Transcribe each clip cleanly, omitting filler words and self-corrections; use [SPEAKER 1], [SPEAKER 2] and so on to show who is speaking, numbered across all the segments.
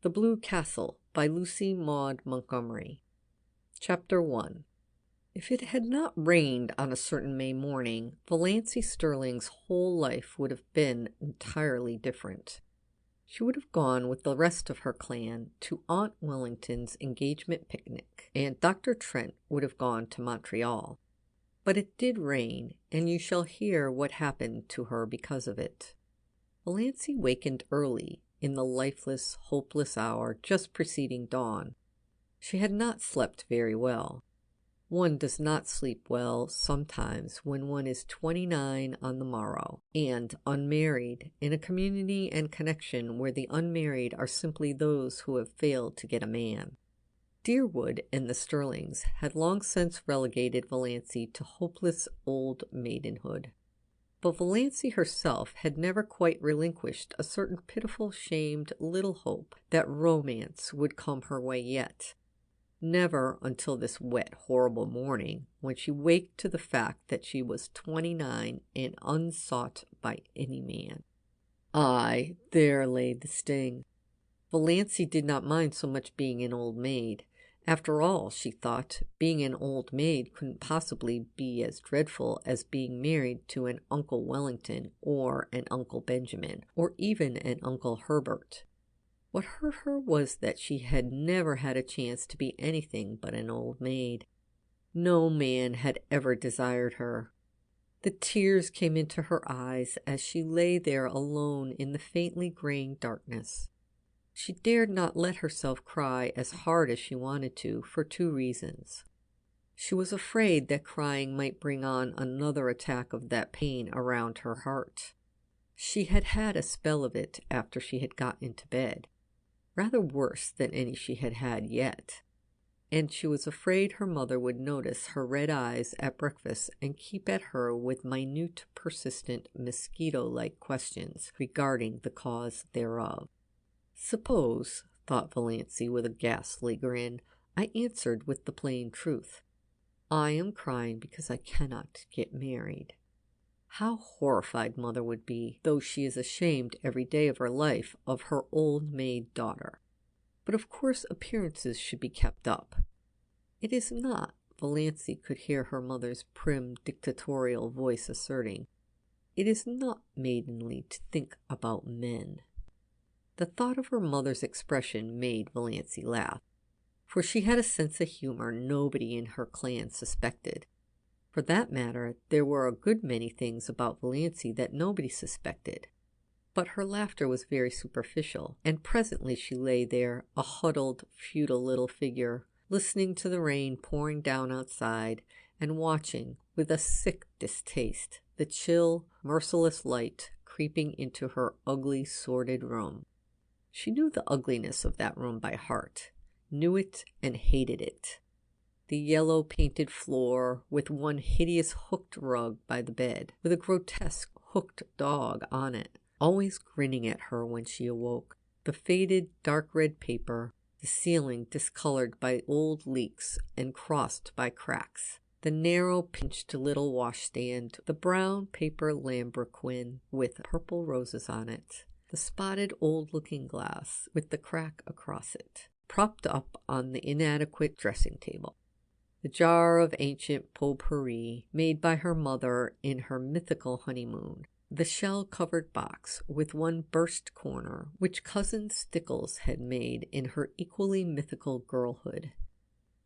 [SPEAKER 1] The Blue Castle by Lucy Maud Montgomery. Chapter 1. If it had not rained on a certain May morning, Valancy Sterling's whole life would have been entirely different. She would have gone with the rest of her clan to Aunt Wellington's engagement picnic, and Dr. Trent would have gone to Montreal. But it did rain, and you shall hear what happened to her because of it. Valancy wakened early, in the lifeless, hopeless hour just preceding dawn. She had not slept very well. One does not sleep well sometimes when one is 29 on the morrow, and unmarried, in a community and connection where the unmarried are simply those who have failed to get a man. Deerwood and the Sterlings had long since relegated Valancy to hopeless old maidenhood. But Valancy herself had never quite relinquished a certain pitiful, shamed little hope that romance would come her way yet. Never until this wet, horrible morning, when she waked to the fact that she was 29 and unsought by any man. Aye, there lay the sting. Valancy did not mind so much being an old maid. After all, she thought, being an old maid couldn't possibly be as dreadful as being married to an Uncle Wellington or an Uncle Benjamin, or even an Uncle Herbert. What hurt her was that she had never had a chance to be anything but an old maid. No man had ever desired her. The tears came into her eyes as she lay there alone in the faintly graying darkness. She dared not let herself cry as hard as she wanted to for two reasons. She was afraid that crying might bring on another attack of that pain around her heart. She had had a spell of it after she had got into bed, rather worse than any she had had yet, and she was afraid her mother would notice her red eyes at breakfast and keep at her with minute, persistent, mosquito-like questions regarding the cause thereof. Suppose, thought Valancy with a ghastly grin, I answered with the plain truth. I am crying because I cannot get married. How horrified mother would be, though she is ashamed every day of her life of her old maid daughter. But of course appearances should be kept up. It is not, Valancy could hear her mother's prim dictatorial voice asserting, it is not maidenly to think about men. The thought of her mother's expression made Valancy laugh, for she had a sense of humor nobody in her clan suspected. For that matter, there were a good many things about Valancy that nobody suspected. But her laughter was very superficial, and presently she lay there, a huddled, futile little figure, listening to the rain pouring down outside, and watching, with a sick distaste, the chill, merciless light creeping into her ugly, sordid room. She knew the ugliness of that room by heart, knew it and hated it. The yellow painted floor, with one hideous hooked rug by the bed, with a grotesque hooked dog on it, always grinning at her when she awoke, the faded dark red paper, the ceiling discolored by old leaks and crossed by cracks, the narrow pinched little washstand, the brown paper lambrequin with purple roses on it, the spotted old looking-glass with the crack across it, propped up on the inadequate dressing table, the jar of ancient potpourri made by her mother in her mythical honeymoon, the shell-covered box with one burst corner which Cousin Stickles had made in her equally mythical girlhood,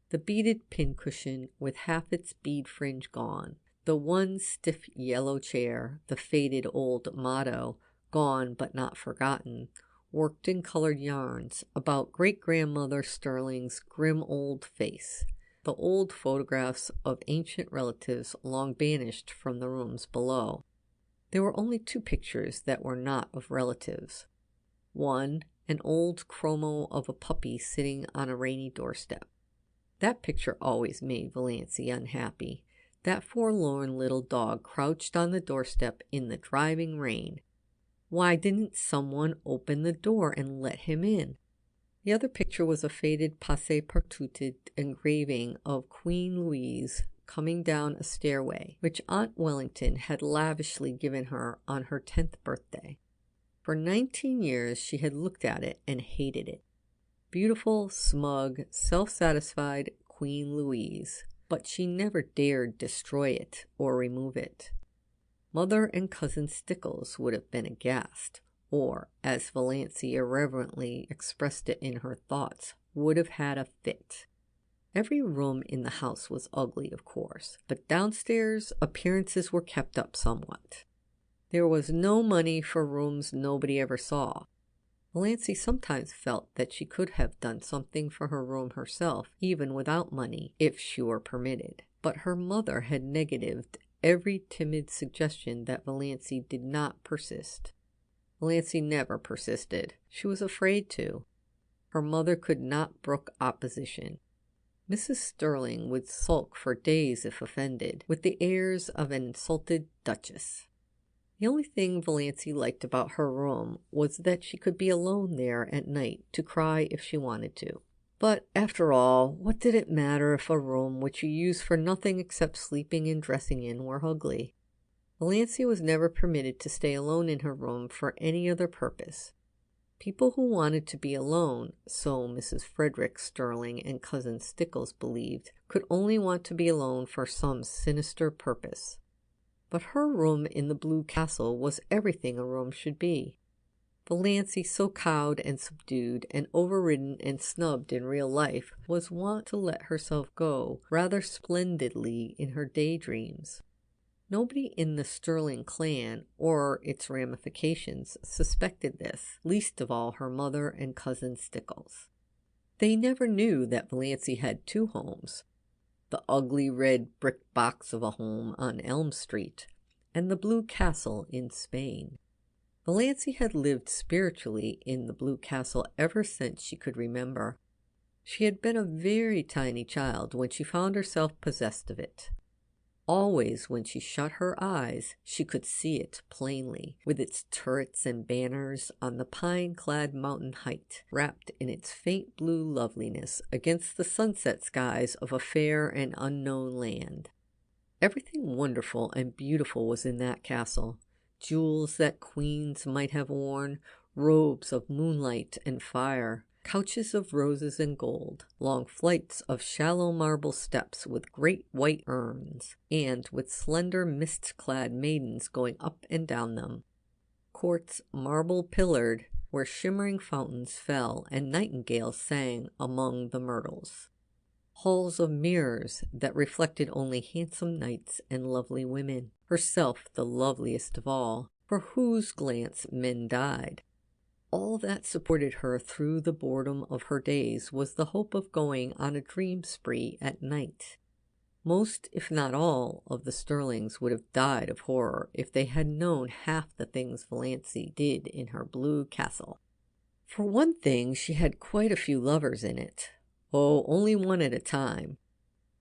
[SPEAKER 1] the beaded pincushion with half its bead fringe gone, the one stiff yellow chair, the faded old motto, gone but not forgotten, worked in colored yarns about great-grandmother Sterling's grim old face, the old photographs of ancient relatives long banished from the rooms below. There were only two pictures that were not of relatives. One, an old chromo of a puppy sitting on a rainy doorstep. That picture always made Valancy unhappy. That forlorn little dog crouched on the doorstep in the driving rain. Why didn't someone open the door and let him in? The other picture was a faded passe-partout engraving of Queen Louise coming down a stairway, which Aunt Wellington had lavishly given her on her 10th birthday. For 19 years she had looked at it and hated it. beautiful, smug, self-satisfied Queen Louise, but she never dared destroy it or remove it. Mother and Cousin Stickles would have been aghast, or, as Valancy irreverently expressed it in her thoughts, would have had a fit. Every room in the house was ugly, of course, but downstairs appearances were kept up somewhat. There was no money for rooms nobody ever saw. Valancy sometimes felt that she could have done something for her room herself, even without money, if she were permitted. But her mother had negatived every timid suggestion that Valancy did not persist. Valancy never persisted. She was afraid to. Her mother could not brook opposition. Mrs. Sterling would sulk for days if offended, with the airs of an insulted duchess. The only thing Valancy liked about her room was that she could be alone there at night to cry if she wanted to. But, after all, what did it matter if a room which you used for nothing except sleeping and dressing in were ugly? Valancy was never permitted to stay alone in her room for any other purpose. People who wanted to be alone, so Mrs. Frederick Sterling and Cousin Stickles believed, could only want to be alone for some sinister purpose. But her room in the Blue Castle was everything a room should be. Valancy, so cowed and subdued and overridden and snubbed in real life, was wont to let herself go rather splendidly in her daydreams. Nobody in the Sterling clan or its ramifications suspected this, least of all her mother and Cousin Stickles. They never knew that Valancy had two homes, the ugly red brick box of a home on Elm Street, and the Blue Castle in Spain. Valancy had lived spiritually in the Blue Castle ever since she could remember. She had been a very tiny child when she found herself possessed of it. Always when she shut her eyes, she could see it plainly, with its turrets and banners on the pine-clad mountain height, wrapped in its faint blue loveliness against the sunset skies of a fair and unknown land. Everything wonderful and beautiful was in that castle. Jewels that queens might have worn, robes of moonlight and fire, couches of roses and gold, long flights of shallow marble steps with great white urns, and with slender mist-clad maidens going up and down them, courts marble-pillared, where shimmering fountains fell and nightingales sang among the myrtles, halls of mirrors that reflected only handsome knights and lovely women, herself the loveliest of all, for whose glance men died. All that supported her through the boredom of her days was the hope of going on a dream spree at night. Most, if not all, of the Sterlings would have died of horror if they had known half the things Valancy did in her Blue Castle. For one thing, she had quite a few lovers in it. Oh, only one at a time.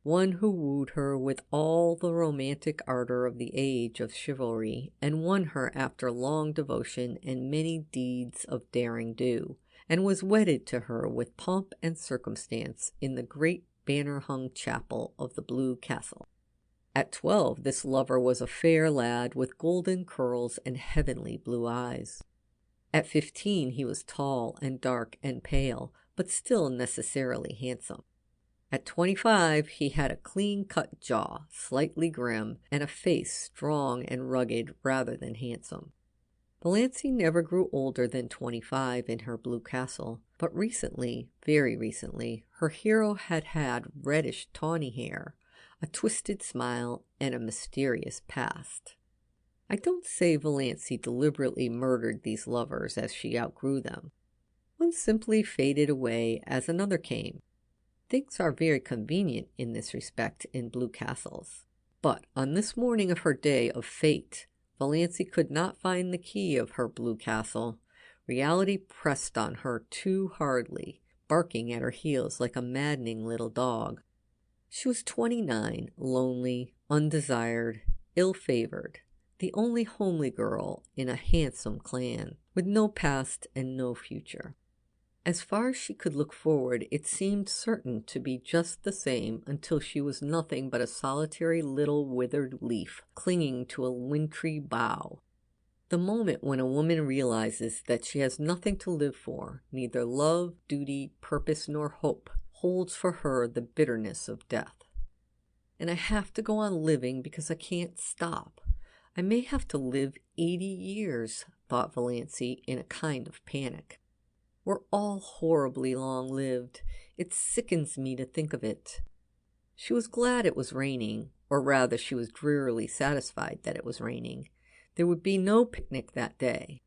[SPEAKER 1] One who wooed her with all the romantic ardor of the age of chivalry, and won her after long devotion and many deeds of daring do, and was wedded to her with pomp and circumstance in the great banner-hung chapel of the Blue Castle. At 12, this lover was a fair lad with golden curls and heavenly blue eyes. At 15, he was tall and dark and pale, but still necessarily handsome. At 25, he had a clean-cut jaw, slightly grim, and a face strong and rugged rather than handsome. Valancy never grew older than 25 in her Blue Castle, but recently, very recently, her hero had had reddish tawny hair, a twisted smile, and a mysterious past. I don't say Valancy deliberately murdered these lovers as she outgrew them. One simply faded away as another came. Things are very convenient in this respect in Blue Castles. But on this morning of her day of fate, Valancy could not find the key of her Blue Castle. Reality pressed on her too hardly, barking at her heels like a maddening little dog. She was 29, lonely, undesired, ill-favored, the only homely girl in a handsome clan, with no past and no future. As far as she could look forward, it seemed certain to be just the same until she was nothing but a solitary little withered leaf clinging to a wintry bough. The moment when a woman realizes that she has nothing to live for, neither love, duty, purpose, nor hope, holds for her the bitterness of death. And I have to go on living because I can't stop. I may have to live 80 years, thought Valancy in a kind of panic. We're all horribly long-lived. It sickens me to think of it. She was glad it was raining, or rather she was drearily satisfied that it was raining. There would be no picnic that day.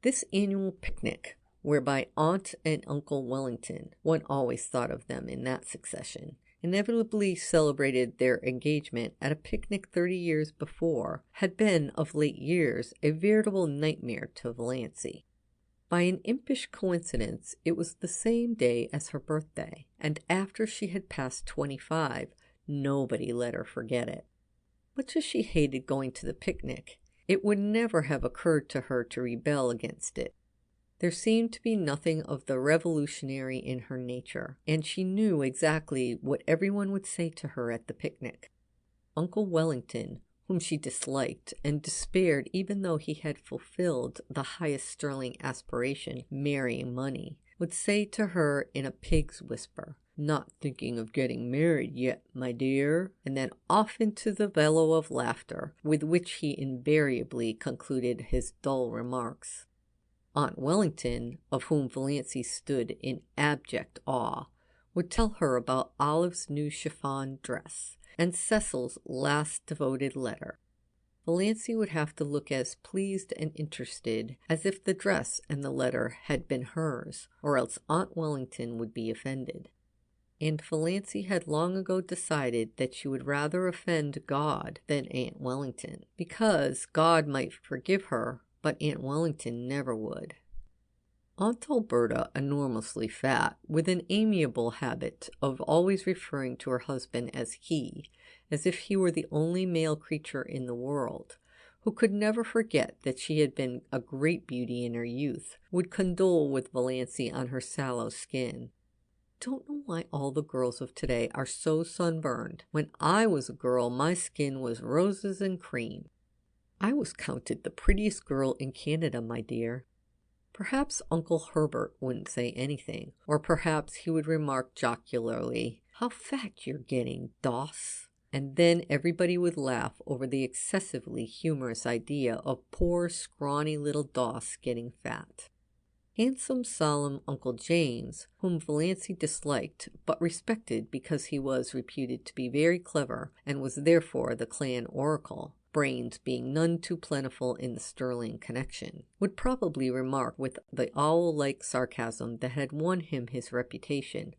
[SPEAKER 1] This annual picnic, whereby Aunt and Uncle Wellington, one always thought of them in that succession, inevitably celebrated their engagement at a picnic 30 years before, had been, of late years, a veritable nightmare to Valancy. By an impish coincidence, it was the same day as her birthday, and after she had passed 25, nobody let her forget it. Much as she hated going to the picnic, it would never have occurred to her to rebel against it. There seemed to be nothing of the revolutionary in her nature, and she knew exactly what everyone would say to her at the picnic. Uncle Wellington, whom she disliked and despaired even though he had fulfilled the highest sterling aspiration, marrying money, would say to her in a pig's whisper, "Not thinking of getting married yet, my dear," and then off into the bellow of laughter with which he invariably concluded his dull remarks. Aunt Wellington, of whom Valancy stood in abject awe, would tell her about Olive's new chiffon dress and Cecil's last devoted letter. Valancy would have to look as pleased and interested as if the dress and the letter had been hers, or else Aunt Wellington would be offended. And Valancy had long ago decided that she would rather offend God than Aunt Wellington, because God might forgive her, but Aunt Wellington never would. Aunt Alberta, enormously fat, with an amiable habit of always referring to her husband as he, as if he were the only male creature in the world, who could never forget that she had been a great beauty in her youth, would condole with Valancy on her sallow skin. "Don't know why all the girls of today are so sunburned. When I was a girl, my skin was roses and cream. I was counted the prettiest girl in Canada, my dear." Perhaps Uncle Herbert wouldn't say anything, or perhaps he would remark jocularly, "How fat you're getting, Doss," and then everybody would laugh over the excessively humorous idea of poor, scrawny little Doss getting fat. Handsome, solemn Uncle James, whom Valancy disliked but respected because he was reputed to be very clever and was therefore the clan oracle, brains being none too plentiful in the Sterling connection, would probably remark with the owl-like sarcasm that had won him his reputation,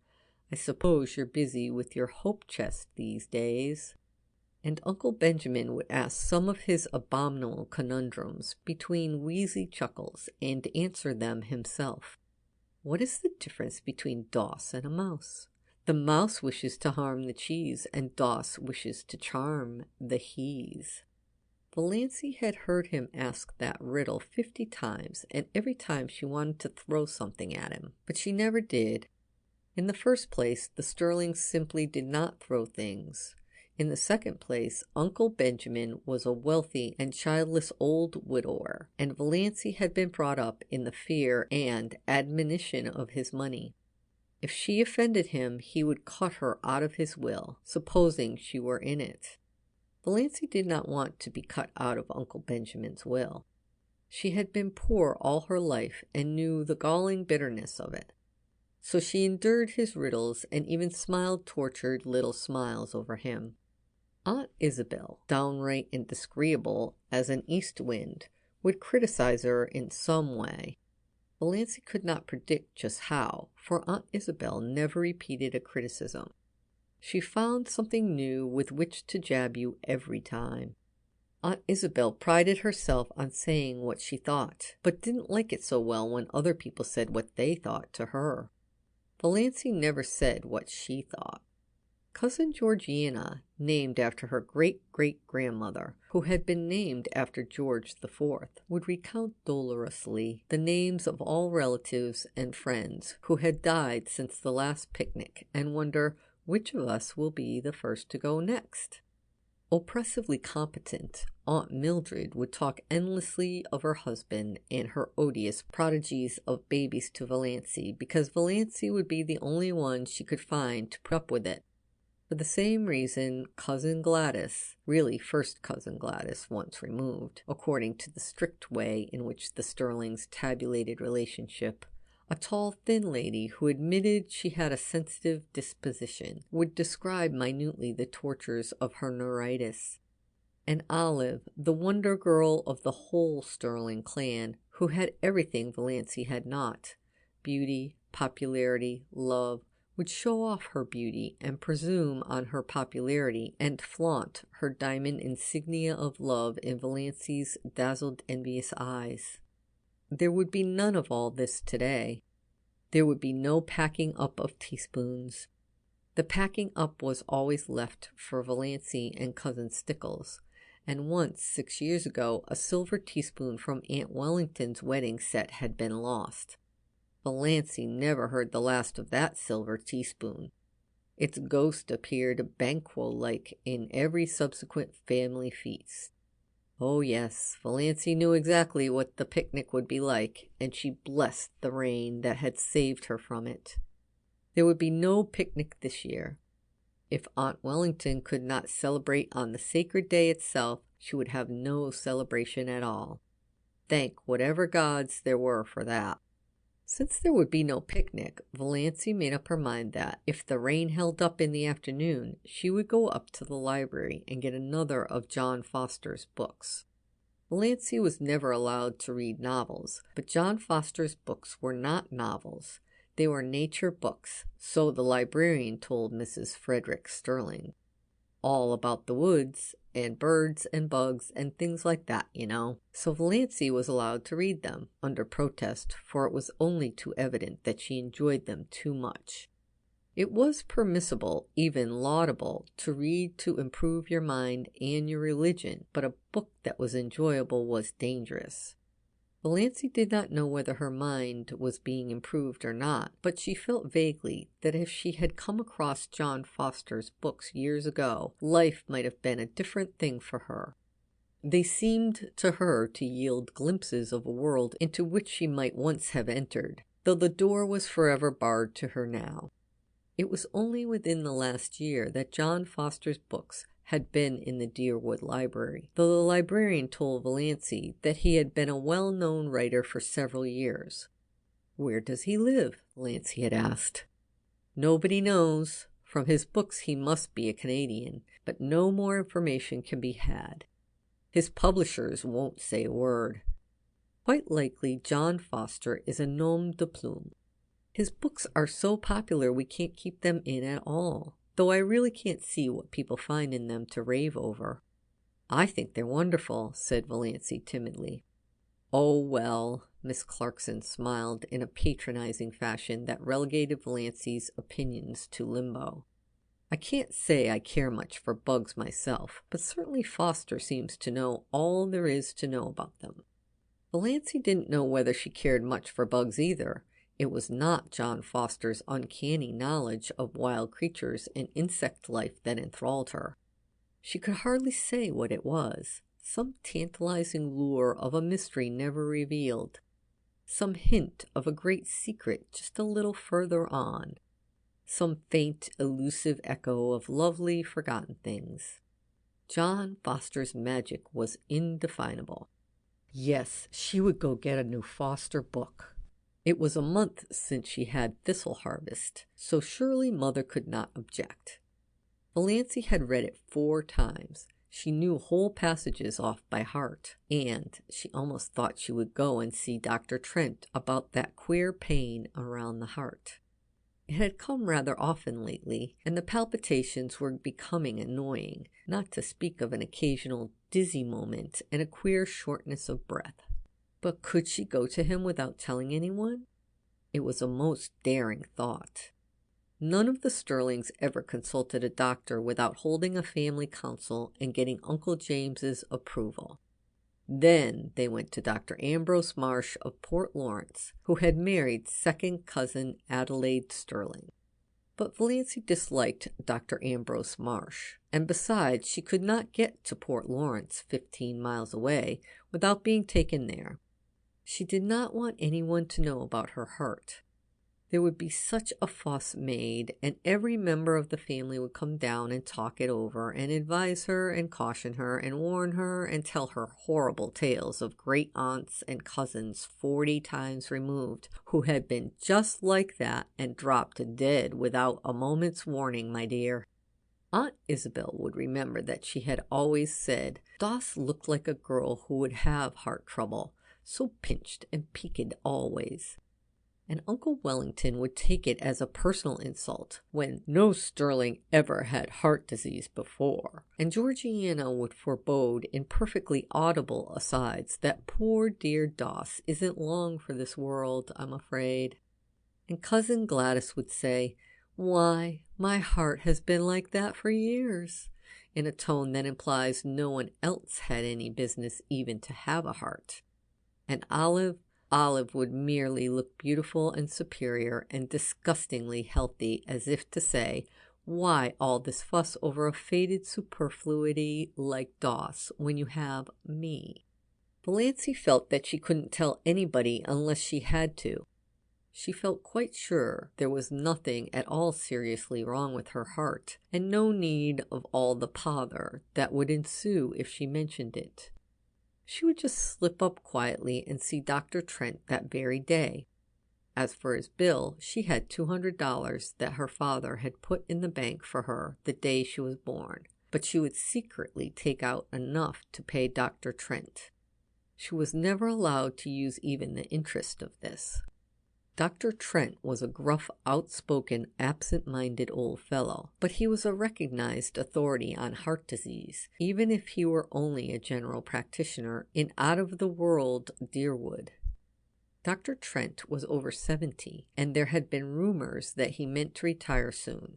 [SPEAKER 1] "I suppose you're busy with your hope chest these days." And Uncle Benjamin would ask some of his abominable conundrums between wheezy chuckles and answer them himself. What is the difference between Doss and a mouse? The mouse wishes to harm the cheese, and Doss wishes to charm the he's. Valancy had heard him ask that riddle 50 times, and every time she wanted to throw something at him, but she never did. In the first place, the Sterlings simply did not throw things. In the second place, Uncle Benjamin was a wealthy and childless old widower, and Valancy had been brought up in the fear and admonition of his money. If she offended him, he would cut her out of his will, supposing she were in it. Valancy did not want to be cut out of Uncle Benjamin's will. She had been poor all her life and knew the galling bitterness of it. So she endured his riddles and even smiled tortured little smiles over him. Aunt Isabel, downright and disagreeable as an east wind, would criticize her in some way. Valancy could not predict just how, for Aunt Isabel never repeated a criticism. She found something new with which to jab you every time. Aunt Isabel prided herself on saying what she thought, but didn't like it so well when other people said what they thought to her. Valancy never said what she thought. Cousin Georgiana, named after her great-great-grandmother, who had been named after George IV, would recount dolorously the names of all relatives and friends who had died since the last picnic and wonder which of us will be the first to go next. Oppressively competent, Aunt Mildred would talk endlessly of her husband and her odious prodigies of babies to Valancy, because Valancy would be the only one she could find to put up with it. For the same reason, Cousin Gladys, really First Cousin Gladys once removed, according to the strict way in which the Sterlings tabulated relationship, a tall, thin lady who admitted she had a sensitive disposition, would describe minutely the tortures of her neuritis. And Olive, the wonder girl of the whole Sterling clan, who had everything Valancy had not, beauty, popularity, love, would show off her beauty and presume on her popularity and flaunt her diamond insignia of love in Valancy's dazzled, envious eyes. There would be none of all this today. There would be no packing up of teaspoons. The packing up was always left for Valancy and Cousin Stickles, and once, 6 years ago, a silver teaspoon from Aunt Wellington's wedding set had been lost. Valancy never heard the last of that silver teaspoon. Its ghost appeared Banquo-like in every subsequent family feast. Oh yes, Valancy knew exactly what the picnic would be like, and she blessed the rain that had saved her from it. There would be no picnic this year. If Aunt Wellington could not celebrate on the sacred day itself, she would have no celebration at all. Thank whatever gods there were for that. Since there would be no picnic, Valancy made up her mind that, if the rain held up in the afternoon, she would go up to the library and get another of John Foster's books. Valancy was never allowed to read novels, but John Foster's books were not novels. They were nature books, so the librarian told Mrs. Frederick Sterling. All about the woods, and birds and bugs and things like that, you know. So Valancy was allowed to read them, under protest, for it was only too evident that she enjoyed them too much. It was permissible, even laudable, to read to improve your mind and your religion, but a book that was enjoyable was dangerous. Valancy did not know whether her mind was being improved or not, but she felt vaguely that if she had come across John Foster's books years ago, life might have been a different thing for her. They seemed to her to yield glimpses of a world into which she might once have entered, though the door was forever barred to her now. It was only within the last year that John Foster's books had been in the Deerwood Library, though the librarian told Valancy that he had been a well-known writer for several years. "Where does he live?" Valancy had asked. "Nobody knows. From his books he must be a Canadian, but no more information can be had. His publishers won't say a word. Quite likely John Foster is a nom de plume. His books are so popular we can't keep them in at all, though I really can't see what people find in them to rave over." "I think they're wonderful," said Valancy timidly. "Oh, well," Miss Clarkson smiled in a patronizing fashion that relegated Valancy's opinions to limbo. "I can't say I care much for bugs myself, but certainly Foster seems to know all there is to know about them." Valancy didn't know whether she cared much for bugs either. It was not John Foster's uncanny knowledge of wild creatures and insect life that enthralled her. She could hardly say what it was. Some tantalizing lure of a mystery never revealed. Some hint of a great secret just a little further on. Some faint, elusive echo of lovely, forgotten things. John Foster's magic was indefinable. Yes, she would go get a new Foster book. It was a month since she had Thistle Harvest, so surely Mother could not object. Valancy had read it 4 times. She knew whole passages off by heart, and she almost thought she would go and see Dr. Trent about that queer pain around the heart. It had come rather often lately, and the palpitations were becoming annoying, not to speak of an occasional dizzy moment and a queer shortness of breath. But could she go to him without telling anyone? It was a most daring thought. None of the Sterlings ever consulted a doctor without holding a family council and getting Uncle James's approval. Then they went to Dr. Ambrose Marsh of Port Lawrence, who had married second cousin Adelaide Sterling. But Valancy disliked Dr. Ambrose Marsh, and besides, she could not get to Port Lawrence, 15 miles away, without being taken there. She did not want anyone to know about her hurt. There would be such a fuss made, and every member of the family would come down and talk it over and advise her and caution her and warn her and tell her horrible tales of great aunts and cousins 40 times removed who had been just like that and dropped dead without a moment's warning, my dear. Aunt Isabel would remember that she had always said Doss looked like a girl who would have heart trouble, so pinched and peaked always. And Uncle Wellington would take it as a personal insult when no Sterling ever had heart disease before, and Georgiana would forebode in perfectly audible asides that poor dear Doss isn't long for this world, I'm afraid. And Cousin Gladys would say, "Why, my heart has been like that for years," in a tone that implies no one else had any business even to have a heart. And Olive would merely look beautiful and superior and disgustingly healthy, as if to say, "Why all this fuss over a faded superfluity like Doss when you have me?" Valancy felt that she couldn't tell anybody unless she had to. She felt quite sure there was nothing at all seriously wrong with her heart, and no need of all the pother that would ensue if she mentioned it. She would just slip up quietly and see Dr. Trent that very day. As for his bill, she had $200 that her father had put in the bank for her the day she was born, but she would secretly take out enough to pay Dr. Trent. She was never allowed to use even the interest of this. Dr. Trent was a gruff, outspoken, absent-minded old fellow, but he was a recognized authority on heart disease, even if he were only a general practitioner in out-of-the-world Deerwood. Dr. Trent was over 70, and there had been rumors that he meant to retire soon.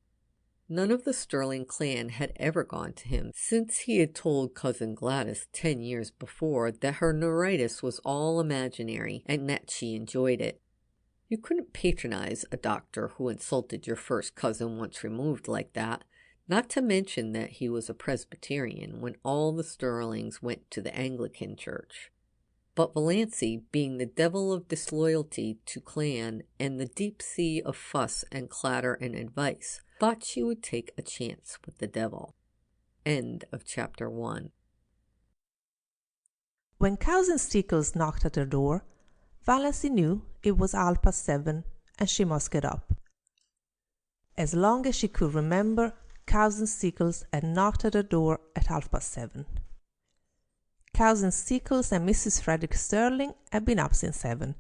[SPEAKER 1] None of the Sterling clan had ever gone to him since he had told Cousin Gladys 10 years before that her neuritis was all imaginary and that she enjoyed it. You couldn't patronize a doctor who insulted your first cousin once removed like that, not to mention that he was a Presbyterian when all the Sterlings went to the Anglican church. But Valancy, being the devil of disloyalty to clan and the deep sea of fuss and clatter and advice, thought she would take a chance with the devil. End of chapter 1.
[SPEAKER 2] When Cousin Stickles knocked at her door, Valancy knew it was 7:30 and she must get up. As long as she could remember, Cousin Stickles had knocked at her door at 7:30. Cousin Stickles and Mrs. Frederick Sterling had been up since 7,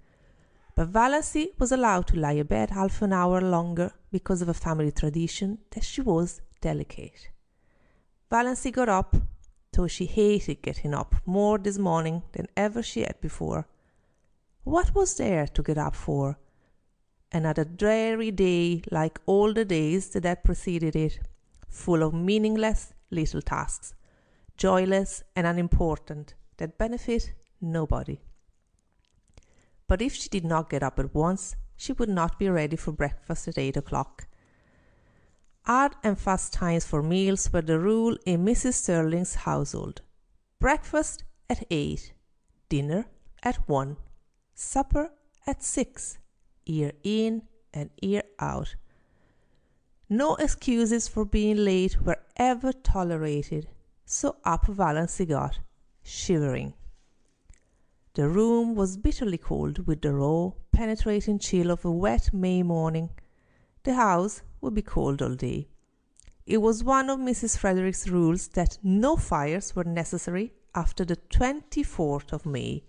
[SPEAKER 2] but Valancy was allowed to lie abed half an hour longer because of a family tradition that she was delicate. Valancy got up, though she hated getting up more this morning than ever she had before. What was there to get up for? Another dreary day like all the days that had preceded it, full of meaningless little tasks, joyless and unimportant, that benefit nobody. But if she did not get up at once, she would not be ready for breakfast at 8 o'clock. Hard and fast times for meals were the rule in Mrs. Sterling's household. Breakfast at 8, dinner at 1, supper at 6, ear in and ear out. No excuses for being late were ever tolerated, so up Valancy got, shivering. The room was bitterly cold with the raw, penetrating chill of a wet May morning. The house would be cold all day. It was one of Mrs. Frederick's rules that no fires were necessary after the 24th of May.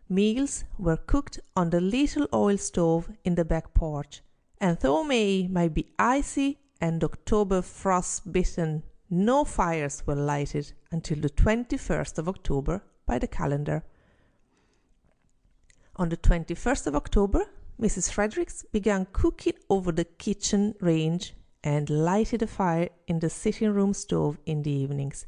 [SPEAKER 2] Meals were cooked on the little oil stove in the back porch, and though May might be icy and October frost-bitten, no fires were lighted until the 21st of October by the calendar. On the 21st of October, Mrs. Fredericks began cooking over the kitchen range and lighted a fire in the sitting-room stove in the evenings.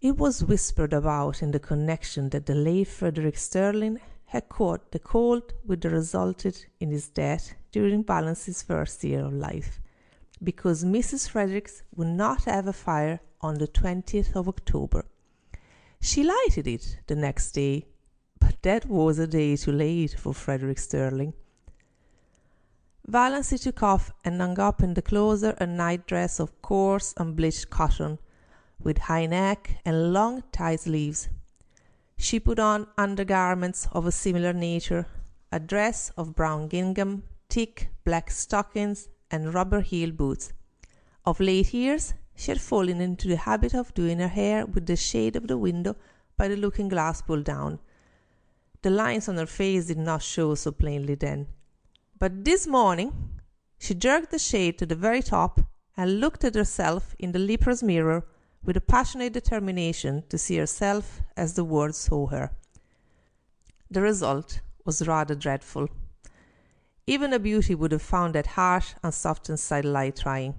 [SPEAKER 2] It was whispered about in the connection that the late Frederick Sterling had caught the cold which resulted in his death during Valency's first year of life, because Mrs. Fredericks would not have a fire on the 20th of October. She lighted it the next day, but that was a day too late for Frederick Sterling. Valency took off and hung up in the closet a night-dress of coarse unbleached cotton, with high neck and long tight sleeves. She put on undergarments of a similar nature, a dress of brown gingham, thick black stockings, and rubber-heeled boots. Of late years, she had fallen into the habit of doing her hair with the shade of the window by the looking-glass pulled down. The lines on her face did not show so plainly then. But this morning, she jerked the shade to the very top and looked at herself in the leper's mirror with a passionate determination to see herself as the world saw her. The result was rather dreadful. Even a beauty would have found that harsh and soft inside light trying.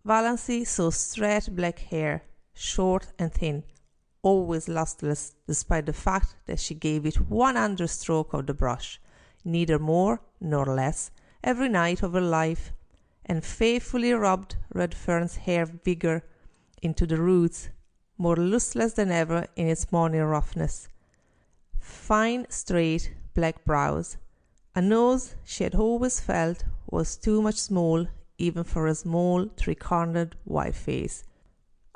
[SPEAKER 2] Valency saw straight black hair, short and thin, always lustreless, despite the fact that she gave it one understroke of the brush, neither more nor less, every night of her life, and faithfully rubbed Redfern's hair vigour into the roots, more lustreless than ever in its morning roughness. Fine, straight, black brows, a nose she had always felt was too much small even for a small, three-cornered white face.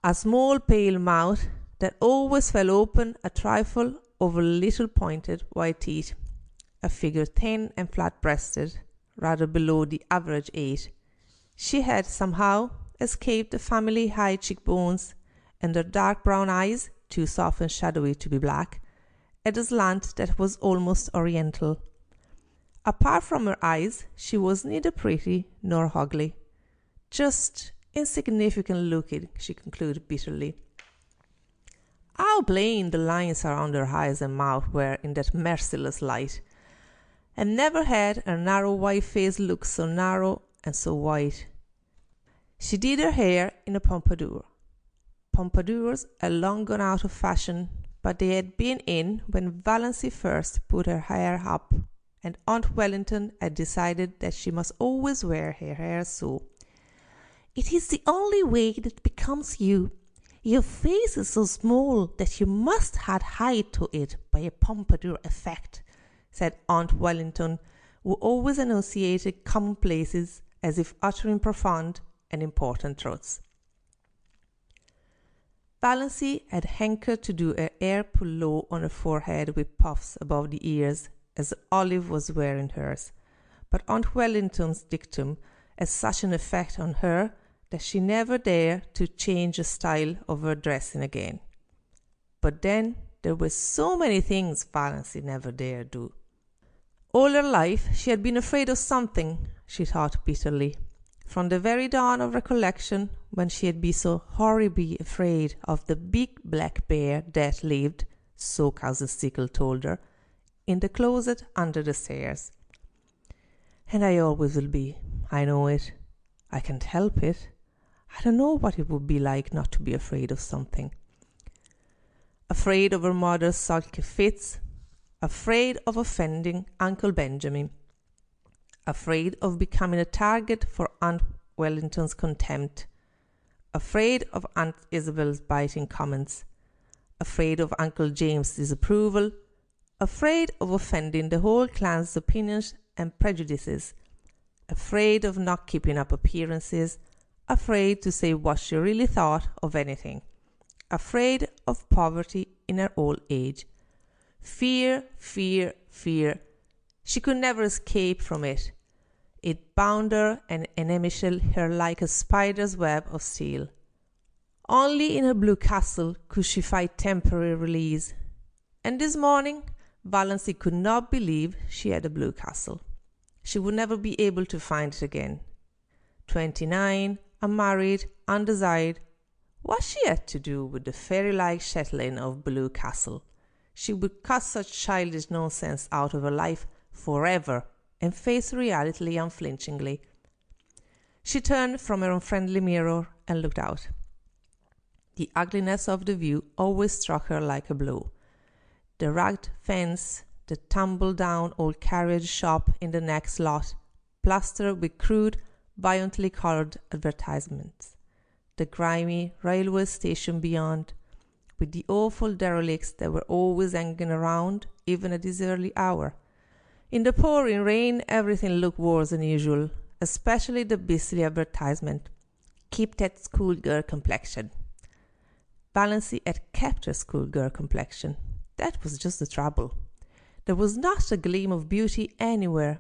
[SPEAKER 2] A small, pale mouth that always fell open a trifle over little pointed white teeth. A figure thin and flat-breasted, rather below the average age. She had somehow escaped the family high cheekbones, and her dark brown eyes, too soft and shadowy to be black, had a slant that was almost oriental. Apart from her eyes, she was neither pretty nor ugly, just insignificant looking, she concluded bitterly. How plain the lines around her eyes and mouth were in that merciless light, and never had her narrow white face looked so narrow and so white. She did her hair in a pompadour. Pompadours had long gone out of fashion, but they had been in when Valency first put her hair up, and Aunt Wellington had decided that she must always wear her hair so. "It is the only way that becomes you. Your face is so small that you must add height to it by a pompadour effect," said Aunt Wellington, who always enunciated commonplaces as if uttering profound and important truths. Valency had hankered to do her hair pull low on her forehead with puffs above the ears, as Olive was wearing hers, but Aunt Wellington's dictum had such an effect on her that she never dared to change the style of her dressing again. But then there were so many things Valency never dared do. All her life she had been afraid of something, she thought bitterly, from the very dawn of recollection, when she had been so horribly afraid of the big black bear that lived, so Cousin Stickle told her, in the closet under the stairs. "And I always will be. I know it. I can't help it. I don't know what it would be like not to be afraid of something." Afraid of her mother's sulky fits, afraid of offending Uncle Benjamin, afraid of becoming a target for Aunt Wellington's contempt, afraid of Aunt Isabel's biting comments, afraid of Uncle James's disapproval, afraid of offending the whole clan's opinions and prejudices, afraid of not keeping up appearances, afraid to say what she really thought of anything, afraid of poverty in her old age. Fear, fear, fear. She could never escape from it. It bound her and enmeshed her like a spider's web of steel. Only in her blue castle could she find temporary release. And this morning, Valency could not believe she had a blue castle. She would never be able to find it again. 29, unmarried, undesired. What she had to do with the fairy-like chatelaine of Blue Castle? She would cut such childish nonsense out of her life forever and face reality unflinchingly. She turned from her unfriendly mirror and looked out. The ugliness of the view always struck her like a blow. The ragged fence, the tumble-down old carriage shop in the next lot, plastered with crude, violently coloured advertisements, the grimy railway station beyond, with the awful derelicts that were always hanging around, even at this early hour. In the pouring rain, everything looked worse than usual, especially the beastly advertisement, "Keep that schoolgirl complexion." Valency had kept her schoolgirl complexion. That was just the trouble. There was not a gleam of beauty anywhere.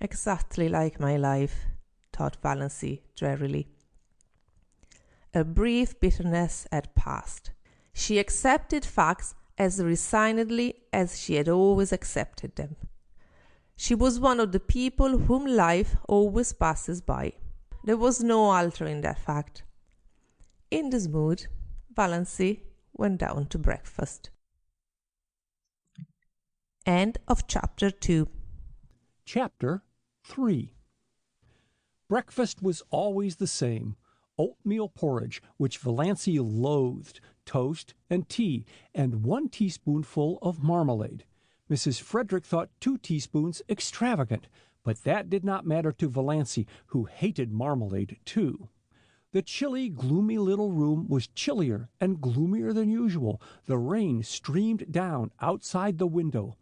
[SPEAKER 2] Exactly like my life, thought Valency drearily. A brief bitterness had passed. She accepted facts as resignedly as she had always accepted them. She was one of the people whom life always passes by. There was no altering that fact. In this mood, Valency went down to breakfast. End of chapter 2.
[SPEAKER 3] Chapter 3. Breakfast was always the same: oatmeal porridge, which Valancy loathed, toast and tea, and 1 teaspoonful of marmalade. Mrs. Frederick thought 2 teaspoons extravagant, but that did not matter to Valancy, who hated marmalade too. The chilly, gloomy little room was chillier and gloomier than usual. The rain streamed down outside the window.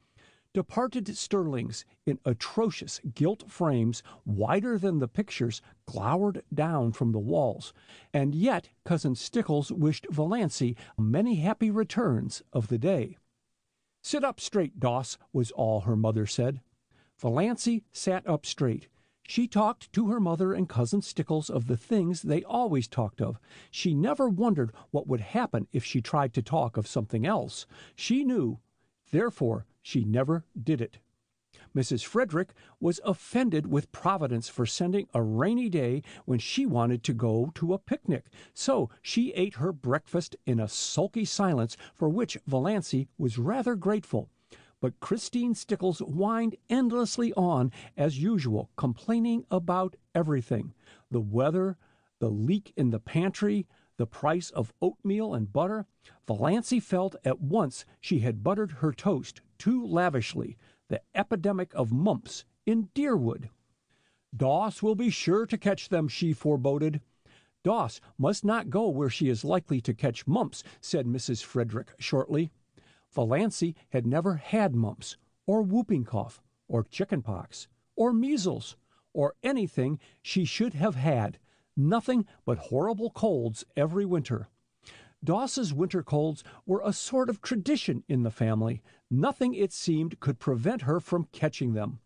[SPEAKER 3] Departed sterlings in atrocious gilt frames, wider than the pictures, glowered down from the walls. And yet Cousin Stickles wished Valancy many happy returns of the day. "Sit up straight, Doss," was all her mother said. Valancy sat up straight. She talked to her mother and Cousin Stickles of the things they always talked of. She never wondered what would happen if she tried to talk of something else. She knew, therefore she never did it. Mrs. Frederick was offended with Providence for sending a rainy day when she wanted to go to a picnic, so she ate her breakfast in a sulky silence for which Valancy was rather grateful. But Christine Stickles whined endlessly on, as usual, complaining about everything: the weather, the leak in the pantry, the price of oatmeal and butter. Valancy felt at once she had buttered her toast too lavishly. The epidemic of mumps in Deerwood. "Doss will be sure to catch them," she foreboded. "Doss must not go where she is likely to catch mumps," said Mrs. Frederick shortly. Valancy had never had mumps, or whooping cough, or chicken pox, or measles, or anything she should have had. Nothing but horrible colds every winter. Doss's winter colds were a sort of tradition in the family. Nothing, it seemed, could prevent her from catching them.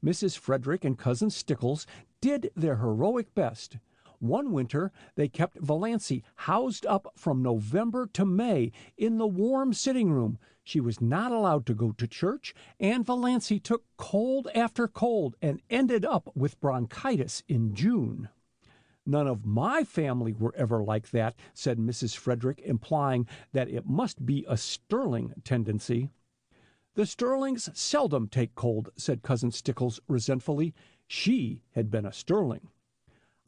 [SPEAKER 3] Mrs. Frederick and Cousin Stickles did their heroic best. One winter they kept Valancy housed up from November to May in the warm sitting room. She was not allowed to go to church, and Valancy took cold after cold and ended up with bronchitis in June. "None of my family were ever like that," said Mrs. Frederick, implying that it must be a Sterling tendency. "The Sterlings seldom take cold," said Cousin Stickles resentfully. She had been a Sterling.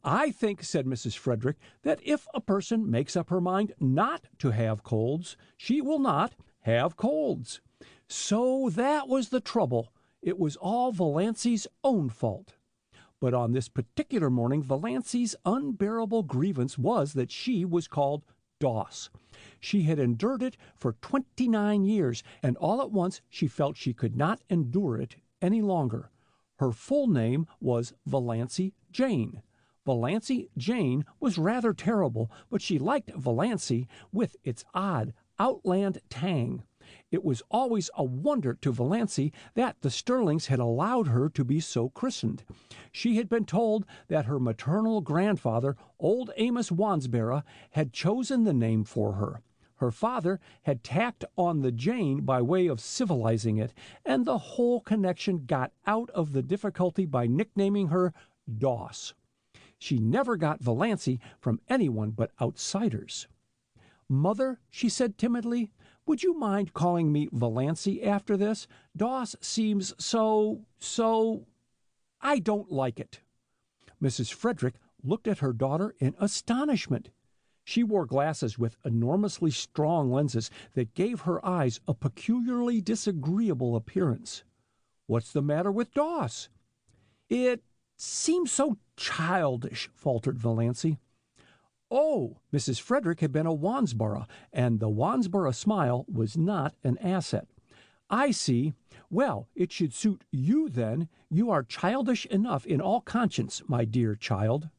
[SPEAKER 3] "I think," said Mrs. Frederick, "that if a person makes up her mind not to have colds, she will not have colds." So that was the trouble. It was all Valancy's own fault. But on this particular morning, Valancy's unbearable grievance was that she was called Doss. She had endured it for 29 years, and all at once she felt she could not endure it any longer. Her full name was Valancy Jane. Valancy Jane was rather terrible, but she liked Valancy with its odd, outland tang. It was always a wonder to Valancy that the Sterlings had allowed her to be so christened. She had been told that her maternal grandfather, old Amos Wansbera, had chosen the name for her. Her father had tacked on the Jane by way of civilizing it, and the whole connection got out of the difficulty by nicknaming her Doss. She never got Valancy from anyone but outsiders. "Mother," she said timidly, "would you mind calling me Valancy after this? Doss seems so... I don't like it." Mrs. Frederick looked at her daughter in astonishment. She wore glasses with enormously strong lenses that gave her eyes a peculiarly disagreeable appearance. "What's the matter with Doss?" "It seems so childish," faltered Valancy. Oh, Mrs. Frederick had been a Wansborough, and the Wansborough smile was not an asset. "I see. Well, it should suit you, then. You are childish enough in all conscience, my dear child."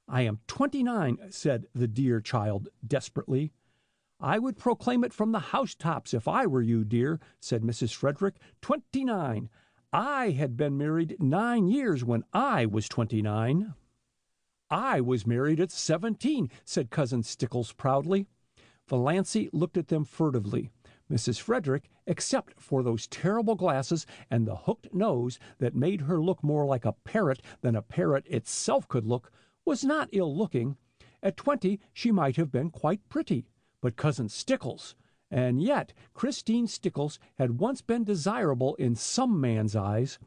[SPEAKER 3] "I am 29, said the dear child desperately. "I would proclaim it from the housetops if I were you, dear," said Mrs. Frederick. 29. I had been married 9 years when I was 29. "I was married at 17, said Cousin Stickles proudly. Valancy looked at them furtively. Mrs. Frederick, except for those terrible glasses and the hooked nose that made her look more like a parrot than a parrot itself could look, was not ill-looking. At 20 she might have been quite pretty. But Cousin Stickles! And yet Christine Stickles had once been desirable in some man's eyes.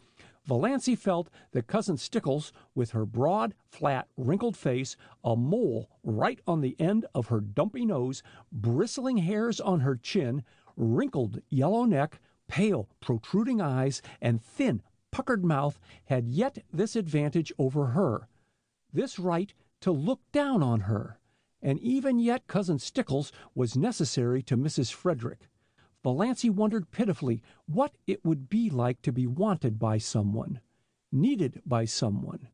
[SPEAKER 3] Valancy felt that Cousin Stickles, with her broad, flat, wrinkled face, a mole right on the end of her dumpy nose, bristling hairs on her chin, wrinkled yellow neck, pale, protruding eyes, and thin, puckered mouth, had yet this advantage over her, this right to look down on her. And even yet Cousin Stickles was necessary to Mrs. Frederick. Valancy wondered pitifully what it would be like to be wanted by someone, needed by someone.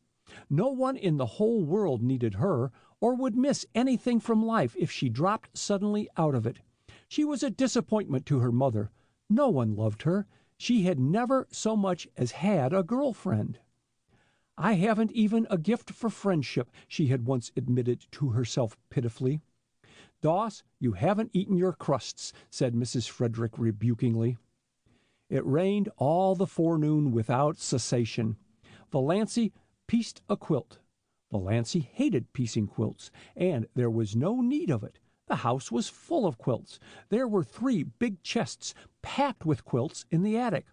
[SPEAKER 3] No one in the whole world needed her, or would miss anything from life if she dropped suddenly out of it. She was a disappointment to her mother. No one loved her. She had never so much as had a girl-friend. "I haven't even a gift for friendship," she had once admitted to herself pitifully. "Doss, you haven't eaten your crusts," said Mrs. Frederick rebukingly. It rained all the forenoon without cessation. Valancy pieced a quilt. Valancy hated piecing quilts, and there was no need of it. The house was full of quilts. There were 3 big chests packed with quilts in the attic.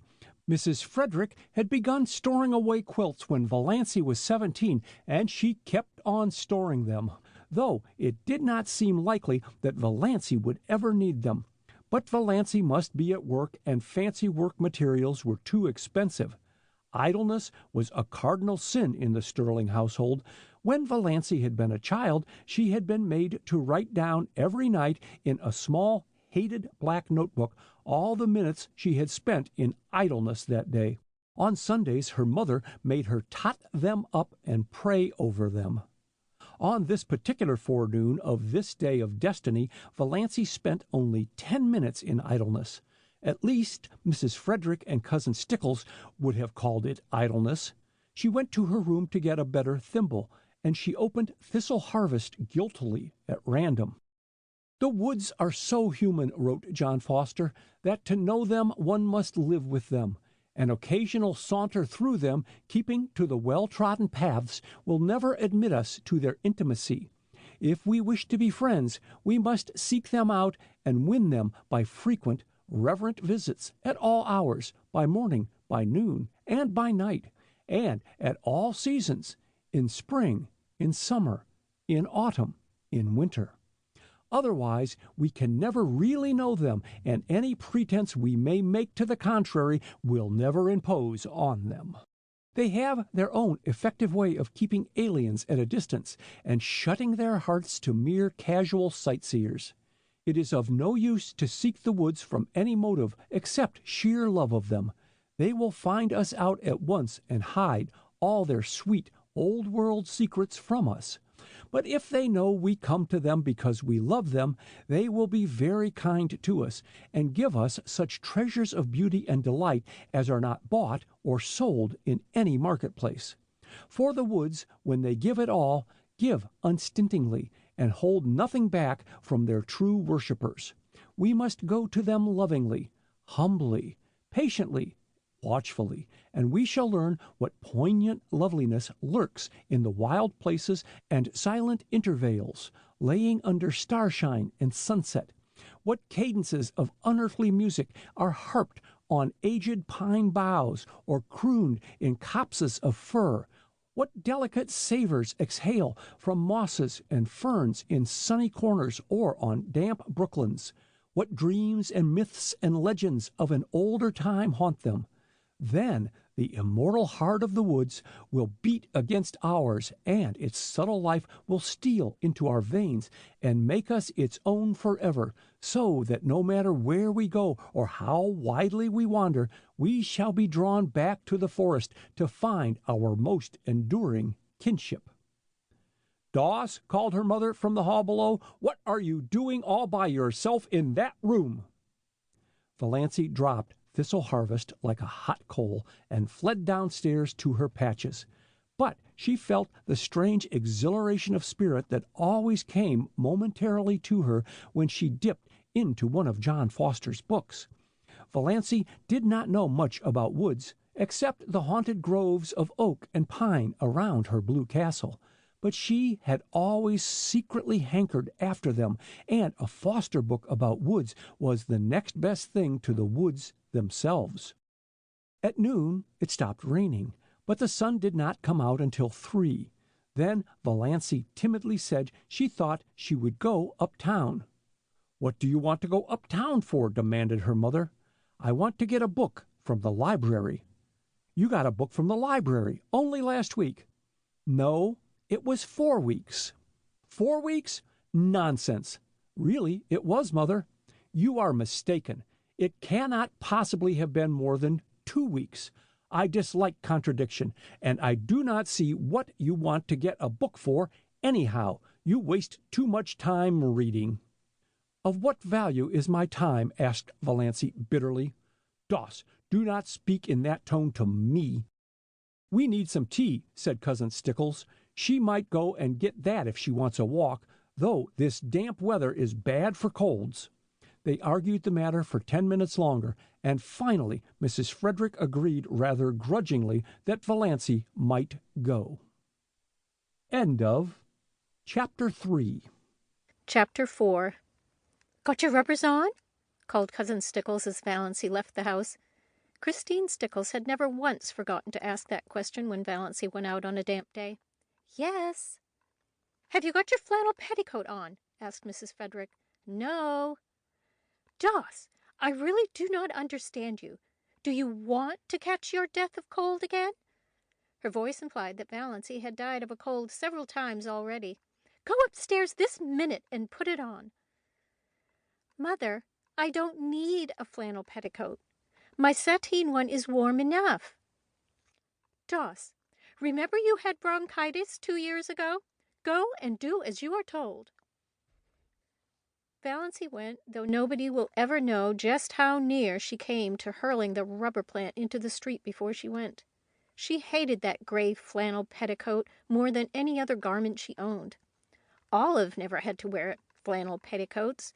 [SPEAKER 3] Mrs. Frederick had begun storing away quilts when Valancy was 17, and she kept on storing them, though it did not seem likely that Valancy would ever need them. But Valancy must be at work, and fancy work materials were too expensive. Idleness was a cardinal sin in the Sterling household. When Valancy had been a child, she had been made to write down every night in a small, hated black notebook all the minutes she had spent in idleness that day. On Sundays, her mother made her tot them up and pray over them. On this particular forenoon of this day of destiny, Valancy spent only 10 minutes in idleness. At least Mrs. Frederick and Cousin Stickles would have called it idleness. She went to her room to get a better thimble, and she opened Thistle Harvest guiltily at random. "The woods are so human," wrote John Foster, "that to know them one must live with them. An occasional saunter through them, keeping to the well-trodden paths, will never admit us to their intimacy. If we wish to be friends, we must seek them out and win them by frequent, reverent visits at all hours, by morning, by noon, and by night, and at all seasons, in spring, in summer, in autumn, in winter. Otherwise, we can never really know them, and any pretense we may make to the contrary will never impose on them. They have their own effective way of keeping aliens at a distance and shutting their hearts to mere casual sightseers. It is of no use to seek the woods from any motive except sheer love of them. They will find us out at once and hide all their sweet, old-world secrets from us. But if they know we come to them because we love them, they will be very kind to us, and give us such treasures of beauty and delight as are not bought or sold in any marketplace. For the woods, when they give it all, give unstintingly, and hold nothing back from their true worshippers. We must go to them lovingly, humbly, patiently, watchfully, and we shall learn what poignant loveliness lurks in the wild places and silent intervales, laying under starshine and sunset, what cadences of unearthly music are harped on aged pine boughs or crooned in copses of fir, What delicate savors exhale from mosses and ferns in sunny corners or on damp brooklands? What dreams and myths and legends of an older time haunt them? Then the immortal heart of the woods will beat against ours, and its subtle life will steal into our veins and make us its own forever, so that no matter where we go or how widely we wander, we shall be drawn back to the forest to find our most enduring kinship. "Doss," called her mother from the hall below, "what are you doing all by yourself in that room?" Valancy dropped Thistle Harvest like a hot coal and fled downstairs to her patches. But she felt the strange exhilaration of spirit that always came momentarily to her when she dipped into one of John Foster's books. Valancy did not know much about woods, except the haunted groves of oak and pine around her blue castle, but she had always secretly hankered after them, and a Foster book about woods was the next best thing to the woods themselves. At noon it stopped raining, but the sun did not come out until 3. Then Valancy timidly said she thought she would go uptown. "What do you want to go uptown for?" demanded her mother. "I want to get a book from the library." "You got a book from the library only last week." "No, it was 4 weeks." "4 weeks? Nonsense." "Really, it was, Mother." "You are mistaken. It cannot possibly have been more than 2 weeks. I dislike contradiction, and I do not see what you want to get a book for anyhow. You waste too much time reading." "Of what value is my time?" asked Valancy bitterly. "Doss, do not speak in that tone to me." "We need some tea," said Cousin Stickles. "She might go and get that if she wants a walk, though this damp weather is bad for colds." They argued the matter for 10 minutes longer, and finally Mrs. Frederick agreed rather grudgingly that Valancy might go. End of Chapter 3.
[SPEAKER 4] Chapter 4. "Got your rubbers on?" called Cousin Stickles as Valancy left the house. Christine Stickles had never once forgotten to ask that question when Valancy went out on a damp day. "Yes." "Have you got your flannel petticoat on?" asked Mrs. Frederick. "No." "Doss, I really do not understand you. Do you want to catch your death of cold again?" Her voice implied that Valancy had died of a cold several times already. "Go upstairs this minute and put it on." "Mother, I don't need a flannel petticoat. My sateen one is warm enough." "Doss, remember you had bronchitis 2 years ago? Go and do as you are told." Valancy went, though nobody will ever know just how near she came to hurling the rubber plant into the street before she went. She hated that gray flannel petticoat more than any other garment she owned. Olive never had to wear flannel petticoats.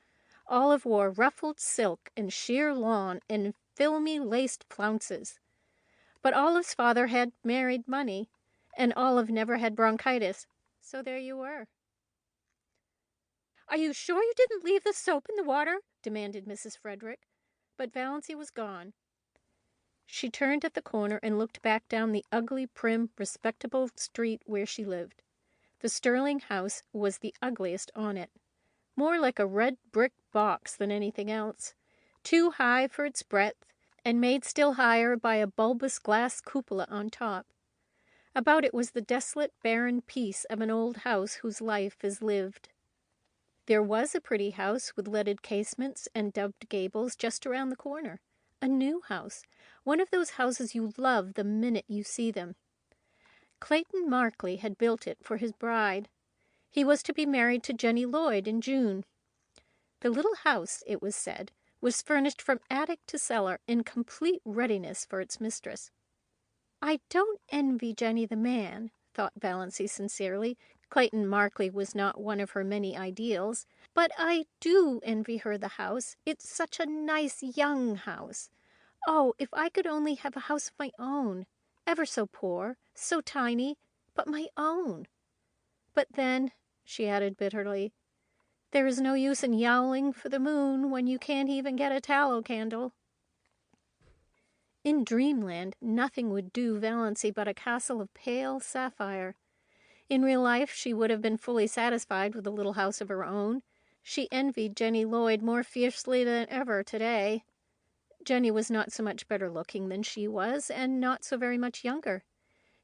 [SPEAKER 4] Olive wore ruffled silk and sheer lawn and filmy laced flounces. But Olive's father had married money, and Olive never had bronchitis, so there you were. "Are you sure you didn't leave the soap in the water?" demanded Mrs. Frederick. But Valancy was gone. She turned at the corner and looked back down the ugly, prim, respectable street where she lived. The Sterling house was the ugliest on it, more like a red brick box than anything else, too high for its breadth, and made still higher by a bulbous glass cupola on top. About it was the desolate, barren peace of an old house whose life is lived. There was a pretty house with leaded casements and dubbed gables just around the corner. A new house, one of those houses you love the minute you see them. Clayton Markley had built it for his bride. He was to be married to Jenny Lloyd in June. The little house, it was said, was furnished from attic to cellar in complete readiness for its mistress. "I don't envy Jenny the man," thought Valancy sincerely. Clayton Markley was not one of her many ideals, but I do envy her the house. It's such a nice young house. Oh, if I could only have a house of my own, ever so poor, so tiny, but my own. But then, she added bitterly, there is no use in yowling for the moon when you can't even get a tallow candle. In dreamland, nothing would do Valancy but a castle of pale sapphire. In real life, she would have been fully satisfied with a little house of her own. She envied Jenny Lloyd more fiercely than ever today. Jenny was not so much better looking than she was, and not so very much younger.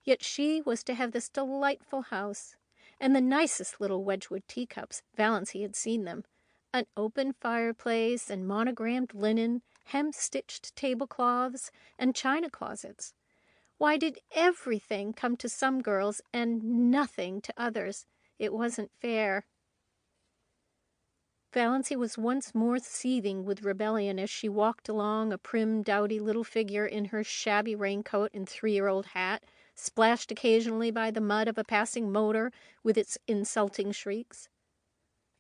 [SPEAKER 4] Yet she was to have this delightful house, and the nicest little Wedgwood teacups. Valancy had seen them. An open fireplace and monogrammed linen, hem-stitched tablecloths, and china closets. Why did everything come to some girls and nothing to others? It wasn't fair. Valancy was once more seething with rebellion as she walked along, a prim, dowdy little figure in her shabby raincoat and 3-year-old hat, splashed occasionally by the mud of a passing motor with its insulting shrieks.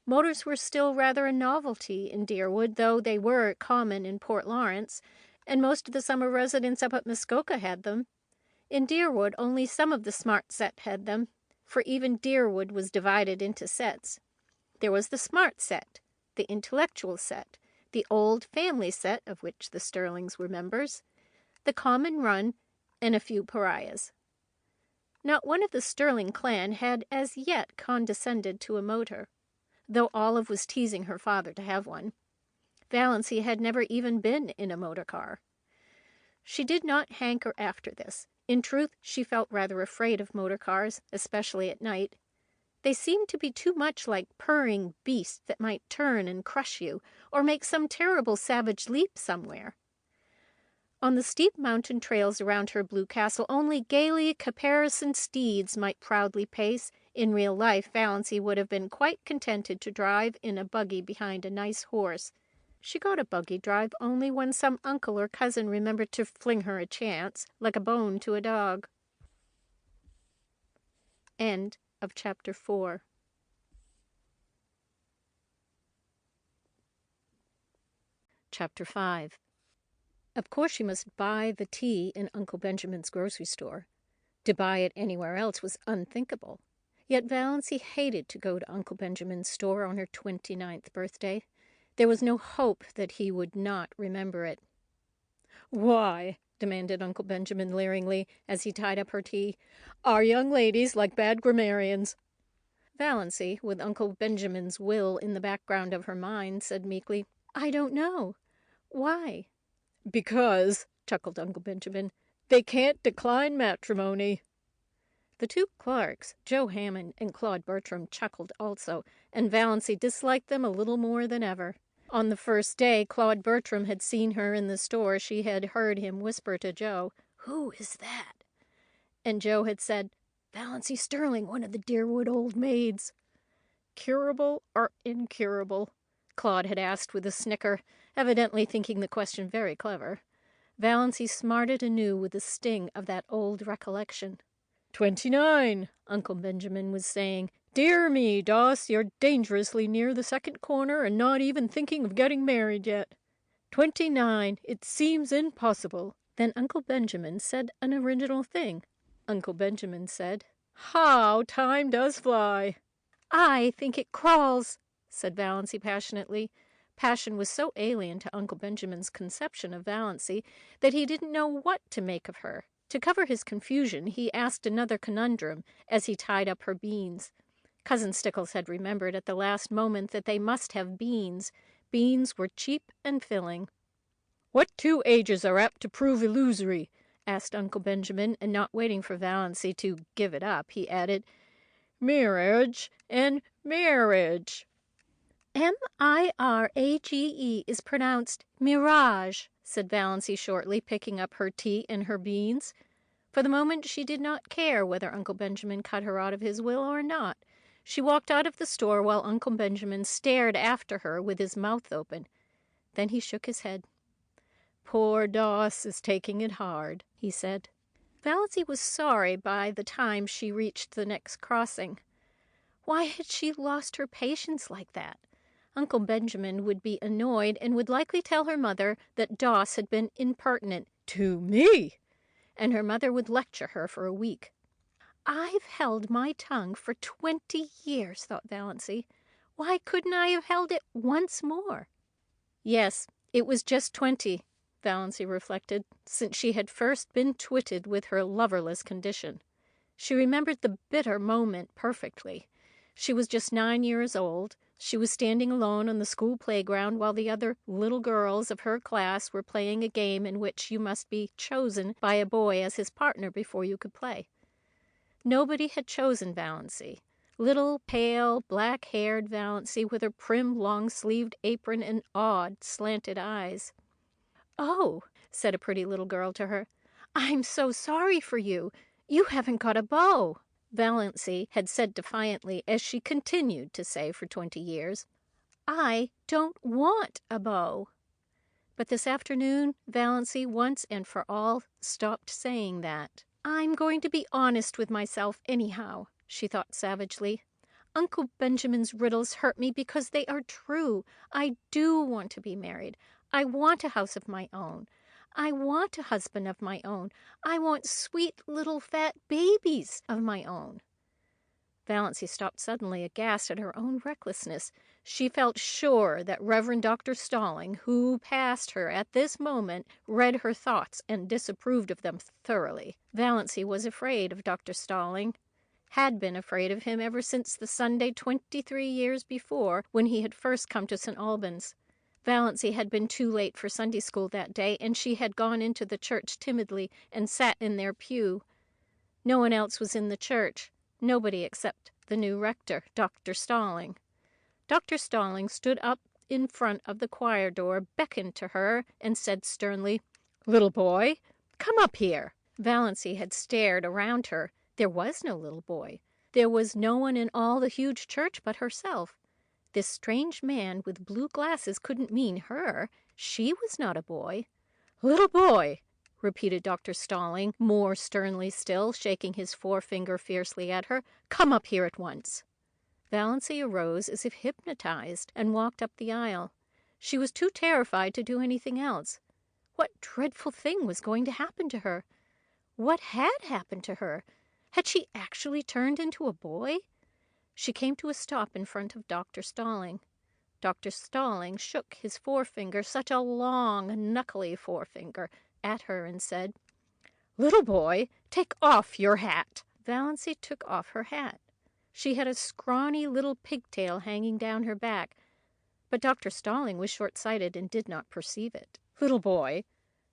[SPEAKER 4] Motors were still rather a novelty in Deerwood, though they were common in Port Lawrence, and most of the summer residents up at Muskoka had them. In Deerwood, only some of the smart set had them, for even Deerwood was divided into sets. There was the smart set, the intellectual set, the old family set, of which the Sterlings were members, the common run, and a few pariahs. Not one of the Sterling clan had as yet condescended to a motor, though Olive was teasing her father to have one. Valancy had never even been in a motor car. She did not hanker after this. In truth, she felt rather afraid of motor cars, especially at night. They seemed to be too much like purring beasts that might turn and crush you, or make some terrible savage leap somewhere. On the steep mountain trails around her blue castle, only gaily caparisoned steeds might proudly pace. In real life, Valancy would have been quite contented to drive in a buggy behind a nice horse. She got a buggy drive only when some uncle or cousin remembered to fling her a chance, like a bone to a dog. End of Chapter 4. Chapter 5. Of course she must buy the tea in Uncle Benjamin's grocery store. To buy it anywhere else was unthinkable. Yet Valancy hated to go to Uncle Benjamin's store on her 29th birthday. There was no hope that he would not remember it. "Why," demanded Uncle Benjamin leeringly, as he tied up her tea, "are young ladies like bad grammarians?" Valancy, with Uncle Benjamin's will in the background of her mind, said meekly, "I don't know. Why?" "Because," chuckled Uncle Benjamin, "they can't decline matrimony." The two Clarks, Joe Hammond and Claude Bertram, chuckled also, and Valancy disliked them a little more than ever. On the first day Claude Bertram had seen her in the store, she had heard him whisper to Joe, "Who is that?" And Joe had said, "Valancy Sterling, one of the Deerwood old maids." "Curable or incurable?" Claude had asked with a snicker, evidently thinking the question very clever. Valancy smarted anew with the sting of that old recollection. 29, Uncle Benjamin was saying. "Dear me, Doss, you're dangerously near the second corner and not even thinking of getting married yet. 29, it seems impossible." Then Uncle Benjamin said an original thing. Uncle Benjamin said, "How time does fly." "I think it crawls," said Valancy passionately. Passion was so alien to Uncle Benjamin's conception of Valancy that he didn't know what to make of her. To cover his confusion, he asked another conundrum as he tied up her beans. Cousin Stickles had remembered at the last moment that they must have beans. Beans were cheap and filling. "What two ages are apt to prove illusory?" asked Uncle Benjamin, and not waiting for Valancy to give it up, he added, "Mirage and marriage." "M-I-R-A-G-E is pronounced mirage," said Valancy shortly, picking up her tea and her beans. For the moment she did not care whether Uncle Benjamin cut her out of his will or not. She walked out of the store while Uncle Benjamin stared after her with his mouth open. Then he shook his head. "Poor Doss is taking it hard," he said. Valancy was sorry by the time she reached the next crossing. Why had she lost her patience like that? Uncle Benjamin would be annoyed and would likely tell her mother that Doss had been impertinent to me, and her mother would lecture her for a week. "I've held my tongue for 20 years, thought Valancy. Why couldn't I have held it once more? Yes, it was just 20. Valancy reflected, since she had first been twitted with her loverless condition. She remembered the bitter moment perfectly. She was just 9 years old. She was standing alone on the school playground while the other little girls of her class were playing a game in which you must be chosen by a boy as his partner before you could play. Nobody had chosen Valancy. Little, pale, black-haired Valancy with her prim, long-sleeved apron and odd, slanted eyes. "Oh," said a pretty little girl to her, "I'm so sorry for you. You haven't got a beau." Valancy had said defiantly, as she continued to say for 20 years, "I don't want a beau." But this afternoon, Valancy once and for all stopped saying that. "I'm going to be honest with myself anyhow," she thought savagely. "Uncle Benjamin's riddles hurt me because they are true. I do want to be married. I want a house of my own. I want a husband of my own. I want sweet little fat babies of my own." Valancy stopped suddenly, aghast at her own recklessness. She felt sure that Reverend Dr. Stalling, who passed her at this moment, read her thoughts and disapproved of them thoroughly. Valancy was afraid of Dr. Stalling, had been afraid of him ever since the Sunday 23 years before, when he had first come to St. Albans. Valancy had been too late for Sunday school that day, and she had gone into the church timidly and sat in their pew. No one else was in the church, nobody except the new rector, Dr. Stalling. Dr. Stalling stood up in front of the choir door, beckoned to her, and said sternly, "Little boy, come up here." Valancy had stared around her. There was no little boy. There was no one in all the huge church but herself. This strange man with blue glasses couldn't mean her. She was not a boy. "Little boy," repeated Dr. Stalling, more sternly still, shaking his forefinger fiercely at her, "come up here at once." Valancy arose as if hypnotized and walked up the aisle. She was too terrified to do anything else. What dreadful thing was going to happen to her? What had happened to her? Had she actually turned into a boy? She came to a stop in front of Dr. Stalling. Dr. Stalling shook his forefinger, such a long, knuckly forefinger, at her and said, "Little boy, take off your hat." Valancy took off her hat. She had a scrawny little pigtail hanging down her back, but Dr. Stalling was short-sighted and did not perceive it. "Little boy,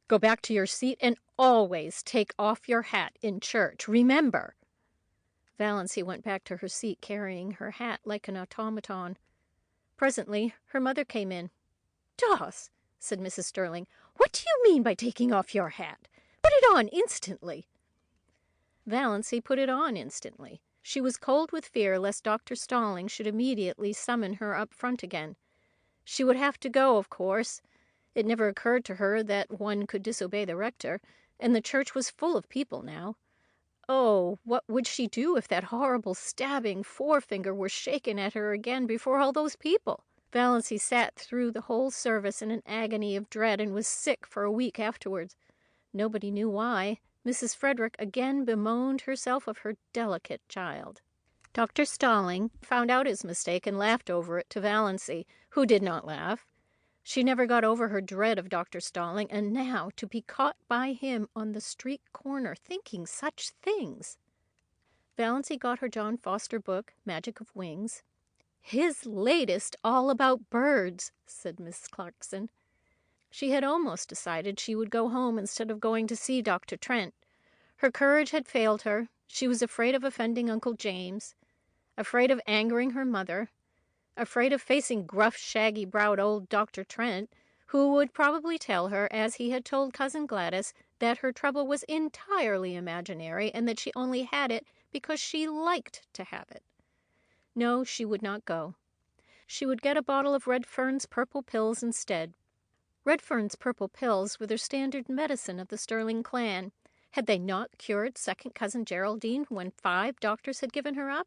[SPEAKER 4] go back to your seat and always take off your hat in church, remember." Valancy went back to her seat, carrying her hat like an automaton. Presently her mother came in. "Doss," said Mrs. Sterling, "what do you mean by taking off your hat? Put it on instantly." Valancy put it on instantly. She was cold with fear lest Dr. Stalling should immediately summon her up front again. She would have to go, of course. It never occurred to her that one could disobey the rector, and the church was full of people now. Oh, what would she do if that horrible stabbing forefinger were shaken at her again before all those people? Valancy sat through the whole service in an agony of dread and was sick for a week afterwards. Nobody knew why. Mrs. Frederick again bemoaned herself of her delicate child. Dr. Stalling found out his mistake and laughed over it to Valancy, who did not laugh. She never got over her dread of Dr. Stalling, and now to be caught by him on the street corner thinking such things. Valancy got her John Foster book, Magic of Wings. "His latest all about birds," said Miss Clarkson. She had almost decided she would go home instead of going to see Dr. Trent. Her courage had failed her. She was afraid of offending Uncle James, afraid of angering her mother, afraid of facing gruff, shaggy-browed old Dr. Trent, who would probably tell her, as he had told Cousin Gladys, that her trouble was entirely imaginary and that she only had it because she liked to have it. No, she would not go. She would get a bottle of Redfern's purple pills instead. Redfern's purple pills were their standard medicine of the Sterling clan. Had they not cured second cousin Geraldine when 5 doctors had given her up?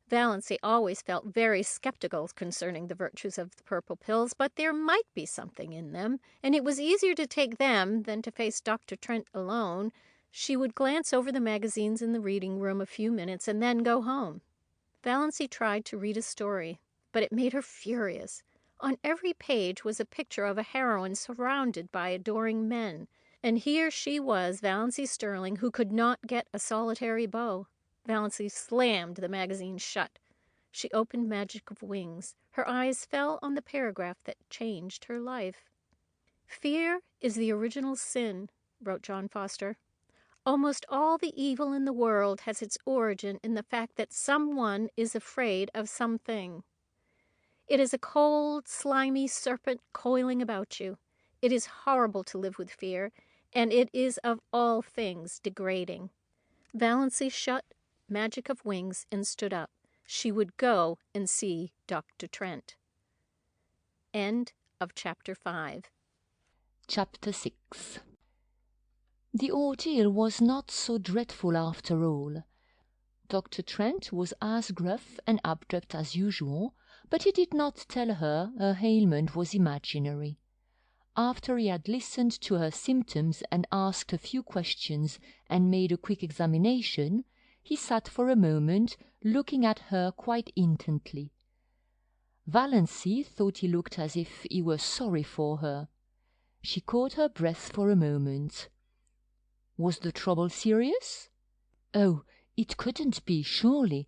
[SPEAKER 4] Valancy always felt very skeptical concerning the virtues of the purple pills, but there might be something in them, and it was easier to take them than to face Dr. Trent alone. She would glance over the magazines in the reading room a few minutes and then go home. Valancy tried to read a story, but it made her furious. On every page was a picture of a heroine surrounded by adoring men, and here she was, Valancy Sterling, who could not get a solitary beau. Valancy slammed the magazine shut. She opened Magic of Wings. Her eyes fell on the paragraph that changed her life. "Fear is the original sin," wrote John Foster. "Almost all the evil in the world has its origin in the fact that someone is afraid of something. It is a cold, slimy serpent coiling about you. It is horrible to live with fear, and it is of all things degrading." Valancy shut Magic of Wings and stood up. She would go and see Dr. Trent. End of Chapter 5.
[SPEAKER 5] Chapter 6. The ordeal was not so dreadful after all. Dr. Trent was as gruff and abrupt as usual, but he did not tell her ailment was imaginary. After he had listened to her symptoms and asked a few questions and made a quick examination, he sat for a moment looking at her quite intently. Valancy thought he looked as if he were sorry for her. She caught her breath for a moment. Was the trouble serious? Oh, it couldn't be, surely.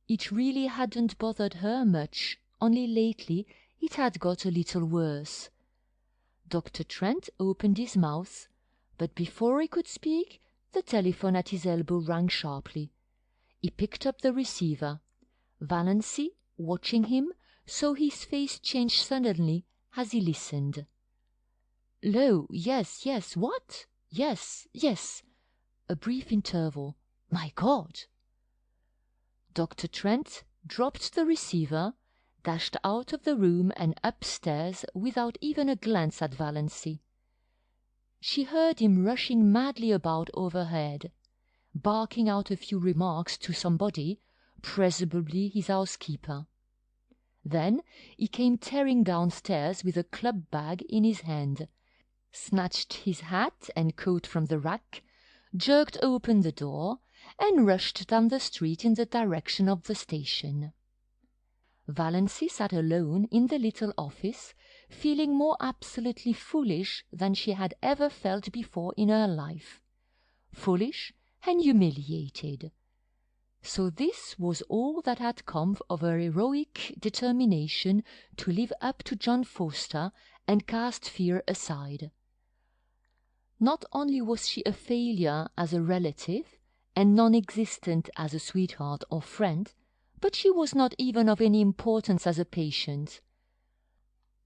[SPEAKER 5] It really hadn't bothered her much, only lately it had got a little worse. Dr. Trent opened his mouth, but before he could speak, the telephone at his elbow rang sharply. He picked up the receiver. Valancy, watching him, saw his face change suddenly as he listened. "Lo, yes, yes, what? Yes, yes." A brief interval. My God! Dr. Trent dropped the receiver, dashed out of the room and upstairs without even a glance at Valancy. She heard him rushing madly about overhead, barking out a few remarks to somebody, presumably his housekeeper. Then he came tearing downstairs with a club bag in his hand, snatched his hat and coat from the rack, jerked open the door, and rushed down the street in the direction of the station. Valancy sat alone in the little office, feeling more absolutely foolish than she had ever felt before in her life. Foolish and humiliated. So this was all that had come of her heroic determination to live up to John Foster and cast fear aside. Not only was she a failure as a relative and non-existent as a sweetheart or friend, but she was not even of any importance as a patient.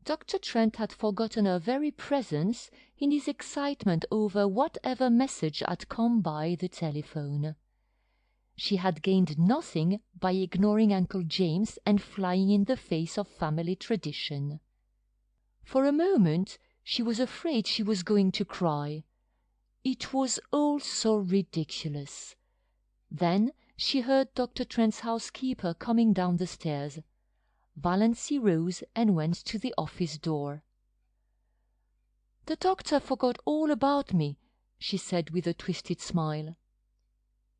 [SPEAKER 5] Dr. Trent had forgotten her very presence in his excitement over whatever message had come by the telephone. She had gained nothing by ignoring Uncle James and flying in the face of family tradition. For a moment she was afraid she was going to cry. It was all so ridiculous. Then she heard Dr. Trent's housekeeper coming down the stairs. Valancy rose and went to the office door. "The doctor forgot all about me," she said with a twisted smile.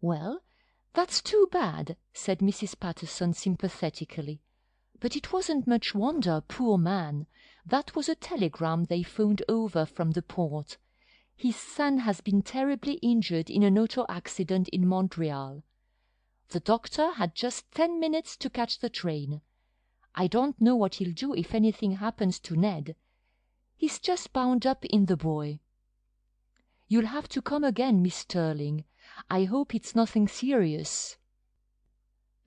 [SPEAKER 5] "Well, that's too bad," said Mrs. Patterson sympathetically. "But it wasn't much wonder, poor man. That was a telegram they phoned over from the port. His son has been terribly injured in an auto accident in Montreal. The doctor had just 10 minutes to catch the train. I don't know what he'll do if anything happens to Ned. He's just bound up in the boy. You'll have to come again, Miss Sterling. I hope it's nothing serious."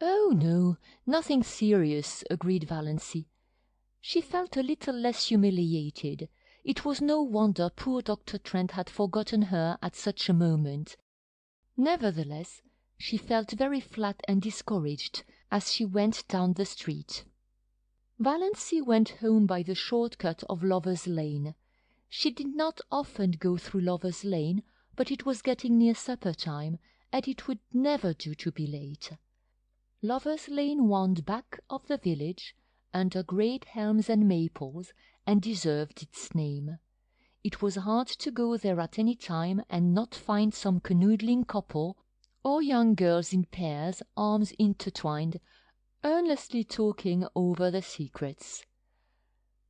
[SPEAKER 5] "Oh, no, nothing serious," agreed Valancy. She felt a little less humiliated. It was no wonder poor Dr. Trent had forgotten her at such a moment. Nevertheless, she felt very flat and discouraged as she went down the street. Valancy went home by the short-cut of Lover's Lane. She did not often go through Lover's Lane, but it was getting near supper time, and it would never do to be late. Lover's Lane wound back of the village, under great elms and maples, and deserved its name. It was hard to go there at any time and not find some canoodling couple, or young girls in pairs, arms intertwined, earnestly talking over the secrets.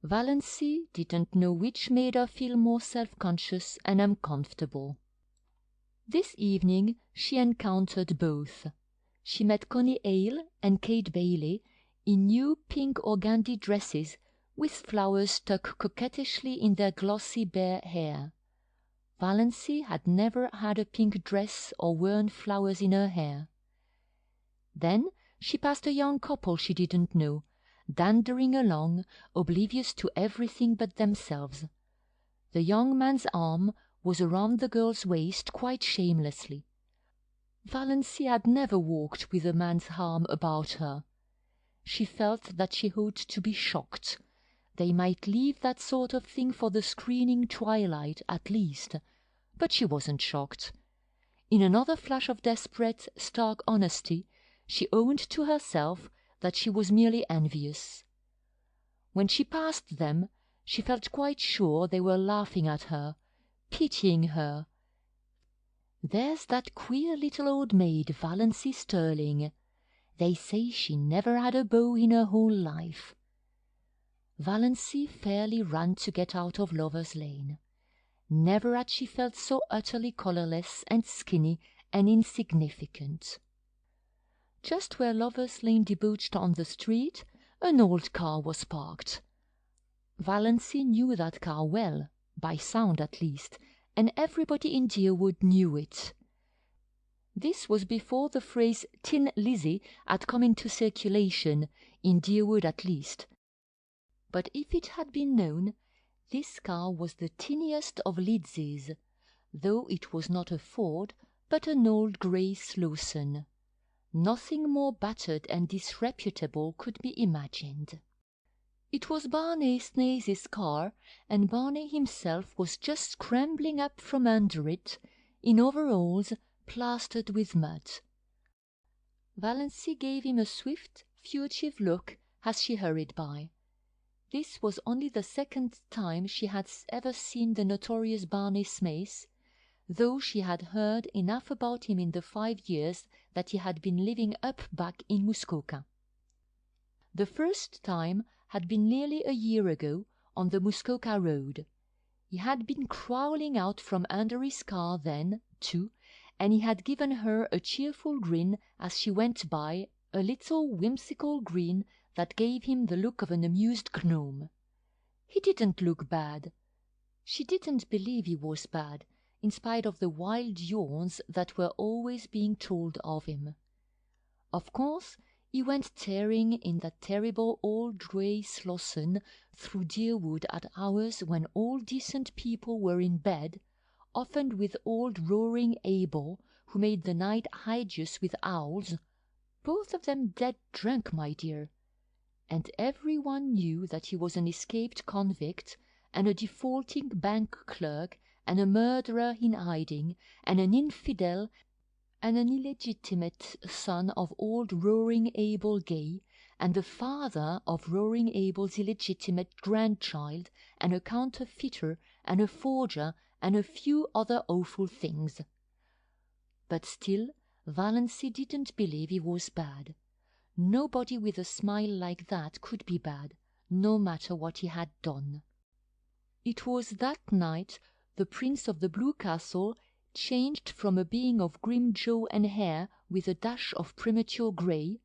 [SPEAKER 5] Valency didn't know which made her feel more self-conscious and uncomfortable. This evening she encountered both. She met Connie Hale and Kate Bailey in new pink organdy dresses with flowers stuck coquettishly in their glossy bare hair. Valency had never had a pink dress or worn flowers in her hair. Then she passed a young couple she didn't know, dandering along, oblivious to everything but themselves. The young man's arm was around the girl's waist quite shamelessly. Valency had never walked with a man's arm about her. She felt that she ought to be shocked. They might leave that sort of thing for the screening twilight at least, but she wasn't shocked. In another flash of desperate, stark honesty, she owned to herself that she was merely envious. When she passed them, she felt quite sure they were laughing at her, pitying her. "There's that queer little old maid, Valency Sterling. They say she never had a beau in her whole life." Valency fairly ran to get out of Lover's Lane. Never had she felt so utterly colourless and skinny and insignificant. Just where Lover's Lane debouched on the street, an old car was parked. Valency knew that car well, by sound at least, and everybody in Deerwood knew it. This was before the phrase Tin Lizzie had come into circulation, in Deerwood at least. But if it had been known, this car was the tiniest of Lidseys, though it was not a Ford, but an old grey Slawson. Nothing more battered and disreputable could be imagined. It was Barney Snaith's car, and Barney himself was just scrambling up from under it, in overalls plastered with mud. Valency gave him a swift, furtive look as she hurried by. This was only the second time she had ever seen the notorious Barney Snaith, though she had heard enough about him in the 5 years that he had been living up back in Muskoka. The first time had been nearly a year ago on the Muskoka road. He had been crawling out from under his car then, too, and he had given her a cheerful grin as she went by, a little whimsical grin that gave him the look of an amused gnome. He didn't look bad. She didn't believe he was bad, in spite of the wild yawns that were always being told of him. Of course, he went tearing in that terrible old grey Slawson through Deerwood at hours when all decent people were in bed, often with old roaring Abel, who made the night hideous with owls, both of them dead drunk, my dear. And everyone knew that he was an escaped convict, and a defaulting bank clerk, and a murderer in hiding, and an infidel, and an illegitimate son of old Roaring Abel Gay, and the father of Roaring Abel's illegitimate grandchild, and a counterfeiter, and a forger, and a few other awful things. But still, Valency didn't believe he was bad. Nobody with a smile like that could be bad, no matter what he had done. It was that night the Prince of the Blue Castle changed from a being of grim jaw and hair with a dash of premature grey,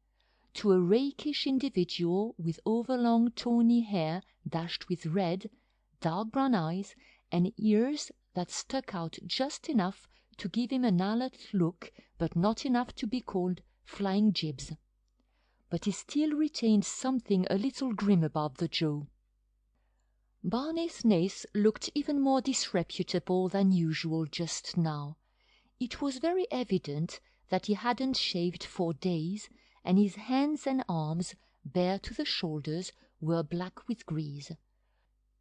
[SPEAKER 5] to a rakish individual with overlong tawny hair dashed with red, dark brown eyes, and ears that stuck out just enough to give him an alert look, but not enough to be called flying jibs. But he still retained something a little grim about the jaw. Barney Snaith looked even more disreputable than usual just now. It was very evident that he hadn't shaved for days, and his hands and arms, bare to the shoulders, were black with grease.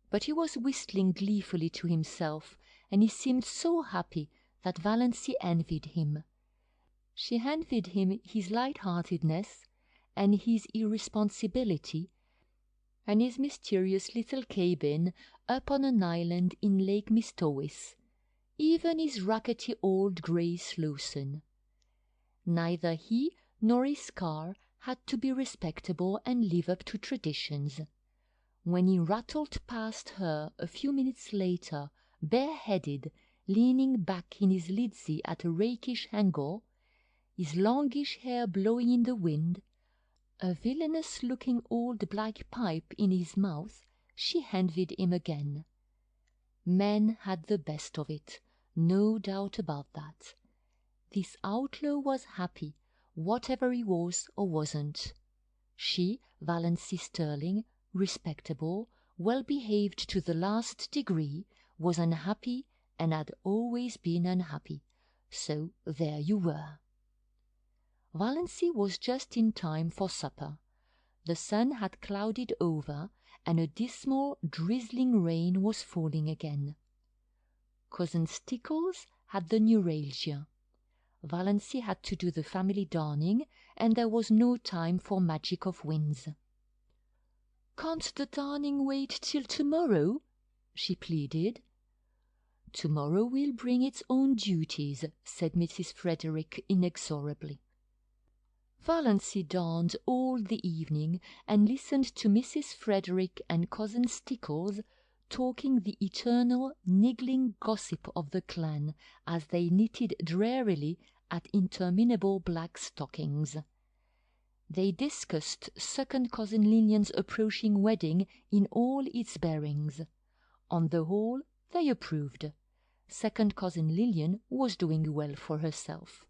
[SPEAKER 5] But he was whistling gleefully to himself, and he seemed so happy that Valency envied him. She envied him his light-heartedness, and his irresponsibility, and his mysterious little cabin up on an island in Lake Mistowis, even his rackety old grey Slawson. Neither he nor his car had to be respectable and live up to traditions. when he rattled past her a few minutes later, bareheaded, leaning back in his lidsey at a rakish angle, his longish hair blowing in the wind, a villainous-looking old black pipe in his mouth, she envied him again. Men had the best of it, no doubt about that. This outlaw was happy, whatever he was or wasn't. She, Valancy Sterling, respectable, well-behaved to the last degree, was unhappy and had always been unhappy. So there you were. Valancy was just in time for supper. The sun had clouded over, and a dismal, drizzling rain was falling again. Cousin Stickles had the neuralgia. Valancy had to do the family darning, and there was no time for magic of winds. "Can't the darning wait till tomorrow?" she pleaded. "Tomorrow will bring its own duties," said Mrs. Frederick inexorably. Valancy darned all the evening and listened to Mrs. Frederick and Cousin Stickles talking the eternal niggling gossip of the clan as they knitted drearily at interminable black stockings. They discussed second cousin Lillian's approaching wedding in all its bearings. On the whole, they approved. Second cousin Lillian was doing well for herself.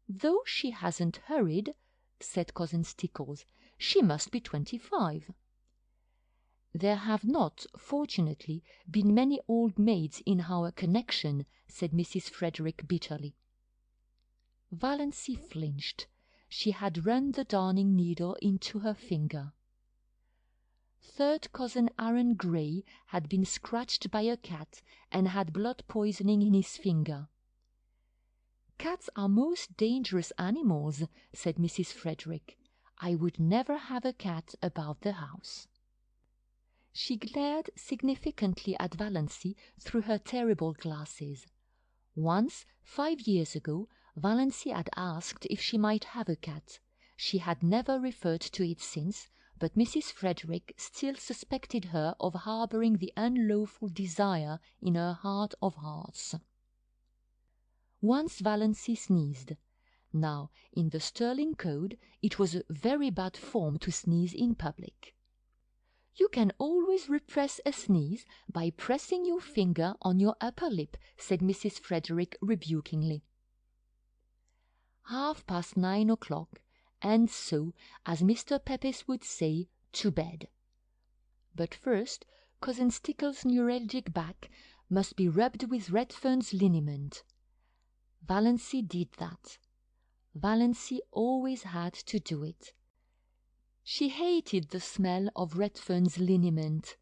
[SPEAKER 5] "Though she hasn't hurried," said Cousin Stickles, "she must be 25. "There have not, fortunately, been many old maids in our connection," said Mrs. Frederick bitterly. Valancy flinched. She had run the darning needle into her finger. Third cousin Aaron Gray had been scratched by a cat and had blood poisoning in his finger. "Cats are most dangerous animals," said Mrs. Frederick. "I would never have a cat about the house." She glared significantly at Valancy through her terrible glasses. Once, 5 years ago, Valancy had asked if she might have a cat. She had never referred to it since, but Mrs. Frederick still suspected her of harboring the unlawful desire in her heart of hearts. Once Valancy sneezed. Now, in the Sterling Code, it was a very bad form to sneeze in public. "You can always repress a sneeze by pressing your finger on your upper lip," said Mrs. Frederick rebukingly. 9:30 o'clock, and so, as Mr. Pepys would say, to bed. But first, Cousin Stickles' neuralgic back must be rubbed with Redfern's liniment. Valancy did that. Valancy always had to do it. She hated the smell of Redfern's liniment.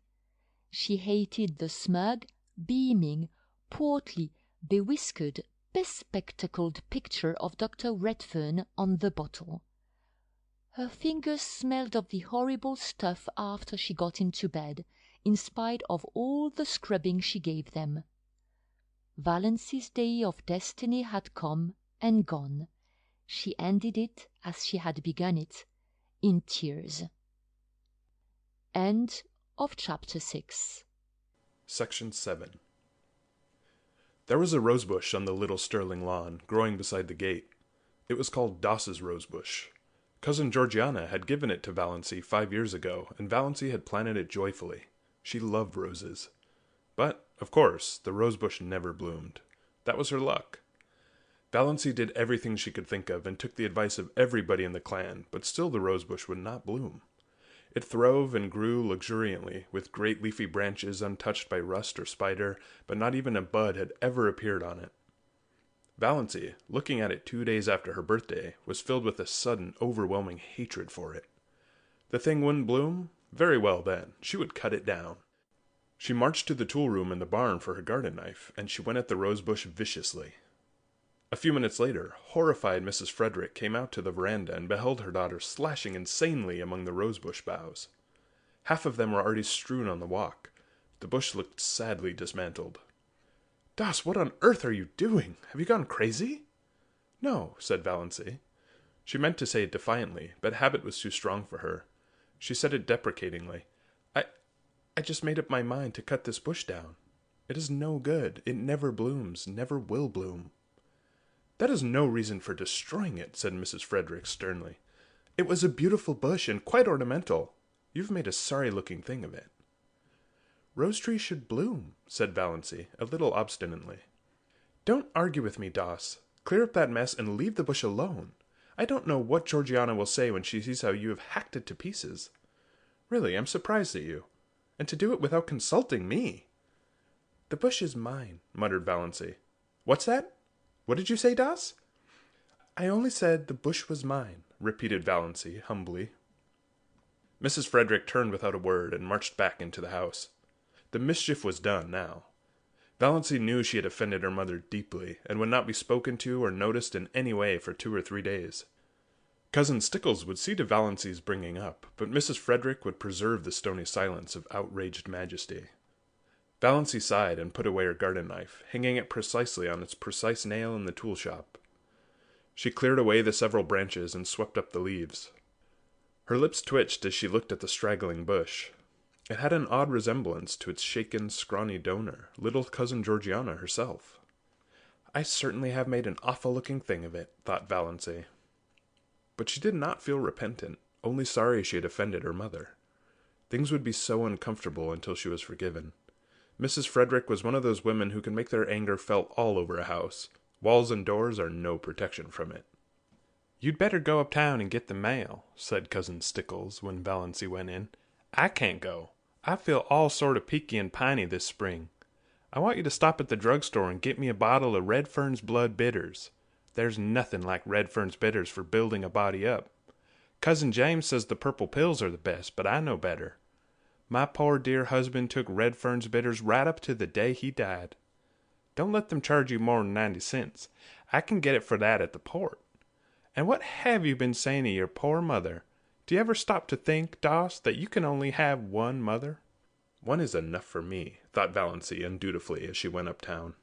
[SPEAKER 5] She hated the smug, beaming, portly, bewhiskered, bespectacled picture of Dr. Redfern on the bottle. Her fingers smelled of the horrible stuff after she got into bed, in spite of all the scrubbing she gave them. Valancy's day of destiny had come and gone. She ended it as she had begun it, in tears. End of chapter 6.
[SPEAKER 6] Section 7. There was a rosebush on the little Sterling lawn, growing beside the gate. It was called Doss's rosebush. Cousin Georgiana had given it to Valancy 5 years ago, and Valancy had planted it joyfully. She loved roses. But, of course, the rosebush never bloomed. That was her luck. Valancy did everything she could think of, and took the advice of everybody in the clan, but still the rosebush would not bloom. It throve and grew luxuriantly, with great leafy branches untouched by rust or spider, but not even a bud had ever appeared on it. Valancy, looking at it 2 days after her birthday, was filled with a sudden, overwhelming hatred for it. The thing wouldn't bloom? Very well then, she would cut it down. She marched to the tool room in the barn for her garden knife, and she went at the rosebush viciously. A few minutes later, horrified Mrs. Frederick came out to the veranda and beheld her daughter slashing insanely among the rosebush boughs. Half of them were already strewn on the walk. The bush looked sadly dismantled. "Doss, what on earth are you doing? Have you gone crazy?" "No," said Valancy. She meant to say it defiantly, but habit was too strong for her. She said it deprecatingly. I just made up my mind to cut this bush down. It is no good. It never blooms, never will bloom." "That is no reason for destroying it," said Mrs. Frederick sternly. "It was a beautiful bush and quite ornamental. You've made a sorry-looking thing of it." "Rose trees should bloom," said Valancy, a little obstinately. "Don't argue with me, Doss. Clear up that mess and leave the bush alone. I don't know what Georgiana will say when she sees how you have hacked it to pieces. Really, I'm surprised at you. And to do it without consulting me." "The bush is mine," muttered Valancy. "What's that? What did you say, Doss?" "I only said the bush was mine," repeated Valancy, humbly. Mrs. Frederick turned without a word and marched back into the house. The mischief was done now. Valancy knew she had offended her mother deeply, and would not be spoken to or noticed in any way for 2 or 3 days. Cousin Stickles would see to Valancy's bringing up, but Mrs. Frederick would preserve the stony silence of outraged majesty. Valancy sighed and put away her garden knife, hanging it precisely on its precise nail in the tool shop. She cleared away the several branches and swept up the leaves. Her lips twitched as she looked at the straggling bush. It had an odd resemblance to its shaken, scrawny donor, little cousin Georgiana herself. "I certainly have made an awful-looking thing of it," thought Valancy. But she did not feel repentant, only sorry she had offended her mother. Things would be so uncomfortable until she was forgiven. Mrs. Frederick was one of those women who can make their anger felt all over a house. Walls and doors are no protection from it. "You'd better go uptown and get the mail," said Cousin Stickles when Valancy went in. "I can't go. I feel all sort of peaky and piney this spring. I want you to stop at the drugstore and get me a bottle of Redfern's Blood Bitters. There's nothing like Redfern's Bitters for building a body up. Cousin James says the purple pills are the best, but I know better. My poor dear husband took Redfern's Bitters right up to the day he died. Don't let them charge you more than 90 cents. I can get it for that at the port. And what have you been saying to your poor mother? Do you ever stop to think, Doss, that you can only have one mother?" "One is enough for me," thought Valancy undutifully as she went uptown.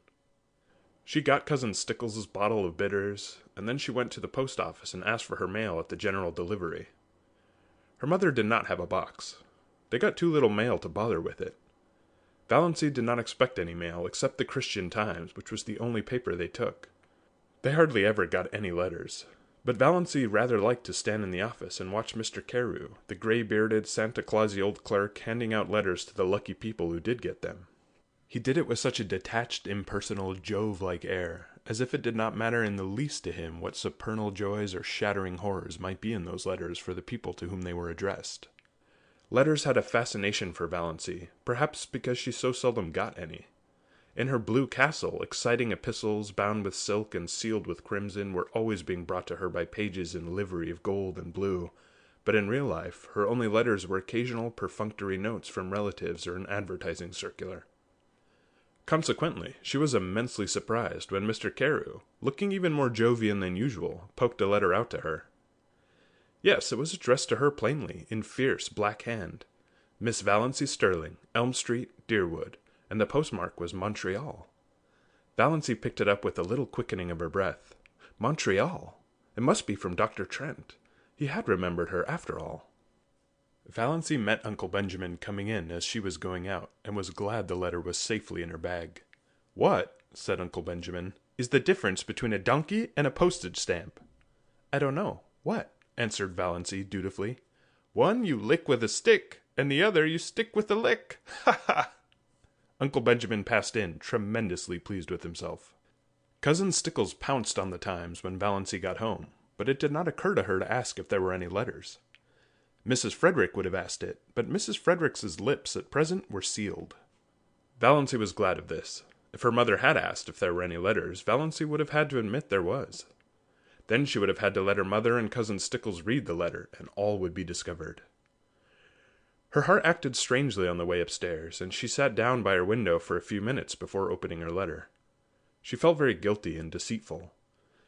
[SPEAKER 6] She got Cousin Stickles' bottle of bitters, and then she went to the post office and asked for her mail at the general delivery. Her mother did not have a box. They got too little mail to bother with it. Valancy did not expect any mail except the Christian Times, which was the only paper they took. They hardly ever got any letters. But Valancy rather liked to stand in the office and watch Mr. Carew, the gray-bearded, Santa Clausy old clerk, handing out letters to the lucky people who did get them. He did it with such a detached, impersonal, Jove-like air, as if it did not matter in the least to him what supernal joys or shattering horrors might be in those letters for the people to whom they were addressed. Letters had a fascination for Valancy, perhaps because she so seldom got any. In her blue castle, exciting epistles, bound with silk and sealed with crimson, were always being brought to her by pages in livery of gold and blue, but in real life, her only letters were occasional perfunctory notes from relatives or an advertising circular. Consequently, she was immensely surprised when Mr. Carew, looking even more Jovian than usual, poked a letter out to her. Yes, it was addressed to her plainly, in fierce black hand. Miss Valancy Sterling, Elm Street, Deerwood, and the postmark was Montreal. Valancy picked it up with a little quickening of her breath. Montreal! It must be from Dr. Trent. He had remembered her, after all. Valancy met Uncle Benjamin coming in as she was going out, and was glad the letter was safely in her bag. "What," said Uncle Benjamin, "is the difference between a donkey and a postage stamp?" "I don't know. What?" answered Valancy dutifully. "One you lick with a stick, and the other you stick with a lick. Ha ha!" Uncle Benjamin passed in, tremendously pleased with himself. Cousin Stickles pounced on the Times when Valancy got home, but it did not occur to her to ask if there were any letters. Mrs. Frederick would have asked it, but Mrs. Frederick's lips at present were sealed. Valancy was glad of this. If her mother had asked if there were any letters, Valancy would have had to admit there was. Then she would have had to let her mother and Cousin Stickles read the letter, and all would be discovered. Her heart acted strangely on the way upstairs, and she sat down by her window for a few minutes before opening her letter. She felt very guilty and deceitful.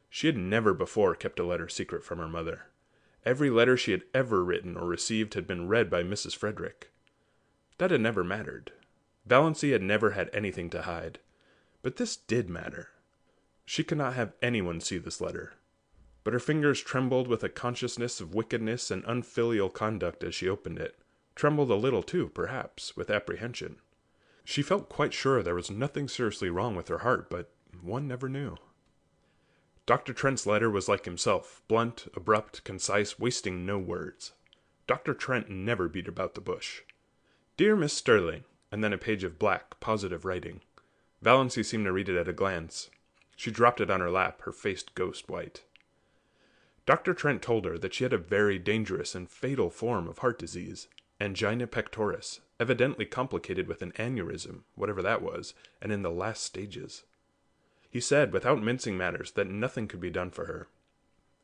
[SPEAKER 6] She had never before kept a letter secret from her mother. Every letter she had ever written or received had been read by Mrs. Frederick. That had never mattered. Valancy had never had anything to hide. But this did matter. She could not have anyone see this letter. But her fingers trembled with a consciousness of wickedness and unfilial conduct as she opened it, trembled a little too, perhaps, with apprehension. She felt quite sure there was nothing seriously wrong with her heart, but one never knew. Dr. Trent's letter was like himself, blunt, abrupt, concise, wasting no words. Dr. Trent never beat about the bush. "Dear Miss Sterling," and then a page of black, positive writing. Valancy seemed to read it at a glance. She dropped it on her lap, her face ghost white. Dr. Trent told her that she had a very dangerous and fatal form of heart disease, angina pectoris, evidently complicated with an aneurysm, whatever that was, and in the last stages. He said, without mincing matters, that nothing could be done for her.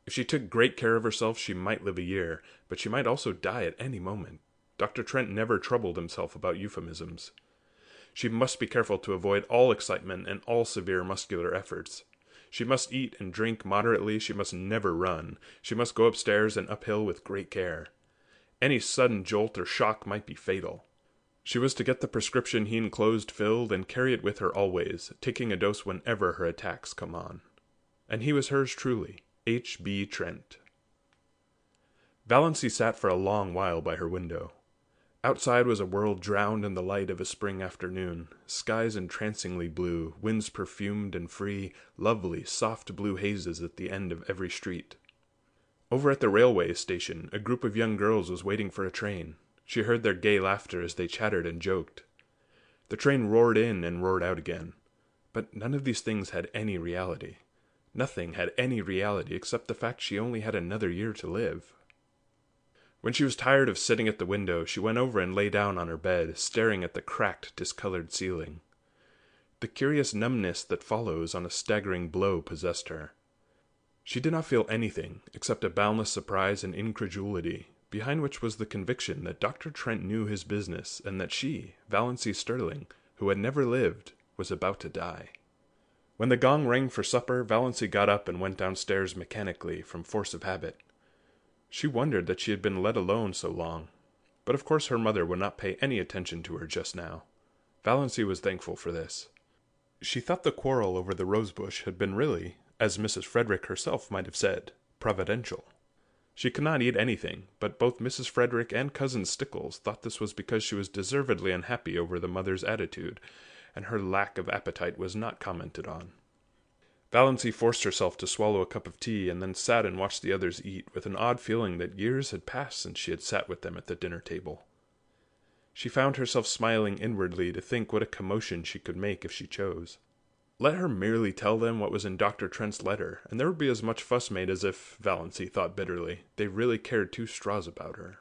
[SPEAKER 6] If she took great care of herself, she might live a year, but she might also die at any moment. Dr. Trent never troubled himself about euphemisms. She must be careful to avoid all excitement and all severe muscular efforts. She must eat and drink moderately. She must never run. She must go upstairs and uphill with great care. Any sudden jolt or shock might be fatal. She was to get the prescription he enclosed filled and carry it with her always, taking a dose whenever her attacks come on. And he was hers truly, H. B. Trent. Valancy sat for a long while by her window. Outside was a world drowned in the light of a spring afternoon, skies entrancingly blue, winds perfumed and free, lovely, soft blue hazes at the end of every street. Over at the railway station, a group of young girls was waiting for a train. She heard their gay laughter as they chattered and joked. The train roared in and roared out again. But none of these things had any reality. Nothing had any reality except the fact she only had another year to live. When she was tired of sitting at the window, she went over and lay down on her bed, staring at the cracked, discolored ceiling. The curious numbness that follows on a staggering blow possessed her. She did not feel anything except a boundless surprise and incredulity, behind which was the conviction that Dr. Trent knew his business and that she, Valancy Sterling, who had never lived, was about to die. When the gong rang for supper, Valancy got up and went downstairs mechanically, from force of habit. She wondered that she had been let alone so long, but of course her mother would not pay any attention to her just now. Valancy was thankful for this. She thought the quarrel over the rosebush had been really, as Mrs. Frederick herself might have said, providential. She could not eat anything, but both Mrs. Frederick and Cousin Stickles thought this was because she was deservedly unhappy over the mother's attitude, and her lack of appetite was not commented on. Valancy forced herself to swallow a cup of tea and then sat and watched the others eat, with an odd feeling that years had passed since she had sat with them at the dinner table. She found herself smiling inwardly to think what a commotion she could make if she chose. Let her merely tell them what was in Dr. Trent's letter, and there would be as much fuss made as if, Valancy thought bitterly, they really cared two straws about her.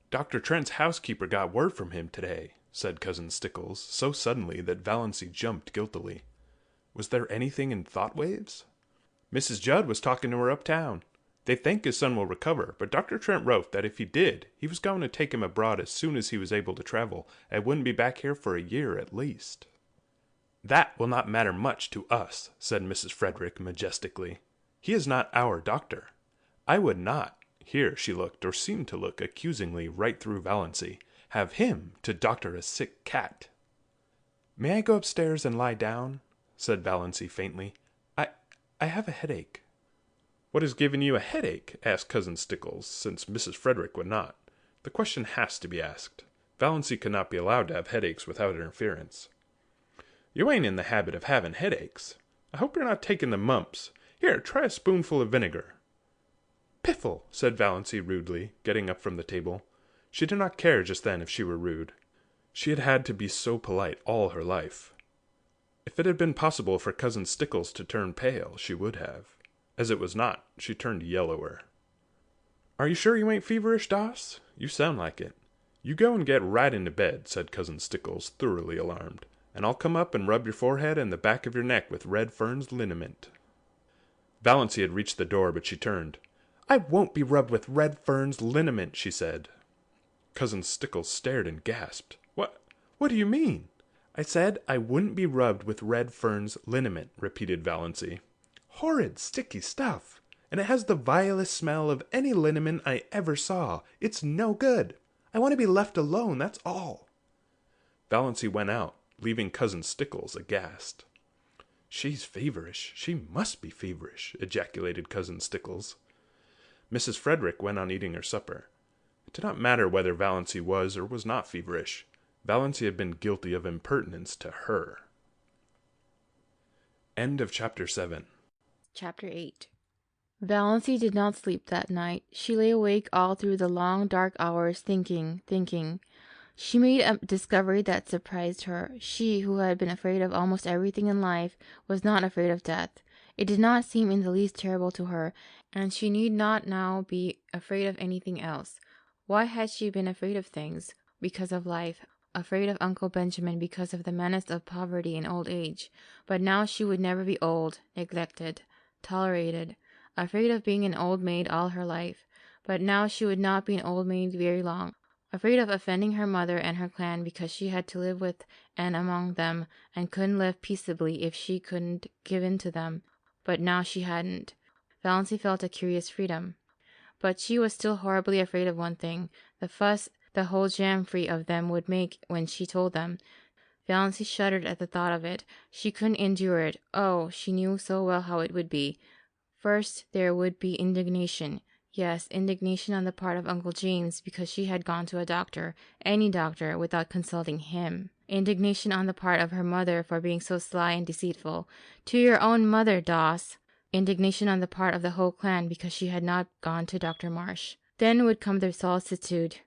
[SPEAKER 6] "Dr. Trent's housekeeper got word from him today," said Cousin Stickles, so suddenly that Valancy jumped guiltily. Was there anything in thought waves? "Mrs. Judd was talking to her uptown. They think his son will recover, but Dr. Trent wrote that if he did, he was going to take him abroad as soon as he was able to travel, and wouldn't be back here for a year at least." "That will not matter much to us," said Mrs. Frederick majestically. "He is not our doctor. I would not," here she looked, or seemed to look, accusingly right through Valancy, "have him to doctor a sick cat." "May I go upstairs and lie down?" said Valancy faintly. I have a headache." "What has given you a headache?" asked Cousin Stickles, since Mrs. Frederick would not. The question has to be asked. Valancy could not be allowed to have headaches without interference. "You ain't in the habit of having headaches. I hope you're not taking the mumps. Here, try a spoonful of vinegar." "Piffle," said Valancy rudely, getting up from the table. She did not care just then if she were rude. She had had to be so polite all her life. If it had been possible for Cousin Stickles to turn pale, she would have. As it was not, she turned yellower. "Are you sure you ain't feverish, Doss? You sound like it." "You go and get right into bed," said Cousin Stickles, thoroughly alarmed, "and I'll come up and rub your forehead and the back of your neck with Red Fern's liniment." Valancy had reached the door, but she turned. "I won't be rubbed with Red Fern's liniment," she said. Cousin Stickles stared and gasped. What do you mean?" "I said I wouldn't be rubbed with Red Fern's liniment," repeated Valancy. "Horrid, sticky stuff! And it has the vilest smell of any liniment I ever saw. It's no good. I want to be left alone, that's all." Valancy went out, leaving Cousin Stickles aghast. "She's feverish. She must be feverish," ejaculated Cousin Stickles. Mrs. Frederick went on eating her supper. It did not matter whether Valancy was or was not feverish. Valancy had been guilty of impertinence to her. End of Chapter 7.
[SPEAKER 7] Chapter 8. Valancy did not sleep that night. She lay awake all through the long dark hours, thinking. She made a discovery that surprised her. She, who had been afraid of almost everything in life, was not afraid of death. It did not seem in the least terrible to her, and she need not now be afraid of anything else. Why had she been afraid of things? Because of life. Afraid of Uncle Benjamin because of the menace of poverty and old age. But now she would never be old, neglected, tolerated. Afraid of being an old maid all her life. But now she would not be an old maid very long. Afraid of offending her mother and her clan because she had to live with and among them, and couldn't live peaceably if she couldn't give in to them. But now she hadn't. Valancy felt a curious freedom. But she was still horribly afraid of one thing, the fuss the whole jamfree of them would make when she told them. Valancy shuddered at the thought of it. She couldn't endure it. Oh, she knew so well how it would be. First, there would be indignation. Yes, indignation on the part of Uncle James because she had gone to a doctor, any doctor, without consulting him. Indignation on the part of her mother for being so sly and deceitful. To your own mother, Doss. Indignation on the part of the whole clan because she had not gone to Dr. Marsh. Then would come the solicitude.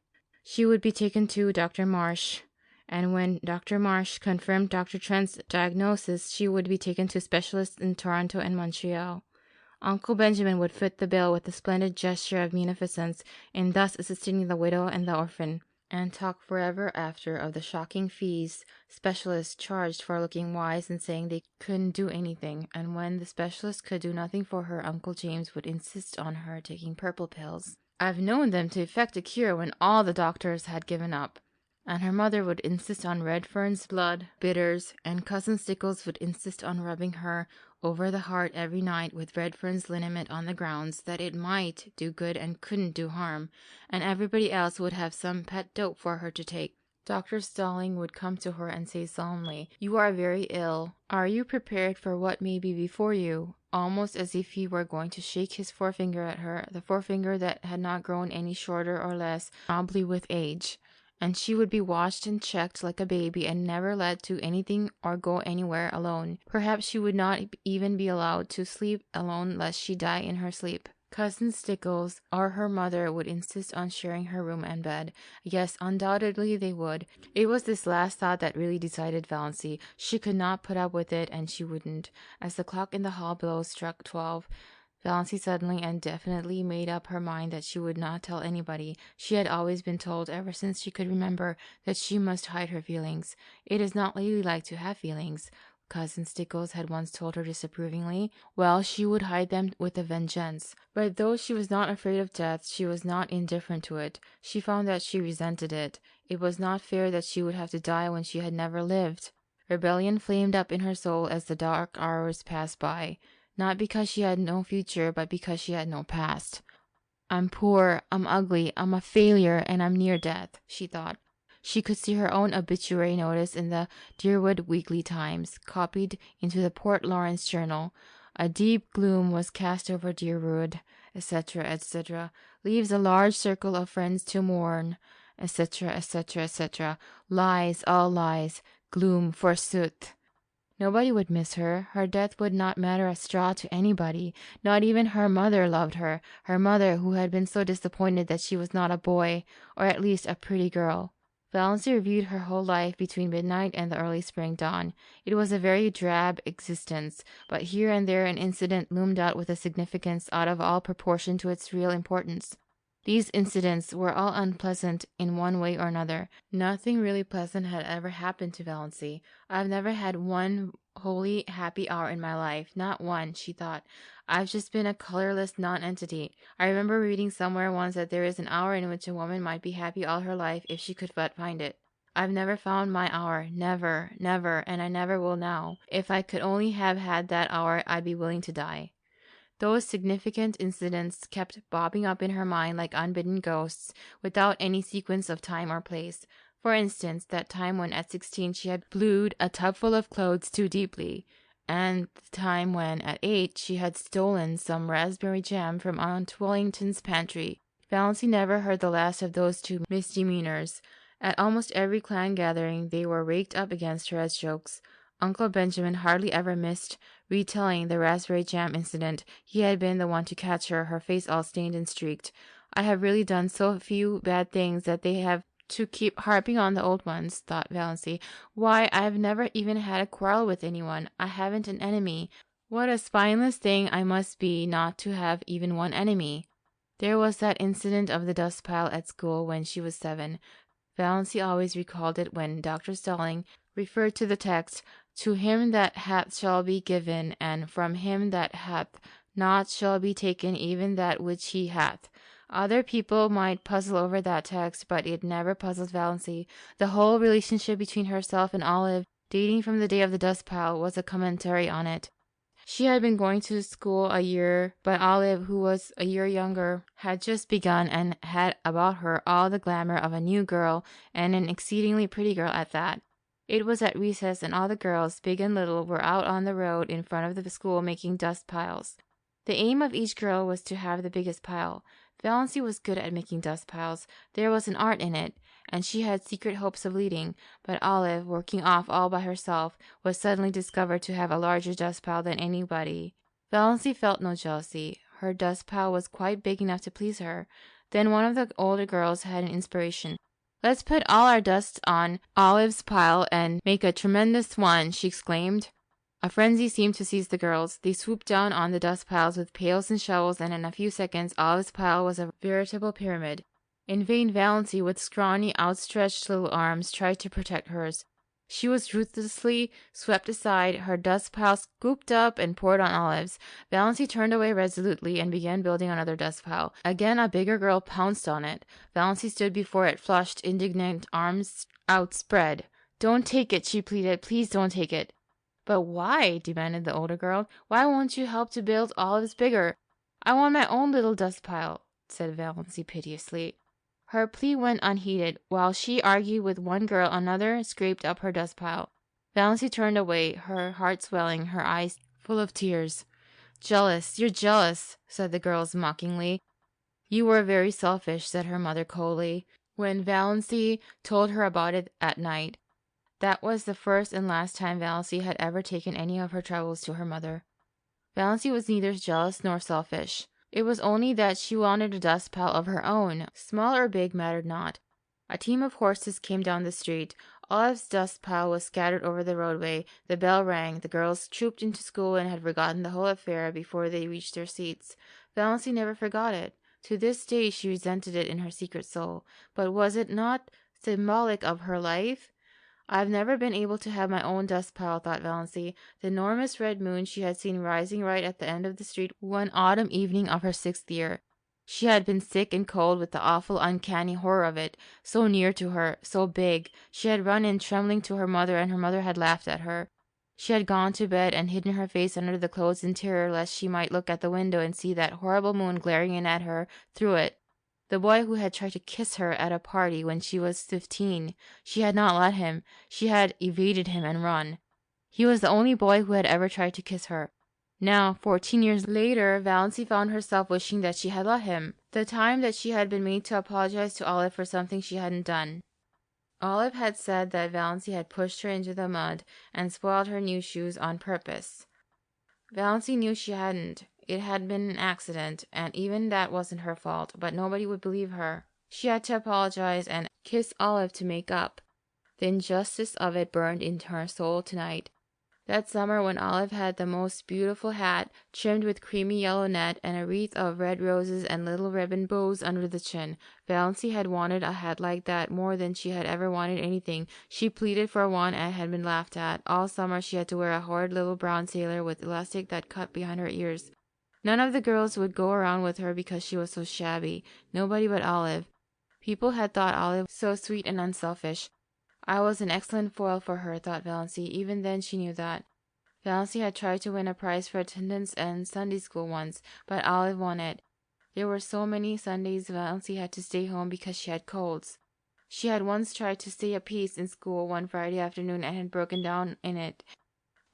[SPEAKER 7] She would be taken to Dr. Marsh, and when Dr. Marsh confirmed Dr. Trent's diagnosis, she would be taken to specialists in Toronto and Montreal. Uncle Benjamin would fit the bill with a splendid gesture of munificence in thus assisting the widow and the orphan, and talk forever after of the shocking fees specialists charged for looking wise and saying they couldn't do anything, and when the specialist could do nothing for her, Uncle James would insist on her taking purple pills. I've known them to effect a cure when all the doctors had given up. And her mother would insist on Redfern's blood, bitters, and Cousin Stickles would insist on rubbing her over the heart every night with Redfern's liniment on the grounds that it might do good and couldn't do harm, and everybody else would have some pet dope for her to take. Dr. Stalling would come to her and say solemnly, "You are very ill. Are you prepared for what may be before you?" Almost as if he were going to shake his forefinger at her, the forefinger that had not grown any shorter or less knobbly with age. And she would be watched and checked like a baby and never let to anything or go anywhere alone. Perhaps she would not even be allowed to sleep alone lest she die in her sleep. Cousin Stickles or her mother would insist on sharing her room and bed. Yes, undoubtedly they would. It was this last thought that really decided Valancy. She could not put up with it, and she wouldn't. As the clock in the hall below struck 12, Valancy suddenly and definitely made up her mind that she would not tell anybody. She had always been told, ever since she could remember, that she must hide her feelings. It is not ladylike to have feelings, Cousin Stickles had once told her disapprovingly. Well, she would hide them with a vengeance. But though she was not afraid of death, she was not indifferent to it. She found that she resented it. It was not fair that she would have to die when she had never lived. Rebellion flamed up in her soul as the dark hours passed by. Not because she had no future, but because she had no past. I'm poor, I'm ugly, I'm a failure, and I'm near death, she thought. She could see her own obituary notice in the Deerwood Weekly Times, copied into the Port Lawrence Journal. A deep gloom was cast over Deerwood, etc., etc. Leaves a large circle of friends to mourn, etc., etc., etc. Lies, all lies. Gloom, forsooth. Nobody would miss her. Her death would not matter a straw to anybody. Not even her mother loved her. Her mother, who had been so disappointed that she was not a boy, or at least a pretty girl. Valancy reviewed her whole life between midnight and the early spring dawn. It was a very drab existence, but here and there an incident loomed out with a significance out of all proportion to its real importance. These incidents were all unpleasant in one way or another. Nothing really pleasant had ever happened to Valancy. I've never had one wholly happy hour in my life. Not one, she thought. I've just been a colorless non-entity. I remember reading somewhere once that there is an hour in which a woman might be happy all her life if she could but find it. I've never found my hour. Never, never, and I never will now. If I could only have had that hour, I'd be willing to die. Those significant incidents kept bobbing up in her mind like unbidden ghosts, without any sequence of time or place. For instance, that time when at 16 she had blued a tubful of clothes too deeply, and the time when at 8 she had stolen some raspberry jam from Aunt Wellington's pantry. Valancy never heard the last of those two misdemeanors. At almost every clan gathering, they were raked up against her as jokes. Uncle Benjamin hardly ever missed retelling the raspberry jam incident. He had been the one to catch her, her face all stained and streaked. I have really done so few bad things that they have to keep harping on the old ones, thought Valancy. Why, I've never even had a quarrel with anyone. I haven't an enemy. What a spineless thing I must be not to have even one enemy. There was that incident of the dust pile at school when she was 7. Valancy always recalled it when Dr. Stalling referred to the text, "To him that hath shall be given, and from him that hath not shall be taken even that which he hath." Other people might puzzle over that text, but it never puzzled Valancy. The whole relationship between herself and Olive, dating from the day of the dust pile, was a commentary on it. She had been going to school a year, but Olive, who was a year younger, had just begun and had about her all the glamour of a new girl, and an exceedingly pretty girl at that. It was at recess, and all the girls, big and little, were out on the road in front of the school making dust piles. The aim of each girl was to have the biggest pile. Valancy was good at making dust piles. There was an art in it, and she had secret hopes of leading, but Olive, working off all by herself, was suddenly discovered to have a larger dust pile than anybody. Valancy felt no jealousy. Her dust pile was quite big enough to please her. Then one of the older girls had an inspiration. "Let's put all our dust on Olive's pile and make a tremendous one," she exclaimed. A frenzy seemed to seize the girls. They swooped down on the dust piles with pails and shovels, and in a few seconds Olive's pile was a veritable pyramid. In vain Valancy, with scrawny, outstretched little arms, tried to protect hers. She was ruthlessly swept aside, her dust pile scooped up and poured on Olive's. Valancy turned away resolutely and began building another dust pile. Again a bigger girl pounced on it. Valancy stood before it, flushed, indignant, arms outspread. "Don't take it," she pleaded. "Please don't take it." "But why?" demanded the older girl. "Why won't you help to build Olive's bigger?" "I want my own little dust pile," said Valancy piteously. Her plea went unheeded. While she argued with one girl, another scraped up her dust pile. Valancy turned away, her heart swelling, her eyes full of tears. "Jealous, you're jealous," said the girls mockingly. "You were very selfish," said her mother coldly, when Valancy told her about it at night. That was the first and last time Valancy had ever taken any of her troubles to her mother. Valancy was neither jealous nor selfish. It was only that she wanted a dust pile of her own. Small or big mattered not. A team of horses came down the street. Olive's dust pile was scattered over the roadway. The bell rang. The girls trooped into school and had forgotten the whole affair before they reached their seats. Valancy never forgot it. To this day she resented it in her secret soul. But was it not symbolic of her life? "I've never been able to have my own dust pile," thought Valancy. The enormous red moon she had seen rising right at the end of the street one autumn evening of her 6th year. She had been sick and cold with the awful uncanny horror of it, so near to her, so big. She had run in trembling to her mother, and her mother had laughed at her. She had gone to bed and hidden her face under the clothes in terror lest she might look at the window and see that horrible moon glaring in at her through it. The boy who had tried to kiss her at a party when she was 15, she had not let him. She had evaded him and run. He was the only boy who had ever tried to kiss her. Now, 14 years later, Valancy found herself wishing that she had let him. The time that she had been made to apologize to Olive for something she hadn't done. Olive had said that Valancy had pushed her into the mud and spoiled her new shoes on purpose. Valancy knew she hadn't. It had been an accident, and even that wasn't her fault, but nobody would believe her. She had to apologize and kiss Olive to make up. The injustice of it burned into her soul tonight. That summer when Olive had the most beautiful hat, trimmed with creamy yellow net, and a wreath of red roses and little ribbon bows under the chin, Valancy had wanted a hat like that more than she had ever wanted anything. She pleaded for one and had been laughed at. All summer she had to wear a horrid little brown sailor with elastic that cut behind her ears. None of the girls would go around with her because she was so shabby. Nobody but Olive. People had thought Olive so sweet and unselfish. I was an excellent foil for her, thought Valancy. Even then she knew that. Valancy had tried to win a prize for attendance in Sunday school once, but Olive won it. There were so many Sundays Valancy had to stay home because she had colds. She had once tried to stay a piece in school one Friday afternoon and had broken down in it.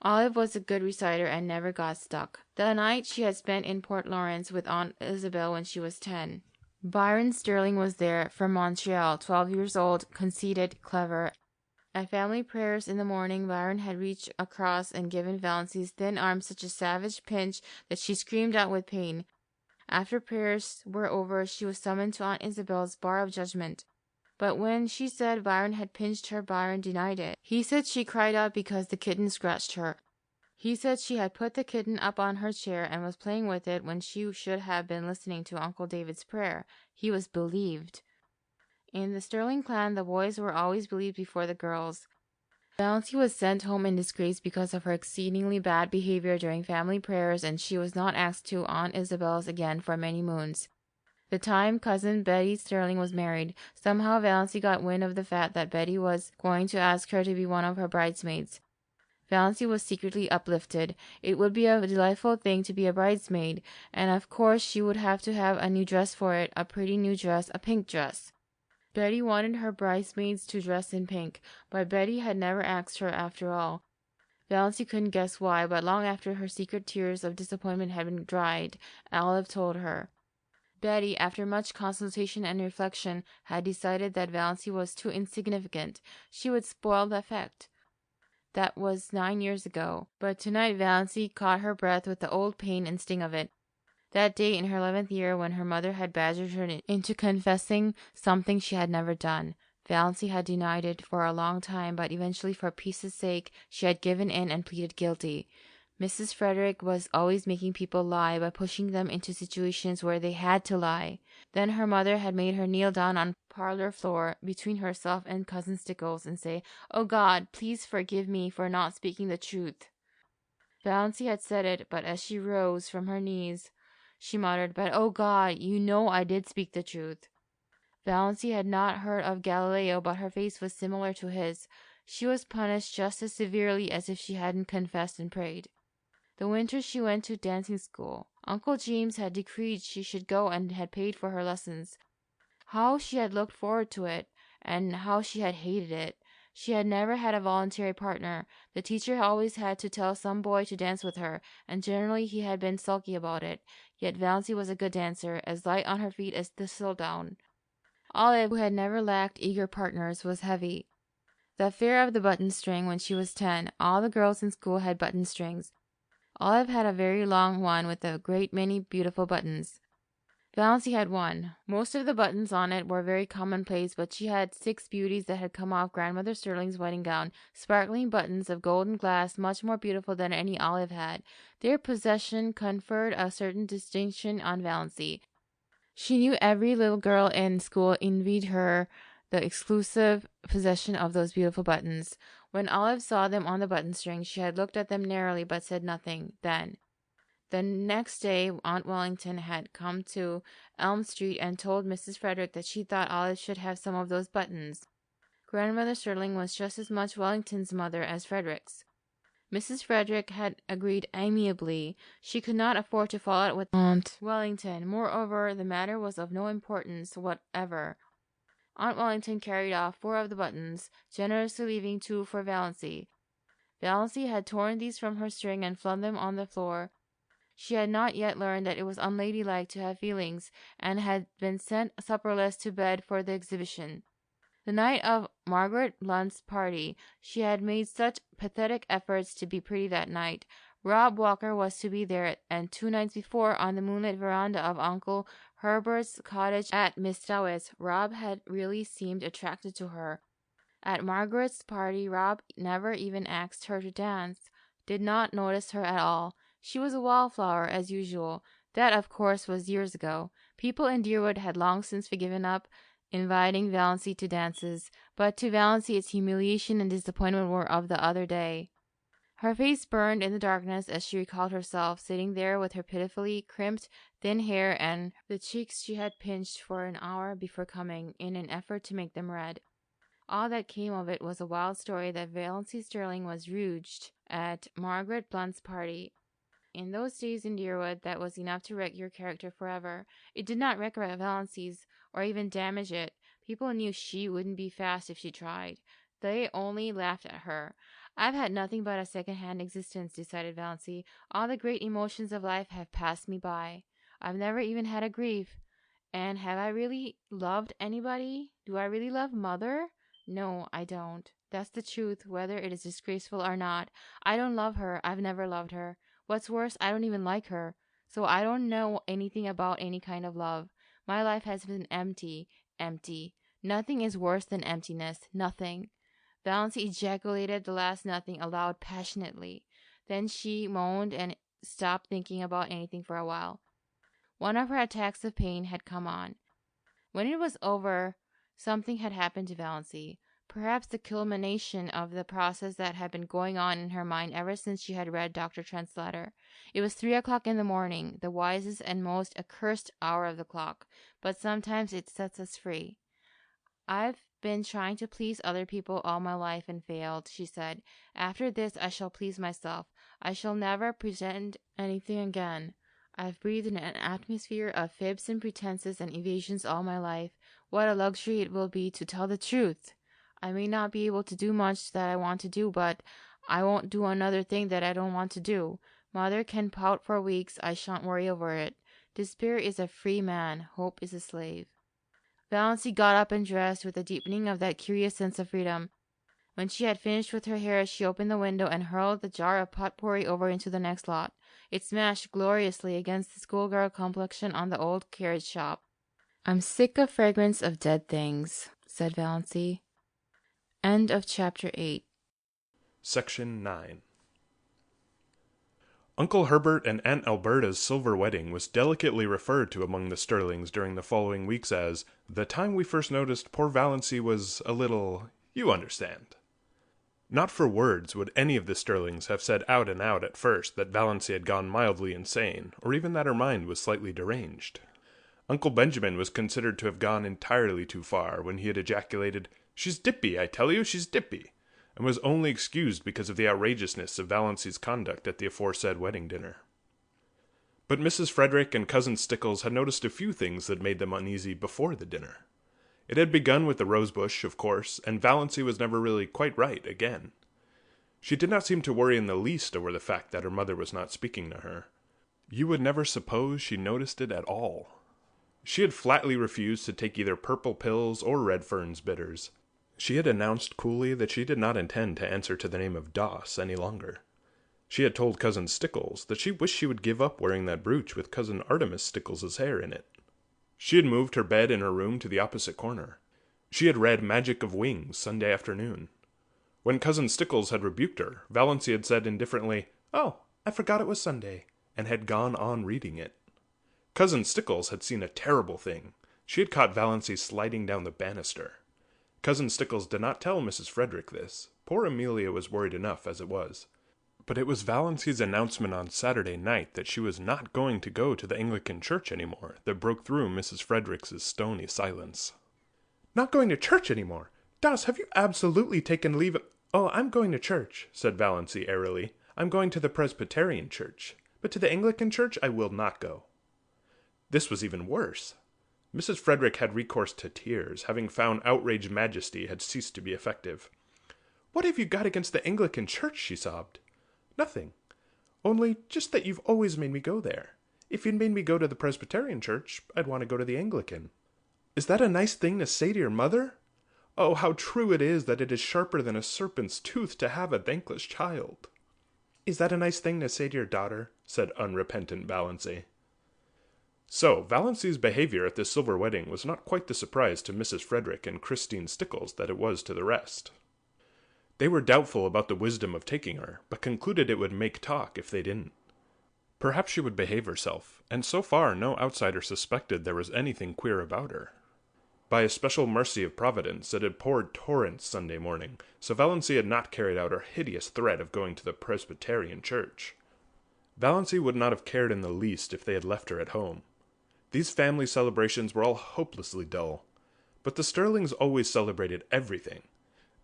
[SPEAKER 7] Olive was a good reciter and never got stuck. The night she had spent in Port Lawrence with Aunt Isabel when she was 10. Byron Sterling was there, from Montreal, 12 years old, conceited, clever. At family prayers in the morning, Byron had reached across and given Valency's thin arm such a savage pinch that she screamed out with pain. After prayers were over, she was summoned to Aunt Isabel's bar of judgment. But when she said Byron had pinched her, Byron denied it. He said she cried out because the kitten scratched her. He said she had put the kitten up on her chair and was playing with it when she should have been listening to Uncle David's prayer. He was believed. In the Sterling clan, the boys were always believed before the girls. Valency was sent home in disgrace because of her exceedingly bad behavior during family prayers, and she was not asked to Aunt Isabel's again for many moons. The time cousin Betty Sterling was married, somehow Valency got wind of the fact that Betty was going to ask her to be one of her bridesmaids. Valency was secretly uplifted. It would be a delightful thing to be a bridesmaid, and of course she would have to have a new dress for it, a pretty new dress, a pink dress. Betty wanted her bridesmaids to dress in pink, but Betty had never asked her after all. Valency couldn't guess why, but long after her secret tears of disappointment had been dried, Olive told her. Betty, after much consultation and reflection, had decided that Valency was too insignificant. She would spoil the effect. That was 9 years ago, but tonight Valency caught her breath with the old pain and sting of it. That day in her 11th year, when her mother had badgered her into confessing something she had never done. Valency had denied it for a long time, but eventually, for peace's sake, she had given in and pleaded guilty. Mrs. Frederick was always making people lie by pushing them into situations where they had to lie. Then her mother had made her kneel down on parlor floor between herself and Cousin Stickles and say, "Oh God, please forgive me for not speaking the truth." Valency had said it, but as she rose from her knees, she muttered, "But oh God, you know I did speak the truth." Valency had not heard of Galileo, but her face was similar to his. She was punished just as severely as if she hadn't confessed and prayed. The winter she went to dancing school. Uncle James had decreed she should go and had paid for her lessons. How she had looked forward to it, and how she had hated it. She had never had a voluntary partner. The teacher always had to tell some boy to dance with her, and generally he had been sulky about it. Yet Valency was a good dancer, as light on her feet as thistledown. Olive, who had never lacked eager partners, was heavy. The affair of the button string when she was 10, all the girls in school had button strings. Olive had a very long one with a great many beautiful buttons. Valency had one. Most of the buttons on it were very commonplace, but she had 6 beauties that had come off Grandmother Sterling's wedding gown, sparkling buttons of golden glass, much more beautiful than any Olive had. Their possession conferred a certain distinction on Valency. She knew every little girl in school envied her the exclusive possession of those beautiful buttons. When Olive saw them on the button string, she had looked at them narrowly but said nothing then. The next day, Aunt Wellington had come to Elm Street and told Mrs. Frederick that she thought Olive should have some of those buttons. Grandmother Sterling was just as much Wellington's mother as Frederick's. Mrs. Frederick had agreed amiably. She could not afford to fall out with Aunt Wellington. Moreover, the matter was of no importance whatever. Aunt Wellington carried off 4 of the buttons, generously leaving 2 for Valency. Valency had torn these from her string and flung them on the floor. She had not yet learned that it was unladylike to have feelings, and had been sent supperless to bed for the exhibition. The night of Margaret Blunt's party, she had made such pathetic efforts to be pretty that night. Rob Walker was to be there, and 2 nights before, on the moonlit veranda of Uncle Herbert's cottage at Miss Stowett's, Rob had really seemed attracted to her. At Margaret's party, Rob never even asked her to dance, did not notice her at all. She was a wallflower, as usual. That, of course, was years ago. People in Deerwood had long since given up inviting Valency to dances, but to Valency its humiliation and disappointment were of the other day. Her face burned in the darkness as she recalled herself, sitting there with her pitifully crimped, thin hair and the cheeks she had pinched for an hour before coming, in an effort to make them red. All that came of it was a wild story that Valency Sterling was rouged at Margaret Blunt's party. In those days in Deerwood, that was enough to wreck your character forever. It did not wreck Valency's, or even damage it. People knew she wouldn't be fast if she tried. They only laughed at her. "I've had nothing but a second-hand existence," decided Valency. "All the great emotions of life have passed me by. I've never even had a grief. And have I really loved anybody? Do I really love Mother? No, I don't. That's the truth, whether it is disgraceful or not. I don't love her. I've never loved her. What's worse, I don't even like her. So I don't know anything about any kind of love. My life has been empty, empty. Nothing is worse than emptiness. Nothing. Valency ejaculated the last nothing aloud passionately. Then she moaned and stopped thinking about anything for a while. One of her attacks of pain had come on. When it was over, something had happened to Valency, perhaps the culmination of the process that had been going on in her mind ever since she had read Dr. Trent's letter. It was 3 o'clock in the morning, the wisest and most accursed hour of the clock, but sometimes it sets us free. I've been trying to please other people all my life and failed, she said. After this I shall please myself. I shall never pretend anything again. I've breathed in an atmosphere of fibs and pretenses and evasions all my life. What a luxury it will be to tell the truth! I may not be able to do much that I want to do, but I won't do another thing that I don't want to do. Mother can pout for weeks. I shan't worry over it. Despair is a free man. Hope is a slave. Valency got up and dressed with a deepening of that curious sense of freedom. When she had finished with her hair, she opened the window and hurled the jar of potpourri over into the next lot. It smashed gloriously against the schoolgirl complexion on the old carriage shop. "I'm sick of fragments of dead things," said Valency. End of chapter 8.
[SPEAKER 6] Section 9. Uncle Herbert and Aunt Alberta's silver wedding was delicately referred to among the Sterlings during the following weeks as the time we first noticed poor Valency was a little, you understand. Not for words would any of the Sterlings have said out and out at first that Valency had gone mildly insane, or even that her mind was slightly deranged. Uncle Benjamin was considered to have gone entirely too far when he had ejaculated, "She's dippy, I tell you, she's dippy," and was only excused because of the outrageousness of Valency's conduct at the aforesaid wedding dinner. But Mrs. Frederick and Cousin Stickles had noticed a few things that made them uneasy before the dinner. It had begun with the rosebush, of course, and Valency was never really quite right again. She did not seem to worry in the least over the fact that her mother was not speaking to her. You would never suppose she noticed it at all. She had flatly refused to take either purple pills or Redfern's bitters. She had announced coolly that she did not intend to answer to the name of Doss any longer. She had told Cousin Stickles that she wished she would give up wearing that brooch with Cousin Artemis Stickles' hair in it. She had moved her bed in her room to the opposite corner. She had read Magic of Wings Sunday afternoon. When Cousin Stickles had rebuked her, Valency had said indifferently, "Oh, I forgot it was Sunday," and had gone on reading it. Cousin Stickles had seen a terrible thing. She had caught Valency sliding down the banister. Cousin Stickles did not tell Mrs. Frederick this. Poor Amelia was worried enough as it was. But it was Valency's announcement on Saturday night that she was not going to go to the Anglican church anymore that broke through Mrs. Frederick's stony silence. "Not going to church anymore? Doss, have you absolutely taken leave of—" "Oh, I'm going to church," said Valency airily. "I'm going to the Presbyterian church. But to the Anglican church I will not go." This was even worse. Mrs. Frederick had recourse to tears, having found outraged majesty had ceased to be effective. "What have you got against the Anglican church?" she sobbed. "Nothing. Only just that you've always made me go there. If you'd made me go to the Presbyterian church, I'd want to go to the Anglican." "Is that a nice thing to say to your mother? Oh, how true it is that it is sharper than a serpent's tooth to have a thankless child." "Is that a nice thing to say to your daughter?" said unrepentant Valency. So, Valency's behavior at this silver wedding was not quite the surprise to Mrs. Frederick and Christine Stickles that it was to the rest. They were doubtful about the wisdom of taking her, but concluded it would make talk if they didn't. Perhaps she would behave herself, and so far no outsider suspected there was anything queer about her. By a special mercy of Providence, it had poured torrents Sunday morning, so Valency had not carried out her hideous threat of going to the Presbyterian church. Valency would not have cared in the least if they had left her at home. These family celebrations were all hopelessly dull, but the Sterlings always celebrated everything.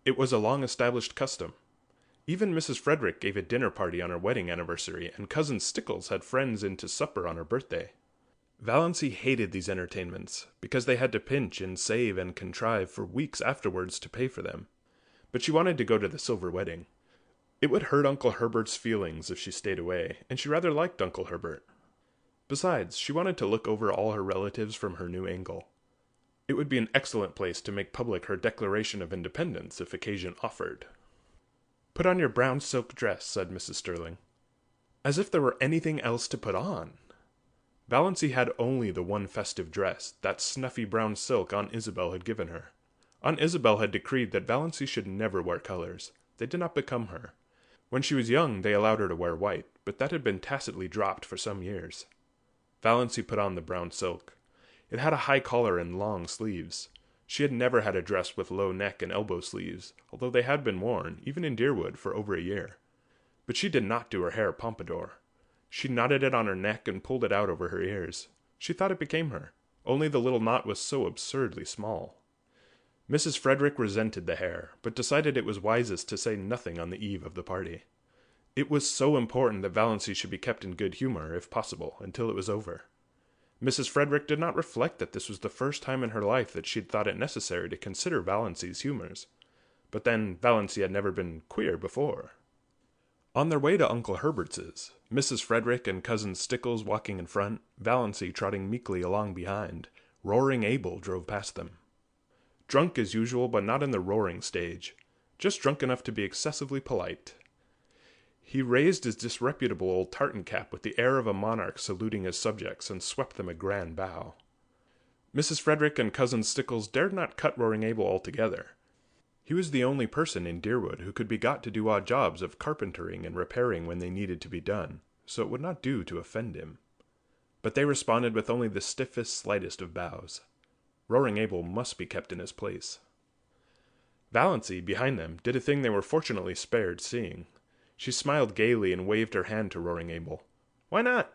[SPEAKER 6] It was a long-established custom. Even Mrs. Frederick gave a dinner party on her wedding anniversary, and Cousin Stickles had friends in to supper on her birthday. Valency hated these entertainments, because they had to pinch and save and contrive for weeks afterwards to pay for them. But she wanted to go to the silver wedding. It would hurt Uncle Herbert's feelings if she stayed away, and she rather liked Uncle Herbert. Besides, she wanted to look over all her relatives from her new angle. It would be an excellent place to make public her Declaration of Independence if occasion offered. "Put on your brown silk dress," said Mrs. Sterling. As if there were anything else to put on! Valancy had only the one festive dress, that snuffy brown silk Aunt Isabel had given her. Aunt Isabel had decreed that Valancy should never wear colors. They did not become her. When she was young they allowed her to wear white, but that had been tacitly dropped for some years. Valancy put on the brown silk. It had a high collar and long sleeves. She had never had a dress with low neck and elbow sleeves, although they had been worn, even in Deerwood, for over a year. But she did not do her hair pompadour. She knotted it on her neck and pulled it out over her ears. She thought it became her, only the little knot was so absurdly small. Mrs. Frederick resented the hair, but decided it was wisest to say nothing on the eve of the party. It was so important that Valancy should be kept in good humor, if possible, until it was over. Mrs. Frederick did not reflect that this was the first time in her life that she had thought it necessary to consider Valancy's humors. But then, Valancy had never been queer before. On their way to Uncle Herbert's, Mrs. Frederick and Cousin Stickles walking in front, Valancy trotting meekly along behind, Roaring Abel drove past them. Drunk as usual, but not in the roaring stage, just drunk enough to be excessively polite. He raised his disreputable old tartan cap with the air of a monarch saluting his subjects, and swept them a grand bow. Mrs. Frederick and Cousin Stickles dared not cut Roaring Abel altogether. He was the only person in Deerwood who could be got to do odd jobs of carpentering and repairing when they needed to be done, so it would not do to offend him. But they responded with only the stiffest, slightest of bows. Roaring Abel must be kept in his place. Valancy, behind them, did a thing they were fortunately spared seeing. She smiled gaily and waved her hand to Roaring Abel. Why not?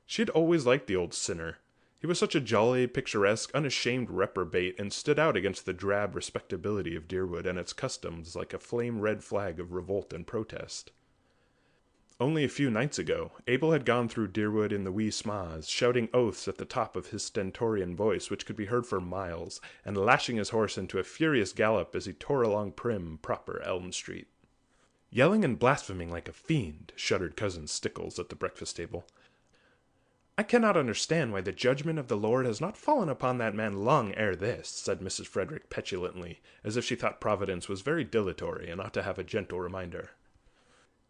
[SPEAKER 6] She had always liked the old sinner. He was such a jolly, picturesque, unashamed reprobate, and stood out against the drab respectability of Deerwood and its customs like a flame-red flag of revolt and protest. Only a few nights ago, Abel had gone through Deerwood in the wee sma's, shouting oaths at the top of his stentorian voice which could be heard for miles, and lashing his horse into a furious gallop as he tore along prim, proper Elm Street. Yelling and blaspheming like a fiend, shuddered Cousin Stickles at the breakfast table. I cannot understand why the judgment of the Lord has not fallen upon that man long ere this, said Mrs. Frederick petulantly, as if she thought Providence was very dilatory and ought to have a gentle reminder.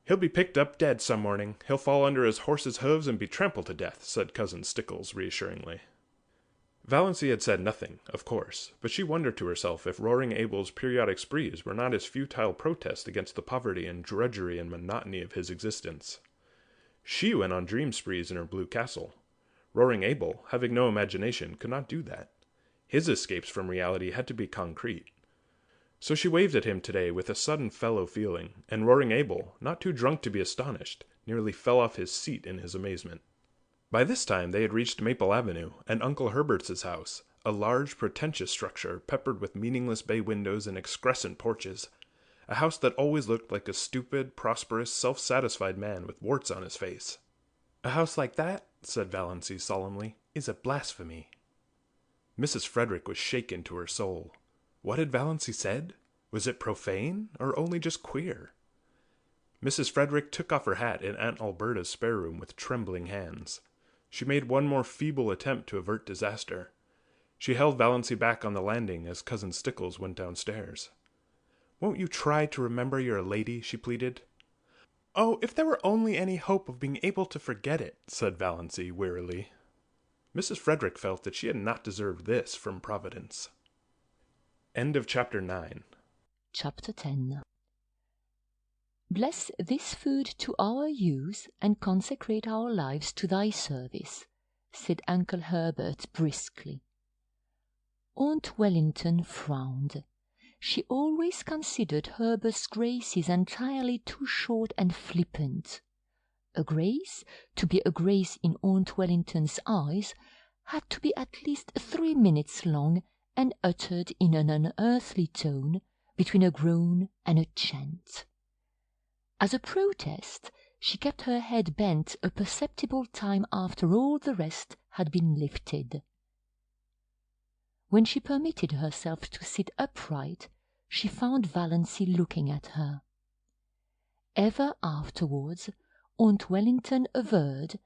[SPEAKER 6] He'll be picked up dead some morning. He'll fall under his horse's hoofs and be trampled to death, said Cousin Stickles reassuringly. Valancy had said nothing, of course, but she wondered to herself if Roaring Abel's periodic sprees were not his futile protest against the poverty and drudgery and monotony of his existence. She went on dream sprees in her blue castle. Roaring Abel, having no imagination, could not do that. His escapes from reality had to be concrete. So she waved at him today with a sudden fellow feeling, and Roaring Abel, not too drunk to be astonished, nearly fell off his seat in his amazement. By this time they had reached Maple Avenue and Uncle Herbert's house, a large, pretentious structure peppered with meaningless bay windows and excrescent porches. A house that always looked like a stupid, prosperous, self-satisfied man with warts on his face. A house like that, said Valancy solemnly, is a blasphemy. Mrs. Frederick was shaken to her soul. What had Valancy said? Was it profane, or only just queer? Mrs. Frederick took off her hat in Aunt Alberta's spare room with trembling hands. She made one more feeble attempt to avert disaster. She held Valancy back on the landing as Cousin Stickles went downstairs. Won't you try to remember you're a lady, she pleaded. Oh, if there were only any hope of being able to forget it, said Valancy wearily. Mrs. Frederick felt that she had not deserved this from Providence. End of Chapter 9.
[SPEAKER 5] Chapter 10. Bless this food to our use, and consecrate our lives to thy service, said Uncle Herbert briskly. Aunt Wellington frowned. She always considered Herbert's graces entirely too short and flippant. A grace, to be a grace in Aunt Wellington's eyes, had to be at least 3 minutes long and uttered in an unearthly tone, between a groan and a chant. As a protest, she kept her head bent a perceptible time after all the rest had been lifted. When she permitted herself to sit upright, she found Valancy looking at her. Ever afterwards, Aunt Wellington averred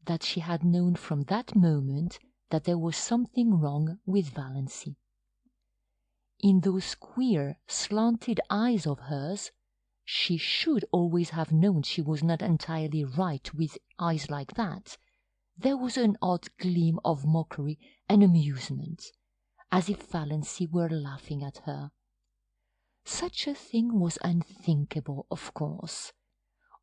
[SPEAKER 5] that she had known from that moment that there was something wrong with Valancy. In those queer, slanted eyes of hers, she should always have known she was not entirely right with eyes like that. There was an odd gleam of mockery and amusement, as if Valancy were laughing at her. Such a thing was unthinkable, of course.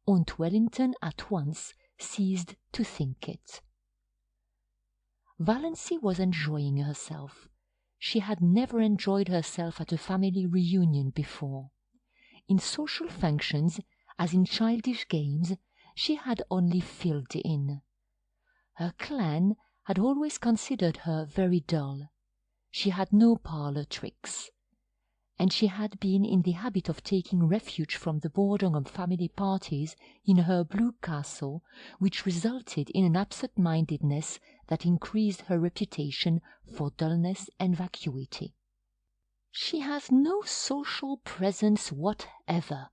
[SPEAKER 5] Aunt Wellington at once ceased to think it. Valancy was enjoying herself. She had never enjoyed herself at a family reunion before. In social functions, as in childish games, she had only filled in. Her clan had always considered her very dull. She had no parlour tricks, and she had been in the habit of taking refuge from the boredom of family parties in her blue castle, which resulted in an absent-mindedness that increased her reputation for dullness and vacuity. She has no social presence whatever,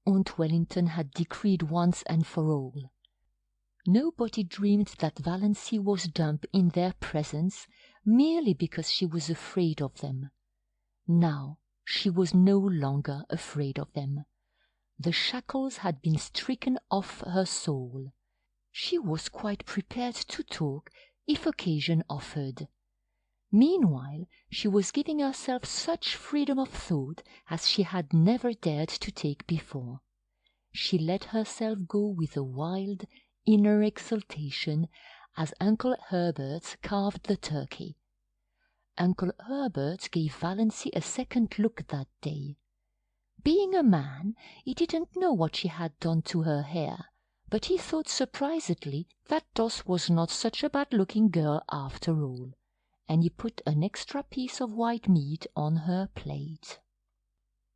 [SPEAKER 5] Aunt Wellington had decreed once and for all. Nobody dreamed that Valancy was dumb in their presence merely because she was afraid of them. Now she was no longer afraid of them. The shackles had been stricken off her soul. She was quite prepared to talk if occasion offered. Meanwhile, she was giving herself such freedom of thought as she had never dared to take before. She let herself go with a wild, inner exultation as Uncle Herbert carved the turkey. Uncle Herbert gave Valancy a second look that day. Being a man, he didn't know what she had done to her hair, but he thought surprisedly that Doss was not such a bad-looking girl after all, and he put an extra piece of white meat on her plate.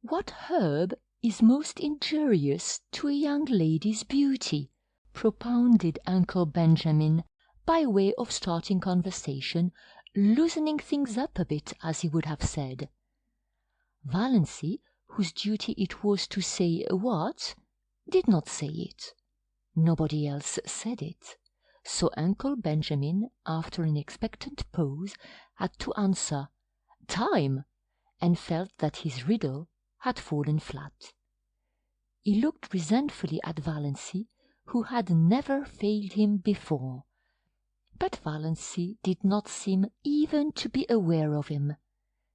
[SPEAKER 5] "What herb is most injurious to a young lady's beauty?" propounded Uncle Benjamin, by way of starting conversation, loosening things up a bit, as he would have said. Valancy, whose duty it was to say what, did not say it. Nobody else said it. So Uncle Benjamin, after an expectant pause, had to answer, "Time," and felt that his riddle had fallen flat. He looked resentfully at Valancy, who had never failed him before. But Valancy did not seem even to be aware of him.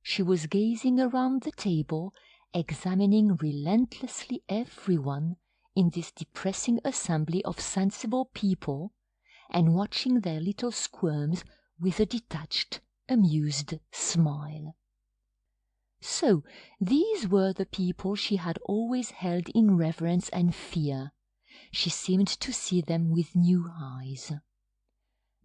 [SPEAKER 5] She was gazing around the table, examining relentlessly everyone in this depressing assembly of sensible people, and watching their little squirms with a detached, amused smile. So these were the people she had always held in reverence and fear. She seemed to see them with new eyes.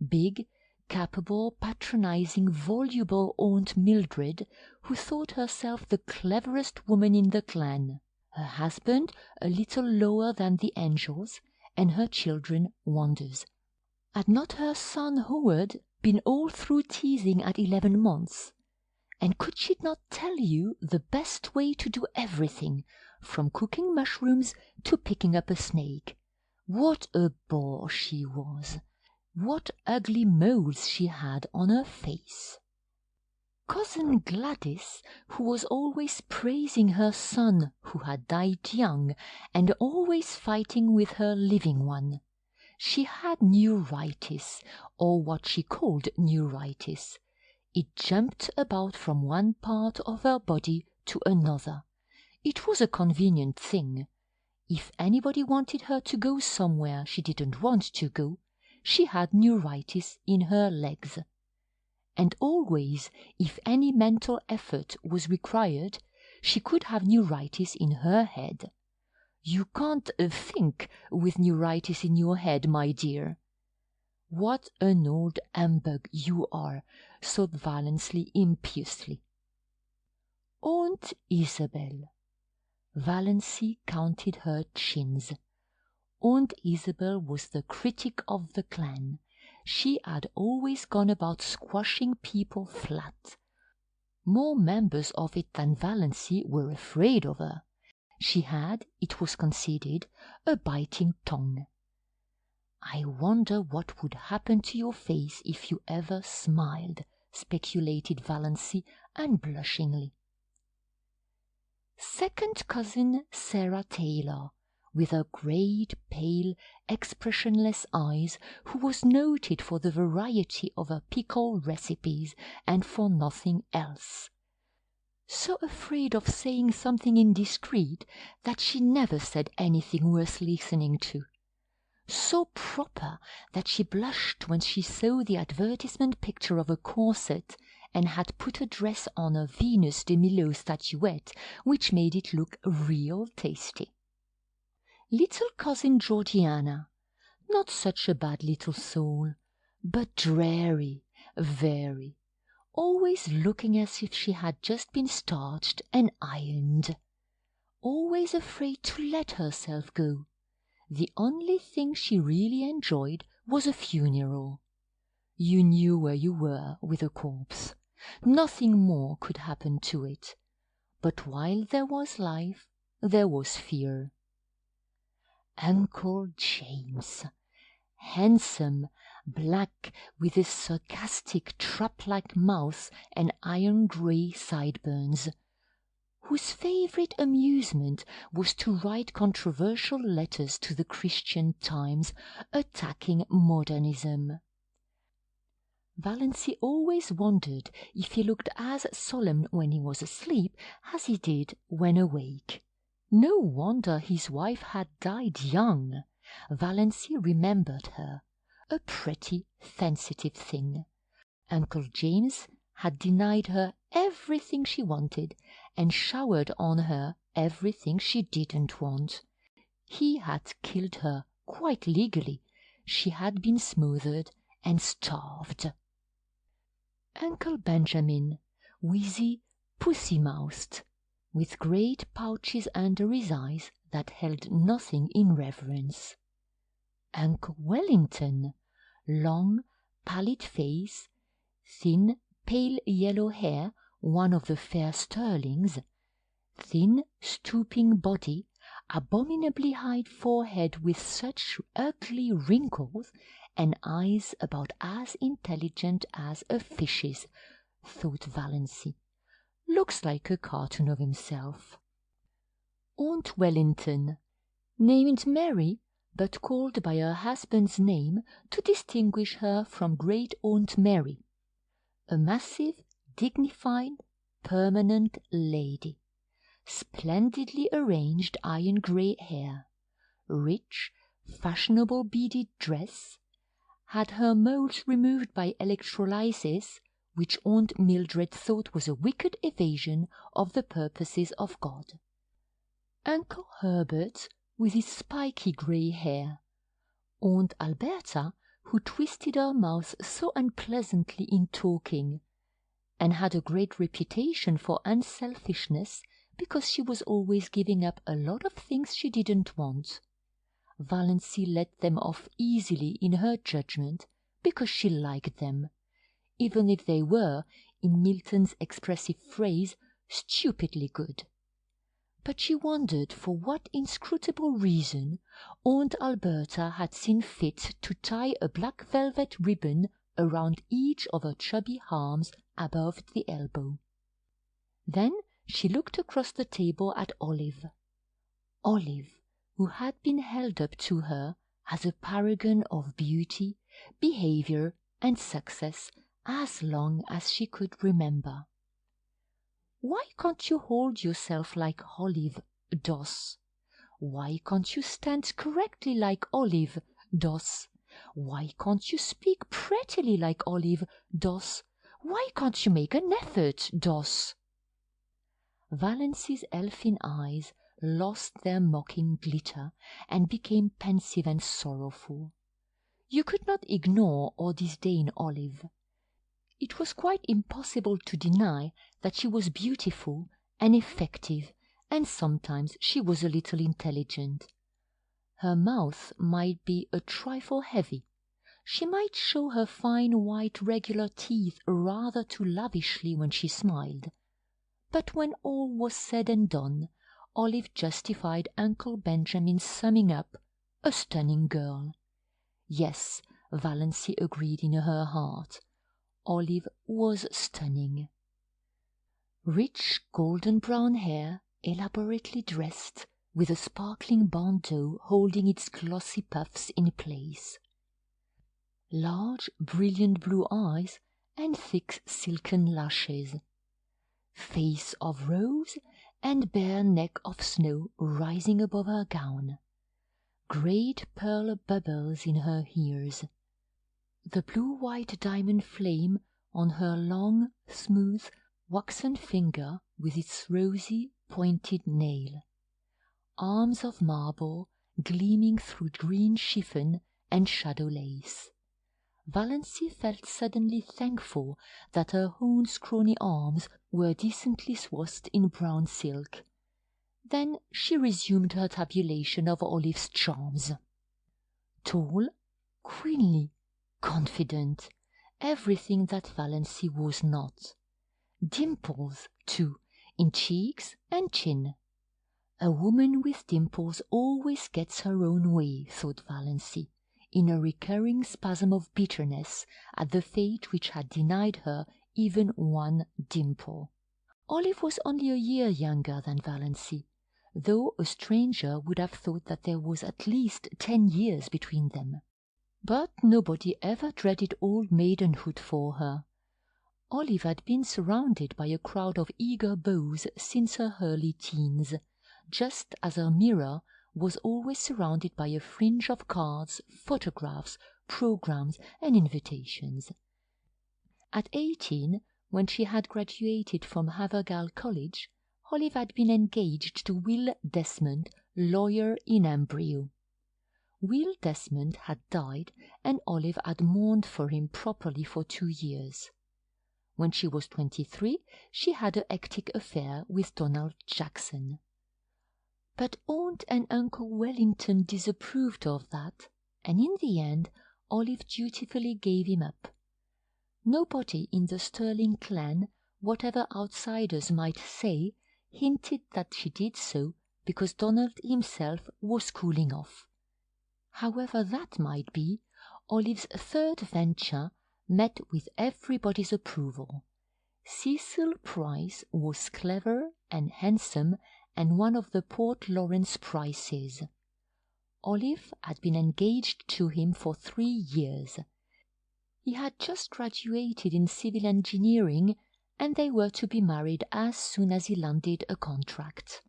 [SPEAKER 5] Big, capable, patronizing, voluble Aunt Mildred, who thought herself the cleverest woman in the clan, her husband a little lower than the angels, and her children wonders. Had not her son Howard been all through teething at 11 months? And could she not tell you the best way to do everything, from cooking mushrooms to picking up a snake? What a bore she was! What ugly moles she had on her face! Cousin Gladys, who was always praising her son, who had died young, and always fighting with her living one. She had neuritis, or what she called neuritis. It jumped about from one part of her body to another. It was a convenient thing. If anybody wanted her to go somewhere she didn't want to go, she had neuritis in her legs. And always, if any mental effort was required, she could have neuritis in her head. You can't think with neuritis in your head, my dear. What an old humbug you are, thought Valancy impiously. Aunt Isabel. Valancy counted her chins. Aunt Isabel was the critic of the clan. She had always gone about squashing people flat. More members of it than Valancy were afraid of her. She had, it was conceded, a biting tongue. I wonder what would happen to your face if you ever smiled, speculated Valancy unblushingly. Second cousin Sarah Taylor, with her great, pale, expressionless eyes, who was noted for the variety of her pickle recipes and for nothing else. So afraid of saying something indiscreet that she never said anything worth listening to. So proper that she blushed when she saw the advertisement picture of a corset and had put a dress on a Venus de Milo statuette which made it look real tasty. Little cousin Georgiana, not such a bad little soul, but dreary, very, always looking as if she had just been starched and ironed, always afraid to let herself go. The only thing she really enjoyed was a funeral. You knew where you were with a corpse. Nothing more could happen to it. But while there was life, there was fear. Uncle James, handsome, black, with a sarcastic, trap-like mouth and iron-grey sideburns, whose favourite amusement was to write controversial letters to the Christian Times attacking modernism. Valancy always wondered if he looked as solemn when he was asleep as he did when awake. No wonder his wife had died young. Valancy remembered her, a pretty, sensitive thing. Uncle James had denied her everything she wanted and showered on her everything she didn't want. He had killed her quite legally. She had been smothered and starved. Uncle Benjamin, wheezy, pussy-mouthed, with great pouches under his eyes that held nothing in reverence. Uncle Wellington, long, pallid face, thin, pale yellow hair, one of the fair Sterlings, thin, stooping body, abominably high forehead with such ugly wrinkles, and eyes about as intelligent as a fish's, thought Valancy. Looks like a cartoon of himself. Aunt Wellington, named Mary, but called by her husband's name to distinguish her from Great Aunt Mary, a massive, dignified, permanent lady, splendidly arranged iron-grey hair, rich, fashionable beaded dress, had her moles removed by electrolysis, which Aunt Mildred thought was a wicked evasion of the purposes of God. Uncle Herbert, with his spiky grey hair, Aunt Alberta, who twisted her mouth so unpleasantly in talking, and had a great reputation for unselfishness because she was always giving up a lot of things she didn't want. Valancy let them off easily in her judgment because she liked them, even if they were, in Milton's expressive phrase, stupidly good. But she wondered for what inscrutable reason Aunt Alberta had seen fit to tie a black velvet ribbon around each of her chubby arms above the elbow. Then she looked across the table at Olive. Olive, who had been held up to her as a paragon of beauty, behaviour, and success as long as she could remember. Why can't you hold yourself like Olive, Doss? Why can't you stand correctly like Olive, Doss? Why can't you speak prettily like Olive, Doss? Why can't you make an effort, Doss? Valancy's elfin eyes lost their mocking glitter and became pensive and sorrowful. You could not ignore or disdain Olive. It was quite impossible to deny that she was beautiful and effective, and sometimes she was a little intelligent. Her mouth might be a trifle heavy. She might show her fine white regular teeth rather too lavishly when she smiled. But when all was said and done, Olive justified Uncle Benjamin's summing up, a stunning girl. Yes, Valancy agreed in her heart. Olive was stunning. Rich golden-brown hair, elaborately dressed, with a sparkling bandeau holding its glossy puffs in place. Large, brilliant blue eyes and thick silken lashes. Face of rose and bare neck of snow rising above her gown. Great pearl bubbles in her ears. The blue-white diamond flame on her long, smooth, waxen finger with its rosy, pointed nail. Arms of marble gleaming through green chiffon and shadow lace. Valancy felt suddenly thankful that her own scrawny arms were decently swathed in brown silk. Then she resumed her tabulation of Olive's charms. Tall, queenly, confident, everything that Valancy was not. Dimples, too, in cheeks and chin. A woman with dimples always gets her own way, thought Valancy, in a recurring spasm of bitterness at the fate which had denied her even one dimple. Olive was only a year younger than Valancy, though a stranger would have thought that there was at least 10 years between them. But nobody ever dreaded old maidenhood for her. Olive had been surrounded by a crowd of eager beaux since her early teens, just as her mirror was always surrounded by a fringe of cards, photographs, programs, and invitations. At 18, when she had graduated from Havergal College, Olive had been engaged to Will Desmond, lawyer in embryo. Will Desmond had died, and Olive had mourned for him properly for 2 years. When she was 23, she had a hectic affair with Donald Jackson. But Aunt and Uncle Wellington disapproved of that, and in the end Olive dutifully gave him up. Nobody in the Sterling clan, whatever outsiders might say, hinted that she did so because Donald himself was cooling off. However that might be, Olive's third venture met with everybody's approval. Cecil Price was clever and handsome and one of the Port Lawrence Prices. Olive had been engaged to him for 3 years. He had just graduated in civil engineering, and they were to be married as soon as he landed a contract.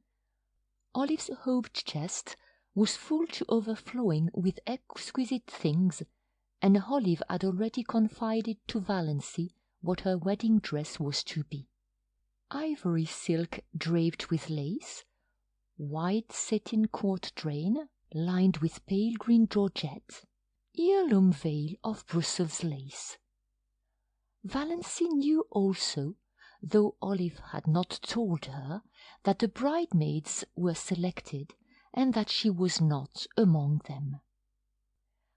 [SPEAKER 5] Olive's hope chest was full to overflowing with exquisite things, and Olive had already confided to Valancy what her wedding dress was to be. Ivory silk draped with lace, white satin court drain lined with pale green georgette, heirloom veil of Brussels lace. Valancy knew also, though Olive had not told her, that the bridesmaids were selected and that she was not among them.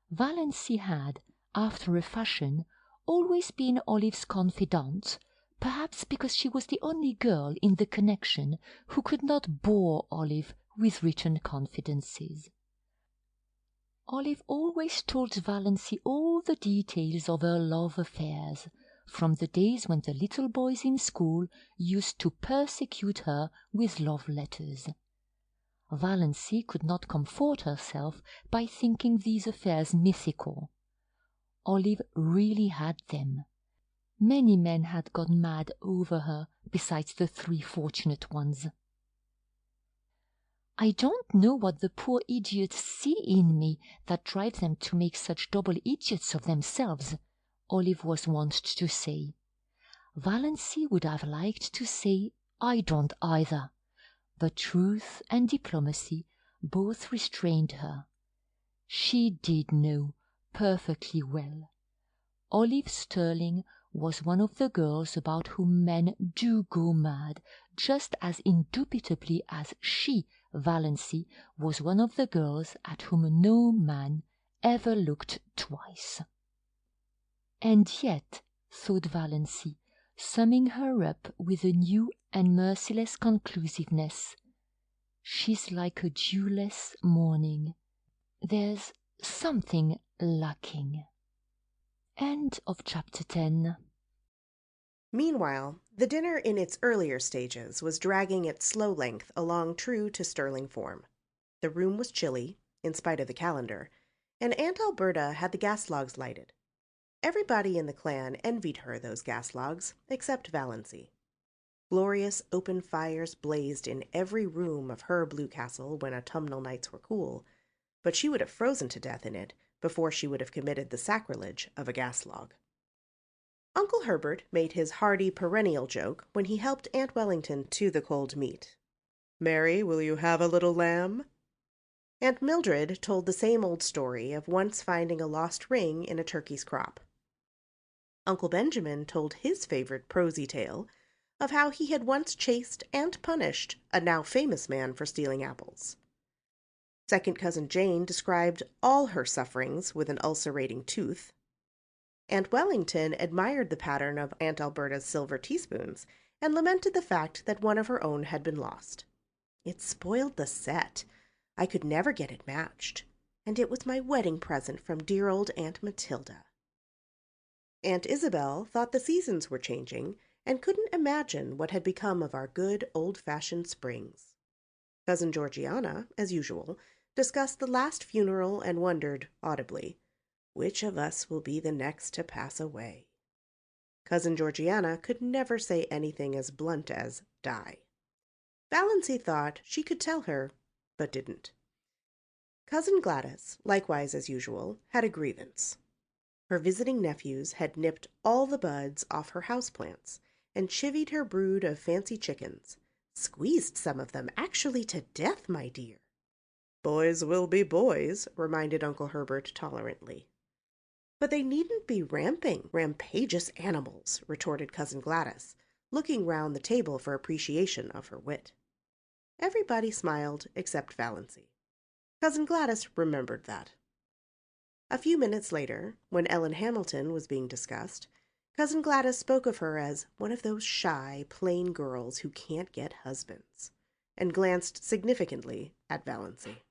[SPEAKER 5] Valancy had, after a fashion, always been Olive's confidante, perhaps because she was the only girl in the connection who could not bore Olive with written confidences. Olive always told Valancy all the details of her love affairs, from the days when the little boys in school used to persecute her with love letters. Valancy could not comfort herself by thinking these affairs mythical. Olive really had them. Many men had gone mad over her besides the 3 fortunate ones. "I don't know what the poor idiots see in me that drives them to make such double idiots of themselves," Olive was wont to say. Valancy would have liked to say, "I don't either," but truth and diplomacy both restrained her. She did know perfectly well. Olive Sterling was one of the girls about whom men do go mad, just as indubitably as she, Valancy, was one of the girls at whom no man ever looked twice. And yet, thought Valancy, summing her up with a new and merciless conclusiveness, she's like a dewless morning. There's something lacking. End of chapter 10.
[SPEAKER 8] Meanwhile, the dinner in its earlier stages was dragging its slow length along true to sterling form. The room was chilly, in spite of the calendar, and Aunt Alberta had the gas logs lighted. Everybody in the clan envied her those gas logs, except Valancy. Glorious open fires blazed in every room of her blue castle when autumnal nights were cool, but she would have frozen to death in it before she would have committed the sacrilege of a gas log. Uncle Herbert made his hearty perennial joke when he helped Aunt Wellington to the cold meat. "Mary, will you have a little lamb?" Aunt Mildred told the same old story of once finding a lost ring in a turkey's crop. Uncle Benjamin told his favorite prosy tale of how he had once chased and punished a now famous man for stealing apples. Second cousin Jane described all her sufferings with an ulcerating tooth. Aunt Wellington admired the pattern of Aunt Alberta's silver teaspoons and lamented the fact that one of her own had been lost. "It spoiled the set. I could never get it matched. And it was my wedding present from dear old Aunt Matilda." Aunt Isabel thought the seasons were changing and couldn't imagine what had become of our good old-fashioned springs. Cousin Georgiana, as usual, discussed the last funeral and wondered, audibly, which of us will be the next to pass away. Cousin Georgiana could never say anything as blunt as die. Valancy thought she could tell her, but didn't. Cousin Gladys, likewise as usual, had a grievance. Her visiting nephews had nipped all the buds off her houseplants and chivied her brood of fancy chickens. "Squeezed some of them actually to death, my dear." "Boys will be boys," reminded Uncle Herbert tolerantly. "But they needn't be rampageous animals," retorted Cousin Gladys, looking round the table for appreciation of her wit. Everybody smiled except Valancy. Cousin Gladys remembered that. A few minutes later, when Ellen Hamilton was being discussed, Cousin Gladys spoke of her as one of those shy, plain girls who can't get husbands, and glanced significantly at Valancy.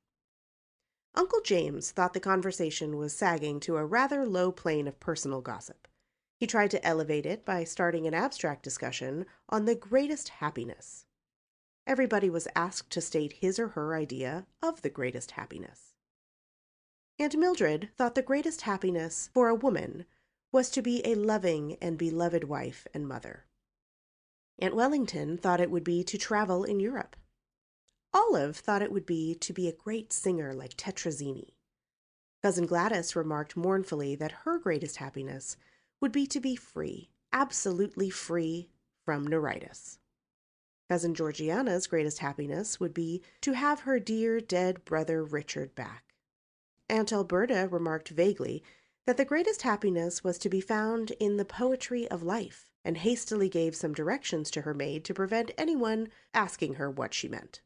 [SPEAKER 8] Uncle James thought the conversation was sagging to a rather low plane of personal gossip. He tried to elevate it by starting an abstract discussion on the greatest happiness. Everybody was asked to state his or her idea of the greatest happiness. Aunt Mildred thought the greatest happiness for a woman was to be a loving and beloved wife and mother. Aunt Wellington thought it would be to travel in Europe. Olive thought it would be to be a great singer like Tetrazzini. Cousin Gladys remarked mournfully that her greatest happiness would be to be free, absolutely free from neuritis. Cousin Georgiana's greatest happiness would be to have her dear dead brother Richard back. Aunt Alberta remarked vaguely that the greatest happiness was to be found in the poetry of life, and hastily gave some directions to her maid to prevent anyone asking her what she meant.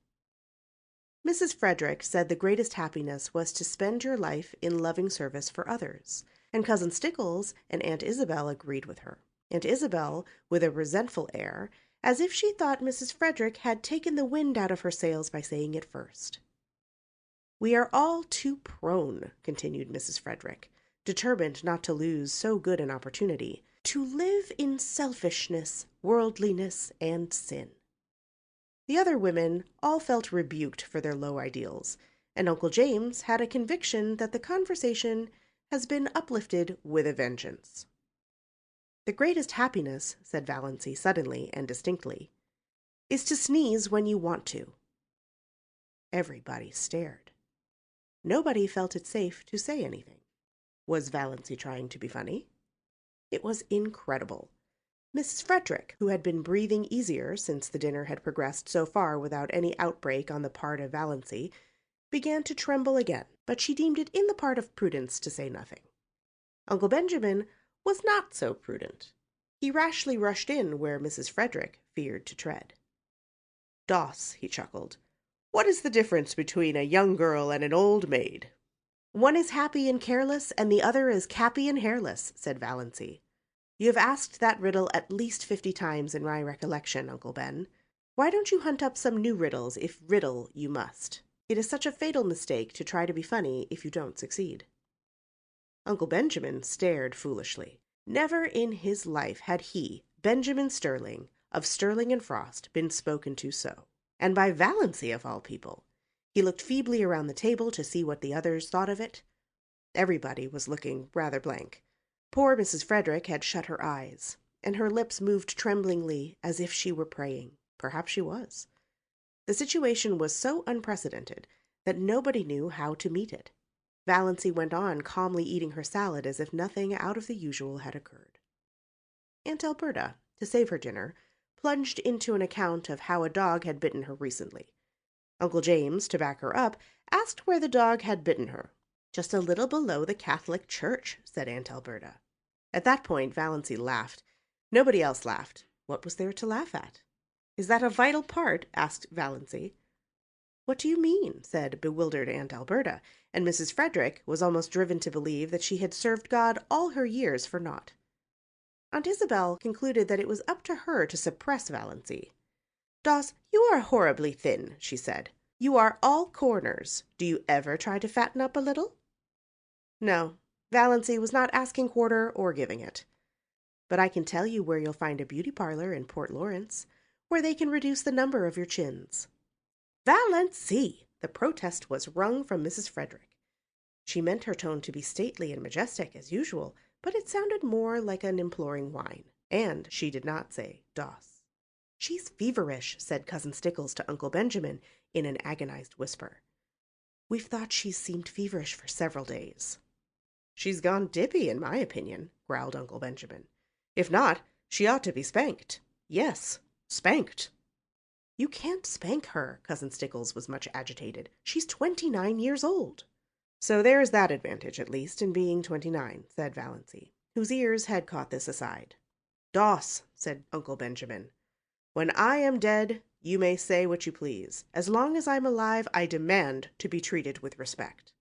[SPEAKER 8] Mrs. Frederick said the greatest happiness was to spend your life in loving service for others, and Cousin Stickles and Aunt Isabel agreed with her. Aunt Isabel, with a resentful air, as if she thought Mrs. Frederick had taken the wind out of her sails by saying it first. "We are all too prone," continued Mrs. Frederick, determined not to lose so good an opportunity, "to live in selfishness, worldliness, and sin." The other women all felt rebuked for their low ideals, and Uncle James had a conviction that the conversation has been uplifted with a vengeance. "The greatest happiness," said Valancy suddenly and distinctly, "is to sneeze when you want to." Everybody stared. Nobody felt it safe to say anything. Was Valancy trying to be funny? It was incredible. Mrs. Frederick, who had been breathing easier since the dinner had progressed so far without any outbreak on the part of Valancy, began to tremble again, but she deemed it in the part of prudence to say nothing. Uncle Benjamin was not so prudent. He rashly rushed in where Mrs. Frederick feared to tread. "Doss," he chuckled, "what is the difference between a young girl and an old maid?" "One is happy and careless, and the other is cappy and hairless," said Valancy. "You have asked that riddle at least 50 times in my recollection, Uncle Ben. Why don't you hunt up some new riddles if riddle you must? It is such a fatal mistake to try to be funny if you don't succeed." Uncle Benjamin stared foolishly. Never in his life had he, Benjamin Sterling, of Sterling and Frost, been spoken to so. And by Valancy, of all people. He looked feebly around the table to see what the others thought of it. Everybody was looking rather blank. Poor Mrs. Frederick had shut her eyes, and her lips moved tremblingly as if she were praying. Perhaps she was. The situation was so unprecedented that nobody knew how to meet it. Valancy went on calmly eating her salad as if nothing out of the usual had occurred. Aunt Alberta, to save her dinner, plunged into an account of how a dog had bitten her recently. Uncle James, to back her up, asked where the dog had bitten her. "Just a little below the Catholic Church," said Aunt Alberta. At that point, Valancy laughed. Nobody else laughed. What was there to laugh at? "Is that a vital part?" asked Valancy. "What do you mean?" said bewildered Aunt Alberta, and Mrs. Frederick was almost driven to believe that she had served God all her years for naught. Aunt Isabel concluded that it was up to her to suppress Valancy. "Doss, you are horribly thin," she said. "You are all corners. Do you ever try to fatten up a little?" No, Valancy was not asking quarter or giving it. "But I can tell you where you'll find a beauty parlor in Port Lawrence, where they can reduce the number of your chins." "Valancy!" The protest was wrung from Mrs. Frederick. She meant her tone to be stately and majestic, as usual, but it sounded more like an imploring whine, and she did not say "Doss." "She's feverish," said Cousin Stickles to Uncle Benjamin in an agonized whisper. "We've thought she's seemed feverish for several days." "She's gone dippy, in my opinion," growled Uncle Benjamin. "If not, she ought to be spanked. Yes, spanked." "You can't spank her," Cousin Stickles was much agitated. "She's 29 years old." "So there's that advantage, at least, in being 29, said Valancy, whose ears had caught this aside. "Doss," said Uncle Benjamin, "when I am dead, you may say what you please. As long as I'm alive, I demand to be treated with respect."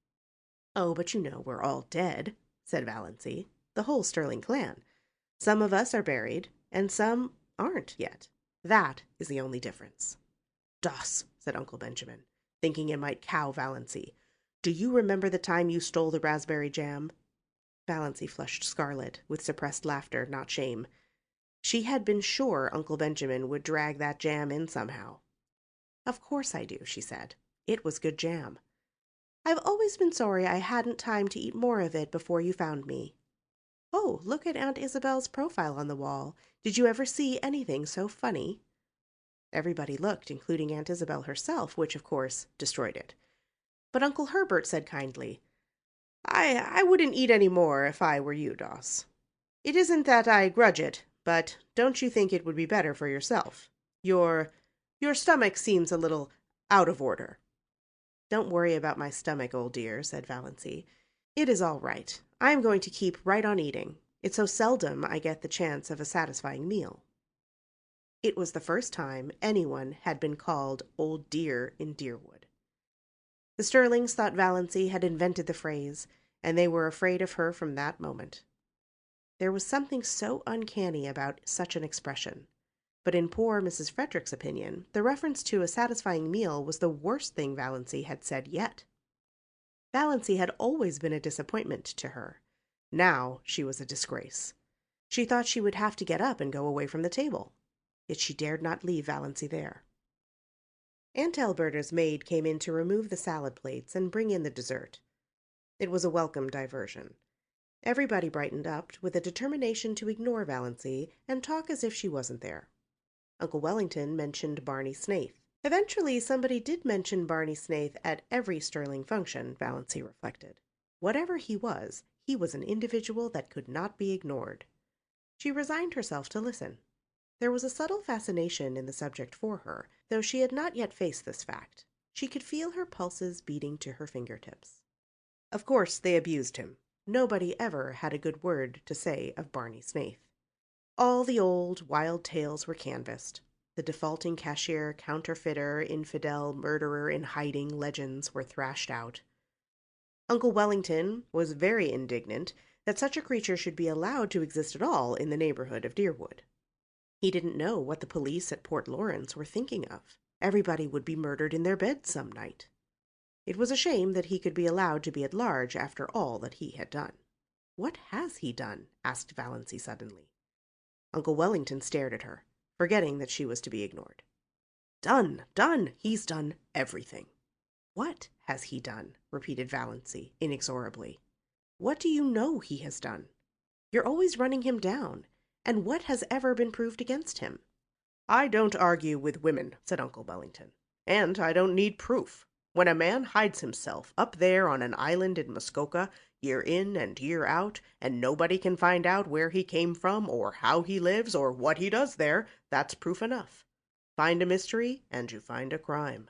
[SPEAKER 8] "Oh, but you know we're all dead," said Valancy, "the whole Sterling clan. Some of us are buried, and some aren't yet. That is the only difference." "Doss," said Uncle Benjamin, thinking it might cow Valancy, "do you remember the time you stole the raspberry jam?" Valancy flushed scarlet, with suppressed laughter, not shame. She had been sure Uncle Benjamin would drag that jam in somehow. "Of course I do," she said. "It was good jam. I've always been sorry I hadn't time to eat more of it before you found me. Oh, look at Aunt Isabel's profile on the wall. Did you ever see anything so funny?" Everybody looked, including Aunt Isabel herself, which, of course, destroyed it. But Uncle Herbert said kindly, I wouldn't eat any more if I were you, Doss. It isn't that I grudge it, but don't you think it would be better for yourself? Your stomach seems a little out of order." "Don't worry about my stomach, old dear," said Valancy. "It is all right. I am going to keep right on eating. It's so seldom I get the chance of a satisfying meal." It was the first time anyone had been called Old Dear in Deerwood. The Sterlings thought Valancy had invented the phrase, and they were afraid of her from that moment. There was something so uncanny about such an expression. But in poor Mrs. Frederick's opinion, the reference to a satisfying meal was the worst thing Valancy had said yet. Valancy had always been a disappointment to her. Now she was a disgrace. She thought she would have to get up and go away from the table. Yet she dared not leave Valancy there. Aunt Alberta's maid came in to remove the salad plates and bring in the dessert. It was a welcome diversion. Everybody brightened up with a determination to ignore Valancy and talk as if she wasn't there. Uncle Wellington mentioned Barney Snaith. Eventually, somebody did mention Barney Snaith at every Sterling function, Valancy reflected. Whatever he was an individual that could not be ignored. She resigned herself to listen. There was a subtle fascination in the subject for her, though she had not yet faced this fact. She could feel her pulses beating to her fingertips. Of course, they abused him. Nobody ever had a good word to say of Barney Snaith. All the old, wild tales were canvassed. The defaulting cashier, counterfeiter, infidel, murderer in hiding legends were thrashed out. Uncle Wellington was very indignant that such a creature should be allowed to exist at all in the neighborhood of Deerwood. He didn't know what the police at Port Lawrence were thinking of. Everybody would be murdered in their beds some night. It was a shame that he could be allowed to be at large after all that he had done. What has he done? Asked Valancy suddenly. Uncle Wellington stared at her, forgetting that she was to be ignored. Done, done, he's done everything. What has he done? Repeated Valancy, inexorably. What do you know he has done? You're always running him down, and what has ever been proved against him? I don't argue with women, said Uncle Wellington, and I don't need proof. When a man hides himself up there on an island in Muskoka, year in and year out, and nobody can find out where he came from, or how he lives, or what he does there, that's proof enough. Find a mystery, and you find a crime.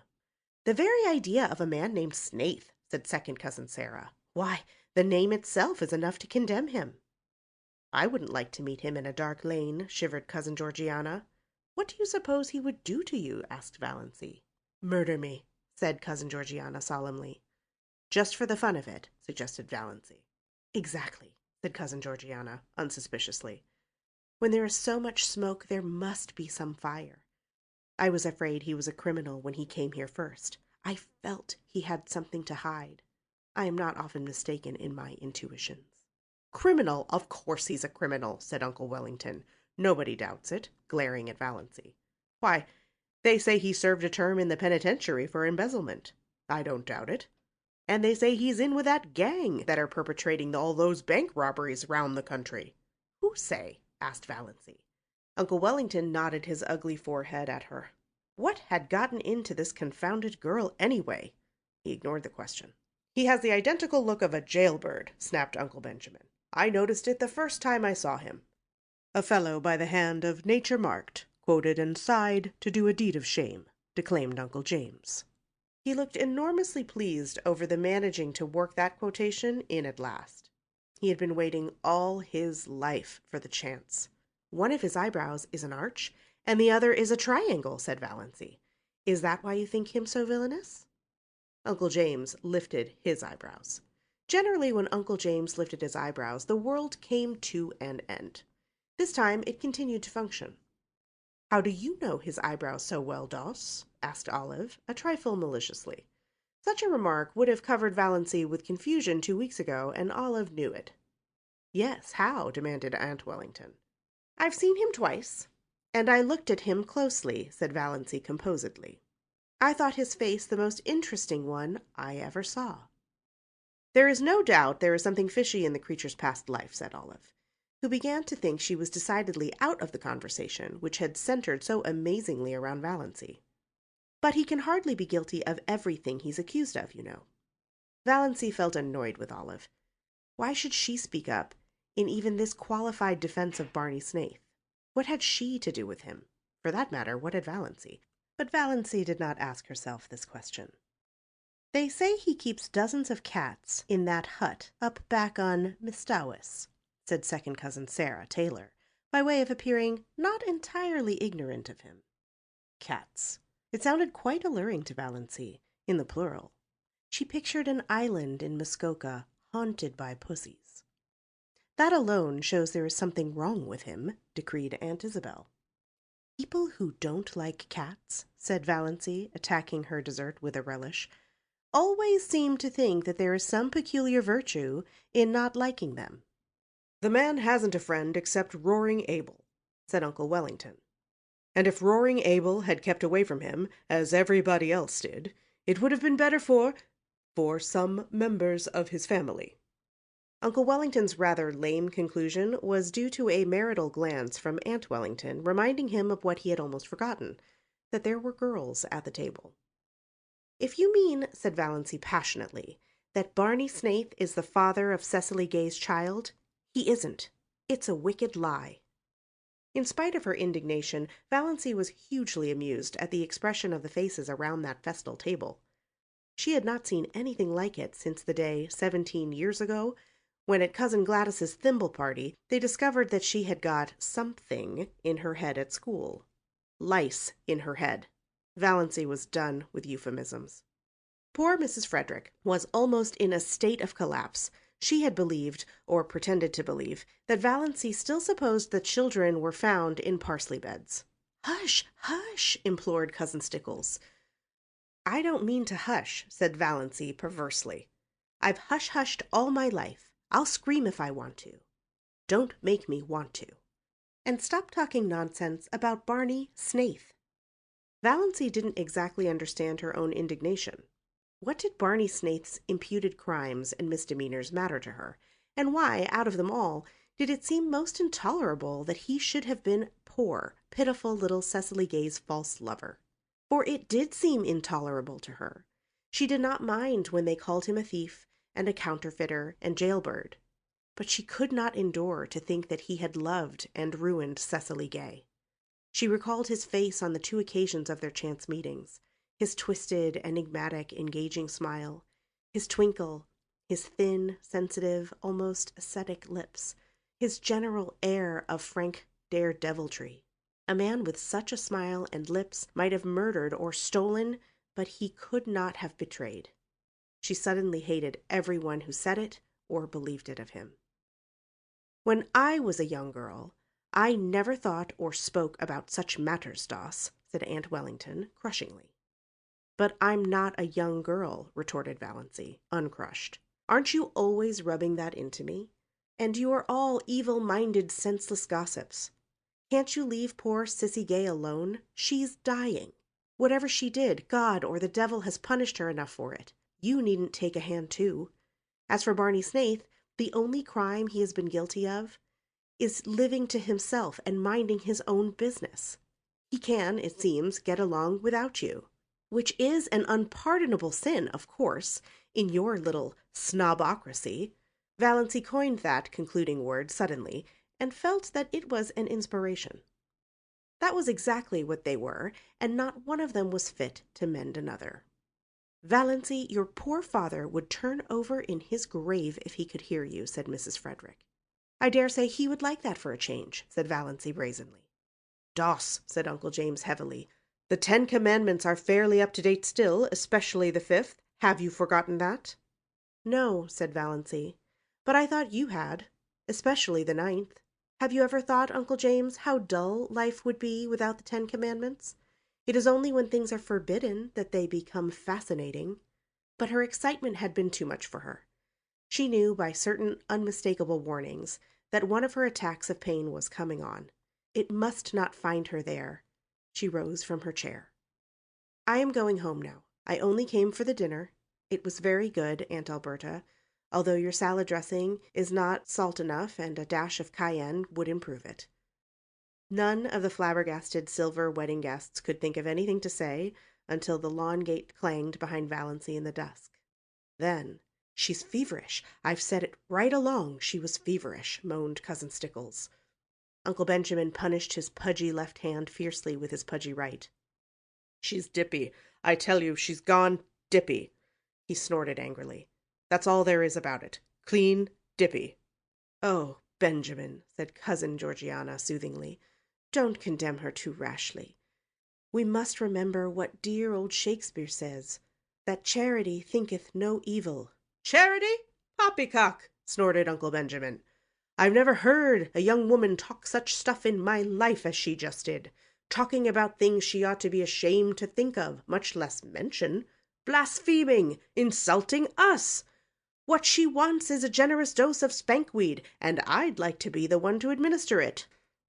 [SPEAKER 8] The very idea of a man named Snaith, said second cousin Sarah. Why, the name itself is enough to condemn him. I wouldn't like to meet him in a dark lane, shivered cousin Georgiana. What do you suppose he would do to you? Asked Valancy. Murder me, said cousin Georgiana solemnly. Just for the fun of it, suggested Valancy. Exactly, said cousin Georgiana, unsuspiciously. When there is so much smoke, there must be some fire. I was afraid he was a criminal when he came here first. I felt he had something to hide. I am not often mistaken in my intuitions. Criminal? Of course he's a criminal, said Uncle Wellington. Nobody doubts it, glaring at Valancy. Why, they say he served a term in the penitentiary for embezzlement. I don't doubt it. And they say he's in with that gang that are perpetrating all those bank robberies round the country. Who say? Asked Valancy. Uncle Wellington nodded his ugly forehead at her. What had gotten into this confounded girl anyway? He ignored the question. He has the identical look of a jailbird, snapped Uncle Benjamin. I noticed it the first time I saw him. A fellow by the hand of nature marked, quoted and sighed to do a deed of shame, declaimed Uncle James. He looked enormously pleased over the managing to work that quotation in at last. He had been waiting all his life for the chance. One of his eyebrows is an arch, and the other is a triangle, said Valancy. Is that why you think him so villainous? Uncle James lifted his eyebrows. Generally, when Uncle James lifted his eyebrows, the world came to an end. This time it continued to function. How do you know his eyebrows so well, Doss? Asked Olive, a trifle maliciously. Such a remark would have covered Valancy with confusion 2 weeks ago, and Olive knew it. Yes, how? Demanded Aunt Wellington. I've seen him twice, and I looked at him closely, said Valancy composedly. I thought his face the most interesting one I ever saw. There is no doubt there is something fishy in the creature's past life, said Olive, who began to think she was decidedly out of the conversation, which had centered so amazingly around Valancy. But he can hardly be guilty of everything he's accused of, you know. Valancy felt annoyed with Olive. Why should she speak up in even this qualified defense of Barney Snaith? What had she to do with him? For that matter, what had Valancy? But Valancy did not ask herself this question. They say he keeps dozens of cats in that hut up back on Mistawis, said second cousin Sarah Taylor, by way of appearing not entirely ignorant of him. Cats. It sounded quite alluring to Valancy, in the plural. She pictured an island in Muskoka haunted by pussies. That alone shows there is something wrong with him, decreed Aunt Isabel. People who don't like cats, said Valancy, attacking her dessert with a relish, always seem to think that there is some peculiar virtue in not liking them. The man hasn't a friend except Roaring Abel, said Uncle Wellington. And if Roaring Abel had kept away from him, as everybody else did, it would have been better for some members of his family. Uncle Wellington's rather lame conclusion was due to a marital glance from Aunt Wellington, reminding him of what he had almost forgotten, that there were girls at the table. If you mean, said Valancy passionately, that Barney Snaith is the father of Cecily Gay's child, he isn't. It's a wicked lie. In spite of her indignation, Valancy was hugely amused at the expression of the faces around that festal table. She had not seen anything like it since the day 17 years ago, when at Cousin Gladys's thimble party they discovered that she had got something in her head at school. Lice in her head. Valancy was done with euphemisms. Poor Mrs. Frederick was almost in a state of collapse. She had believed, or pretended to believe, that Valancy still supposed that children were found in parsley beds. "Hush, hush!" implored Cousin Stickles. "I don't mean to hush," said Valancy perversely. "I've hush-hushed all my life. I'll scream if I want to. Don't make me want to. And stop talking nonsense about Barney Snaith." Valancy didn't exactly understand her own indignation. What did Barney Snaith's imputed crimes and misdemeanors matter to her? And why, out of them all, did it seem most intolerable that he should have been poor, pitiful little Cecily Gay's false lover? For it did seem intolerable to her. She did not mind when they called him a thief and a counterfeiter and jailbird. But she could not endure to think that he had loved and ruined Cecily Gay. She recalled his face on the 2 occasions of their chance meetings, his twisted, enigmatic, engaging smile, his twinkle, his thin, sensitive, almost ascetic lips, his general air of frank daredeviltry. A man with such a smile and lips might have murdered or stolen, but he could not have betrayed. She suddenly hated everyone who said it or believed it of him. "When I was a young girl, I never thought or spoke about such matters, Doss," said Aunt Wellington, crushingly. "But I'm not a young girl," retorted Valancy, uncrushed. "Aren't you always rubbing that into me? And you are all evil-minded, senseless gossips. Can't you leave poor Cissy Gay alone? She's dying. Whatever she did, God or the devil has punished her enough for it. You needn't take a hand, too. As for Barney Snaith, the only crime he has been guilty of is living to himself and minding his own business. He can, it seems, get along without you, which is an unpardonable sin, of course, in your little snobocracy." Valancy coined that concluding word suddenly, and felt that it was an inspiration. That was exactly what they were, and not one of them was fit to mend another. "Valancy, your poor father would turn over in his grave if he could hear you," said Mrs. Frederick. "I dare say he would like that for a change," said Valancy brazenly. "Doss," said Uncle James heavily, "the 10 Commandments are fairly up to date still, especially the 5th. Have you forgotten that?" "No," said Valancy, "but I thought you had, especially the 9th. Have you ever thought, Uncle James, how dull life would be without the 10 Commandments? It is only when things are forbidden that they become fascinating." But her excitement had been too much for her. She knew by certain unmistakable warnings that one of her attacks of pain was coming on. It must not find her there. She rose from her chair. "I am going home now. I only came for the dinner. It was very good, Aunt Alberta, although your salad dressing is not salt enough and a dash of cayenne would improve it." None of the flabbergasted silver wedding guests could think of anything to say until the lawn gate clanged behind Valancy in the dusk. Then, "She's feverish. I've said it right along, she was feverish," moaned Cousin Stickles. Uncle Benjamin punished his pudgy left hand fiercely with his pudgy right. "She's dippy. I tell you, she's gone dippy," he snorted angrily. "That's all there is about it. Clean dippy." "Oh, Benjamin," said Cousin Georgiana soothingly, "don't condemn her too rashly. We must remember what dear old Shakespeare says, that charity thinketh no evil." "Charity? Poppycock!" snorted Uncle Benjamin. "I've never heard a young woman talk such stuff in my life as she just did. Talking about things she ought to be ashamed to think of, much less mention. Blaspheming! Insulting us! What she wants is a generous dose of spankweed, and I'd like to be the one to administer it."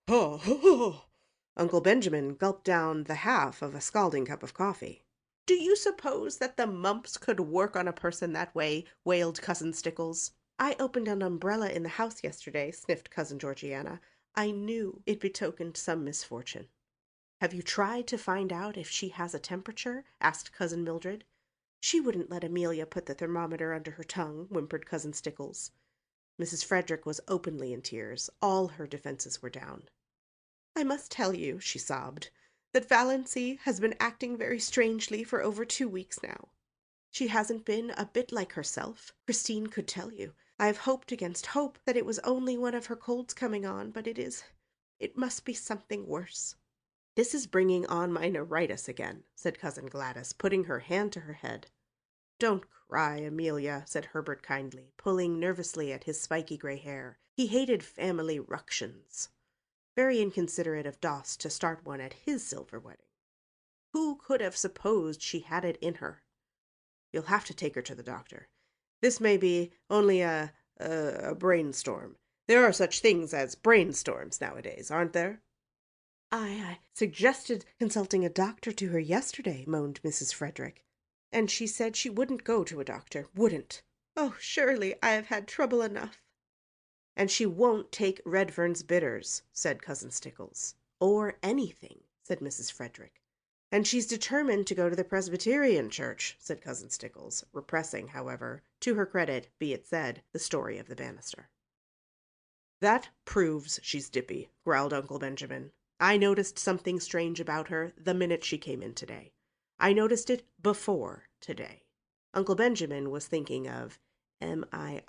[SPEAKER 8] "Ho, ho, ho!" Uncle Benjamin gulped down the half of a scalding cup of coffee. "Do you suppose that the mumps could work on a person that way?" wailed Cousin Stickles. "I opened an umbrella in the house yesterday," sniffed Cousin Georgiana. "I knew it betokened some misfortune." "Have you tried to find out if she has a temperature?" asked Cousin Mildred. "She wouldn't let Amelia put the thermometer under her tongue," whimpered Cousin Stickles. Mrs. Frederick was openly in tears. All her defenses were down. "I must tell you," she sobbed, "that Valancy has been acting very strangely for over 2 weeks now. She hasn't been a bit like herself. Christine could tell you. I have hoped against hope that it was only one of her colds coming on, but it must be something worse." "This is bringing on my neuritis again," said Cousin Gladys, putting her hand to her head. "Don't cry, Amelia," said Herbert kindly, pulling nervously at his spiky gray hair. He hated family ructions. Very inconsiderate of Doss to start one at his silver wedding. Who could have supposed she had it in her? "You'll have to take her to the doctor. This may be only a A brainstorm. There are such things as brainstorms nowadays, aren't there?" I suggested consulting a doctor to her yesterday," moaned Mrs. Frederick. "And she said she wouldn't go to a doctor, wouldn't. Oh, surely I have had trouble enough." "And she won't take Redfern's bitters," said Cousin Stickles. "Or anything," said Mrs. Frederick. "And she's determined to go to the Presbyterian church," said Cousin Stickles, repressing, however, to her credit be it said, the story of the banister. "That proves she's dippy," growled Uncle Benjamin. "I noticed something strange about her the minute she came in today. I noticed it before today." Uncle Benjamin was thinking of Mirazh.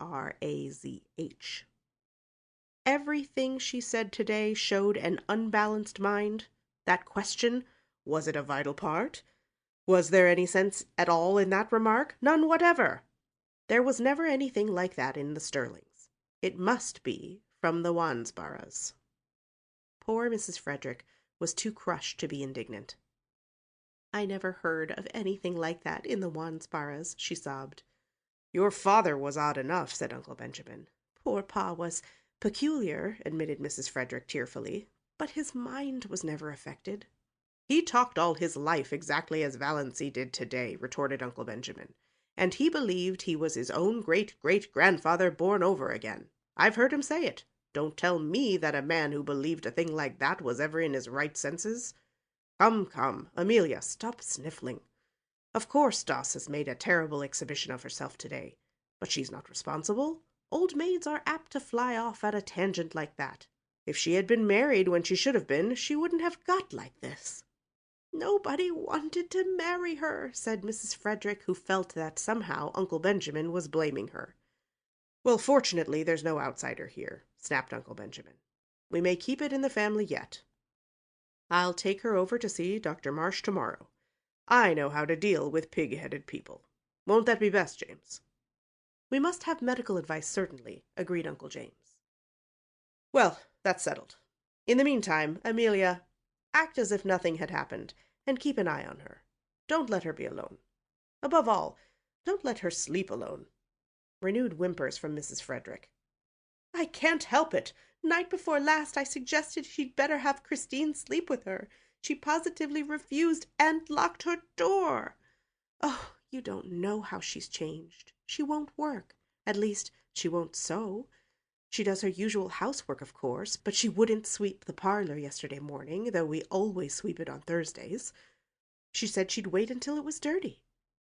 [SPEAKER 8] Everything she said today showed an unbalanced mind. That question, was it a vital part? Was there any sense at all in that remark? None whatever. There was never anything like that in the Sterlings. It must be from the Wansboroughs. Poor Mrs. Frederick was too crushed to be indignant. "I never heard of anything like that in the Wansboroughs," she sobbed. "Your father was odd enough," said Uncle Benjamin. "Poor Pa was peculiar," admitted Mrs. Frederick tearfully, "but his mind was never affected." "He talked all his life exactly as Valancy did today," retorted Uncle Benjamin, "and he believed he was his own great-great-grandfather born over again. I've heard him say it. Don't tell me that a man who believed a thing like that was ever in his right senses. Come, come, Amelia, stop sniffling. Of course Doss has made a terrible exhibition of herself today, but she's not responsible. Old maids are apt to fly off at a tangent like that. If she had been married when she should have been, she wouldn't have got like this." "Nobody wanted to marry her," said Mrs. Frederick, who felt that somehow Uncle Benjamin was blaming her. "Well, fortunately, there's no outsider here," snapped Uncle Benjamin. "We may keep it in the family yet. I'll take her over to see Dr. Marsh tomorrow. I know how to deal with pig-headed people. Won't that be best, James?" "We must have medical advice, certainly," agreed Uncle James. "Well, that's settled. In the meantime, Amelia, act as if nothing had happened, and keep an eye on her. Don't let her be alone. Above all, don't let her sleep alone." Renewed whimpers from Mrs. Frederick. "I can't help it. Night before last I suggested she'd better have Christine sleep with her. She positively refused and locked her door. Oh, you don't know how she's changed. She won't work. At least, she won't sew. She does her usual housework, of course, but she wouldn't sweep the parlor yesterday morning, though we always sweep it on Thursdays. She said she'd wait until it was dirty.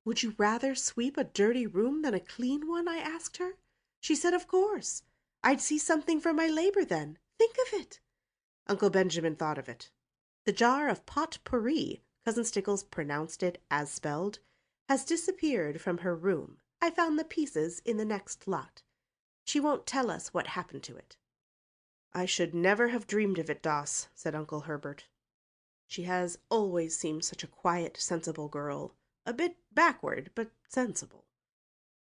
[SPEAKER 8] 'Would you rather sweep a dirty room than a clean one?' I asked her. She said, of course. I'd see something for my labor then. Think of it!" Uncle Benjamin thought of it. The jar of pot-pourri, Cousin Stickles pronounced it as spelled, has disappeared from her room. I found the pieces in the next lot. She won't tell us what happened to it. "I should never have dreamed of it, Doss," said Uncle Herbert. "She has always seemed such a quiet, sensible girl. A bit backward, but sensible."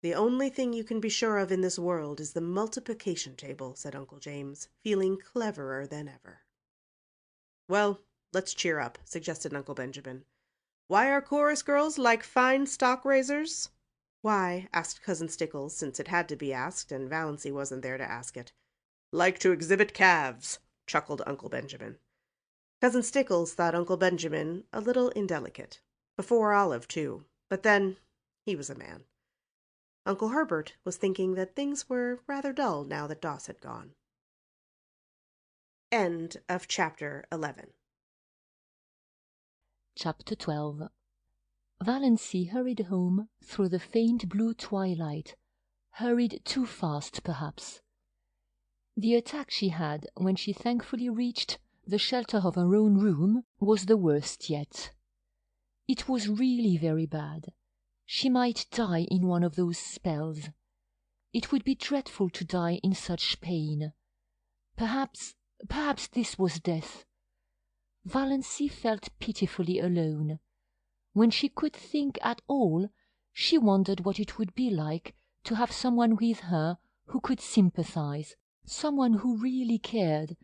[SPEAKER 8] "The only thing you can be sure of in this world is the multiplication table," said Uncle James, feeling cleverer than ever. "Well, let's cheer up," suggested Uncle Benjamin. "Why are chorus girls like fine stock raisers?" "Why?" asked Cousin Stickles, since it had to be asked, and Valancy wasn't there to ask it. "Like to exhibit calves," chuckled Uncle Benjamin. Cousin Stickles thought Uncle Benjamin a little indelicate. Before Olive, too. But then, he was a man. Uncle Herbert was thinking that things were rather dull now that Doss had gone. End of Chapter 11.
[SPEAKER 5] Chapter 12. Valancy hurried home through the faint blue twilight, hurried too fast, perhaps. The attack she had when she thankfully reached the shelter of her own room was the worst yet. It was really very bad. She might die in one of those spells. It would be dreadful to die in such pain. Perhaps this was death. Valancy felt pitifully alone. When she could think at all, she wondered what it would be like to have someone with her who could sympathize, someone who really cared,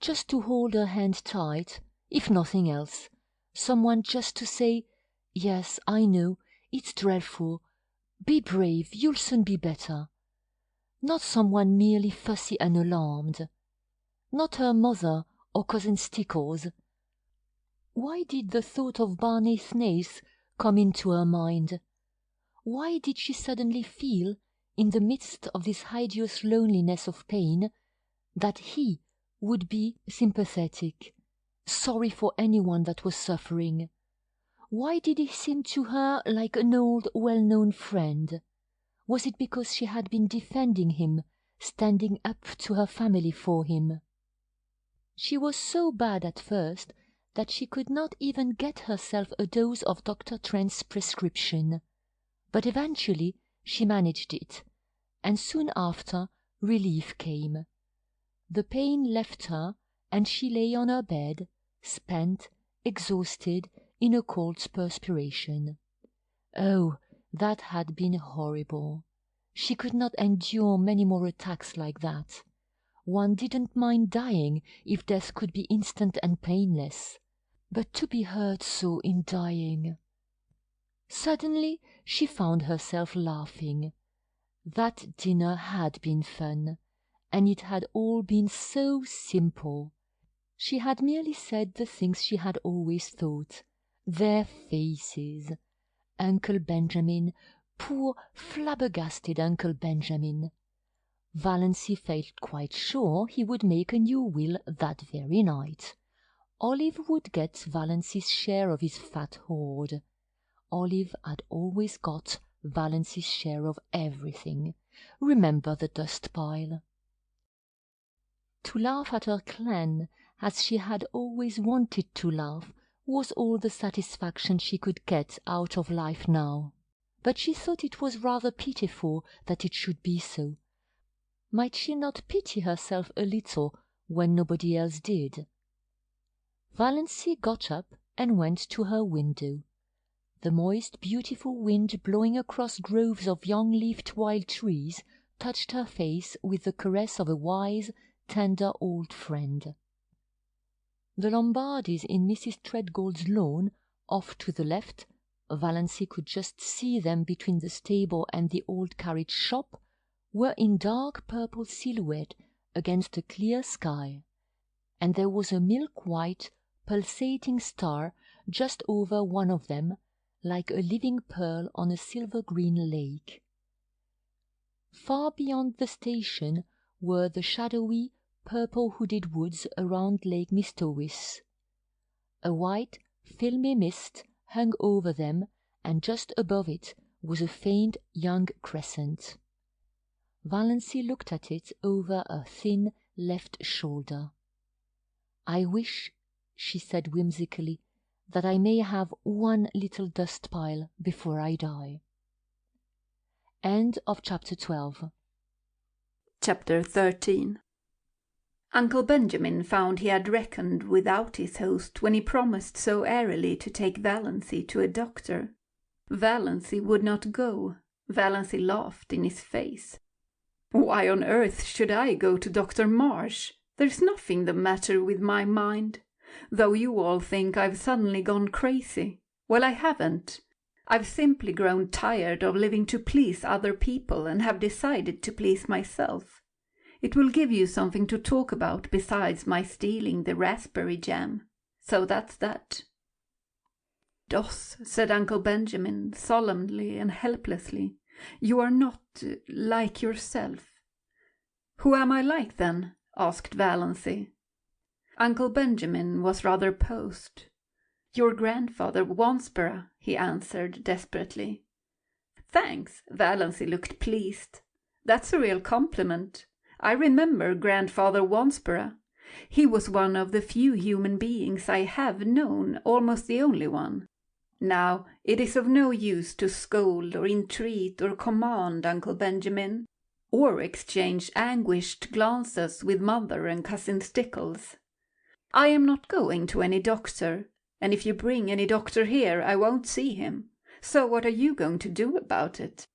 [SPEAKER 5] just to hold her hand tight, if nothing else, someone just to say, "Yes, I know, it's dreadful. Be brave, you'll soon be better." not someone merely fussy and alarmed, not her mother or Cousin Stickles. Why did the thought of Barney Snaith come into her mind? Why did she suddenly feel, in the midst of this hideous loneliness of pain, that he would be sympathetic, sorry for anyone that was suffering? Why did he seem to her like an old, well-known friend? Was it because she had been defending him, standing up to her family for him? She was so bad at first that she could not even get herself a dose of Dr. Trent's prescription. But eventually she managed it, and soon after relief came. The pain left her, and she lay on her bed, spent, exhausted, in a cold perspiration. Oh, that had been horrible. She could not endure many more attacks like that. One didn't mind dying if death could be instant and painless, but to be hurt so in dying. Suddenly she found herself laughing. That dinner had been fun, and it had all been so simple. She had merely said the things she had always thought. Their faces. Uncle Benjamin, poor flabbergasted Uncle Benjamin. Valancy felt quite sure he would make a new will that very night. Olive would get Valancy's share of his fat hoard. Olive had always got Valancy's share of everything. Remember the dust pile. To laugh at her clan, as she had always wanted to laugh, was all the satisfaction she could get out of life now. But she thought it was rather pitiful that it should be so. Might she not pity herself a little when nobody else did? Valancy got up and went to her window. The moist, beautiful wind blowing across groves of young-leafed wild trees touched her face with the caress of a wise, tender old friend. The Lombardis in Mrs. Treadgold's lawn, off to the left, Valancy could just see them between the stable and the old carriage shop, were in dark purple silhouette against a clear sky, and there was a milk-white, pulsating star just over one of them, like a living pearl on a silver-green lake. Far beyond the station were the shadowy, purple-hooded woods around Lake Mistowis. A white, filmy mist hung over them, and just above it was a faint young crescent. Valancy looked at it over a thin left shoulder. "I wish," she said whimsically, "that I may have one little dust pile before I die." End of chapter 12.
[SPEAKER 9] Chapter 13. Uncle Benjamin found he had reckoned without his host when he promised so airily to take Valancy to a doctor. Valancy would not go. Valancy laughed in his face. "Why on earth should I go to Dr. Marsh? There's nothing the matter with my mind. Though you all think I've suddenly gone crazy. Well, I haven't. I've simply grown tired of living to please other people and have decided to please myself. It will give you something to talk about besides my stealing the raspberry jam. So that's that." "Doss," said Uncle Benjamin, solemnly and helplessly, "you are not like yourself." "Who am I like, then?" asked Valancy. Uncle Benjamin was rather posed. "Your grandfather Wansborough," he answered desperately. "Thanks." Valancy looked pleased. "That's a real compliment. I remember Grandfather Wansborough. He was one of the few human beings I have known, almost the only one. Now, it is of no use to scold or entreat or command Uncle Benjamin, or exchange anguished glances with Mother and Cousin Stickles. I am not going to any doctor, and if you bring any doctor here, I won't see him. So what are you going to do about it?"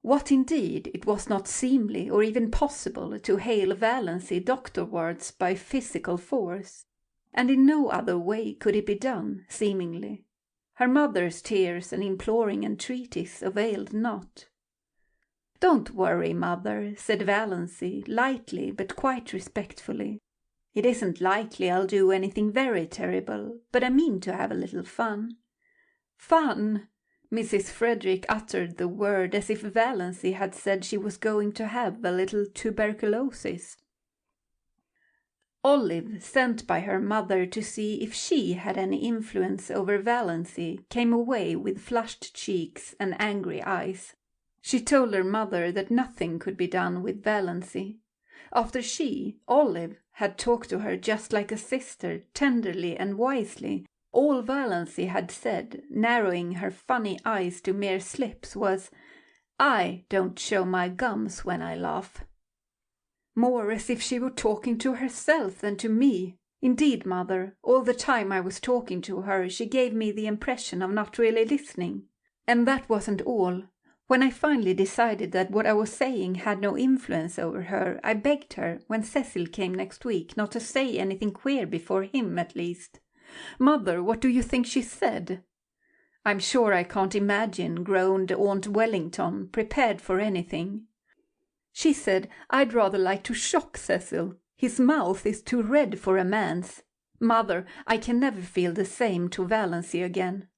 [SPEAKER 9] What indeed it was not seemly or even possible to hail Valancy doctorwards by physical force, and in no other way could it be done, seemingly. Her mother's tears and imploring entreaties availed not. "Don't worry, mother," said Valancy, lightly but quite respectfully. "It isn't likely I'll do anything very terrible, but I mean to have a little fun." "Fun!" Mrs. Frederick uttered the word as if Valancy had said she was going to have a little tuberculosis. Olive, sent by her mother to see if she had any influence over Valancy, came away with flushed cheeks and angry eyes. She told her mother that nothing could be done with Valancy. After she, Olive, had talked to her just like a sister, tenderly and wisely, all Valancy had said, narrowing her funny eyes to mere slips, was, "I don't show my gums when I laugh." More as if she were talking to herself than to me. Indeed, mother, all the time I was talking to her she gave me the impression of not really listening. And that wasn't all. When I finally decided that what I was saying had no influence over her, I begged her, when Cecil came next week, not to say anything queer before him at least. Mother, what do you think she said? "I'm sure I can't imagine," groaned Aunt Wellington, prepared for anything. She said, "I'd rather like to shock Cecil. His mouth is too red for a man's. Mother, I can never feel the same to Valancy again."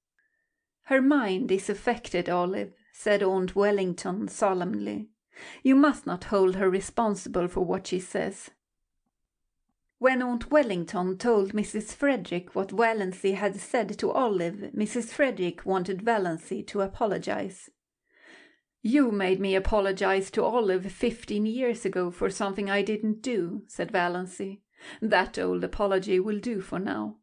[SPEAKER 9] "Her mind is affected, Olive," said Aunt Wellington solemnly. "You must not hold her responsible for what she says." When Aunt Wellington told Mrs. Frederick what Valancy had said to Olive, Mrs. Frederick wanted Valancy to apologize. "You made me apologize to Olive 15 years ago for something I didn't do," said Valancy. "That old apology will do for now."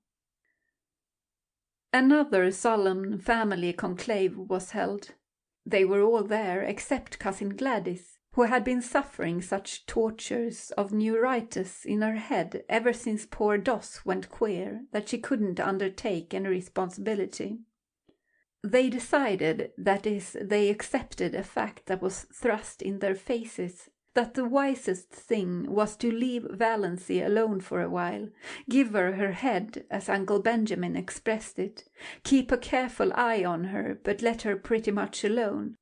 [SPEAKER 9] Another solemn family conclave was held. They were all there except Cousin Gladys, who had been suffering such tortures of neuritis in her head ever since poor Doss went queer that she couldn't undertake any responsibility. They decided, that is, they accepted a fact that was thrust in their faces, that the wisest thing was to leave Valancy alone for a while, give her her head, as Uncle Benjamin expressed it, keep a careful eye on her, but let her pretty much alone.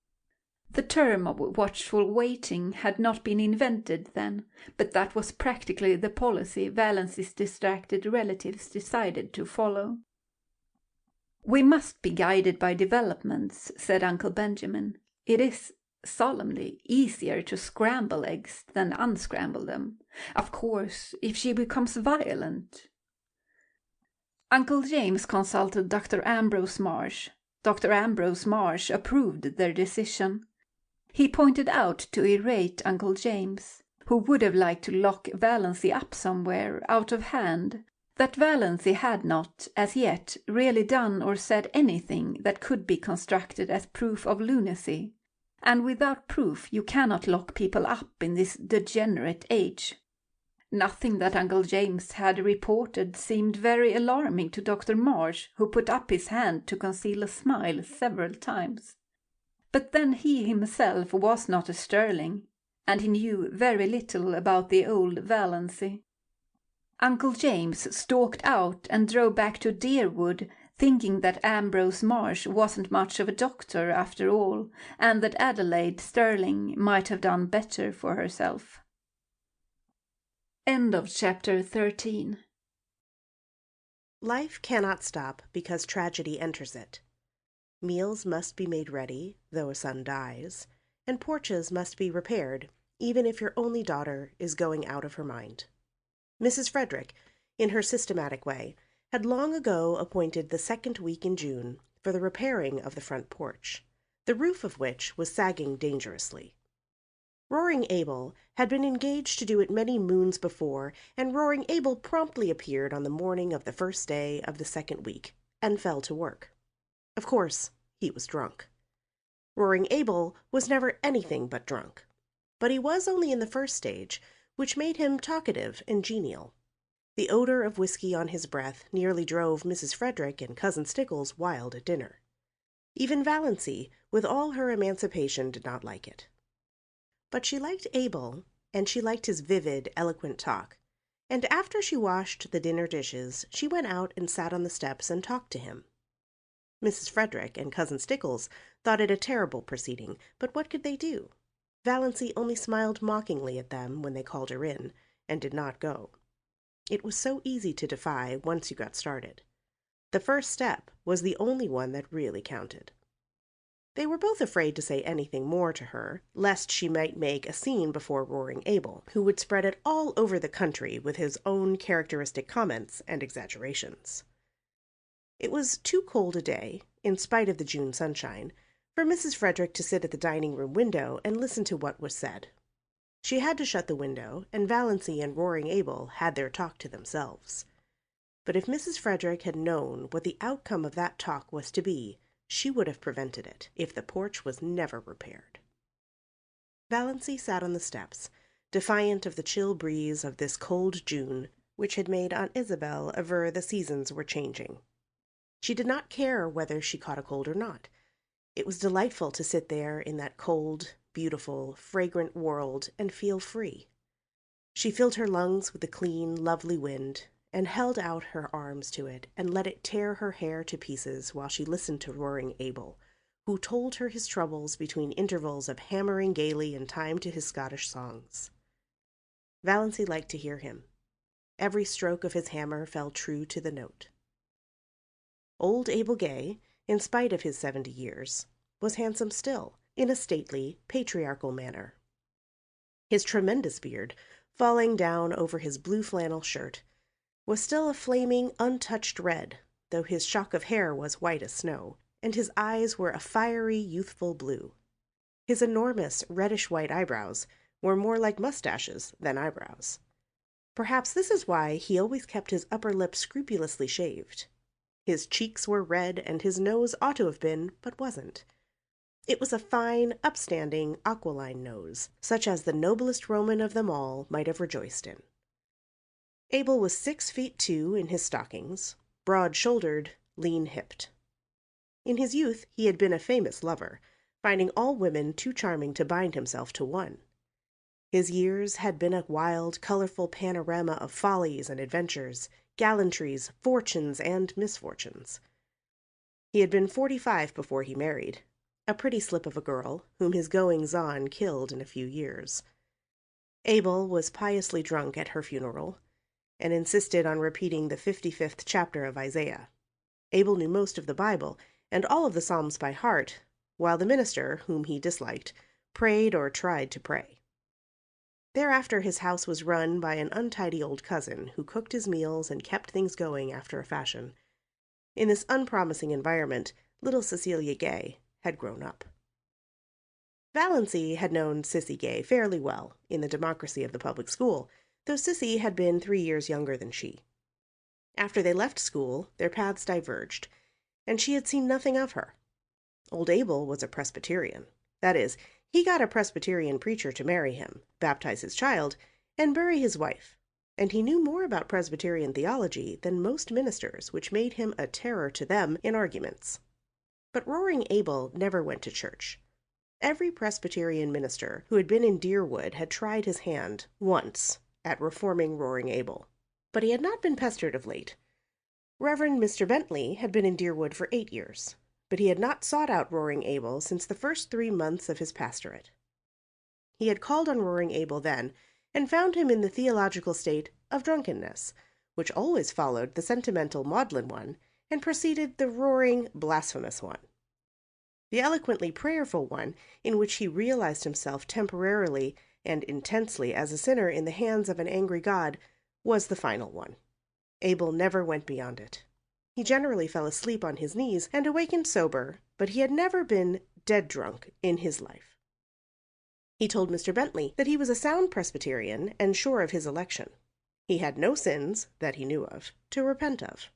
[SPEAKER 9] The term of watchful waiting had not been invented then, but that was practically the policy Valancy's distracted relatives decided to follow. "We must be guided by developments," said Uncle Benjamin. "It is solemnly easier to scramble eggs than unscramble them. Of course, if she becomes violent—" Uncle James consulted Dr. Ambrose Marsh. Dr. Ambrose Marsh approved their decision. He pointed out to irate Uncle James, who would have liked to lock Valancy up somewhere out of hand, that Valancy had not, as yet, really done or said anything that could be constructed as proof of lunacy, and without proof you cannot lock people up in this degenerate age. Nothing that Uncle James had reported seemed very alarming to Dr. Marsh, who put up his hand to conceal a smile several times. But then he himself was not a Sterling, and he knew very little about the old Valancy. Uncle James stalked out and drove back to Deerwood, thinking that Ambrose Marsh wasn't much of a doctor after all, and that Adelaide Sterling might have done better for herself. End of chapter 13.
[SPEAKER 8] Life cannot stop because tragedy enters it. Meals must be made ready, though a son dies, and porches must be repaired, even if your only daughter is going out of her mind. Mrs. Frederick, in her systematic way, had long ago appointed the second week in June for the repairing of the front porch, the roof of which was sagging dangerously. Roaring Abel had been engaged to do it many moons before, and Roaring Abel promptly appeared on the morning of the first day of the second week, and fell to work. Of course, he was drunk. Roaring Abel was never anything but drunk, but he was only in the first stage, which made him talkative and genial. The odor of whiskey on his breath nearly drove Mrs. Frederick and Cousin Stickles wild at dinner. Even Valancy, with all her emancipation, did not like it. But she liked Abel, and she liked his vivid, eloquent talk, and after she washed the dinner dishes, she went out and sat on the steps and talked to him. Mrs. Frederick and Cousin Stickles thought it a terrible proceeding, but what could they do? Valancy only smiled mockingly at them when they called her in, and did not go. It was so easy to defy once you got started. The first step was the only one that really counted. They were both afraid to say anything more to her, lest she might make a scene before Roaring Abel, who would spread it all over the country with his own characteristic comments and exaggerations. It was too cold a day, in spite of the June sunshine, for Mrs. Frederick to sit at the dining-room window and listen to what was said. She had to shut the window, and Valancy and Roaring Abel had their talk to themselves. But if Mrs. Frederick had known what the outcome of that talk was to be, she would have prevented it, if the porch was never repaired. Valancy sat on the steps, defiant of the chill breeze of this cold June, which had made Aunt Isabel aver the seasons were changing. She did not care whether she caught a cold or not. It was delightful to sit there in that cold, beautiful, fragrant world and feel free. She filled her lungs with the clean, lovely wind, and held out her arms to it and let it tear her hair to pieces while she listened to Roaring Abel, who told her his troubles between intervals of hammering gaily in time to his Scottish songs. Valancy liked to hear him. Every stroke of his hammer fell true to the note. Old Abel Gay, in spite of his 70 years, was handsome still, in a stately, patriarchal manner. His tremendous beard, falling down over his blue flannel shirt, was still a flaming, untouched red, though his shock of hair was white as snow, and his eyes were a fiery, youthful blue. His enormous, reddish-white eyebrows were more like mustaches than eyebrows. Perhaps this is why he always kept his upper lip scrupulously shaved. His cheeks were red, and his nose ought to have been, but wasn't. It was a fine, upstanding, aquiline nose, such as the noblest Roman of them all might have rejoiced in. Abel was 6'2" in his stockings, broad-shouldered, lean-hipped. In his youth he had been a famous lover, finding all women too charming to bind himself to one. His years had been a wild, colorful panorama of follies and adventures, gallantries, fortunes, and misfortunes. He had been 45 before he married, a pretty slip of a girl, whom his goings-on killed in a few years. Abel was piously drunk at her funeral, and insisted on repeating the 55th chapter of Isaiah. Abel knew most of the Bible, and all of the Psalms by heart, while the minister, whom he disliked, prayed or tried to pray. Thereafter his house was run by an untidy old cousin, who cooked his meals and kept things going after a fashion. In this unpromising environment, little Cecilia Gay had grown up. Valancy had known Cissy Gay fairly well in the democracy of the public school, though Cissy had been 3 years younger than she. After they left school, their paths diverged, and she had seen nothing of her. Old Abel was a Presbyterian. That is, he got a Presbyterian preacher to marry him, baptize his child, and bury his wife, and he knew more about Presbyterian theology than most ministers, which made him a terror to them in arguments. But Roaring Abel never went to church. Every Presbyterian minister who had been in Deerwood had tried his hand, once, at reforming Roaring Abel, but he had not been pestered of late. Reverend Mr. Bentley had been in Deerwood for 8 years, but he had not sought out Roaring Abel since the first 3 months of his pastorate. He had called on Roaring Abel then, and found him in the theological state of drunkenness, which always followed the sentimental maudlin one, and preceded the roaring, blasphemous one. The eloquently prayerful one, in which he realized himself temporarily and intensely as a sinner in the hands of an angry God, was the final one. Abel never went beyond it. He generally fell asleep on his knees and awakened sober, but he had never been dead drunk in his life. He told Mr. Bentley that he was a sound Presbyterian and sure of his election. He had no sins, that he knew of, to repent of.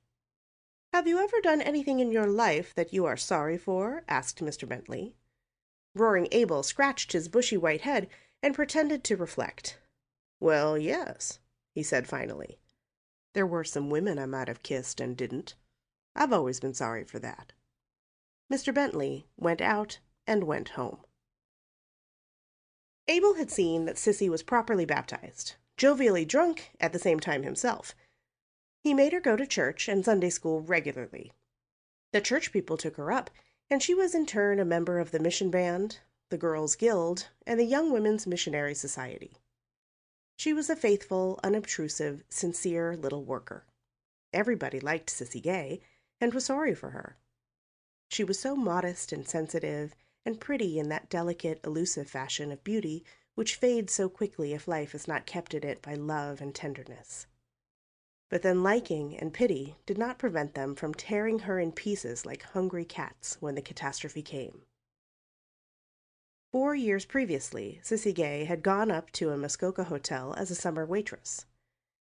[SPEAKER 8] "Have you ever done anything in your life that you are sorry for?" asked Mr. Bentley. Roaring Abel scratched his bushy white head and pretended to reflect. "Well, yes," he said finally. "There were some women I might have kissed and didn't. I've always been sorry for that." Mr. Bentley went out and went home. Abel had seen that Cissy was properly baptized, jovially drunk at the same time himself. He made her go to church and Sunday school regularly. The church people took her up, and she was in turn a member of the mission band, the Girls' Guild, and the Young Women's Missionary Society. She was a faithful, unobtrusive, sincere little worker. Everybody liked Sissy Gay, and was sorry for her. She was so modest and sensitive, and pretty in that delicate, elusive fashion of beauty which fades so quickly if life is not kept in it by love and tenderness. But then liking and pity did not prevent them from tearing her in pieces like hungry cats when the catastrophe came. 4 years previously, Sissy Gay had gone up to a Muskoka hotel as a summer waitress,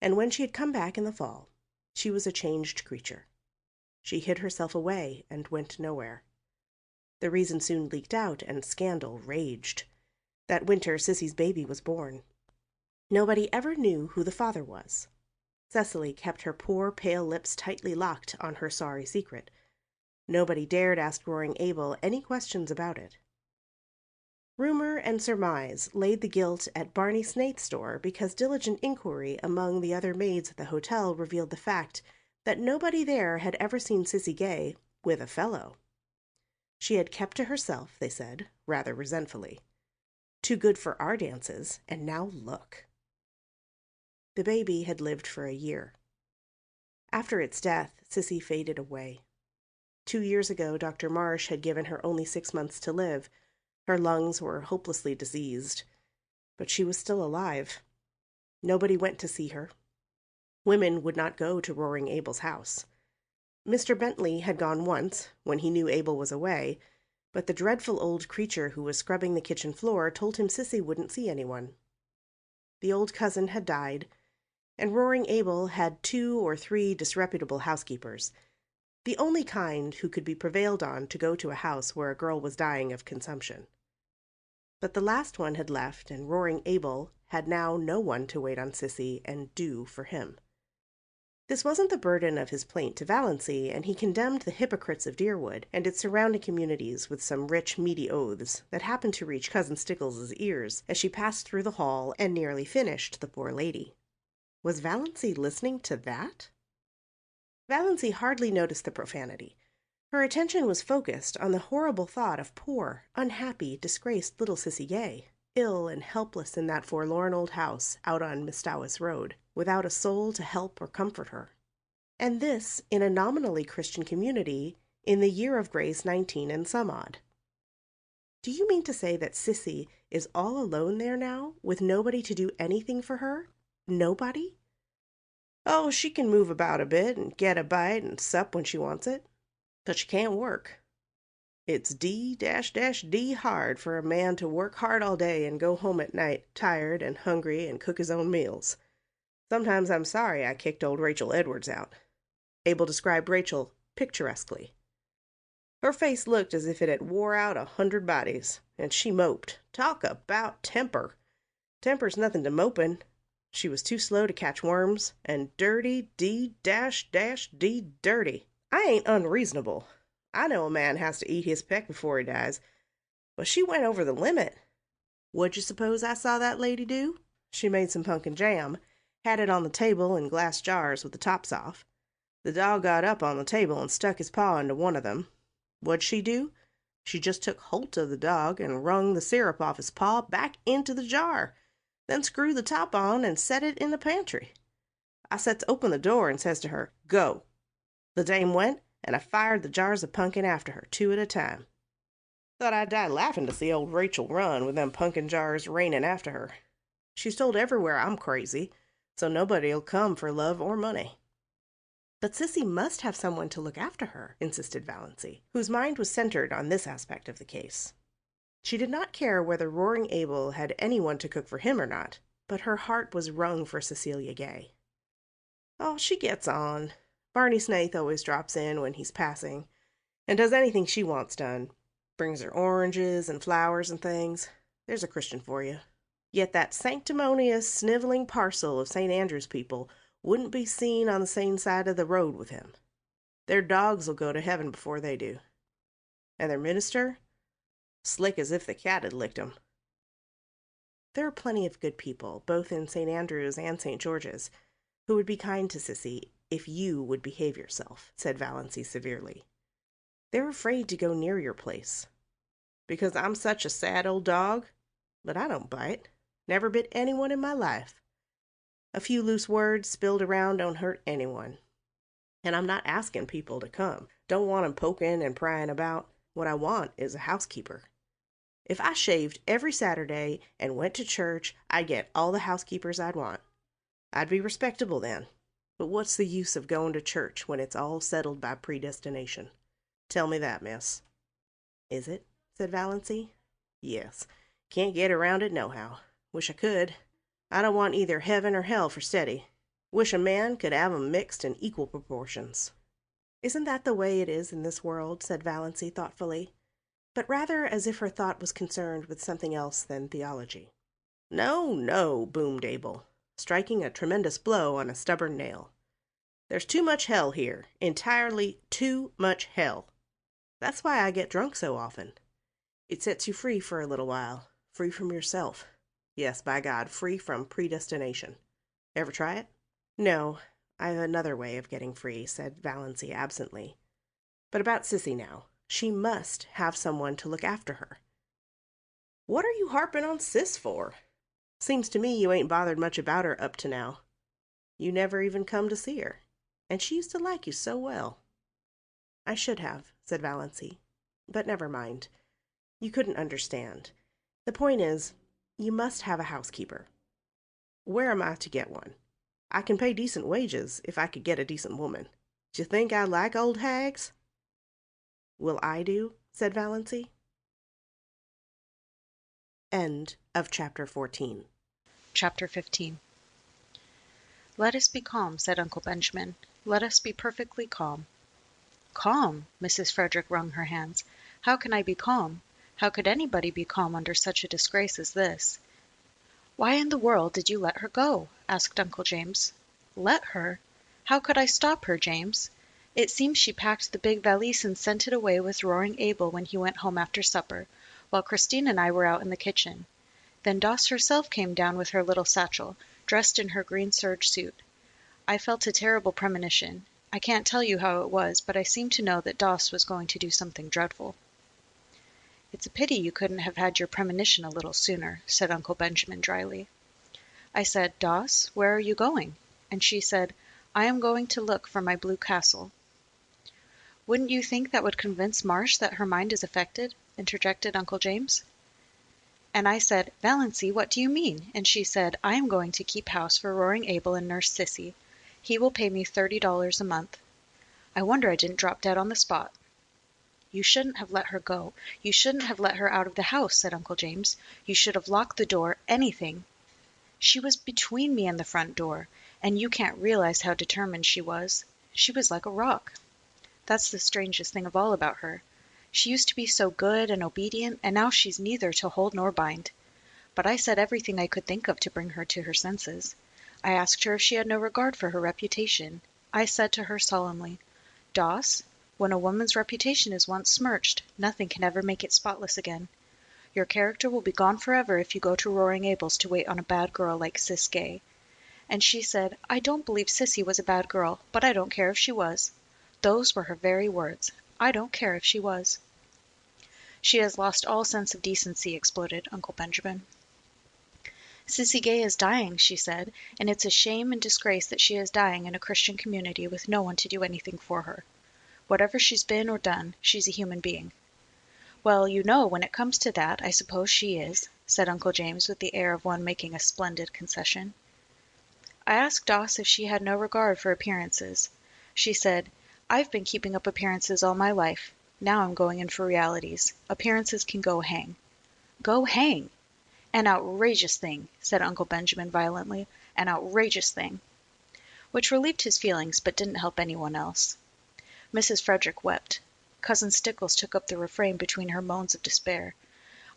[SPEAKER 8] and when she had come back in the fall, she was a changed creature. She hid herself away and went nowhere. The reason soon leaked out, and scandal raged. That winter, Sissy's baby was born. Nobody ever knew who the father was. Cecily kept her poor, pale lips tightly locked on her sorry secret. Nobody dared ask Roaring Abel any questions about it. Rumor and surmise laid the guilt at Barney Snaith's door because diligent inquiry among the other maids at the hotel revealed the fact that nobody there had ever seen Sissy Gay with a fellow. She had kept to herself, they said, rather resentfully. Too good for our dances, and now look. The baby had lived for a year. After its death, Sissy faded away. 2 years ago, Dr. Marsh had given her only 6 months to live. Her lungs were hopelessly diseased, but she was still alive. Nobody went to see her. Women would not go to Roaring Abel's house. Mr. Bentley had gone once, when he knew Abel was away, but the dreadful old creature who was scrubbing the kitchen floor told him Sissy wouldn't see anyone. The old cousin had died, and Roaring Abel had 2 or 3 disreputable housekeepers, the only kind who could be prevailed on to go to a house where a girl was dying of consumption. But the last one had left, and Roaring Abel had now no one to wait on Sissy and do for him. This wasn't the burden of his plaint to Valancy, and he condemned the hypocrites of Deerwood and its surrounding communities with some rich, meaty oaths that happened to reach Cousin Stickles's ears as she passed through the hall and nearly finished the poor lady. Was Valancy listening to that? Valancy hardly noticed the profanity. Her attention was focused on the horrible thought of poor, unhappy, disgraced little Sissy Gay, ill and helpless in that forlorn old house out on Mistowis Road, without a soul to help or comfort her. And this in a nominally Christian community in the year of grace 19 and some odd. Do you mean to say that Sissy is all alone there now, with nobody to do anything for her? Nobody? Oh, she can move about a bit and get a bite and sup when she wants it, but she can't work. It's D hard for a man to work hard all day and go home at night tired and hungry and cook his own meals. Sometimes I'm sorry I kicked old Rachel Edwards out. Abel described Rachel picturesquely. Her face looked as if it had wore out 100 bodies, and she moped. Talk about temper. Temper's nothing to mopin'. She was too slow to catch worms, and dirty, D dirty. I ain't unreasonable. I know a man has to eat his peck before he dies, but she went over the limit. What'd you suppose I saw that lady do? She made some pumpkin jam, had it on the table in glass jars with the tops off. The dog got up on the table and stuck his paw into one of them. What'd she do? She just took holt of the dog and wrung the syrup off his paw back into the jar, then screwed the top on and set it in the pantry. I sets open the door and says to her, "Go." The dame went, and I fired the jars of pumpkin after her, 2 at a time. Thought I'd die laughing to see old Rachel run with them pumpkin jars raining after her. She's told everywhere I'm crazy, so nobody'll come for love or money. But Sissy must have someone to look after her, insisted Valancy, whose mind was centered on this aspect of the case. She did not care whether Roaring Abel had anyone to cook for him or not, but her heart was wrung for Cecilia Gay. Oh, she gets on. Barney Snaith always drops in when he's passing, and does anything she wants done. Brings her oranges and flowers and things. There's a Christian for you. Yet that sanctimonious, sniveling parcel of St. Andrew's people wouldn't be seen on the same side of the road with him. Their dogs'll go to heaven before they do. And their minister? Slick as if the cat had licked him. There are plenty of good people, both in St. Andrew's and St. George's, who would be kind to Sissy if you would behave yourself, said Valancy severely. They're afraid to go near your place. Because I'm such a sad old dog? But I don't bite. Never bit anyone in my life. A few loose words spilled around don't hurt anyone. And I'm not asking people to come. Don't want 'em poking and prying about. What I want is a housekeeper. If I shaved every Saturday and went to church, I'd get all the housekeepers I'd want. I'd be respectable then. But what's the use of going to church when it's all settled by predestination? Tell me that, miss. Is it? Said Valancy. Yes. Can't get around it nohow. Wish I could. I don't want either heaven or hell for steady. Wish a man could have 'em mixed in equal proportions. Isn't that the way it is in this world? Said Valancy thoughtfully, but rather as if her thought was concerned with something else than theology. No, no, boomed Abel, striking a tremendous blow on a stubborn nail. There's too much hell here, entirely too much hell. That's why I get drunk so often. It sets you free for a little while, free from yourself. Yes, by God, free from predestination. Ever try it? No, I have another way of getting free, said Valancy absently. But about Sissy now. She must have someone to look after her. What are you harping on Sis for? Seems to me you ain't bothered much about her up to now. You never even come to see her. And she used to like you so well. I should have, said Valancy. But never mind. You couldn't understand. The point is, you must have a housekeeper. Where am I to get one? I can pay decent wages if I could get a decent woman. D'you think I like old hags? Will I do? Said Valancy. End of chapter 14.
[SPEAKER 10] Chapter 15. Let us be calm, said Uncle Benjamin. Let us be perfectly calm. Calm? Mrs. Frederick wrung her hands. How can I be calm? How could anybody be calm under such a disgrace as this? Why in the world did you let her go? Asked Uncle James. Let her? How could I stop her, James? It seems she packed the big valise and sent it away with Roaring Abel when he went home after supper, while Christine and I were out in the kitchen. Then Doss herself came down with her little satchel, dressed in her green serge suit. I felt a terrible premonition. I can't tell you how it was, but I seemed to know that Doss was going to do something dreadful. It's a pity you couldn't have had your premonition a little sooner, said Uncle Benjamin dryly. I said, Doss, where are you going? And she said, I am going to look for my blue castle. Wouldn't you think that would convince Marsh that her mind is affected? Interjected Uncle James. And I said, Valancy, what do you mean? And she said, I am going to keep house for Roaring Abel and Nurse Sissy. He will pay me $30 a month. I wonder I didn't drop dead on the spot. You shouldn't have let her go. You shouldn't have let her out of the house, said Uncle James. You should have locked the door, anything. She was between me and the front door, and you can't realize how determined she was. She was like a rock. That's the strangest thing of all about her. She used to be so good and obedient, and now she's neither to hold nor bind. But I said everything I could think of to bring her to her senses. I asked her if she had no regard for her reputation. I said to her solemnly, Doss, when a woman's reputation is once smirched, nothing can ever make it spotless again. Your character will be gone forever if you go to Roaring Abel's to wait on a bad girl like Sis Gay. And she said, I don't believe Sissy was a bad girl, but I don't care if she was. Those were her very words. I don't care if she was. She has lost all sense of decency, exploded Uncle Benjamin. Sissy Gay is dying, she said, and it's a shame and disgrace that she is dying in a Christian community with no one to do anything for her. Whatever she's been or done, she's a human being. Well, you know, when it comes to that, I suppose she is, said Uncle James with the air of one making a splendid concession. I asked Doss if she had no regard for appearances. She said, I've been keeping up appearances all my life. Now I'm going in for realities. Appearances can go hang. Go hang! An outrageous thing, said Uncle Benjamin violently. An outrageous thing. Which relieved his feelings, but didn't help anyone else. Mrs. Frederick wept. Cousin Stickles took up the refrain between her moans of despair.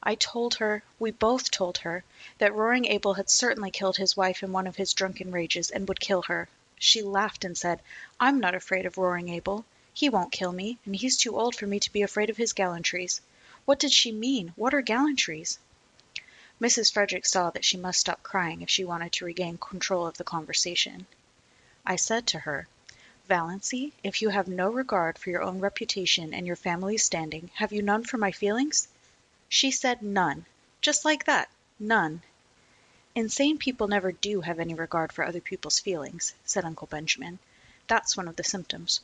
[SPEAKER 10] I told her, we both told her, that Roaring Abel had certainly killed his wife in one of his drunken rages and would kill her. She laughed and said, I'm not afraid of Roaring Abel. He won't kill me, and he's too old for me to be afraid of his gallantries. What did she mean? What are gallantries? Mrs. Frederick saw that she must stop crying if she wanted to regain control of the conversation. I said to her, Valancy, if you have no regard for your own reputation and your family's standing, have you none for my feelings? She said none. Just like that. None. Insane people never do have any regard for other people's feelings, said Uncle Benjamin. That's one of the symptoms.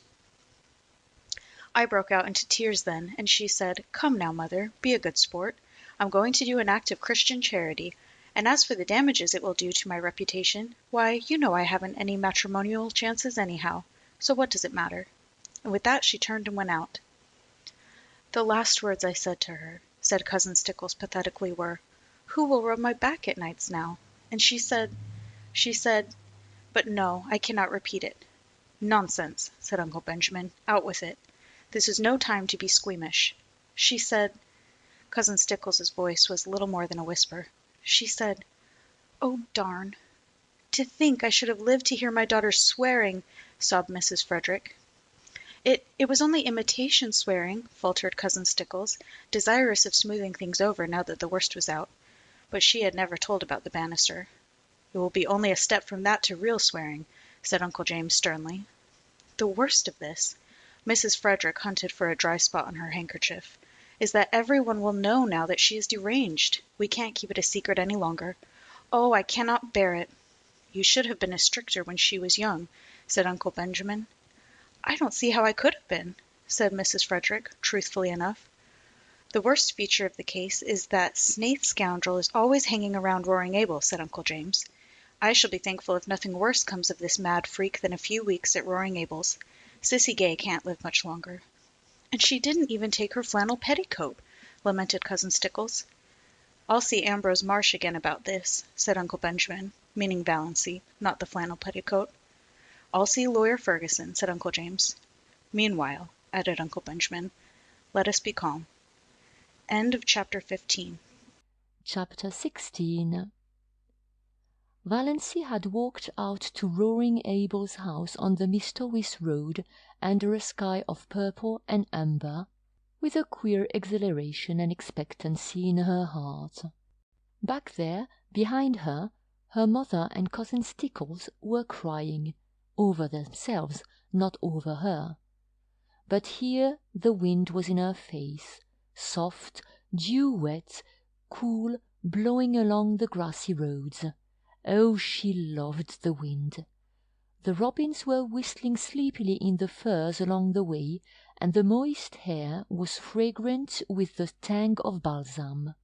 [SPEAKER 10] I broke out into tears then, and she said, "Come now, mother, be a good sport. I'm going to do an act of Christian charity, and as for the damages it will do to my reputation, why, you know I haven't any matrimonial chances anyhow, so what does it matter?" And with that she turned and went out. The last words I said to her, said Cousin Stickles pathetically, were, "Who will rub my back at nights now?" And she said, but no, I cannot repeat it. "Nonsense," said Uncle Benjamin. "Out with it. This is no time to be squeamish." She said, Cousin Stickles's voice was little more than a whisper. She said, "Oh, darn! To think I should have lived to hear my daughter swearing," sobbed Mrs. Frederick. It was only imitation swearing," faltered Cousin Stickles, desirous of smoothing things over now that the worst was out. But she had never told about the banister. "It will be only a step from that to real swearing," said Uncle James sternly. "The worst of this," Mrs. Frederick hunted for a dry spot on her handkerchief, "is that every one will know now that she is deranged. We can't keep it a secret any longer. Oh, I cannot bear it." "You should have been stricter when she was young," said Uncle Benjamin. "I don't see how I could have been," said Mrs. Frederick, truthfully enough. "The worst feature of the case is that Snaith scoundrel is always hanging around Roaring Abel," said Uncle James. "I shall be thankful if nothing worse comes of this mad freak than a few weeks at Roaring Abel's. Sissy Gay can't live much longer." "And she didn't even take her flannel petticoat," lamented Cousin Stickles. "I'll see Ambrose Marsh again about this," said Uncle Benjamin, meaning Valancy, not the flannel petticoat. "I'll see Lawyer Ferguson," said Uncle James. "Meanwhile," added Uncle Benjamin, "let us be calm." End of chapter 15.
[SPEAKER 5] Chapter 16. Valancy had walked out to Roaring Abel's house on the Mistowis road under a sky of purple and amber, with a queer exhilaration and expectancy in her heart. Back there, behind her, her mother and Cousin Stickles were crying, over themselves, not over her. But here the wind was in her face, soft, dew-wet, cool, blowing along the grassy roads. Oh, she loved the wind. The robins were whistling sleepily in the firs along the way, and the moist air was fragrant with the tang of balsam.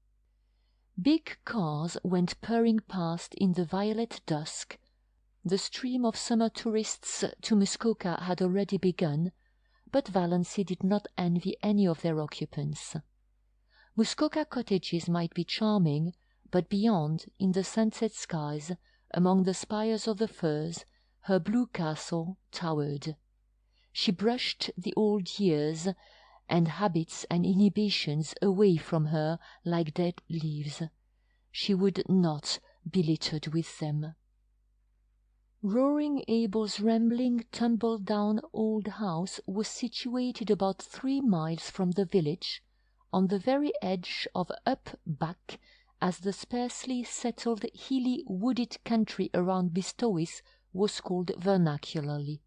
[SPEAKER 5] Big cars went purring past in the violet dusk. The stream of summer tourists to Muskoka had already begun, but Valancy did not envy any of their occupants. Muskoka cottages might be charming, but beyond, in the sunset skies, among the spires of the firs, her blue castle towered. She brushed the old years and habits and inhibitions away from her like dead leaves. She would not be littered with them. Roaring Abel's rambling, tumble-down old house was situated about 3 miles from the village, on the very edge of up-back, as the sparsely settled, hilly, wooded country around Mistowis was called vernacularly.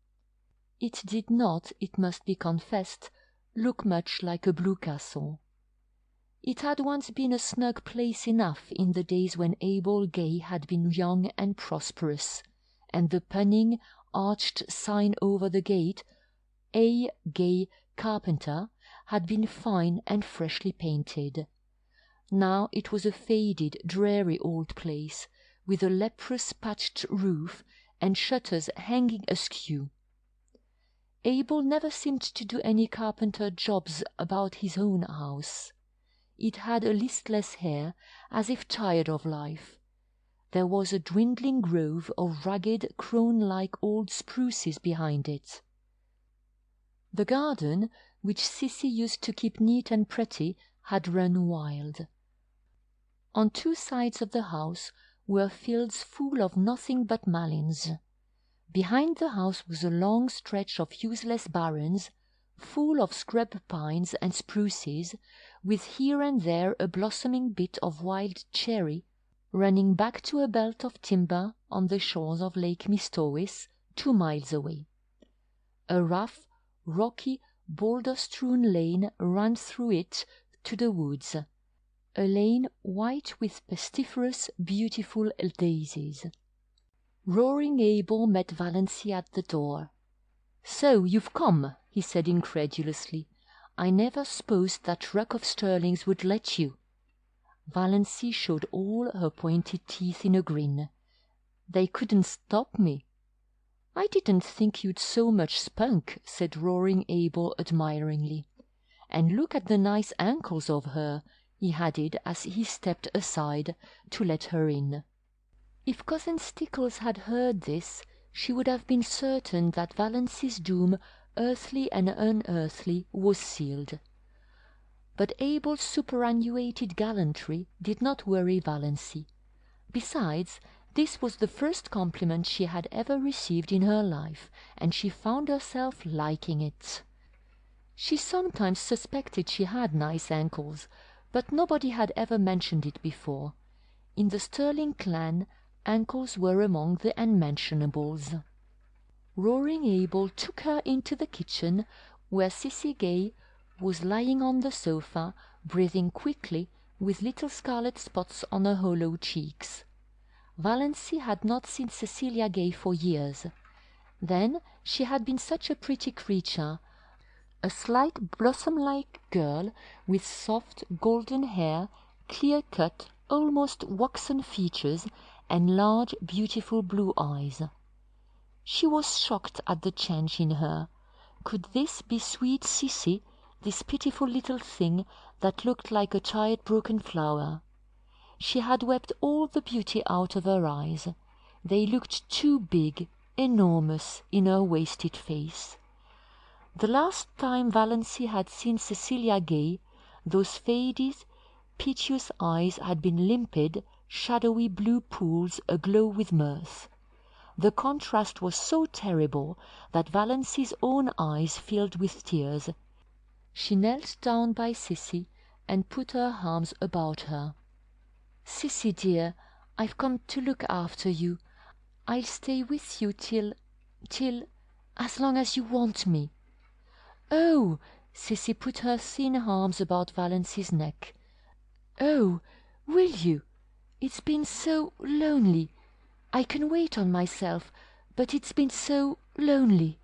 [SPEAKER 5] It did not, it must be confessed, look much like a blue castle. It had once been a snug place enough in the days when Abel Gay had been young and prosperous, and the punning, arched sign over the gate, A. Gay, Carpenter, had been fine and freshly painted. Now it was a faded, dreary old place, with a leprous patched roof and shutters hanging askew. Abel never seemed to do any carpenter jobs about his own house. It had a listless air, as if tired of life. There was a dwindling grove of ragged, crone-like old spruces behind it. The garden, which Sissy used to keep neat and pretty, had run wild. On 2 sides of the house were fields full of nothing but malins. Behind the house was a long stretch of useless barrens, full of scrub pines and spruces, with here and there a blossoming bit of wild cherry, running back to a belt of timber on the shores of Lake Mistowis, 2 miles away. A rough, rocky, boulder-strewn lane ran through it to the woods, a lane white with pestiferous, beautiful daisies. Roaring Abel met Valancy at the door. "So you've come," he said incredulously. "I never supposed that ruck of Sterlings would let you." Valancy showed all her pointed teeth in a grin. "They couldn't stop me." "I didn't think you'd so much spunk," said Roaring Abel admiringly. "And look at the nice ankles of her," he added as he stepped aside to let her in. If Cousin Stickles had heard this, she would have been certain that Valancy's doom, earthly and unearthly, was sealed. But Abel's superannuated gallantry did not worry Valancy. Besides, this was the first compliment she had ever received in her life, and she found herself liking it. She sometimes suspected she had nice ankles, but nobody had ever mentioned it before. In the Sterling clan, ankles were among the unmentionables. Roaring Abel took her into the kitchen, where Sissy Gay was lying on the sofa, breathing quickly, with little scarlet spots on her hollow cheeks. Valancy had not seen Cecilia Gay for years. Then she had been such a pretty creature, a slight blossom-like girl with soft golden hair, clear-cut, almost waxen features, and large, beautiful blue eyes. She was shocked at the change in her. Could this be sweet Sissy, this pitiful little thing that looked like a child-broken flower? She had wept all the beauty out of her eyes. They looked too big, enormous, in her wasted face. The last time Valancy had seen Cecilia Gay, those faded, piteous eyes had been limpid, shadowy blue pools aglow with mirth. The contrast was so terrible that Valancy's own eyes filled with tears. She knelt down by Sissy and put her arms about her. "Sissy, dear, I've come to look after you. I'll stay with you till, as long as you want me." "Oh!" Sissy put her thin arms about Valancy's neck. "Oh, will you? It's been so lonely. I can wait on myself, but it's been so lonely.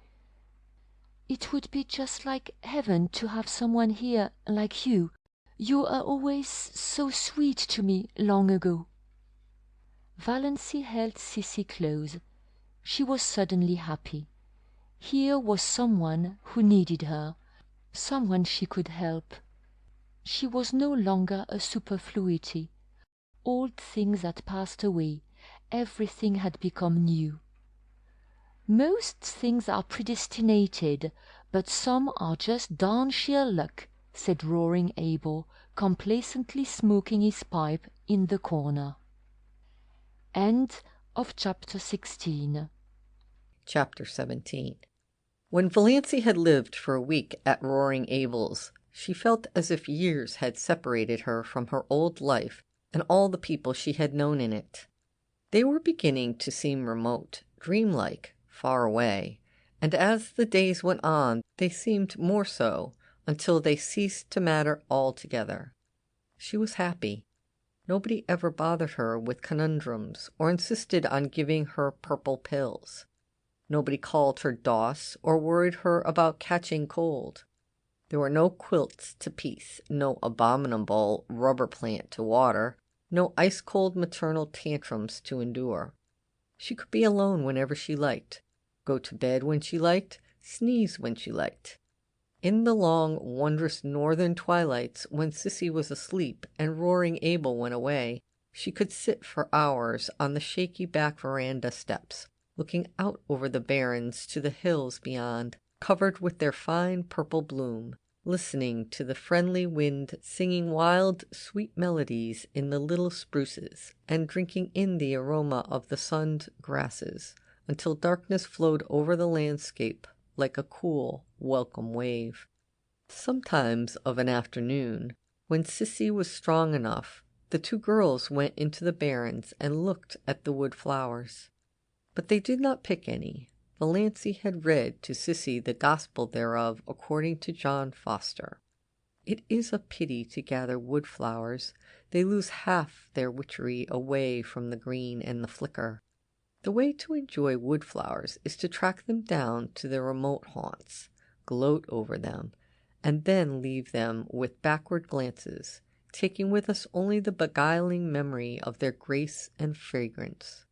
[SPEAKER 5] It would be just like heaven to have someone here like you. You are always so sweet to me long ago." Valancy held Sissy close. She was suddenly happy. Here was someone who needed her, someone she could help. She was no longer a superfluity. Old things had passed away. Everything had become new. "Most things are predestinated, but some are just darn sheer luck," said Roaring Abel, complacently smoking his pipe in the corner. End of chapter 16.
[SPEAKER 1] Chapter 17. When Valancy had lived for a week at Roaring Abel's, she felt as if years had separated her from her old life and all the people she had known in it. They were beginning to seem remote, dreamlike, far away, and as the days went on they seemed more so, until they ceased to matter altogether. She was happy. Nobody ever bothered her with conundrums or insisted on giving her purple pills. Nobody called her Doss or worried her about catching cold. There were no quilts to piece, no abominable rubber plant to water, no ice-cold maternal tantrums to endure. She could be alone whenever she liked, go to bed when she liked, sneeze when she liked. In the long, wondrous northern twilights, when Sissy was asleep and Roaring Abel went away, she could sit for hours on the shaky back veranda steps, looking out over the barrens to the hills beyond, covered with their fine purple bloom, listening to the friendly wind singing wild, sweet melodies in the little spruces, and drinking in the aroma of the sunned grasses, until darkness flowed over the landscape like a cool, welcome wave. Sometimes of an afternoon, when Sissy was strong enough, the two girls went into the barrens and looked at the wood flowers. But they did not pick any. Valancy had read to Sissy the gospel thereof according to John Foster. It is a pity to gather wood flowers. They lose half their witchery away from the green and the flicker. The way to enjoy wood flowers is to track them down to their remote haunts, gloat over them, and then leave them with backward glances, taking with us only the beguiling memory of their grace and fragrance.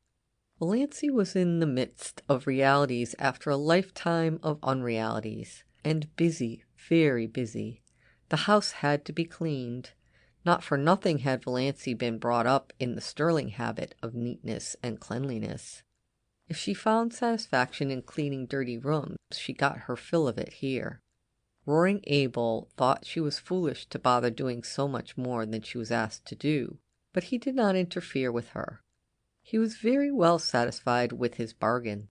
[SPEAKER 1] Valancy was in the midst of realities after a lifetime of unrealities, and busy, very busy. The house had to be cleaned. Not for nothing had Valancy been brought up in the sterling habit of neatness and cleanliness. If she found satisfaction in cleaning dirty rooms, she got her fill of it here. Roaring Abel thought she was foolish to bother doing so much more than she was asked to do, but he did not interfere with her. He was very well satisfied with his bargain.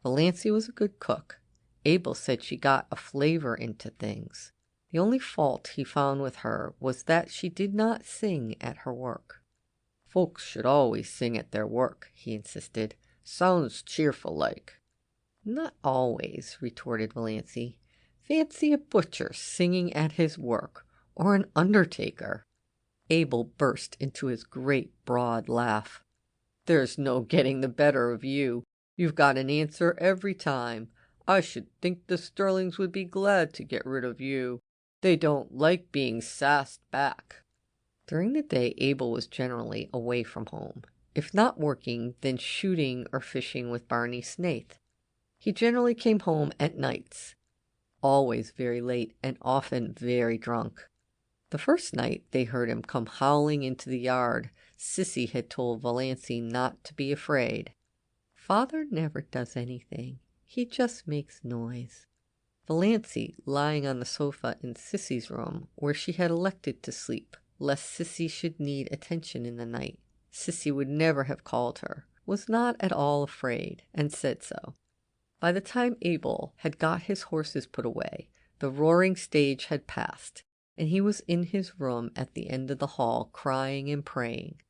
[SPEAKER 1] Valancy was a good cook. Abel said she got a flavor into things. The only fault he found with her was that she did not sing at her work. Folks should always sing at their work, he insisted. Sounds cheerful like. Not always, retorted Valancy. Fancy a butcher singing at his work, or an undertaker. Abel burst into his great broad laugh. There's no getting the better of you. You've got an answer every time. I should think the Sterlings would be glad to get rid of you. They don't like being sassed back. During the day, Abel was generally away from home. If not working, then shooting or fishing with Barney Snaith. He generally came home at nights, always very late and often very drunk. The first night they heard him come howling into the yard. Sissy had told Valancy not to be afraid. Father never does anything. He just makes noise. Valancy, lying on the sofa in Sissy's room, where she had elected to sleep, lest Sissy should need attention in the night. Sissy would never have called her, was not at all afraid, and said so. By the time Abel had got his horses put away, the roaring stage had passed, and he was in his room at the end of the hall, crying and praying.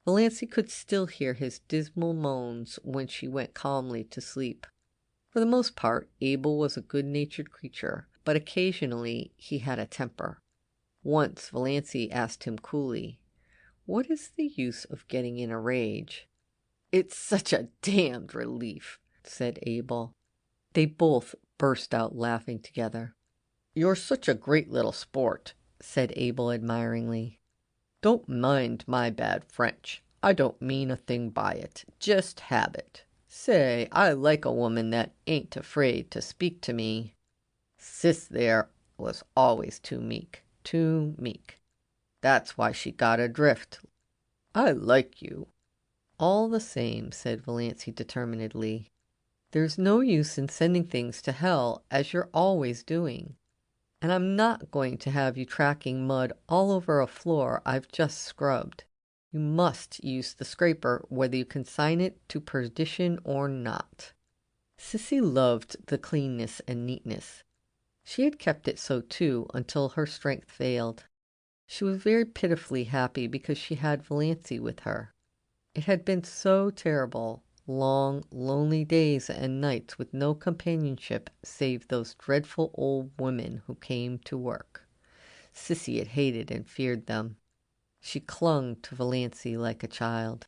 [SPEAKER 1] Valancy could still hear his dismal moans when she went calmly to sleep. For the most part, Abel was a good-natured creature, but occasionally he had a temper. Once Valancy asked him coolly, "What is the use of getting in a rage?" "It's such a damned relief," said Abel. They both burst out laughing together. "You're such a great little sport," said Abel admiringly. "Don't mind my bad French. I don't mean a thing by it, just habit. Say, I like a woman that ain't afraid to speak to me. Sis there was always too meek. That's why she got adrift. I like you." "All the same," said Valancy determinedly, "there's no use in sending things to hell, as you're always doing. And I'm not going to have you tracking mud all over a floor I've just scrubbed. You must use the scraper, whether you consign it to perdition or not." Sissy loved the cleanness and neatness. She had kept it so too until her strength failed. She was very pitifully happy because she had Valancy with her. It had been so terrible, long, lonely days and nights with no companionship save those dreadful old women who came to work. Sissy had hated and feared them. She clung to Valancy like a child.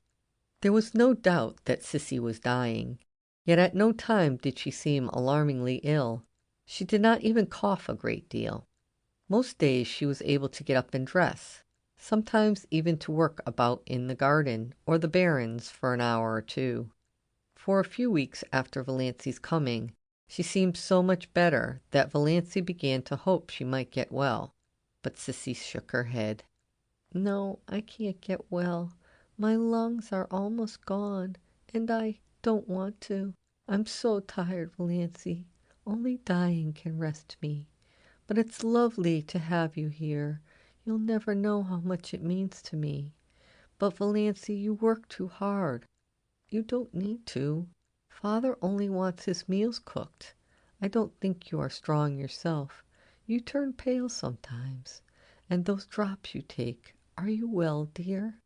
[SPEAKER 1] There was no doubt that Sissy was dying, yet at no time did she seem alarmingly ill. She did not even cough a great deal. Most days she was able to get up and dress, sometimes even to work about in the garden or the barrens for an hour or two. For a few weeks after Valancy's coming, she seemed so much better that Valancy began to hope she might get well. But Sissy shook her head. "No, I can't get well. My lungs are almost gone, and I don't want to. I'm so tired, Valancy. Only dying can rest me. But it's lovely to have you here. You'll never know how much it means to me. But, Valancy, you work too hard. You don't need to. Father only wants his meals cooked. I don't think you are strong yourself. You turn pale sometimes. And those drops you take, are you well, dear?"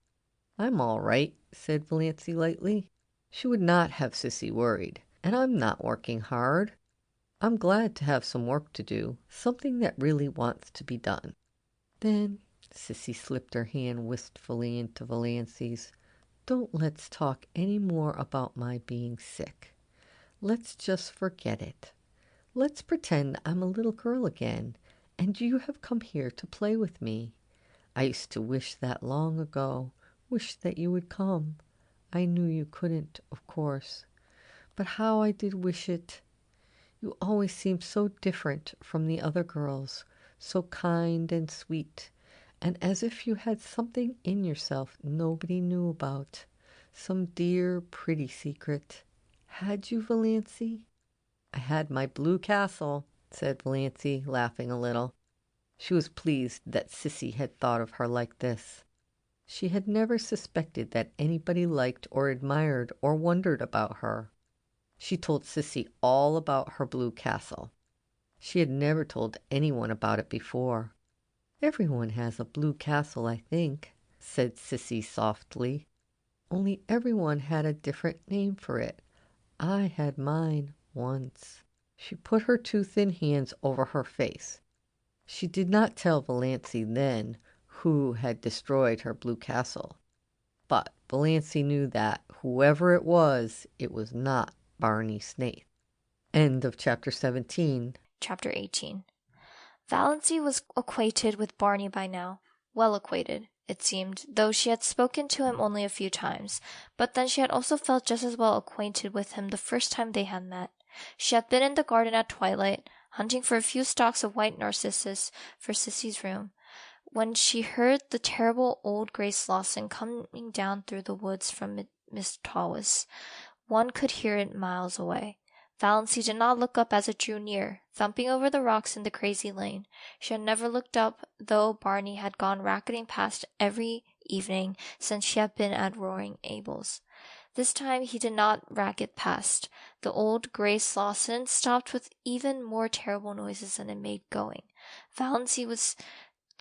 [SPEAKER 1] "I'm all right," said Valancy lightly. She would not have Sissy worried, and I'm not working hard. I'm glad to have some work to do, something that really wants to be done. Then Sissy slipped her hand wistfully into Valancey's. Don't let's talk any more about my being sick. Let's just forget it. Let's pretend I'm a little girl again, and you have come here to play with me. I used to wish that long ago, wish that you would come. I knew you couldn't, of course, but how I did wish it. You always seemed so different from the other girls, so kind and sweet, and as if you had something in yourself nobody knew about, some dear, pretty secret. Had you, Valancey? I had my blue castle, said Valancey, laughing a little. She was pleased that Sissy had thought of her like this. She had never suspected that anybody liked or admired or wondered about her. She told Sissy all about her blue castle. She had never told anyone about it before. Everyone has a blue castle, I think, said Sissy softly. Only everyone had a different name for it. I had mine once. She put her two thin hands over her face. She did not tell Valancey then who had destroyed her blue castle. But Valancey knew that whoever it was not Barney Snaith. End of chapter 17.
[SPEAKER 11] Chapter 18. Valancey was acquainted with Barney by now. Well acquainted, it seemed, though she had spoken to him only a few times. But then she had also felt just as well acquainted with him the first time they had met. She had been in the garden at twilight, hunting for a few stalks of white narcissus for Sissy's room, when she heard the terrible old grey Slauson coming down through the woods from Miss Tawas. One could hear it miles away. Valancey did not look up as it drew near, thumping over the rocks in the crazy lane. She had never looked up, though Barney had gone racketing past every evening since she had been at Roaring Abel's. This time he did not racket past. The old grey Slauson stopped with even more terrible noises than it made going. Valancey was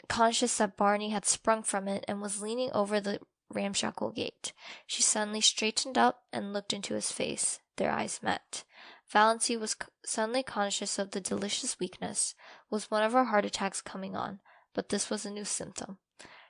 [SPEAKER 11] conscious that Barney had sprung from it and was leaning over the ramshackle gate. She suddenly straightened up and looked into his face. Their eyes met. Valancey was suddenly conscious of the delicious weakness. Was one of her heart attacks coming on? But this was a new symptom.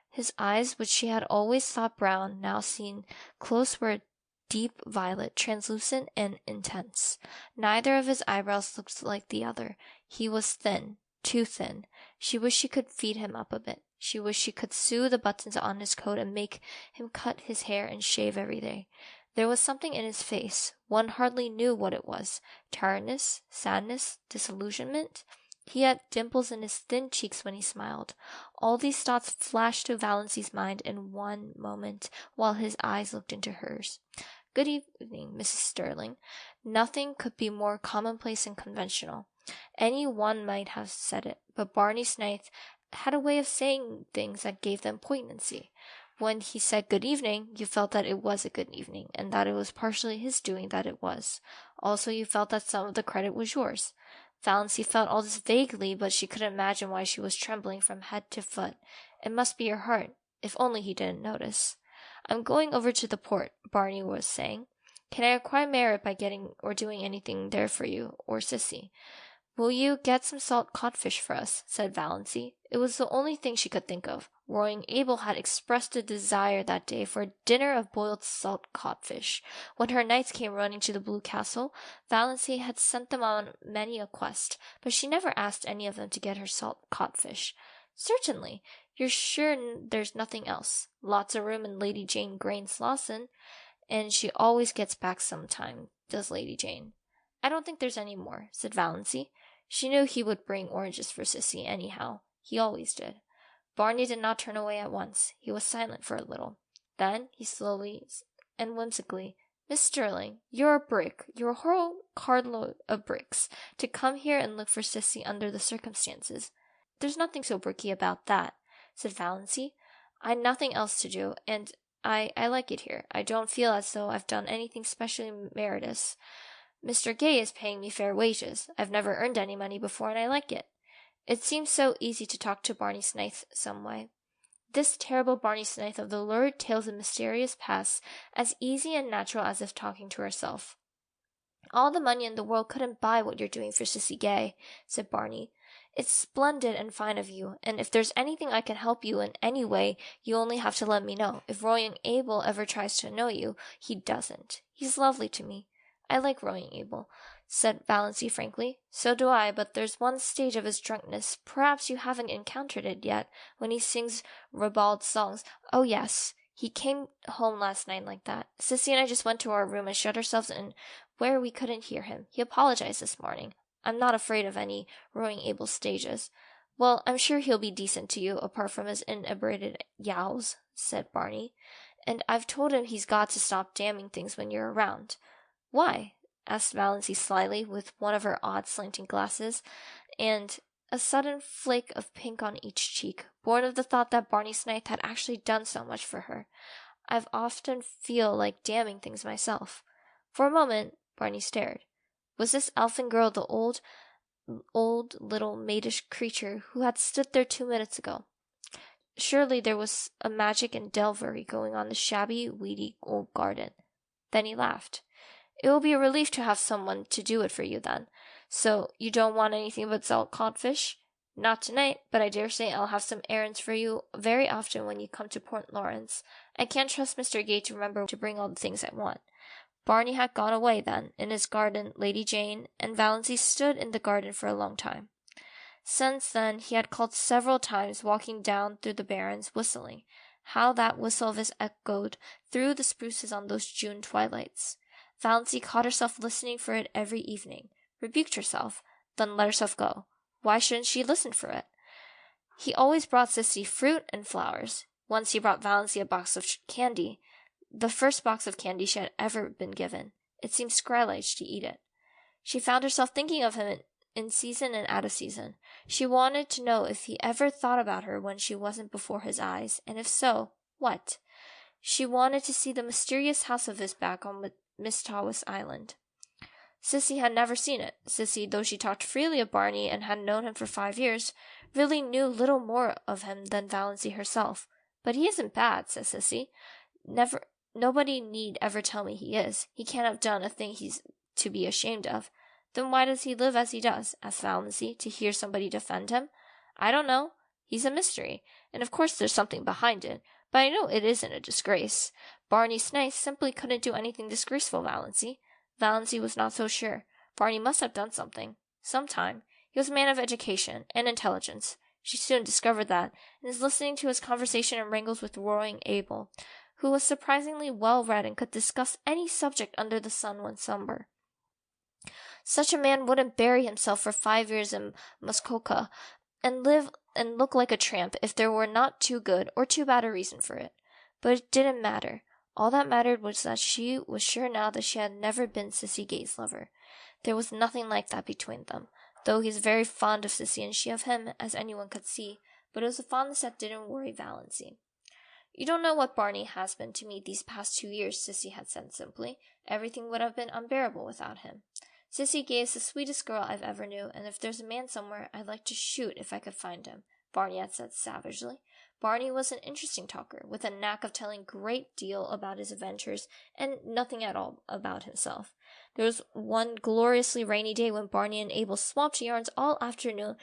[SPEAKER 11] His eyes, which she had always thought brown, now seen close, were deep violet, translucent and intense. Neither of his eyebrows looked like the other. He was thin, too thin. She wished she could feed him up a bit. She wished she could sew the buttons on his coat and make him cut his hair and shave every day. There was something in his face. One hardly knew what it was. Tiredness, sadness, disillusionment. He had dimples in his thin cheeks when he smiled. All these thoughts flashed to Valancey's mind in one moment, while his eyes looked into hers. Good evening, Mrs. Sterling. Nothing could be more commonplace and conventional. Any one might have said it, but Barney Snaith had a way of saying things that gave them poignancy. When he said good evening, you felt that it was a good evening, and that it was partially his doing that it was. Also, you felt that some of the credit was yours. Valancey felt all this vaguely, but she couldn't imagine why she was trembling from head to foot. It must be your heart, if only he didn't notice. I'm going over to the port, Barney was saying. Can I acquire merit by getting or doing anything there for you, or Sissy? Will you get some salt codfish for us? Said Valancey. It was the only thing she could think of. Roaring Abel had expressed a desire that day for a dinner of boiled salt codfish. When her knights came running to the Blue Castle, Valancey had sent them on many a quest, but she never asked any of them to get her salt codfish. Certainly. You're sure there's nothing else? Lots of room in Lady Jane Grey's Lawson, and she always gets back sometime, does Lady Jane. I don't think there's any more, said Valancey. She knew he would bring oranges for Sissy anyhow. He always did. Barney did not turn away at once. He was silent for a little. Then he slowly and whimsically, Miss Sterling, you're a brick. You're a whole carload of bricks to come here and look for Sissy under the circumstances. There's nothing so bricky about that, said Valancey. I'd nothing else to do, and I like it here. I don't feel as though I've done anything specially meritorious. Mr. Gay is paying me fair wages. I've never earned any money before, and I like it. It seems so easy to talk to Barney Snaith some way. This terrible Barney Snaith of the lurid tales of mysterious past, as easy and natural as if talking to herself. All the money in the world couldn't buy what you're doing for Sissy Gay, said Barney. It's splendid and fine of you, and if there's anything I can help you in any way, you only have to let me know. If Roy Abel ever tries to know you, he doesn't. He's lovely to me. I like Roy Abel, said Valancy frankly. So do I, but there's one stage of his drunkenness, perhaps you haven't encountered it yet, when he sings ribald songs. Oh yes, he came home last night like that. Sissy and I just went to our room and shut ourselves in where we couldn't hear him. He apologized this morning. I'm not afraid of any Roy Abel stages. Well, I'm sure he'll be decent to you, apart from his inebriated yowls, said Barney. And I've told him he's got to stop damning things when you're around. Why? Asked Valancy slyly, with one of her odd slanting glasses, and a sudden flake of pink on each cheek, born of the thought that Barney Snipe had actually done so much for her. I've often feel like damning things myself. For a moment, Barney stared. Was this elfin girl the old little maidish creature who had stood there 2 minutes ago? Surely there was a magic and devilry going on in the shabby, weedy old garden. Then he laughed. It will be a relief to have someone to do it for you then. So you don't want anything but salt codfish? Not tonight, but I dare say I'll have some errands for you very often when you come to Port Lawrence. I can't trust Mr. Gay to remember to bring all the things I want. Barney had gone away then. In his garden, Lady Jane and Valancy stood in the garden for a long time. Since then, he had called several times, walking down through the barrens, whistling. How that whistle of his echoed through the spruces on those June twilights! Valancy caught herself listening for it every evening, rebuked herself, then let herself go. Why shouldn't she listen for it? He always brought Sissy fruit and flowers. Once he brought Valancy a box of candy, the first box of candy she had ever been given. It seemed sacrilege to eat it. She found herself thinking of him in season and out of season. She wanted to know if he ever thought about her when she wasn't before his eyes, and if so, what? She wanted to see the mysterious house of his back on Mistawis Island. Sissy had never seen it. Sissy, though she talked freely of Barney and had known him for 5 years, really knew little more of him than Valancy herself. But he isn't bad, said Sissy. Nobody need ever tell me he is. He can't have done a thing he's to be ashamed of. Then why does he live as he does? Asked Valancy, to hear somebody defend him. I don't know. He's a mystery, and of course there's something behind it, but I know it isn't a disgrace. Barney Snipe simply couldn't do anything disgraceful, Valancy. Valancy was not so sure. Barney must have done something. Sometime. He was a man of education and intelligence. She soon discovered that, and is listening to his conversation and wrangles with Roy Abel, who was surprisingly well read and could discuss any subject under the sun when somber. Such a man wouldn't bury himself for 5 years in Muskoka and live and look like a tramp if there were not too good or too bad a reason for it. But it didn't matter. All that mattered was that she was sure now that she had never been Sissy Gay's lover. There was nothing like that between them, though he's very fond of Sissy and she of him, as anyone could see, but it was a fondness that didn't worry Valancy. You don't know what Barney has been to me these past 2 years, Sissy had said simply. Everything would have been unbearable without him. Sissy Gay is the sweetest girl I've ever knew, and if there's a man somewhere, I'd like to shoot if I could find him, Barney had said savagely. Barney was an interesting talker, with a knack of telling a great deal about his adventures and nothing at all about himself. There was one gloriously rainy day when Barney and Abel swapped yarns all afternoon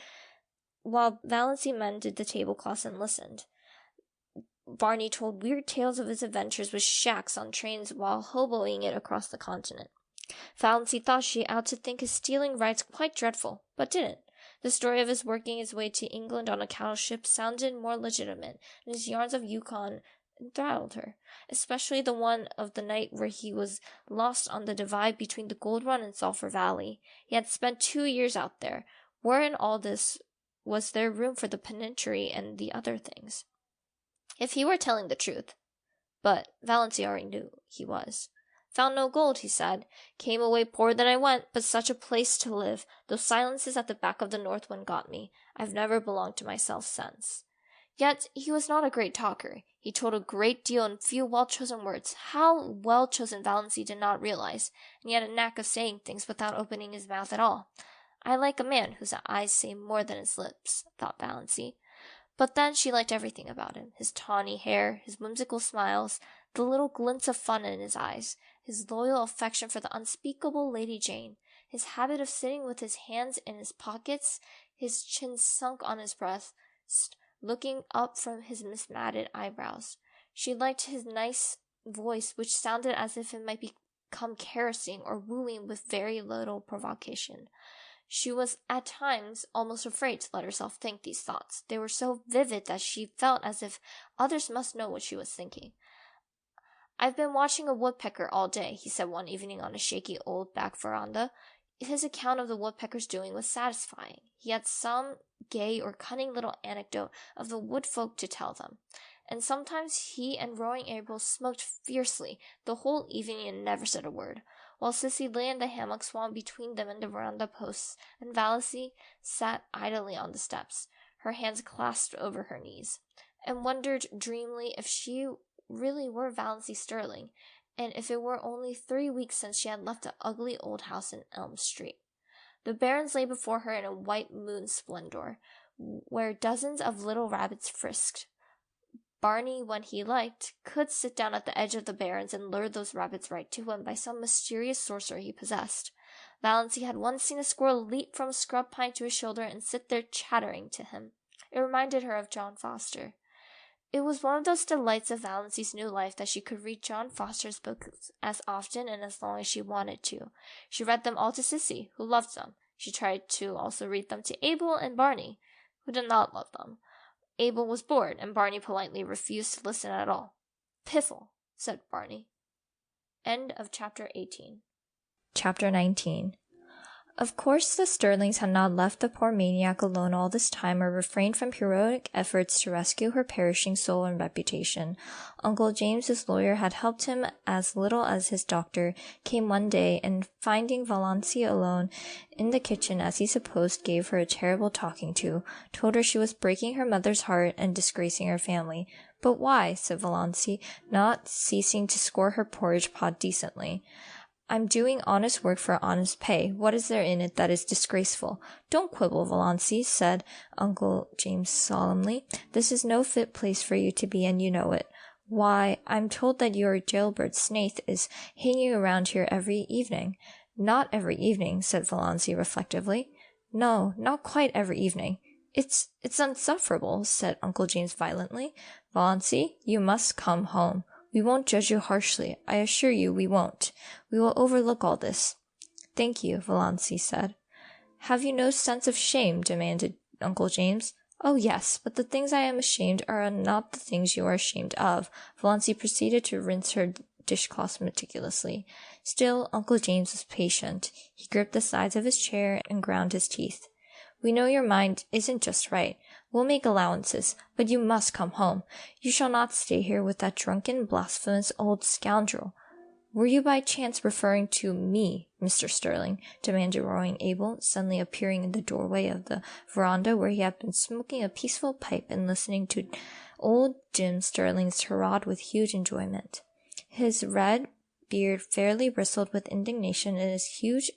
[SPEAKER 11] while Valancy mended the tablecloths and listened. Barney told weird tales of his adventures with shacks on trains while hoboing it across the continent. Valancy thought she ought to think his stealing rides quite dreadful, but didn't. The story of his working his way to England on a cattle ship sounded more legitimate, and his yarns of Yukon enthralled her, especially the one of the night where he was lost on the divide between the Gold Run and Sulphur Valley. He had spent 2 years out there. Where in all this was there room for the penitentiary and the other things? If he were telling the truth, but Valancy already knew he was. Found no gold, he said. Came away poorer than I went, but such a place to live. Those silences at the back of the North Wind got me. I've never belonged to myself since. Yet he was not a great talker. He told a great deal in few well-chosen words. How well-chosen Valancy did not realize, and he had a knack of saying things without opening his mouth at all. I like a man whose eyes say more than his lips, thought Valancy. But then she liked everything about him, his tawny hair, his whimsical smiles, the little glints of fun in his eyes, his loyal affection for the unspeakable Lady Jane, his habit of sitting with his hands in his pockets, his chin sunk on his breast, looking up from his mismatted eyebrows. She liked his nice voice, which sounded as if it might become caressing or wooing with very little provocation. She was at times almost afraid to let herself think these thoughts. They were so vivid that she felt as if others must know what she was thinking. "I've been watching a woodpecker all day," he said one evening on a shaky old back veranda. His account of the woodpecker's doing was satisfying. He had some gay or cunning little anecdote of the woodfolk to tell them. And sometimes he and Rowing April smoked fiercely the whole evening and never said a word, while Sissy lay in the hammock swung between them and the veranda posts, and Vallacy sat idly on the steps, her hands clasped over her knees, and wondered dreamily if she really were Vallacy Sterling, and if it were only 3 weeks since she had left the ugly old house in Elm Street. The barrens lay before her in a white moon splendor, where dozens of little rabbits frisked. Barney, when he liked, could sit down at the edge of the barrens and lure those rabbits right to him by some mysterious sorcery he possessed. Vallacy had once seen a squirrel leap from a scrub pine to his shoulder and sit there chattering to him. It reminded her of John Foster. It was one of those delights of Vallacy's new life that she could read John Foster's books as often and as long as she wanted to. She read them all to Sissy, who loved them. She tried to also read them to Abel and Barney, who did not love them. Abel was bored, and Barney politely refused to listen at all. "Piffle," said Barney. End of chapter 18. Chapter 19. Of course, the Sterlings had not left the poor maniac alone all this time or refrained from heroic efforts to rescue her perishing soul and reputation. Uncle James, his lawyer, had helped him as little as his doctor, came one day, and finding Vallacy alone in the kitchen, as he supposed, gave her a terrible talking to, told her she was breaking her mother's heart and disgracing her family. "But why?" said Vallacy, not ceasing to score her porridge pot decently. "I'm doing honest work for honest pay. What is there in it that is disgraceful?" "Don't quibble, Vallacy," said Uncle James solemnly. "This is no fit place for you to be, and you know it. Why, I'm told that your jailbird Snaith is hanging around here every evening." "Not every evening," said Vallacy reflectively. "No, not quite every evening." It's insufferable," said Uncle James violently. "Vallacy, you must come home. We won't judge you harshly. I assure you we won't. We will overlook all this." "Thank you," Vallacy said. "Have you no sense of shame?" demanded Uncle James. "Oh, yes, but the things I am ashamed are not the things you are ashamed of." Vallacy proceeded to rinse her dishcloths meticulously. Still, Uncle James was patient. He gripped the sides of his chair and ground his teeth. "We know your mind isn't just right. We'll make allowances, but you must come home. You shall not stay here with that drunken, blasphemous old scoundrel." "Were you by chance referring to me, Mr. Sterling?" demanded Rowing Abel, suddenly appearing in the doorway of the veranda, where he had been smoking a peaceful pipe and listening to old Jim Sterling's tirade with huge enjoyment. His red beard fairly bristled with indignation, and his huge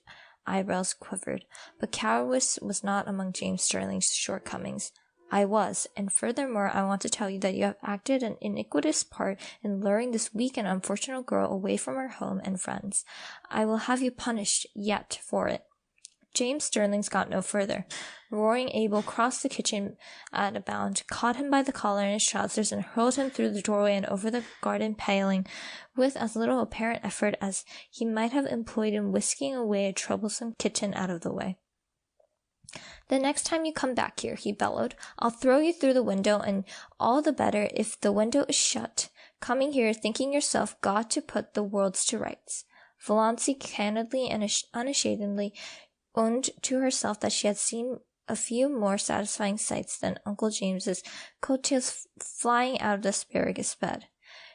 [SPEAKER 11] eyebrows quivered, but cowardice was not among James Sterling's shortcomings. "I was, and furthermore I want to tell you that you have acted an iniquitous part in luring this weak and unfortunate girl away from her home and friends. I will have you punished yet for it." James Sterling's got no further. Roaring Abel crossed the kitchen at a bound, caught him by the collar in his trousers, and hurled him through the doorway and over the garden paling with as little apparent effort as he might have employed in whisking away a troublesome kitten out of the way. "The next time you come back here," he bellowed, "I'll throw you through the window, and all the better if the window is shut. Coming here thinking yourself got to put the worlds to rights." Vallacy candidly and unashamedly owned to herself that she had seen a few more satisfying sights than Uncle James's coattails flying out of the asparagus bed.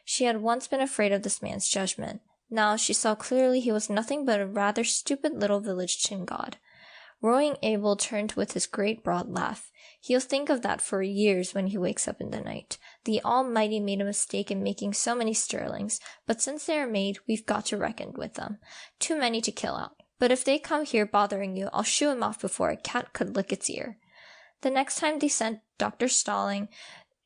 [SPEAKER 11] She had once been afraid of this man's judgment. Now she saw clearly he was nothing but a rather stupid little village tin god. Roaring Abel turned with his great broad laugh. "He'll think of that for years when he wakes up in the night. The Almighty made a mistake in making so many Sterlings, but since they are made, we've got to reckon with them. Too many to kill out. But if they come here bothering you, I'll shoo 'em off before a cat could lick its ear." The next time they sent Dr. Stalling,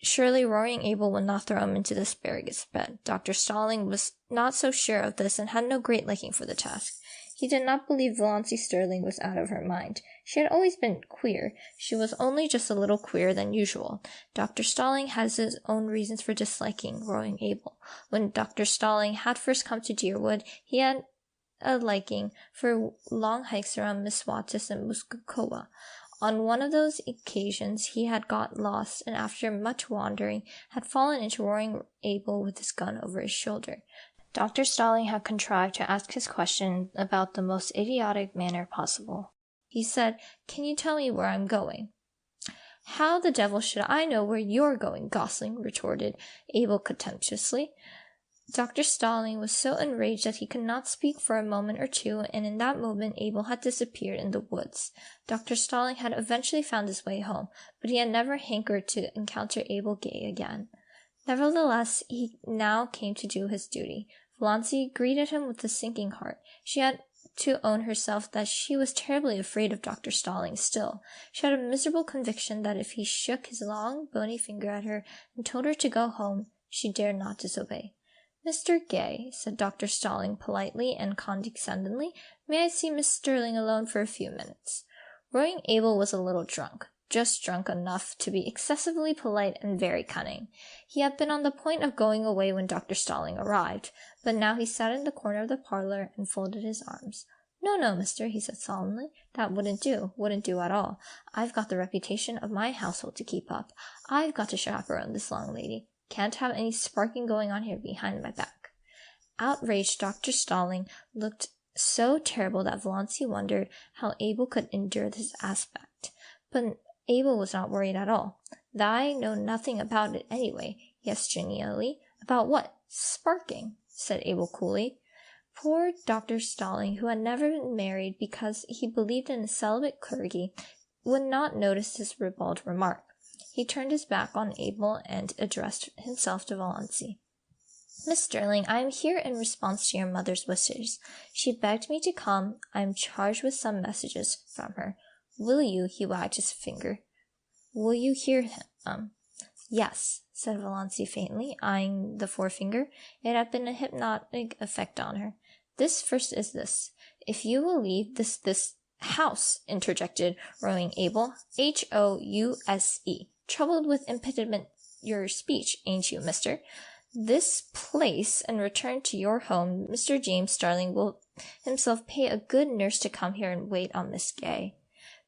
[SPEAKER 11] surely Roaring Abel would not throw him into the asparagus bed. Dr. Stalling was not so sure of this and had no great liking for the task. He did not believe Valancy Sterling was out of her mind. She had always been queer. She was only just a little queerer than usual. Dr. Stalling has his own reasons for disliking growing Abel. When Dr. Stalling had first come to Deerwood, he had a liking for long hikes around Misswautus and Muskokoa. On one of those occasions he had got lost, and after much wandering had fallen into Roaring Abel with his gun over his shoulder. Dr. Stalling had contrived to ask his question about the most idiotic manner possible. He said, "Can you tell me where I'm going?" "How the devil should I know where you're going, Gosling?" retorted Abel contemptuously. Dr. Stalling was so enraged that he could not speak for a moment or two, and in that moment Abel had disappeared in the woods. Dr. Stalling had eventually found his way home, but he had never hankered to encounter Abel Gay again. Nevertheless, he now came to do his duty. Valancy greeted him with a sinking heart. She had to own herself that she was terribly afraid of Dr. Stalling still. She had a miserable conviction that if he shook his long, bony finger at her and told her to go home, she dared not disobey. "Mr. Gay," said Dr. Stalling politely and condescendingly, "may I see Miss Sterling alone for a few minutes?" Roaring Abel was a little drunk, just drunk enough to be excessively polite and very cunning. He had been on the point of going away when Dr. Stalling arrived, but now he sat in the corner of the parlor and folded his arms. "No, no, mister," he said solemnly, "that wouldn't do at all. I've got the reputation of my household to keep up. I've got to chaperone this long lady. Can't have any sparking going on here behind my back." Outraged Dr. Stalling looked so terrible that Valancy wondered how Abel could endure this aspect. But Abel was not worried at all. "I know nothing about it anyway," he asked genially. "About what? Sparking," said Abel coolly. Poor Dr. Stalling, who had never been married because he believed in a celibate clergy, would not notice this ribald remark. He turned his back on Abel and addressed himself to Valancy. "Miss Sterling, I am here in response to your mother's wishes. She begged me to come. I am charged with some messages from her. Will you," he wagged his finger, "will you hear him?" "Yes," said Valancy faintly, eyeing the forefinger. It had been a hypnotic effect on her. "This first is this. If you will leave this house," interjected Roaring Abel, "House. Troubled with impediment your speech, ain't you, mister? This place, and return to your home. Mr. James Starling will himself pay a good nurse to come here and wait on Miss Gay."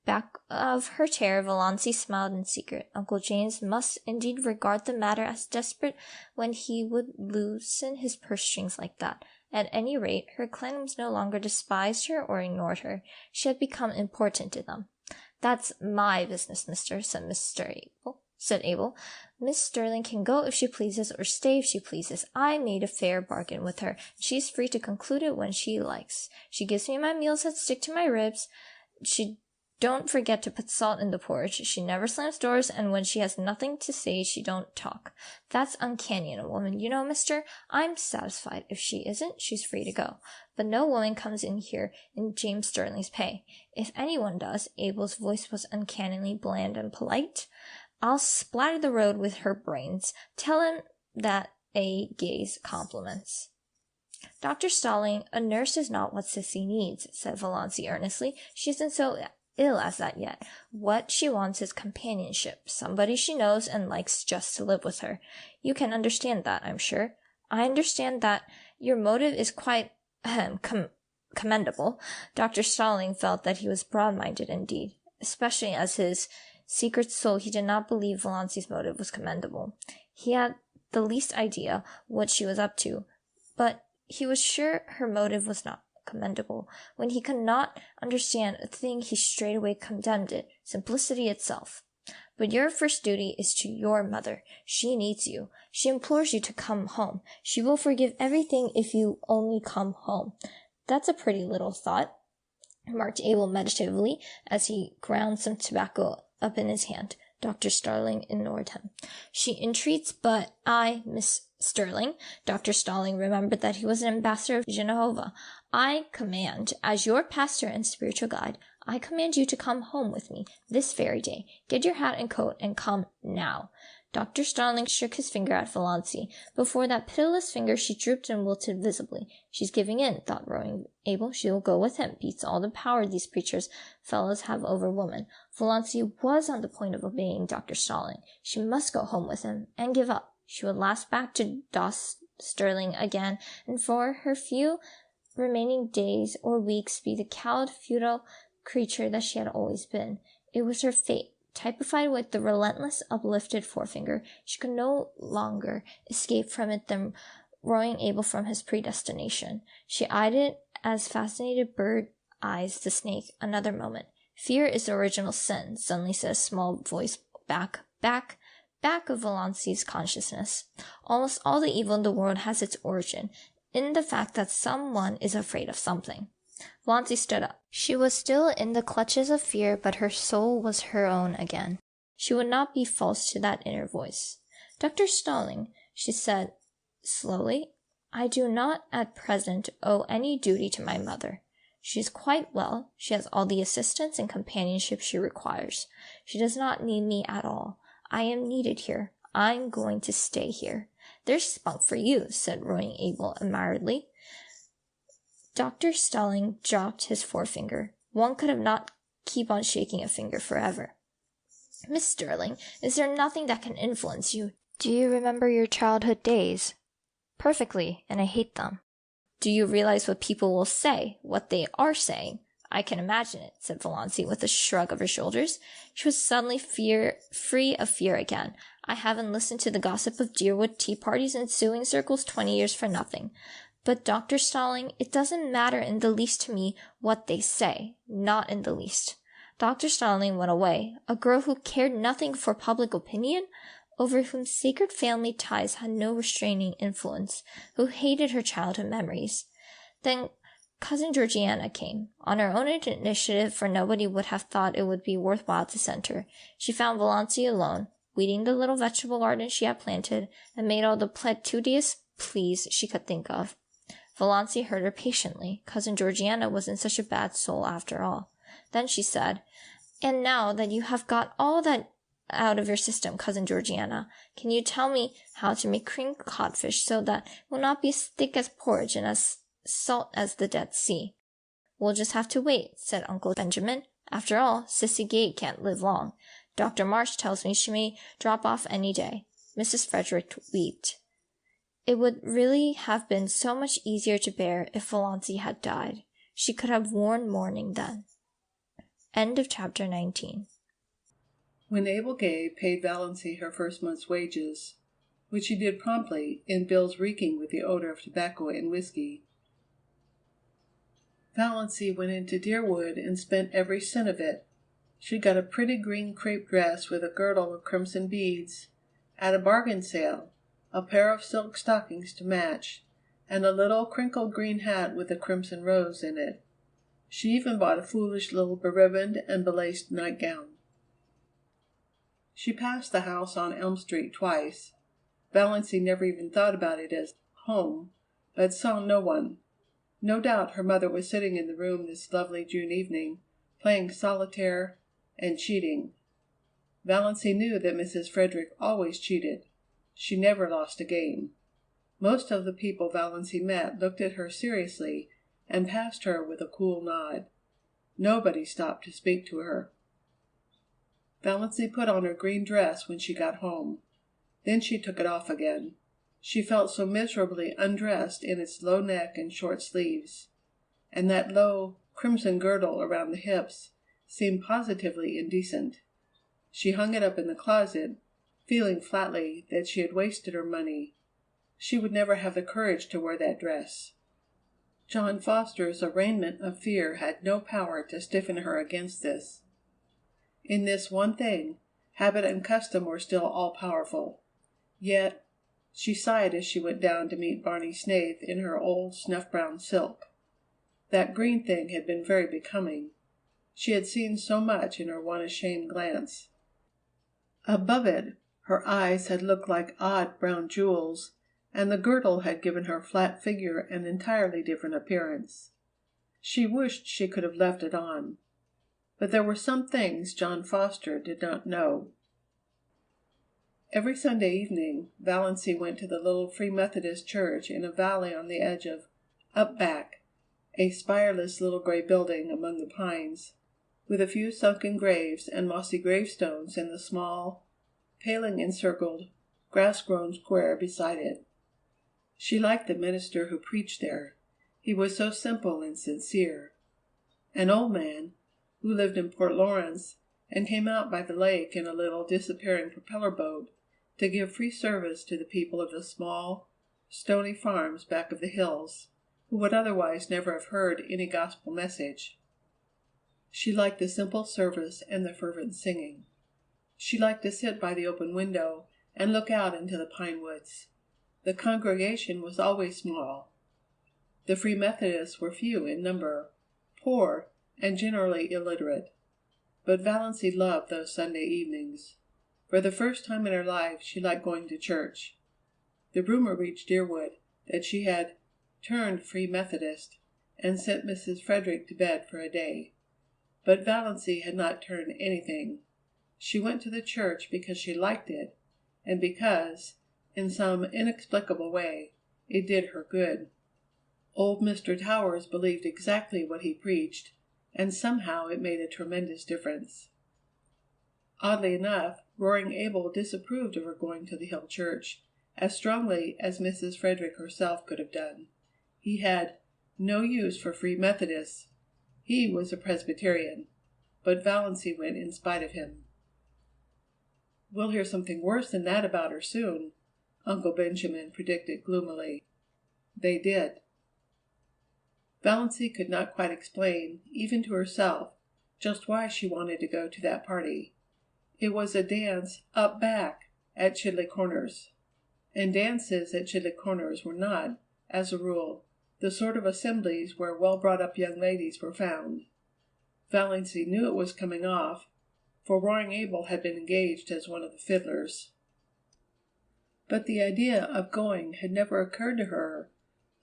[SPEAKER 11] Back of her chair, Valancy smiled in secret. Uncle James must indeed regard the matter as desperate when he would loosen his purse strings like that. At any rate, her clans no longer despised her or ignored her. She had become important to them. "That's my business, mister," said Abel. "Miss Sterling can go if she pleases, or stay if she pleases. I made a fair bargain with her, and she's free to conclude it when she likes. She gives me my meals that stick to my ribs. She don't forget to put salt in the porridge. She never slams doors, and when she has nothing to say, she don't talk. That's uncanny in a woman, you know, mister. I'm satisfied. If she isn't, she's free to go. But no woman comes in here in James Sterling's pay. If anyone does," Abel's voice was uncannily bland and polite, "I'll splatter the road with her brains. Tell him that A. Gay's compliments." "Dr. Stalling, a nurse is not what Sissy needs," said Valancy earnestly. "She isn't so ill as that yet. What she wants is companionship, somebody she knows and likes just to live with her. You can understand that, I'm sure." "I understand that. Your motive is quite commendable." Dr. Stalling felt that he was broad-minded indeed, especially as his secret soul he did not believe Valancy's motive was commendable. He had the least idea what she was up to, but he was sure her motive was not commendable. When he could not understand a thing, he straightway condemned it, simplicity itself. "But your first duty is to your mother. She needs you. She implores you to come home. She will forgive everything if you only come home." "That's a pretty little thought," remarked Abel meditatively, as he ground some tobacco up in his hand. Dr. Stalling ignored him. "She entreats, but I, Miss Sterling," Dr. Stalling remembered that he was an ambassador of Jehovah, "I command, as your pastor and spiritual guide, I command you to come home with me this very day. Get your hat and coat and come now." Dr. Starling shook his finger at Valancy. Before that pitiless finger she drooped and wilted visibly. She's giving in, thought Rowing Abel. She will go with him. Beats all the power these preachers fellows have over women. Valancy was on the point of obeying Dr. Starling. She must go home with him, and give up. She would last back to Stirling again, and for her few remaining days or weeks be the cowed, futile creature that she had always been. It was her fate. Typified with the relentless uplifted forefinger, she could no longer escape from it than Rowing Abel from his predestination. She eyed it as fascinated bird eyes the snake. Another moment. Fear is the original sin, suddenly said a small voice back of Valancy's consciousness. Almost all the evil in the world has its origin in the fact that someone is afraid of something. Valancy stood up. She was still in the clutches of fear, but her soul was her own again. She would not be false to that inner voice. Dr. Starling, she said slowly, I do not at present owe any duty to my mother. She is quite well. She has all the assistance and companionship she requires. She does not need me at all. I am needed here. I'm going to stay here. There's spunk for you, said Rowing Abel admiringly. Dr. Starling dropped his forefinger. One could have not keep on shaking a finger forever. Miss Stirling, is there nothing that can influence you? Do you remember your childhood days? Perfectly, and I hate them. Do you realize what people will say, what they are saying? I can imagine it, said Valancy with a shrug of her shoulders. She was suddenly free of fear again. I haven't listened to the gossip of Deerwood tea parties and sewing circles 20 years for nothing. But, Dr. Starling, it doesn't matter in the least to me what they say. Not in the least. Dr. Starling went away. A girl who cared nothing for public opinion, over whom sacred family ties had no restraining influence, who hated her childhood memories. Then Cousin Georgiana came, on her own initiative, for nobody would have thought it would be worthwhile to send her. She found Valancy alone, weeding the little vegetable garden she had planted, and made all the pituitous pleas she could think of. Valancy heard her patiently. Cousin Georgiana wasn't such a bad soul after all. Then she said, And now that you have got all that out of your system, Cousin Georgiana, can you tell me how to make creamed codfish so that it will not be as thick as porridge and as salt as the Dead Sea? We'll just have to wait, said Uncle Benjamin. After all, Sissy Gate can't live long. Dr. Marsh tells me she may drop off any day. Mrs. Frederick wept. It would really have been so much easier to bear if Valancy had died. She could have worn mourning then. End of chapter 19.
[SPEAKER 12] When Abel Gay paid Valancy her first month's wages, which she did promptly, in bills reeking with the odor of tobacco and whiskey, Valancy went into Deerwood and spent every cent of it. She got a pretty green crepe dress with a girdle of crimson beads, at a bargain sale, a pair of silk stockings to match, and a little crinkled green hat with a crimson rose in it. She even bought a foolish little beribboned and belaced nightgown. She passed the house on Elm Street twice. Valancy never even thought about it as home, but saw no one. No doubt her mother was sitting in the room this lovely June evening, playing solitaire and cheating. Valancy knew that Mrs. Frederick always cheated. She never lost a game. Most of the people Valancy met looked at her seriously and passed her with a cool nod. Nobody stopped to speak to her. Valancy put on her green dress when she got home. Then she took it off again. She felt so miserably undressed in its low neck and short sleeves, and that low, crimson girdle around the hips seemed positively indecent. She hung it up in the closet, feeling flatly that she had wasted her money. She would never have the courage to wear that dress. John Foster's arraignment of fear had no power to stiffen her against this. In this one thing, habit and custom were still all-powerful. Yet she sighed as she went down to meet Barney Snaith in her old snuff-brown silk. That green thing had been very becoming. She had seen so much in her one ashamed glance. Above it, her eyes had looked like odd brown jewels, and the girdle had given her flat figure an entirely different appearance. She wished she could have left it on. But there were some things John Foster did not know. Every Sunday evening Valancy went to the little Free Methodist church in a valley on the edge of Up Back, a spireless little gray building among the pines, with a few sunken graves and mossy gravestones in the small, paling-encircled, grass-grown square beside it. She liked the minister who preached there. He was so simple and sincere. An old man, who lived in Port Lawrence and came out by the lake in a little disappearing propeller boat to give free service to the people of the small, stony farms back of the hills, who would otherwise never have heard any gospel message. She liked the simple service and the fervent singing. She liked to sit by the open window and look out into the pine woods. The congregation was always small. The Free Methodists were few in number, poor, and generally illiterate. But Valancy loved those Sunday evenings. For the first time in her life she liked going to church. The rumor reached Deerwood that she had turned Free Methodist and sent Mrs. Frederick to bed for a day. But Valancy had not turned anything. She went to the church because she liked it, and because, in some inexplicable way, it did her good. Old Mr. Towers believed exactly what he preached, and somehow it made a tremendous difference. Oddly enough, Roaring Abel disapproved of her going to the Hill Church as strongly as Mrs. Frederick herself could have done. He had no use for Free Methodists. He was a Presbyterian, but Valancy went in spite of him. "We'll hear something worse than that about her soon," Uncle Benjamin predicted gloomily. They did. Valancy could not quite explain, even to herself, just why she wanted to go to that party. It was a dance "up back" at Chidley Corners, and dances at Chidley Corners were not, as a rule, the sort of assemblies where well-brought-up young ladies were found. Valancy knew it was coming off, for Roaring Abel had been engaged as one of the fiddlers. But the idea of going had never occurred to her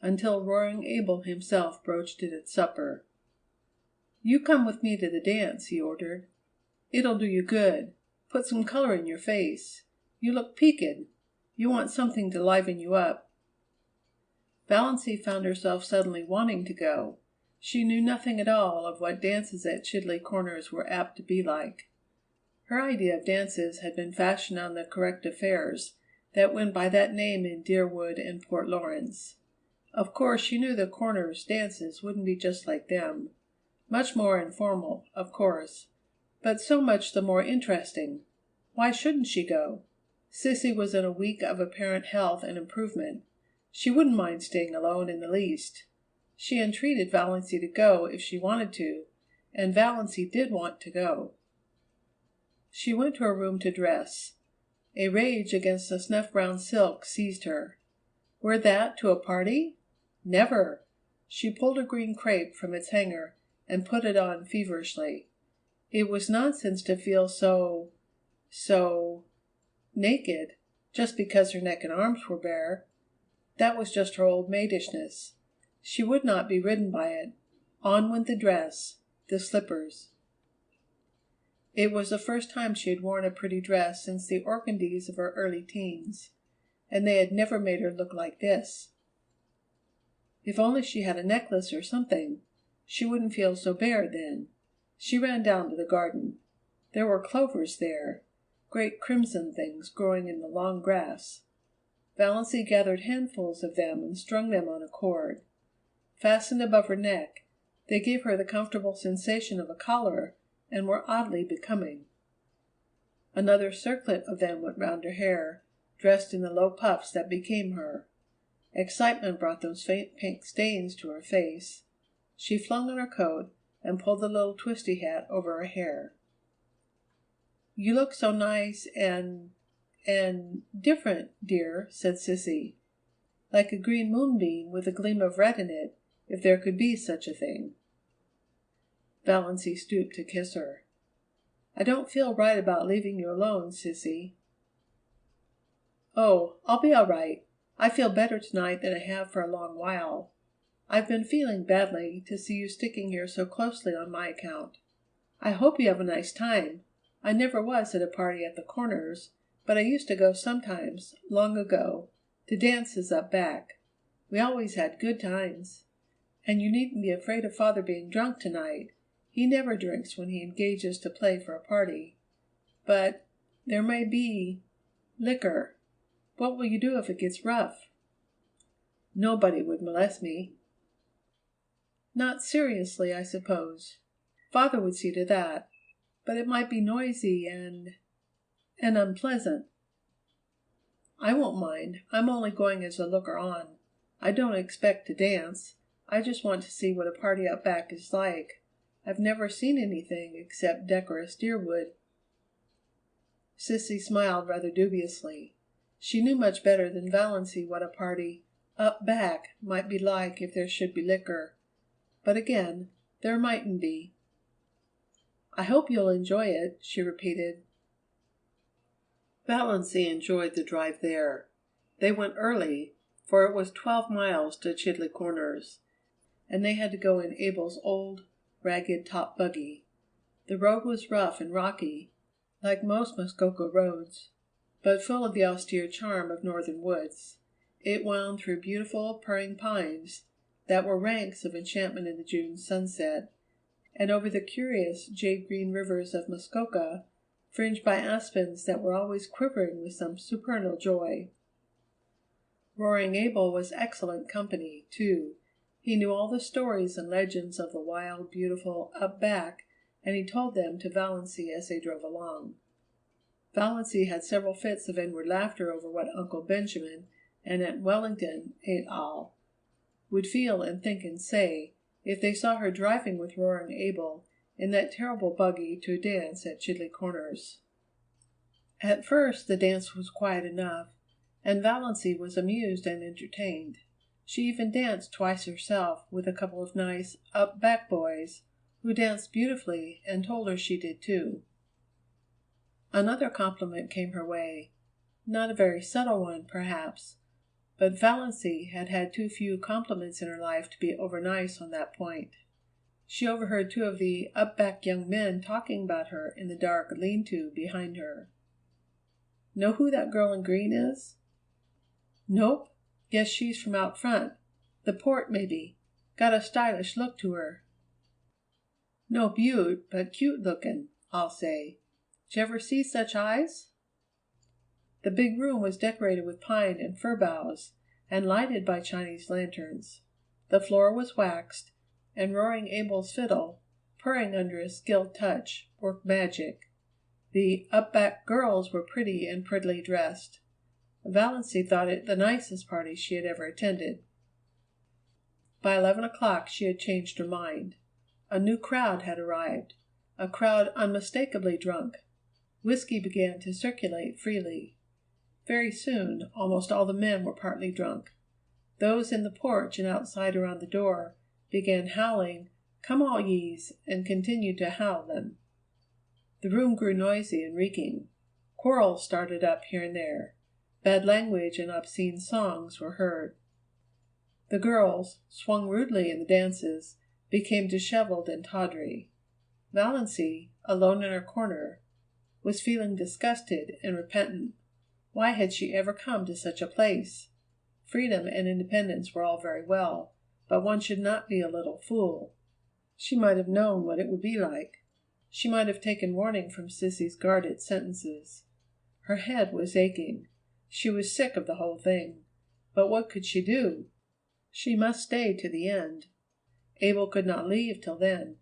[SPEAKER 12] until Roaring Abel himself broached it at supper. "You come with me to the dance," he ordered. "It'll do you good. Put some color in your face. You look peaked. You want something to liven you up." Valancy found herself suddenly wanting to go. She knew nothing at all of what dances at Chidley Corners were apt to be like. Her idea of dances had been fashioned on the corrective fairs that went by that name in Deerwood and Port Lawrence. Of course she knew the Corners dances wouldn't be just like them. Much more informal, of course, but so much the more interesting. Why shouldn't she go? Sissy was in a week of apparent health and improvement. She wouldn't mind staying alone in the least. She entreated Valancy to go if she wanted to, and Valancy did want to go. She went to her room to dress. A rage against the snuff-brown silk seized her. Wear that to a party? Never! She pulled a green crepe from its hanger and put it on feverishly. It was nonsense to feel so naked, just because her neck and arms were bare. That was just her old maidishness. She would not be ridden by it. On went the dress, the slippers. It was the first time she had worn a pretty dress since the organdies of her early teens, and they had never made her look like this. If only she had a necklace or something, she wouldn't feel so bare then. She ran down to the garden. There were clovers there, great crimson things growing in the long grass. Valancy gathered handfuls of them and strung them on a cord. Fastened above her neck, they gave her the comfortable sensation of a collar and were oddly becoming. Another circlet of them went round her hair, dressed in the low puffs that became her. Excitement brought those faint pink stains to her face. She flung on her coat and pulled the little twisty hat over her hair. "You look so nice and different, dear," said Sissy. "Like a green moonbeam with a gleam of red in it, if there could be such a thing." Valancy stooped to kiss her. "I don't feel right about leaving you alone, Sissy." "Oh, I'll be all right. I feel better tonight than I have for a long while. I've been feeling badly to see you sticking here so closely on my account. I hope you have a nice time. I never was at a party at the Corners, but I used to go sometimes, long ago, to dances up back. We always had good times. And you needn't be afraid of Father being drunk tonight. He never drinks when he engages to play for a party. But there may be liquor. What will you do if it gets rough?" "Nobody would molest me." "Not seriously, I suppose. Father would see to that. But it might be noisy and unpleasant." "I won't mind. I'm only going as a looker on. I don't expect to dance. I just want to see what a party out back is like. I've never seen anything except decorous deerwood." Sissy smiled rather dubiously. She knew much better than Valancy what a party "up back" might be like if there should be liquor. But again, there mightn't be. "I hope you'll enjoy it," she repeated. Valancy enjoyed the drive there. They went early, for it was 12 miles to Chidley Corners, and they had to go in Abel's old, ragged top buggy. The road was rough and rocky, like most Muskoka roads, but full of the austere charm of northern woods. It wound through beautiful, purring pines that were ranks of enchantment in the June sunset, and over the curious jade-green rivers of Muskoka, fringed by aspens that were always quivering with some supernal joy. Roaring Abel was excellent company, too. He knew all the stories and legends of the wild, beautiful "up back," and he told them to Valancy as they drove along. Valancy had several fits of inward laughter over what Uncle Benjamin and Aunt Wellington et al. Would feel and think and say if they saw her driving with Roaring Abel in that terrible buggy to a dance at Chidley Corners. At first the dance was quiet enough, and Valancy was amused and entertained. She even danced twice herself with a couple of nice "up back" boys, who danced beautifully and told her she did too. Another compliment came her way, not a very subtle one, perhaps, but Valancy had had too few compliments in her life to be overnice on that point. She overheard 2 of the "up back" young men talking about her in the dark lean-to behind her. "Know who that girl in green is?" "Nope. Guess she's from out front. The Port, maybe. Got a stylish look to her." "No beaut, but cute lookin', I'll say. J'ever see such eyes?" The big room was decorated with pine and fir boughs, and lighted by Chinese lanterns. The floor was waxed, and Roaring Abel's fiddle, purring under a skilled touch, worked magic. The "up back" girls were pretty and prettily dressed. Valancy thought it the nicest party she had ever attended. By 11 o'clock she had changed her mind. A new crowd had arrived, a crowd unmistakably drunk. Whisky began to circulate freely. Very soon almost all the men were partly drunk. Those in the porch and outside around the door began howling "Come all yees," and continued to howl them. The room grew noisy and reeking. Quarrels started up here and there. Bad language and obscene songs were heard. The girls, swung rudely in the dances, became disheveled and tawdry. Valancy, alone in her corner, was feeling disgusted and repentant. Why had she ever come to such a place? Freedom and independence were all very well, but one should not be a little fool. She might have known what it would be like. She might have taken warning from Sissy's guarded sentences. Her head was aching. She was sick of the whole thing. But what could she do? She must stay to the end. Abel could not leave till then,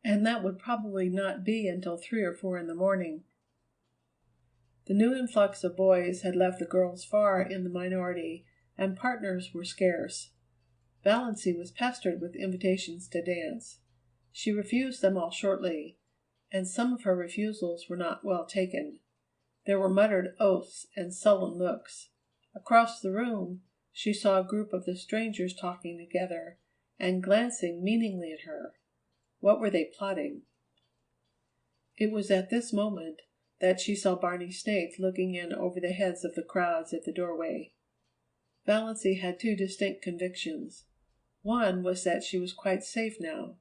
[SPEAKER 12] and that would probably not be until 3 or 4 in the morning. The new influx of boys had left the girls far in the minority, and partners were scarce. Valancy was pestered with invitations to dance. She refused them all shortly, and some of her refusals were not well taken. There were muttered oaths and sullen looks. Across the room she saw a group of the strangers talking together and glancing meaningly at her. What were they plotting? It was at this moment that she saw Barney Snaith looking in over the heads of the crowds at the doorway. Valancy had 2 distinct convictions. One was that she was quite safe now.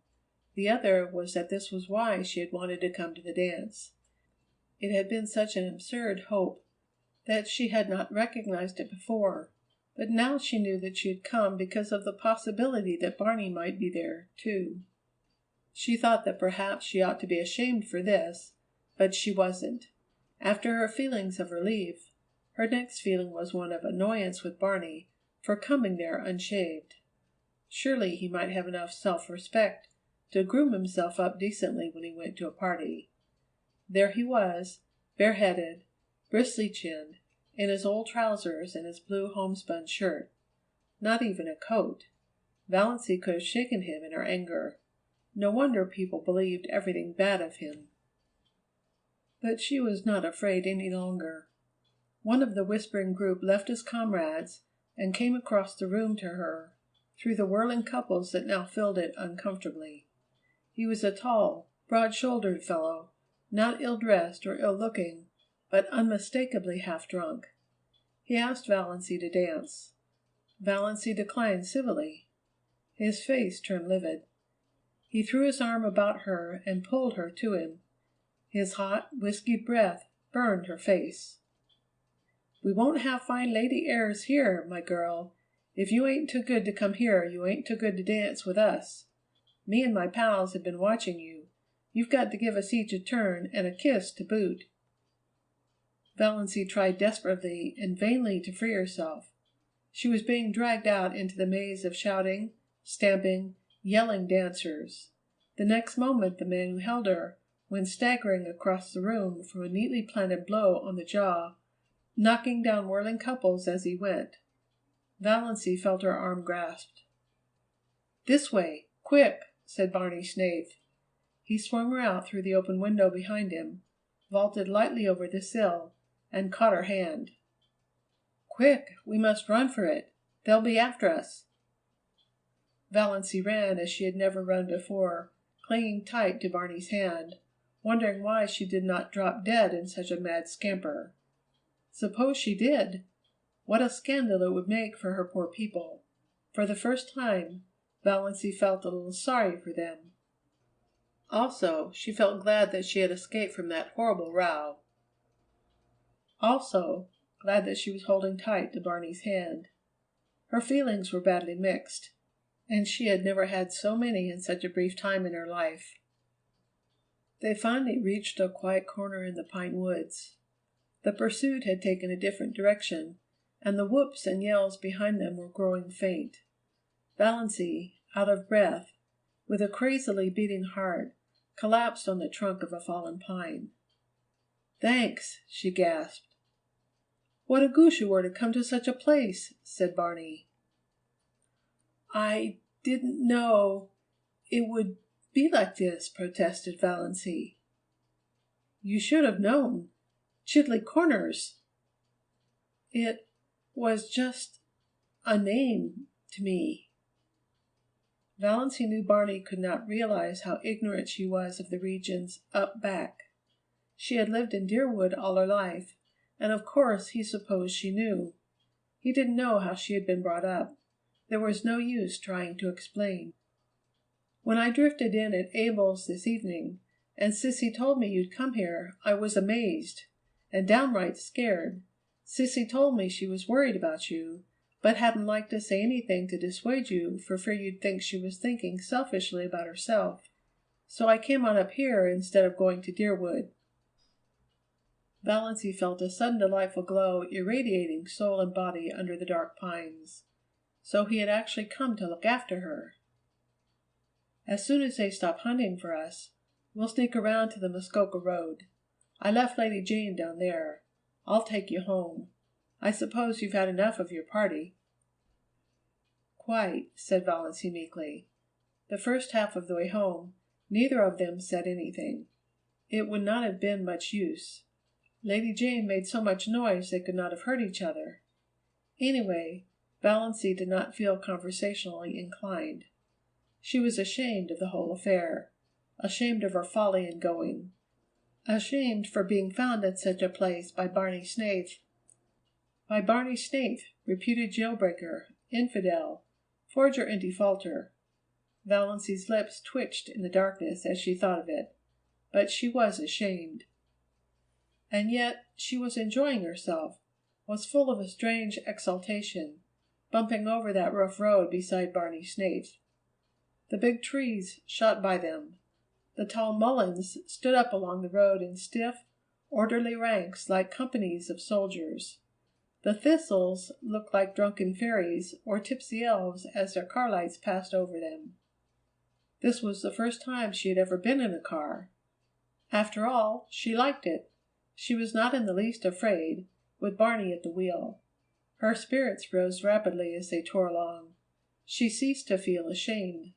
[SPEAKER 12] The other was that this was why she had wanted to come to the dance. It had been such an absurd hope that she had not recognized it before, but now she knew that she had come because of the possibility that Barney might be there, too. She thought that perhaps she ought to be ashamed for this, but she wasn't. After her feelings of relief, her next feeling was one of annoyance with Barney for coming there unshaved. Surely he might have enough self-respect to groom himself up decently when he went to a party. There he was, bareheaded, bristly-chinned, in his old trousers and his blue homespun shirt. Not even a coat. Valancy could have shaken him in her anger. No wonder people believed everything bad of him. But she was not afraid any longer. One of the whispering group left his comrades and came across the room to her, through the whirling couples that now filled it uncomfortably. He was a tall, broad-shouldered fellow, not ill-dressed or ill-looking, but unmistakably half-drunk. He asked Valancy to dance. Valancy declined civilly. His face turned livid. He threw his arm about her and pulled her to him. His hot, whiskied breath burned her face. "We won't have fine lady airs here, my girl. If you ain't too good to come here, you ain't too good to dance with us. Me and my pals have been watching you. You've got to give us each a turn and a kiss to boot." Valancy tried desperately and vainly to free herself. She was being dragged out into the maze of shouting, stamping, yelling dancers. The next moment the man who held her went staggering across the room from a neatly planted blow on the jaw, knocking down whirling couples as he went. Valancy felt her arm grasped. "This way, quick," said Barney Snaith. He swung her out through the open window behind him, vaulted lightly over the sill, and caught her hand. "Quick, we must run for it. They'll be after us." Valancy ran as she had never run before, clinging tight to Barney's hand, wondering why she did not drop dead in such a mad scamper. Suppose she did! What a scandal it would make for her poor people. For the first time, Valancy felt a little sorry for them. Also, she felt glad that she had escaped from that horrible row. Also, glad that she was holding tight to Barney's hand. Her feelings were badly mixed, and she had never had so many in such a brief time in her life. They finally reached a quiet corner in the pine woods. The pursuit had taken a different direction, and the whoops and yells behind them were growing faint. Valancy, out of breath, with a crazily beating heart, collapsed on the trunk of a fallen pine. "Thanks," she gasped. "What a goose you were to come to such a place," said Barney. "I didn't know it would be like this," protested Valancy. "You should have known. Chidley Corners!" "It was just a name to me." Valancy knew Barney could not realize how ignorant she was of the regions up back. She had lived in Deerwood all her life, and of course he supposed she knew. He didn't know how she had been brought up. There was no use trying to explain. "When I drifted in at Abel's this evening, and Sissy told me you'd come here, I was amazed and downright scared. Sissy told me she was worried about you, but hadn't liked to say anything to dissuade you for fear you'd think she was thinking selfishly about herself. So I came on up here instead of going to Deerwood." Valancy felt a sudden delightful glow irradiating soul and body under the dark pines. So he had actually come to look after her. "As soon as they stop hunting for us, we'll sneak around to the Muskoka Road. I left Lady Jane down there. I'll take you home. I suppose you've had enough of your party." "Quite," said Valancy meekly. The first half of the way home, neither of them said anything. It would not have been much use. Lady Jane made so much noise they could not have heard each other. Anyway, Valancy did not feel conversationally inclined. She was ashamed of the whole affair, ashamed of her folly in going, ashamed for being found in such a place by Barney Snaith. By Barney Snaith, reputed jailbreaker, infidel, forger and defaulter. Valancy's lips twitched in the darkness as she thought of it, but she was ashamed. And yet she was enjoying herself, was full of a strange exultation, bumping over that rough road beside Barney Snaith. The big trees shot by them. The tall mulleins stood up along the road in stiff, orderly ranks like companies of soldiers. The thistles looked like drunken fairies or tipsy elves as their car lights passed over them. This was the first time she had ever been in a car. After all, she liked it. She was not in the least afraid, with Barney at the wheel. Her spirits rose rapidly as they tore along. She ceased to feel ashamed.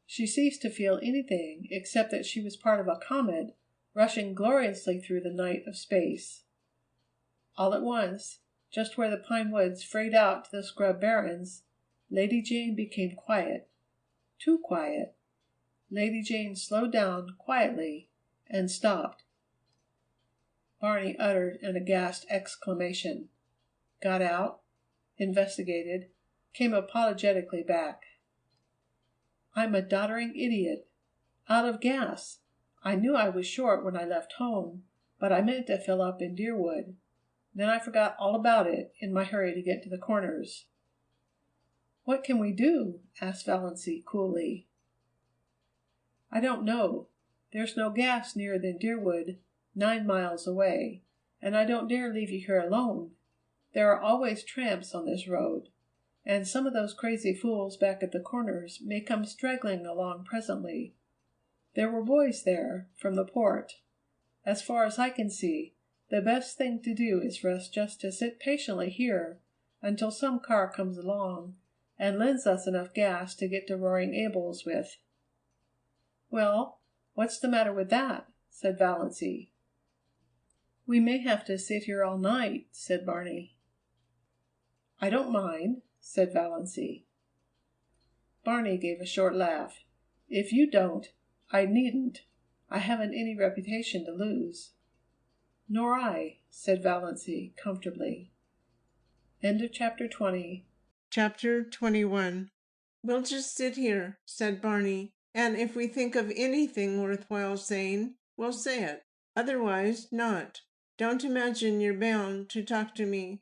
[SPEAKER 12] She ceased to feel anything except that she was part of a comet rushing gloriously through the night of space. All at once, just where the pine woods frayed out to the scrub barrens, Lady Jane became quiet. Too quiet. Lady Jane slowed down quietly and stopped. Barney uttered an aghast exclamation, got out, investigated, came apologetically back. I'm a doddering idiot. Out of gas. I knew I was short when I left home, but I meant to fill up in Deerwood. Then I forgot all about it in my hurry to get to the Corners. What can we do? Asked Valancy coolly. I don't know. There's no gas nearer than Deerwood, 9 miles away, and I don't dare leave you here alone. There are always tramps on this road, and some of those crazy fools back at the Corners may come straggling along presently. There were boys there, from the port. As far as I can see, the best thing to do is for us just to sit patiently here until some car comes along and lends us enough gas to get to Roaring Abel's with. Well, what's the matter with that? Said Valancy. We may have to sit here all night, said Barney. I don't mind, said Valancy. Barney gave a short laugh. If you don't, I needn't. I haven't any reputation to lose. Nor I, said Valancy comfortably. End of chapter 20.
[SPEAKER 13] Chapter 21. We'll just sit here, said Barney, and if we think of anything worthwhile saying, we'll say it. Otherwise, not. Don't imagine you're bound to talk to me.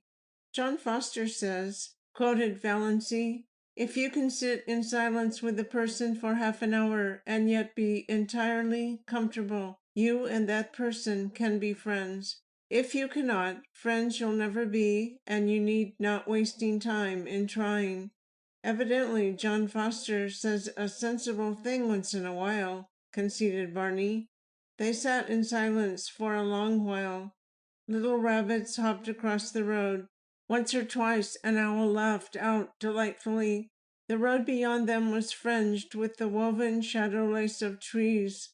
[SPEAKER 13] John Foster says, quoted Valancy, if you can sit in silence with a person for half an hour and yet be entirely comfortable, you and that person can be friends. If you cannot, friends you'll never be, and you need not wasting time in trying. Evidently, John Foster says a sensible thing once in a while, conceded Barney. They sat in silence for a long while. Little rabbits hopped across the road. Once or twice an owl laughed out delightfully. The road beyond them was fringed with the woven shadow lace of trees.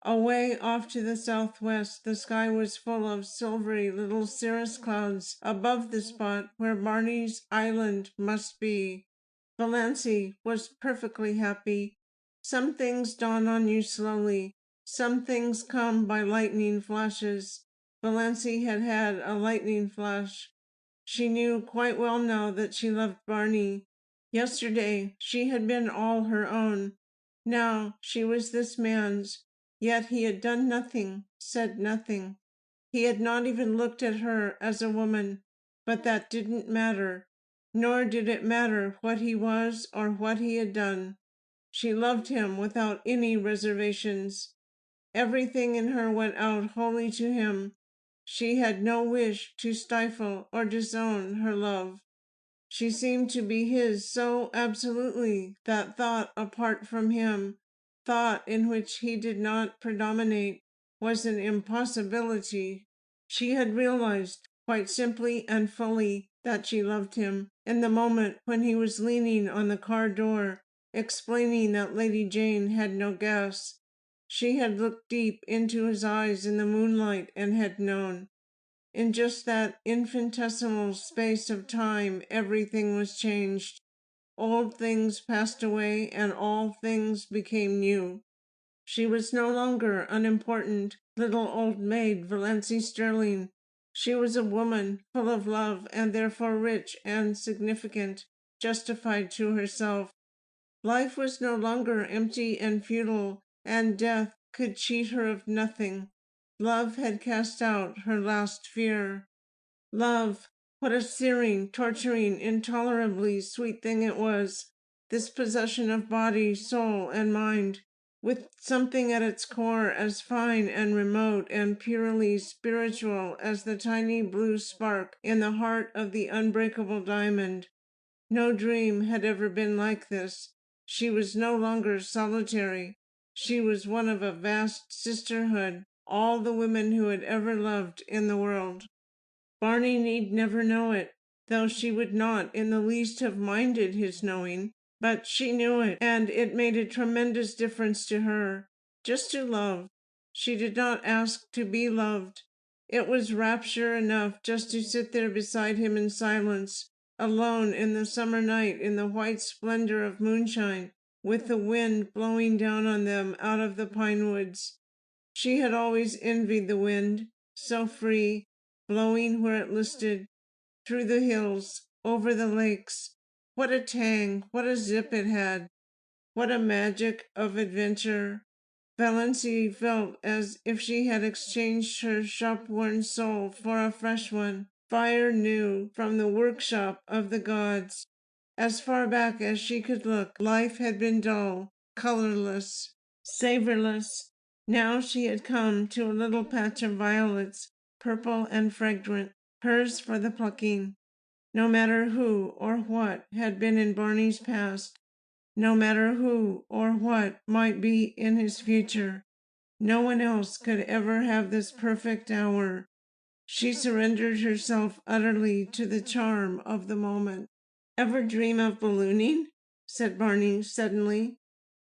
[SPEAKER 13] Away off to the southwest, the sky was full of silvery little cirrus clouds above the spot where Barney's island must be. Valancy was perfectly happy. Some things dawn on you slowly. Some things come by lightning flashes. Valancy had had a lightning flash. She knew quite well now that she loved Barney. Yesterday she had been all her own. Now she was this man's. Yet he had done nothing, said nothing. He had not even looked at her as a woman, but that didn't matter. Nor did it matter what he was or what he had done. She loved him without any reservations. Everything in her went out wholly to him. She had no wish to stifle or disown her love. She seemed to be his so absolutely that thought apart from him, thought in which he did not predominate, was an impossibility. She had realized, quite simply and fully, that she loved him, in the moment when he was leaning on the car door, explaining that Lady Jane had no gas. She had looked deep into his eyes in the moonlight and had known. In just that infinitesimal space of time, everything was changed. Old things passed away and all things became new. She was no longer unimportant, little old maid Valancy Sterling. She was a woman full of love and therefore rich and significant, justified to herself. Life was no longer empty and futile, and death could cheat her of nothing. Love had cast out her last fear. Love, What a searing, torturing, intolerably sweet thing it was, this possession of body, soul, and mind, with something at its core as fine and remote and purely spiritual as the tiny blue spark in the heart of the unbreakable diamond. No dream had ever been like this. She was no longer solitary. She was one of a vast sisterhood, all the women who had ever loved in the world. Barney need never know it, though she would not in the least have minded his knowing, but she knew it, and it made a tremendous difference to her. Just to love. She did not ask to be loved. It was rapture enough just to sit there beside him in silence, alone in the summer night in the white splendor of moonshine, with the wind blowing down on them out of the pine woods. She had always envied the wind, so free, blowing where it listed, through the hills, over the lakes. What a tang, what a zip it had, what a magic of adventure. Valency felt as if she had exchanged her shop-worn soul for a fresh one, fire new from the workshop of the gods. As far back as she could look, life had been dull, colorless, savorless. Now she had come to a little patch of violets, purple and fragrant, hers for the plucking. No matter who or what had been in Barney's past, no matter who or what might be in his future, no one else could ever have this perfect hour. She surrendered herself utterly to the charm of the moment. "Ever dream of ballooning?" said Barney suddenly.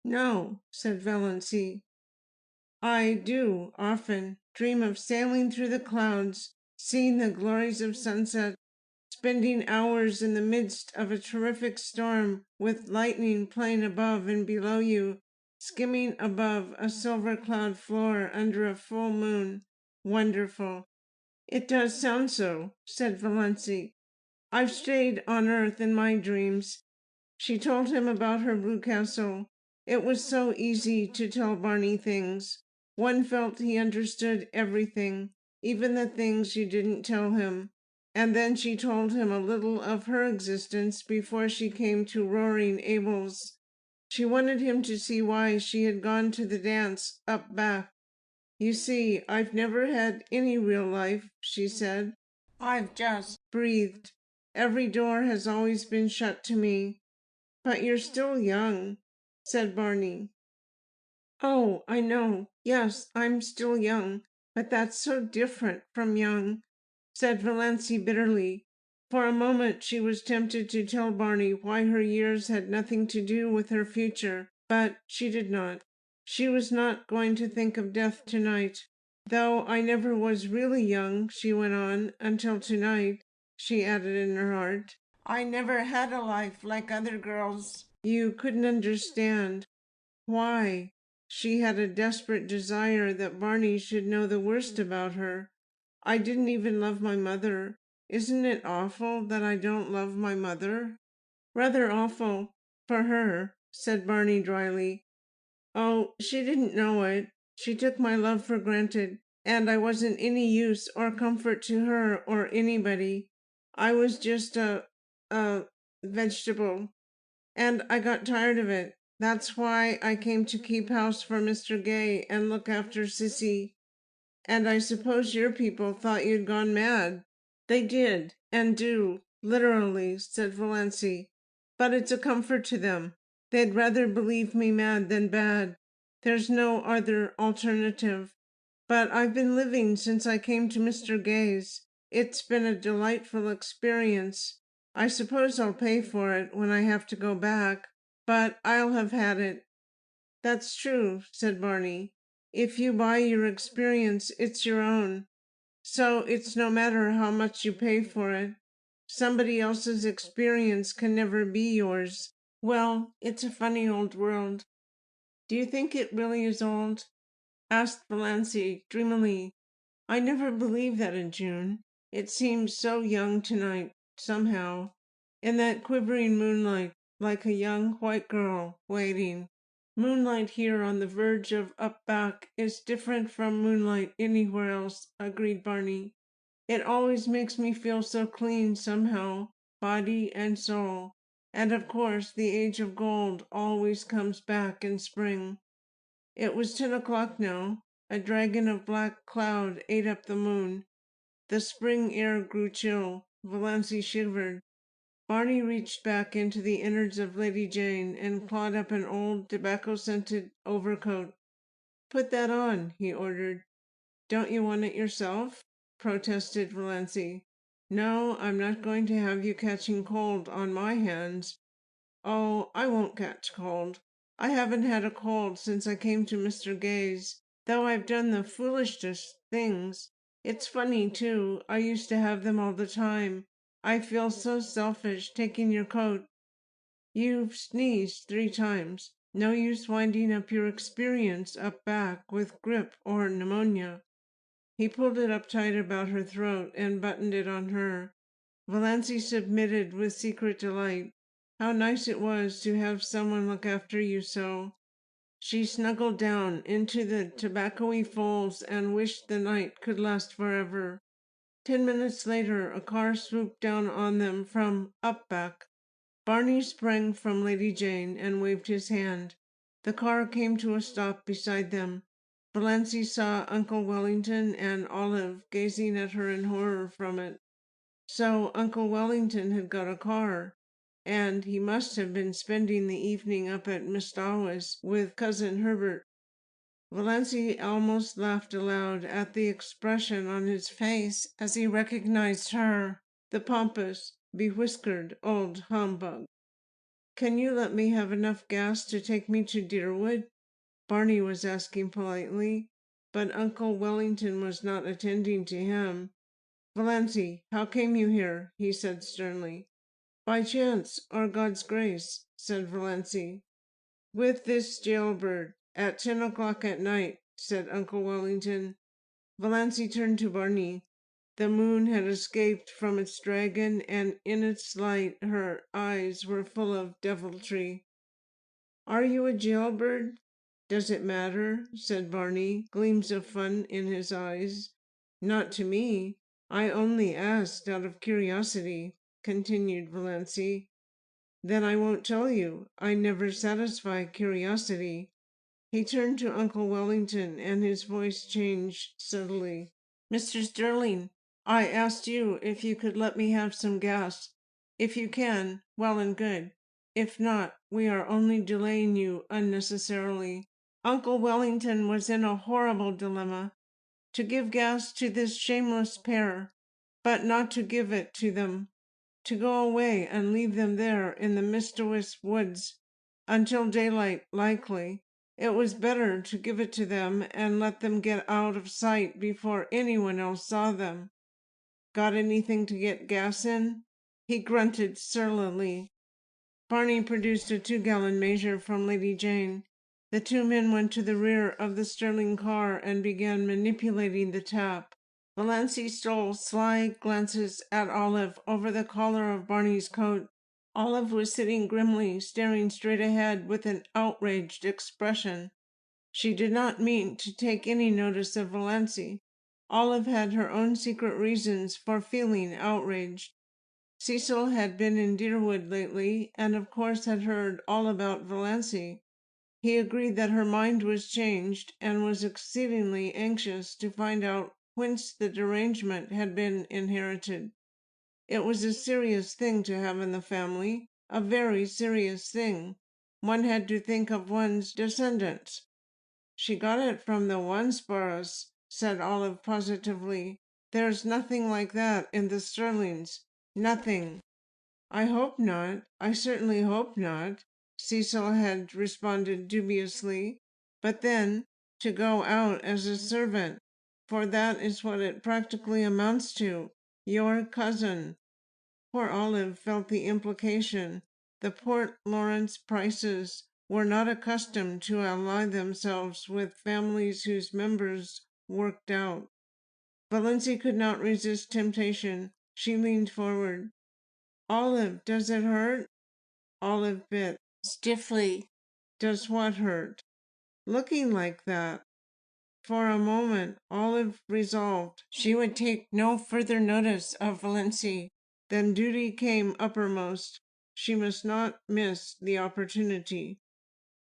[SPEAKER 13] "No," said Valency. "I do often dream of sailing through the clouds, seeing the glories of sunset, spending hours in the midst of a terrific storm, with lightning playing above and below you, skimming above a silver cloud floor under a full moon. Wonderful." "It does sound so," said Valency. "I've stayed on earth in my dreams." She told him about her blue castle. It was so easy to tell Barney things. One felt he understood everything, even the things you didn't tell him. And then she told him a little of her existence before she came to Roaring Abel's. She wanted him to see why she had gone to the dance up back. "You see, I've never had any real life," she said. "I've just breathed. Every door has always been shut to me." "But you're still young," said Barney. "Oh, I know. Yes, I'm still young. But that's so different from young," said Valency bitterly. For a moment she was tempted to tell Barney why her years had nothing to do with her future, but she did not. She was not going to think of death tonight. "Though I never was really young," she went on, "until tonight," she added in her heart. "I never had a life like other girls. You couldn't understand." Why? She had a desperate desire that Barney should know the worst about her. "I didn't even love my mother. Isn't it awful that I don't love my mother?" "Rather awful for her," said Barney dryly. "Oh, she didn't know it. She took my love for granted, and I wasn't any use or comfort to her or anybody. I was just a vegetable, and I got tired of it. That's why I came to keep house for Mr. Gay and look after Sissy. And I suppose your people thought you'd gone mad." "They did, and do, literally," said Valency. "But it's a comfort to them. They'd rather believe me mad than bad. There's no other alternative. But I've been living since I came to Mr. Gay's. It's been a delightful experience. I suppose I'll pay for it when I have to go back, but I'll have had it." "That's true," said Barney. "If you buy your experience, it's your own. So it's no matter how much you pay for it. Somebody else's experience can never be yours. Well, it's a funny old world." "Do you think it really is old?" asked Valency dreamily. "I never believed that in June. It seems so young tonight, somehow, in that quivering moonlight, like a young white girl waiting." "Moonlight here on the verge of up back is different from moonlight anywhere else," agreed Barney. It always makes me feel so clean somehow, body and soul. And of course, the age of gold always comes back in spring. It was 10 o'clock now. A dragon of black cloud ate up the moon. The spring air grew chill. Valancy shivered. Barney reached back into the innards of Lady Jane and clawed up an old tobacco-scented overcoat. "Put that on," he ordered. "Don't you want it yourself?" protested Valancy. "No, I'm not going to have you catching cold on my hands." "Oh, I won't catch cold. I haven't had a cold since I came to Mr. Gay's, though I've done the foolishest things. It's funny, too, I used to have them all the time. I feel so selfish taking your coat. You've sneezed 3 times. No use winding up your experience up back with grippe or pneumonia." He pulled it up tight about her throat and buttoned it on her. Valancy submitted with secret delight. How nice it was to have someone look after you so. She snuggled down into the tobacco-y folds and wished the night could last forever. 10 minutes later, a car swooped down on them from Upback. Barney sprang from Lady Jane and waved his hand. The car came to a stop beside them. Valancy saw Uncle Wellington and Olive gazing at her in horror from it. So Uncle Wellington had got a car, and he must have been spending the evening up at Miss Dawa's with Cousin Herbert. Valancy almost laughed aloud at the expression on his face as he recognized her, the pompous, bewhiskered old humbug. "Can you let me have enough gas to take me to Deerwood?" Barney was asking politely, but Uncle Wellington was not attending to him. "Valancy, how came you here?" he said sternly. "By chance, or God's grace," said Valancy. "With this jailbird, at 10 o'clock at night," said Uncle Wellington. Valancy turned to Barney. The moon had escaped from its dragon, and in its light her eyes were full of deviltry. "Are you a jailbird? Does it matter?" said Barney, gleams of fun in his eyes. "Not to me. I only asked out of curiosity," continued Valancy. "Then I won't tell you. I never satisfy curiosity." He turned to Uncle Wellington, and his voice changed subtly. "Mr. Sterling, I asked you if you could let me have some gas. If you can, well and good. If not, we are only delaying you unnecessarily." Uncle Wellington was in a horrible dilemma. To give gas to this shameless pair, but not to give it to them. To go away and leave them there in the mischievous woods until daylight, likely. It was better to give it to them and let them get out of sight before anyone else saw them. "Got anything to get gas in?" he grunted surlily. Barney produced a 2-gallon measure from Lady Jane. The 2 men went to the rear of the Sterling car and began manipulating the tap. Valancy stole sly glances at Olive over the collar of Barney's coat. Olive was sitting grimly, staring straight ahead with an outraged expression. She did not mean to take any notice of Valancy. Olive had her own secret reasons for feeling outraged. Cecil had been in Deerwood lately, and of course had heard all about Valancy. He agreed that her mind was changed, and was exceedingly anxious to find out whence the derangement had been inherited. It was a serious thing to have in the family, a very serious thing. One had to think of one's descendants. "She got it from the Wansboroughs," said Olive positively. "There's nothing like that in the Sterlings. Nothing." "I hope not. I certainly hope not," Cecil had responded dubiously. "But then, to go out as a servant, for that is what it practically amounts to. Your cousin." Poor Olive felt the implication. The Port Lawrence Prices were not accustomed to ally themselves with families whose members worked out. Valancy could not resist temptation. She leaned forward. "Olive, does it hurt?" Olive bit stiffly. "Does what hurt?" "Looking like that." For a moment, Olive resolved she would take no further notice of Valency. Then duty came uppermost. She must not miss the opportunity.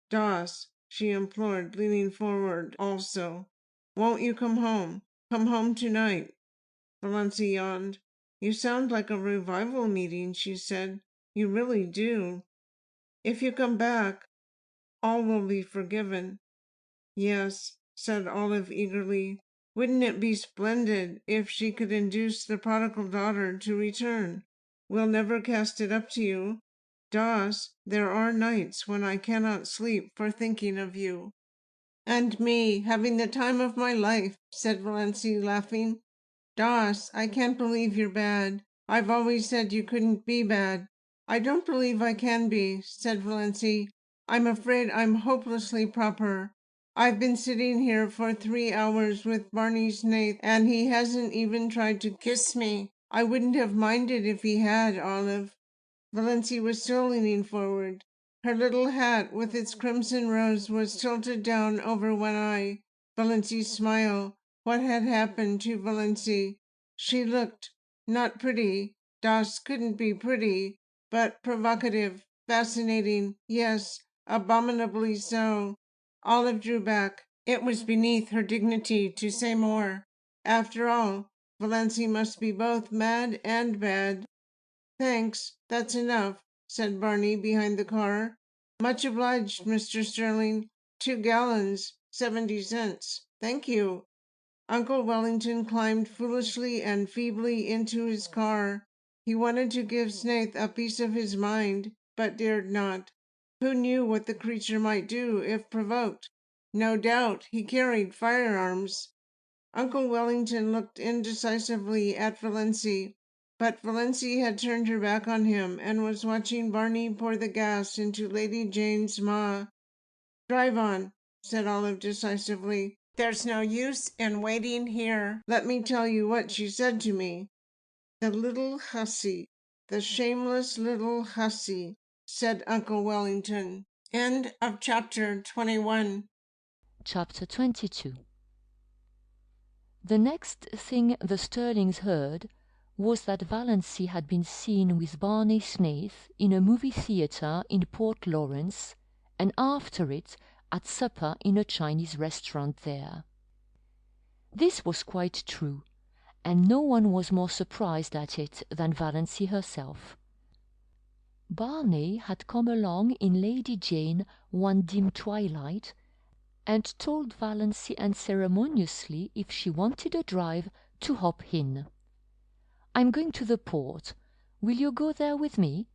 [SPEAKER 13] Doss, she implored, leaning forward also, won't you come home? Come home tonight. Valency yawned. You sound like a revival meeting, she said. You really do. If you come back, all will be forgiven. Yes, said Olive eagerly. Wouldn't it be splendid if she could induce the prodigal daughter to return? We'll never cast it up to you. Doss, there are nights when I cannot sleep for thinking of you. And me, having the time of my life, said Valency, laughing. Doss, I can't believe you're bad. I've always said you couldn't be bad. I don't believe I can be, said Valency. I'm afraid I'm hopelessly proper. I've been sitting here for 3 hours with Barney Snaith, and he hasn't even tried to kiss me. I wouldn't have minded if he had, Olive. Valency was still leaning forward. Her little hat with its crimson rose was tilted down over one eye. Valency's smile. What had happened to Valency? She looked not pretty. Doss couldn't be pretty, but provocative, fascinating, yes, abominably so. Olive drew back. It was beneath her dignity to say more. After all, Valency must be both mad and bad. Thanks, that's enough, said Barney behind the car. Much obliged, Mr. Sterling. 2 gallons, 70 cents. Thank you. Uncle Wellington climbed foolishly and feebly into his car. He wanted to give Snaith a piece of his mind, but dared not. Who knew what the creature might do if provoked? No doubt he carried firearms. Uncle Wellington looked indecisively at Valency, but Valency had turned her back on him and was watching Barney pour the gas into Lady Jane's maw. Drive on, said Olive decisively. There's no use in waiting here. Let me tell you what she said to me. The little hussy, the shameless little hussy, said Uncle Wellington. End of chapter 21.
[SPEAKER 5] Chapter 22. The next thing the Sterlings heard was that Valency had been seen with Barney Snaith in a movie theatre in Port Lawrence, and after it at supper in a Chinese restaurant there. This was quite true, and no one was more surprised at it than Valency herself. Barney had come along in Lady Jane one dim twilight, and told Valency unceremoniously if she wanted a drive to hop in. "I'm going to the port. Will you go there with me?"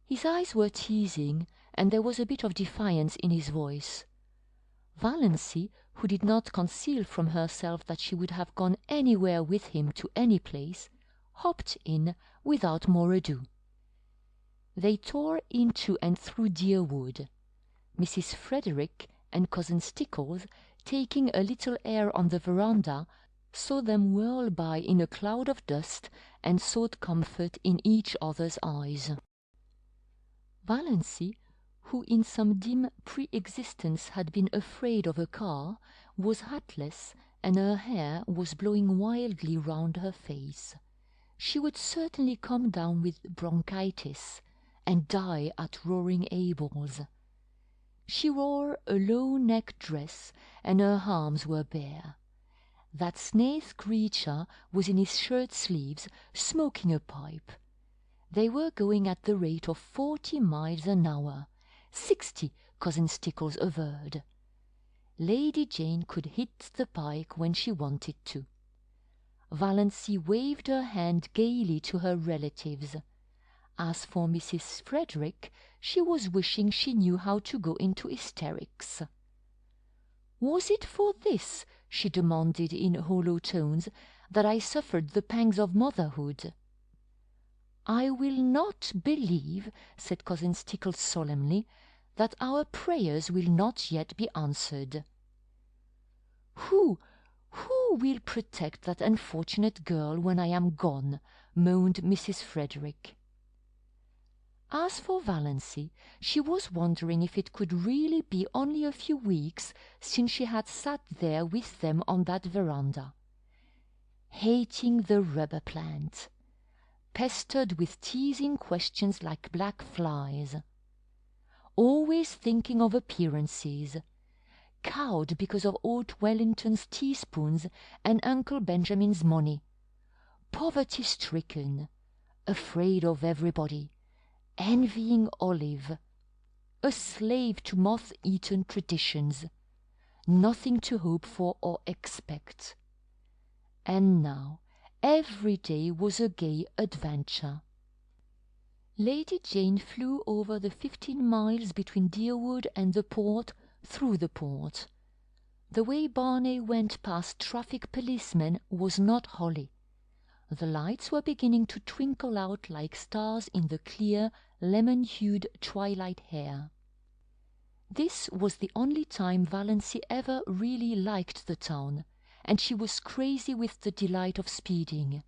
[SPEAKER 5] His eyes were teasing, and there was a bit of defiance in his voice. Valency, who did not conceal from herself that she would have gone anywhere with him to any place, hopped in without more ado. They tore into and through Deerwood. Mrs. Frederick and Cousin Stickles, taking a little air on the veranda, saw them whirl by in a cloud of dust and sought comfort in each other's eyes. Valency, who in some dim pre-existence had been afraid of a car, was hatless, and her hair was blowing wildly round her face. She would certainly come down with bronchitis and die at Roaring Abel's. She wore a low-neck dress, and her arms were bare. That Snaith creature was in his shirt-sleeves, smoking a pipe. They were going at the rate of 40 miles an hour. 60, Cousin Stickles averred. Lady Jane could hit the pike when she wanted to. Valency waved her hand gaily to her relatives. As for Mrs. Frederick, she was wishing she knew how to go into hysterics. "Was it for this," she demanded in hollow tones, "that I suffered the pangs of motherhood?" "I will not believe," said Cousin Stickles solemnly, "that our prayers will not yet be answered." Who will protect that unfortunate girl when I am gone?" moaned Mrs. Frederick. As for Valency, she was wondering if it could really be only a few weeks since she had sat there with them on that veranda, hating the rubber plant, pestered with teasing questions like black flies, always thinking of appearances, cowed because of old Wellington's teaspoons and Uncle Benjamin's money, poverty-stricken, afraid of everybody, envying Olive, a slave to moth-eaten traditions, nothing to hope for or expect. And now every day was a gay adventure. Lady Jane flew over the 15 miles between Deerwood and the port, through the port. The way Barney went past traffic policemen was not holly. The lights were beginning to twinkle out like stars in the clear, lemon-hued twilight air. This was the only time Valency ever really liked the town, and she was crazy with the delight of speeding.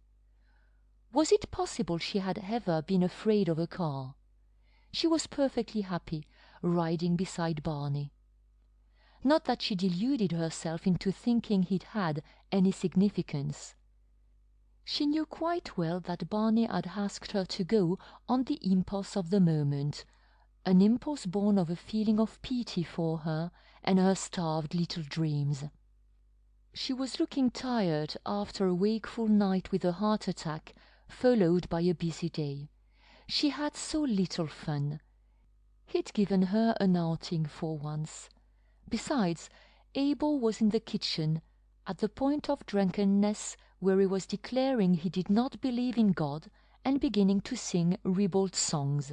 [SPEAKER 5] Was it possible she had ever been afraid of a car? She was perfectly happy, riding beside Barney. Not that she deluded herself into thinking it had any significance. She knew quite well that Barney had asked her to go on the impulse of the moment, an impulse born of a feeling of pity for her and her starved little dreams. She was looking tired after a wakeful night with a heart attack, followed by a busy day. She had so little fun. He'd given her an outing for once. Besides, Abel was in the kitchen, at the point of drunkenness, where he was declaring he did not believe in God and beginning to sing ribald songs.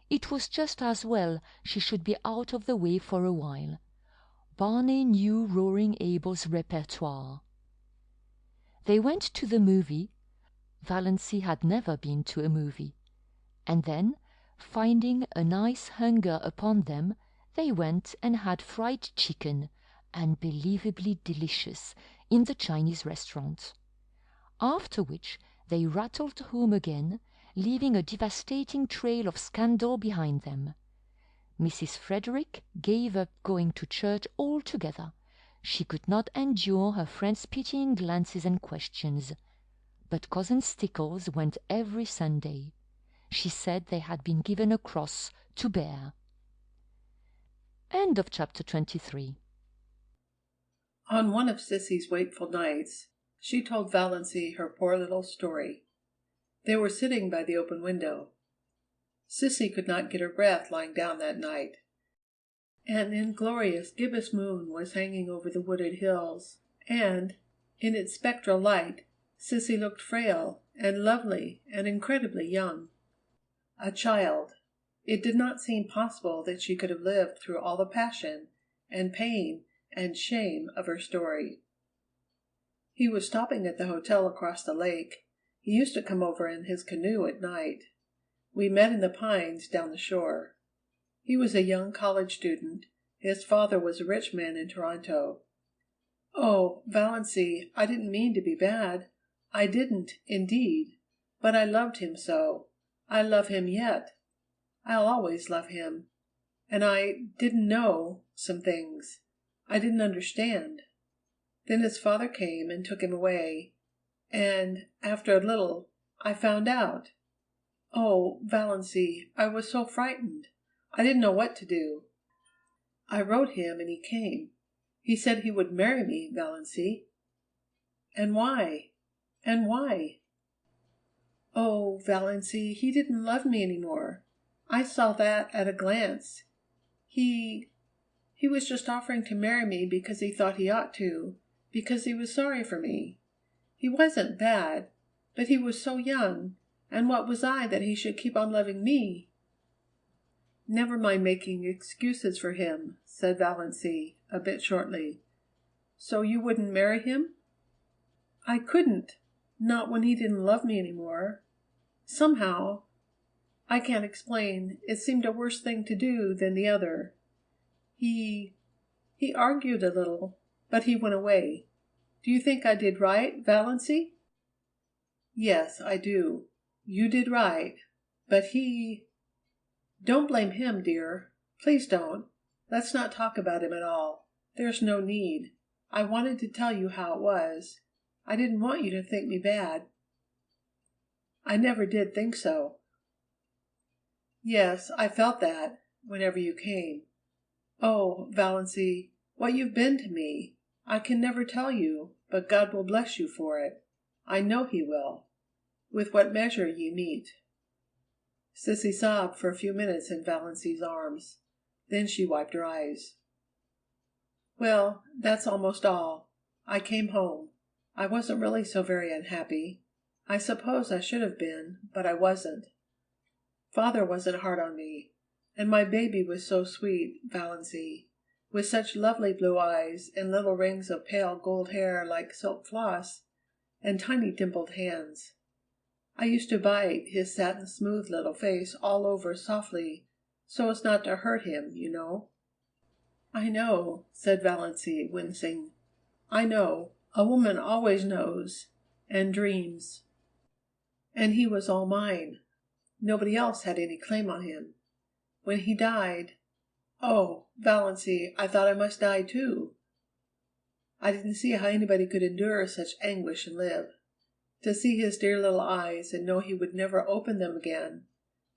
[SPEAKER 5] It was just as well she should be out of the way for a while. Barney knew Roaring Abel's repertoire. They went to the movie. Valency had never been to a movie. And then, finding a nice hunger upon them, they went and had fried chicken, unbelievably delicious, in the Chinese restaurant. After which they rattled home again, leaving a devastating trail of scandal behind them. Mrs. Frederick gave up going to church altogether. She could not endure her friends' pitying glances and questions. But Cousin Stickles went every Sunday. She said they had been given a cross to bear. End of chapter 23.
[SPEAKER 12] On one of Cissy's wakeful nights, she told Valency her poor little story. They were sitting by the open window. Cissy could not get her breath lying down that night. An inglorious gibbous moon was hanging over the wooded hills, and, in its spectral light, Cissy looked frail and lovely and incredibly young. A child. It did not seem possible that she could have lived through all the passion and pain and shame of her story. He was stopping at the hotel across the lake. He used to come over in his canoe at night. We met in the pines down the shore. He was a young college student. His father was a rich man in Toronto. Oh, Valency, I didn't mean to be bad. I didn't, indeed. But I loved him so. I love him yet. I'll always love him. And I didn't know some things. I didn't understand. Then his father came and took him away. And, after a little, I found out. Oh, Valency, I was so frightened. I didn't know what to do. I wrote him and he came. He said he would marry me, Valency. And why? And why? Oh, Valency, he didn't love me any more. I saw that at a glance. He was just offering to marry me because he thought he ought to, because he was sorry for me. He wasn't bad, but he was so young, and what was I that he should keep on loving me? Never mind making excuses for him, said Valency, a bit shortly. So you wouldn't marry him? I couldn't, not when he didn't love me any more. Somehow, I can't explain, it seemed a worse thing to do than the other. He argued a little, but he went away. Do you think I did right, Valency? Yes, I do. You did right. But he Don't blame him, dear. Please don't. Let's not talk about him at all. There's no need. I wanted to tell you how it was. I didn't want you to think me bad. I never did think so. Yes, I felt that, whenever you came. Oh, Valancy, what you've been to me! I can never tell you, but God will bless you for it. I know He will. With what measure ye meet. Sissy sobbed for a few minutes in Valancy's arms. Then she wiped her eyes. Well, that's almost all. I came home. I wasn't really so very unhappy. I suppose I should have been, but I wasn't. Father wasn't hard on me, and my baby was so sweet, Valancy, with such lovely blue eyes and little rings of pale gold hair like silk floss, and tiny dimpled hands. I used to bite his satin-smooth little face all over softly, so as not to hurt him, you know. I know, said Valancy, wincing. I know. A woman always knows, and dreams. And he was all mine. Nobody else had any claim on him. When he died, oh, Valancy, I thought I must die too. I didn't see how anybody could endure such anguish and live. To see his dear little eyes and know he would never open them again,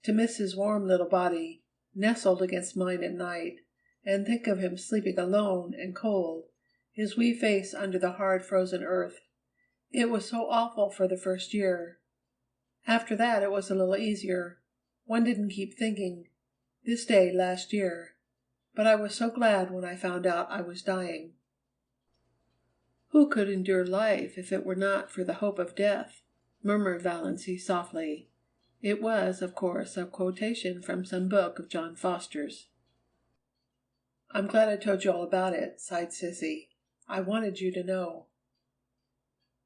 [SPEAKER 12] to miss his warm little body nestled against mine at night, and think of him sleeping alone and cold, his wee face under the hard frozen earth. It was so awful for the first year. After that it was a little easier. One didn't keep thinking, this day last year. But I was so glad when I found out I was dying. Who could endure life if it were not for the hope of death? Murmured Valancy softly. It was, of course, a quotation from some book of John Foster's. I'm glad I told you all about it, sighed Sissy. I wanted you to know.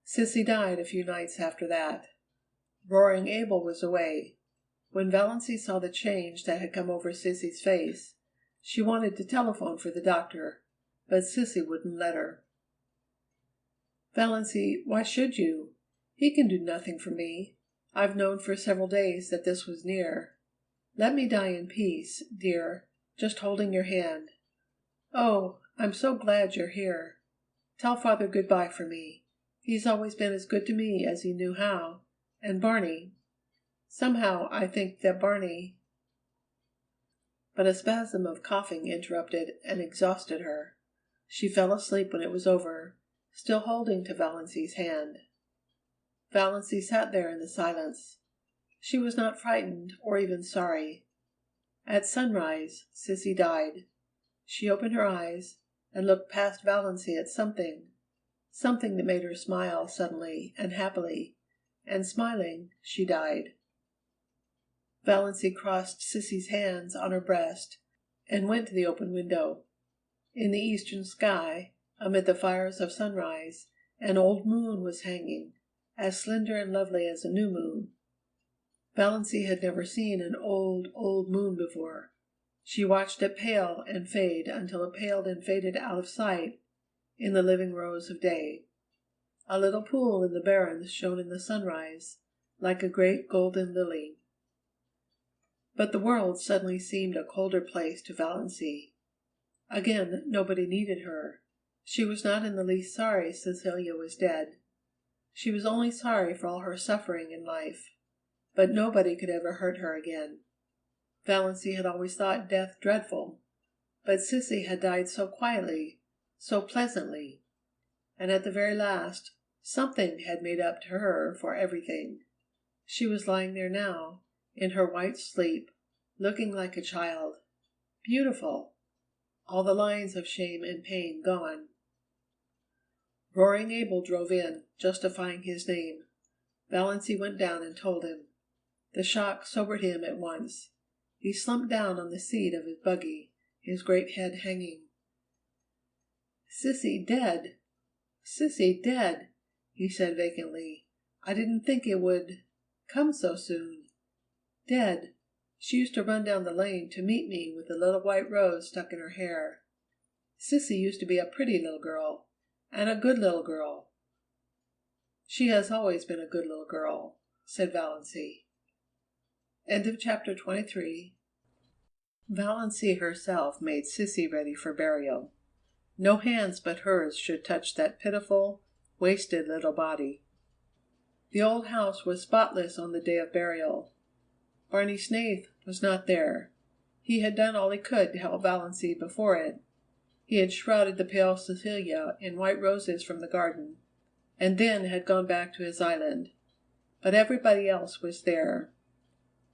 [SPEAKER 12] Sissy died a few nights after that. Roaring Abel was away. When Valancy saw the change that had come over Sissy's face, she wanted to telephone for the doctor, but Sissy wouldn't let her. Valancy, why should you? He can do nothing for me. I've known for several days that this was near. Let me die in peace, dear, just holding your hand. Oh, I'm so glad you're here. Tell Father good-bye for me. He's always been as good to me as he knew how. And Barney. Somehow I think that Barney. But a spasm of coughing interrupted and exhausted her. She fell asleep when it was over, still holding to Valancy's hand. Valancy sat there in the silence. She was not frightened or even sorry. At sunrise, Sissy died. She opened her eyes and looked past Valancy at something that made her smile suddenly and happily, and smiling, she died. Valancy crossed Sissy's hands on her breast and went to the open window. In the eastern sky, amid the fires of sunrise, an old moon was hanging, as slender and lovely as a new moon. Valancy had never seen an old, old moon before. She watched it pale and fade until it paled and faded out of sight in the living rose of day. A little pool in the barrens shone in the sunrise, like a great golden lily. But the world suddenly seemed a colder place to Valancy. Again, nobody needed her. She was not in the least sorry Cecilia was dead. She was only sorry for all her suffering in life. But nobody could ever hurt her again. Valancy had always thought death dreadful, but Sissy had died so quietly, so pleasantly, and at the very last, something had made up to her for everything. She was lying there now, in her white sleep, looking like a child. Beautiful! All the lines of shame and pain gone. Roaring Abel drove in, justifying his name. Valancy went down and told him. The shock sobered him at once. He slumped down on the seat of his buggy, his great head hanging. Sissy dead! Sissy dead! He said vacantly. I didn't think it would come so soon. Dead. She used to run down the lane to meet me with a little white rose stuck in her hair. Sissy used to be a pretty little girl, and a good little girl. She has always been a good little girl, said Valancy. End of chapter 23. Valancy herself made Sissy ready for burial. No hands but hers should touch that pitiful, wasted little body. The old house was spotless on the day of burial. Barney Snaith was not there. He had done all he could to help Valancy before it. He had shrouded the pale Cecilia in white roses from the garden, and then had gone back to his island. But everybody else was there.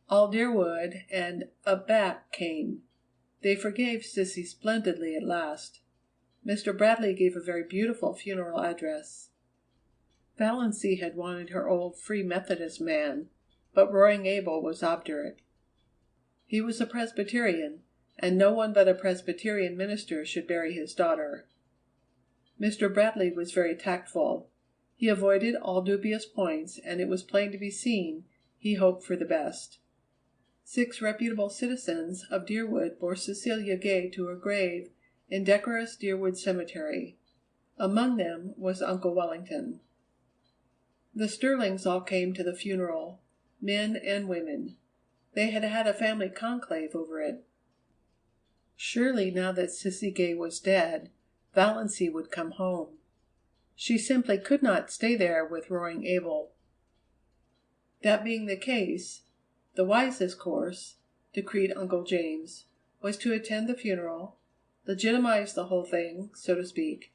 [SPEAKER 12] All Deerwood and Up Back came. They forgave Sissy splendidly at last. Mr. Bradley gave a very beautiful funeral address. Valancy had wanted her old Free Methodist man, but Roaring Abel was obdurate. He was a Presbyterian, and no one but a Presbyterian minister should bury his daughter. Mr. Bradley was very tactful. He avoided all dubious points, and it was plain to be seen he hoped for the best. 6 reputable citizens of Deerwood bore Cecilia Gay to her grave in decorous Deerwood Cemetery. Among them was Uncle Wellington. The Sterlings all came to the funeral, men and women. They had had a family conclave over it. Surely, now that Sissy Gay was dead, Valancy would come home. She simply could not stay there with Roaring Abel. That being the case, the wisest course, decreed Uncle James, was to attend the funeral, legitimize the whole thing, so to speak,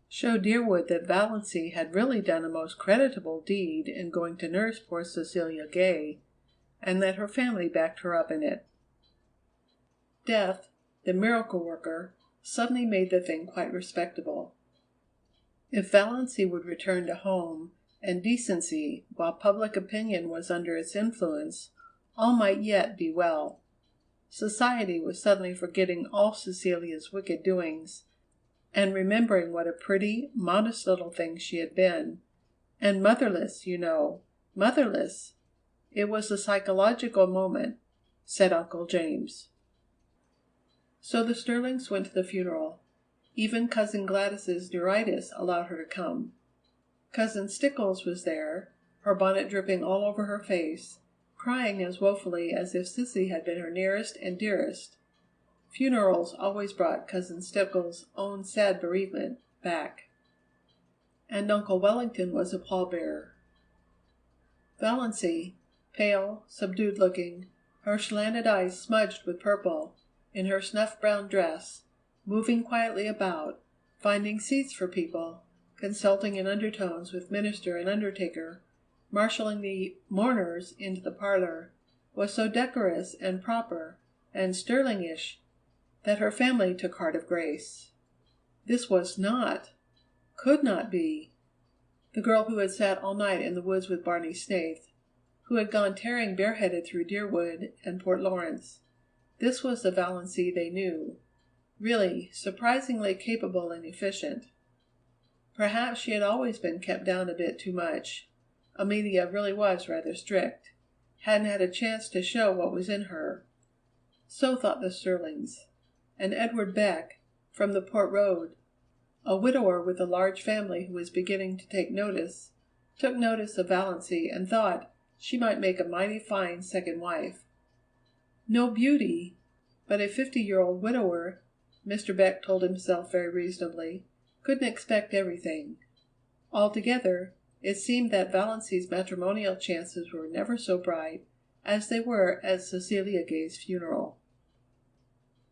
[SPEAKER 12] show Deerwood that Valancy had really done a most creditable deed in going to nurse poor Cecilia Gay, and that her family backed her up in it. Death, the miracle worker, suddenly made the thing quite respectable. If Valancy would return to home and decency while public opinion was under its influence, all might yet be well. Society was suddenly forgetting all Cecilia's wicked doings, and remembering what a pretty, modest little thing she had been. And motherless, you know, motherless. It was a psychological moment, said Uncle James. So the Sterlings went to the funeral. Even Cousin Gladys's neuritis allowed her to come. Cousin Stickles was there, her bonnet dripping all over her face, crying as woefully as if Sissy had been her nearest and dearest. Funerals always brought Cousin Stickles' own sad bereavement back. And Uncle Wellington was a pallbearer. Valancy, pale, subdued looking, her slanted eyes smudged with purple, in her snuff-brown dress, moving quietly about, finding seats for people, consulting in undertones with minister and undertaker, marshalling the mourners into the parlor, was so decorous and proper and Sterlingish that her family took heart of grace. This was not, could not be, the girl who had sat all night in the woods with Barney Snaith, who had gone tearing bareheaded through Deerwood and Port Lawrence. This was the Valancy they knew, really surprisingly capable and efficient. Perhaps she had always been kept down a bit too much. Amelia really was rather strict, hadn't had a chance to show what was in her. So thought the Sterlings. And Edward Beck, from the Port Road, a widower with a large family who was beginning to take notice, took notice of Valancy and thought she might make a mighty fine second wife. No beauty, but a 50-year-old widower, Mr. Beck told himself very reasonably, couldn't expect everything. Altogether, it seemed that Valancy's matrimonial chances were never so bright as they were at Cecilia Gay's funeral.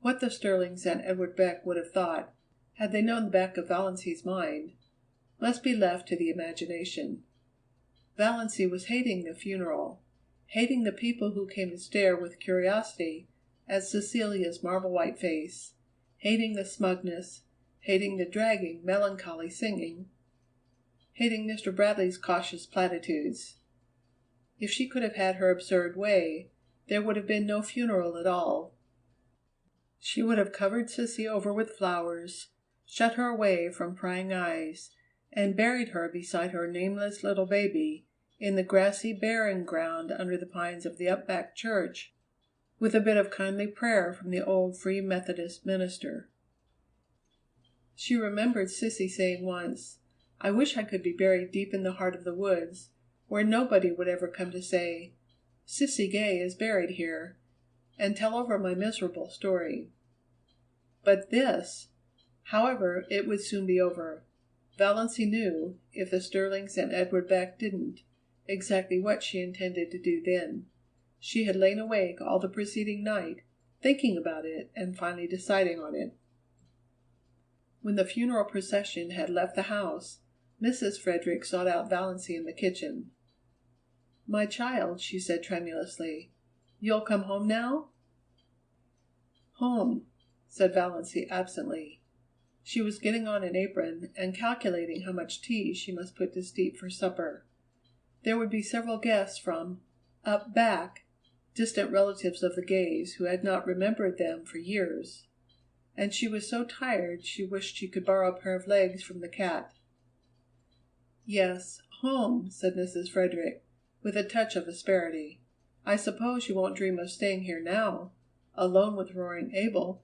[SPEAKER 12] What the Sterlings and Edward Beck would have thought, had they known the back of Valancy's mind, must be left to the imagination. Valancy was hating the funeral, hating the people who came to stare with curiosity at Cecilia's marble-white face, hating the smugness, hating the dragging, melancholy singing, hating Mr. Bradley's cautious platitudes. If she could have had her absurd way, there would have been no funeral at all. She would have covered Sissy over with flowers, shut her away from prying eyes, and buried her beside her nameless little baby in the grassy burying ground under the pines of the Up Back Church, with a bit of kindly prayer from the old Free Methodist minister. She remembered Sissy saying once, "I wish I could be buried deep in the heart of the woods, where nobody would ever come to say, 'Sissy Gay is buried here,' and tell over my miserable story. But this, however, it would soon be over. Valancy knew, if the Sterlings and Edward Beck didn't, exactly what she intended to do then. She had lain awake all the preceding night, thinking about it and finally deciding on it. When the funeral procession had left the house, Mrs. Frederick sought out Valancy in the kitchen. "My child," she said tremulously, "you'll come home now?" "Home," said Valancy absently. She was getting on an apron and calculating how much tea she must put to steep for supper. There would be several guests from "up back," distant relatives of the Gays who had not remembered them for years, and she was so tired she wished she could borrow a pair of legs from the cat. "Yes, home," said Mrs. Frederick, with a touch of asperity. "I suppose you won't dream of staying here now, alone with Roaring Abel."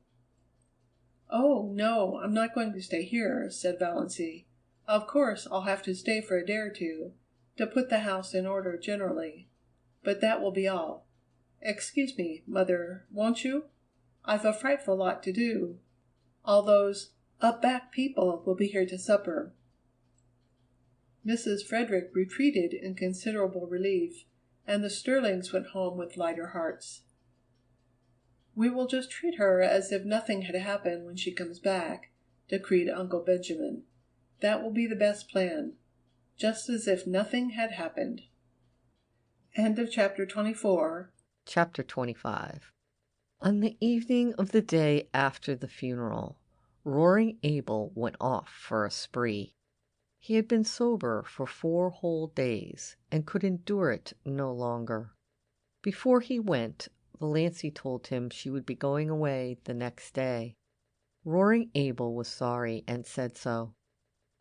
[SPEAKER 12] "Oh, no, I'm not going to stay here," said Valancy. "Of course I'll have to stay for a day or two, to put the house in order generally. But that will be all. Excuse me, mother, won't you? I've a frightful lot to do. All those up back people will be here to supper." Mrs. Frederick retreated in considerable relief, and the Sterlings went home with lighter hearts. "We will just treat her as if nothing had happened when she comes back," decreed Uncle Benjamin. "That will be the best plan. Just as if nothing had happened." End of chapter 24.
[SPEAKER 1] Chapter 25. On the evening of the day after the funeral, Roaring Abel went off for a spree. He had been sober for 4 whole days, and could endure it no longer. Before he went, Valancy told him she would be going away the next day. Roaring Abel was sorry and said so.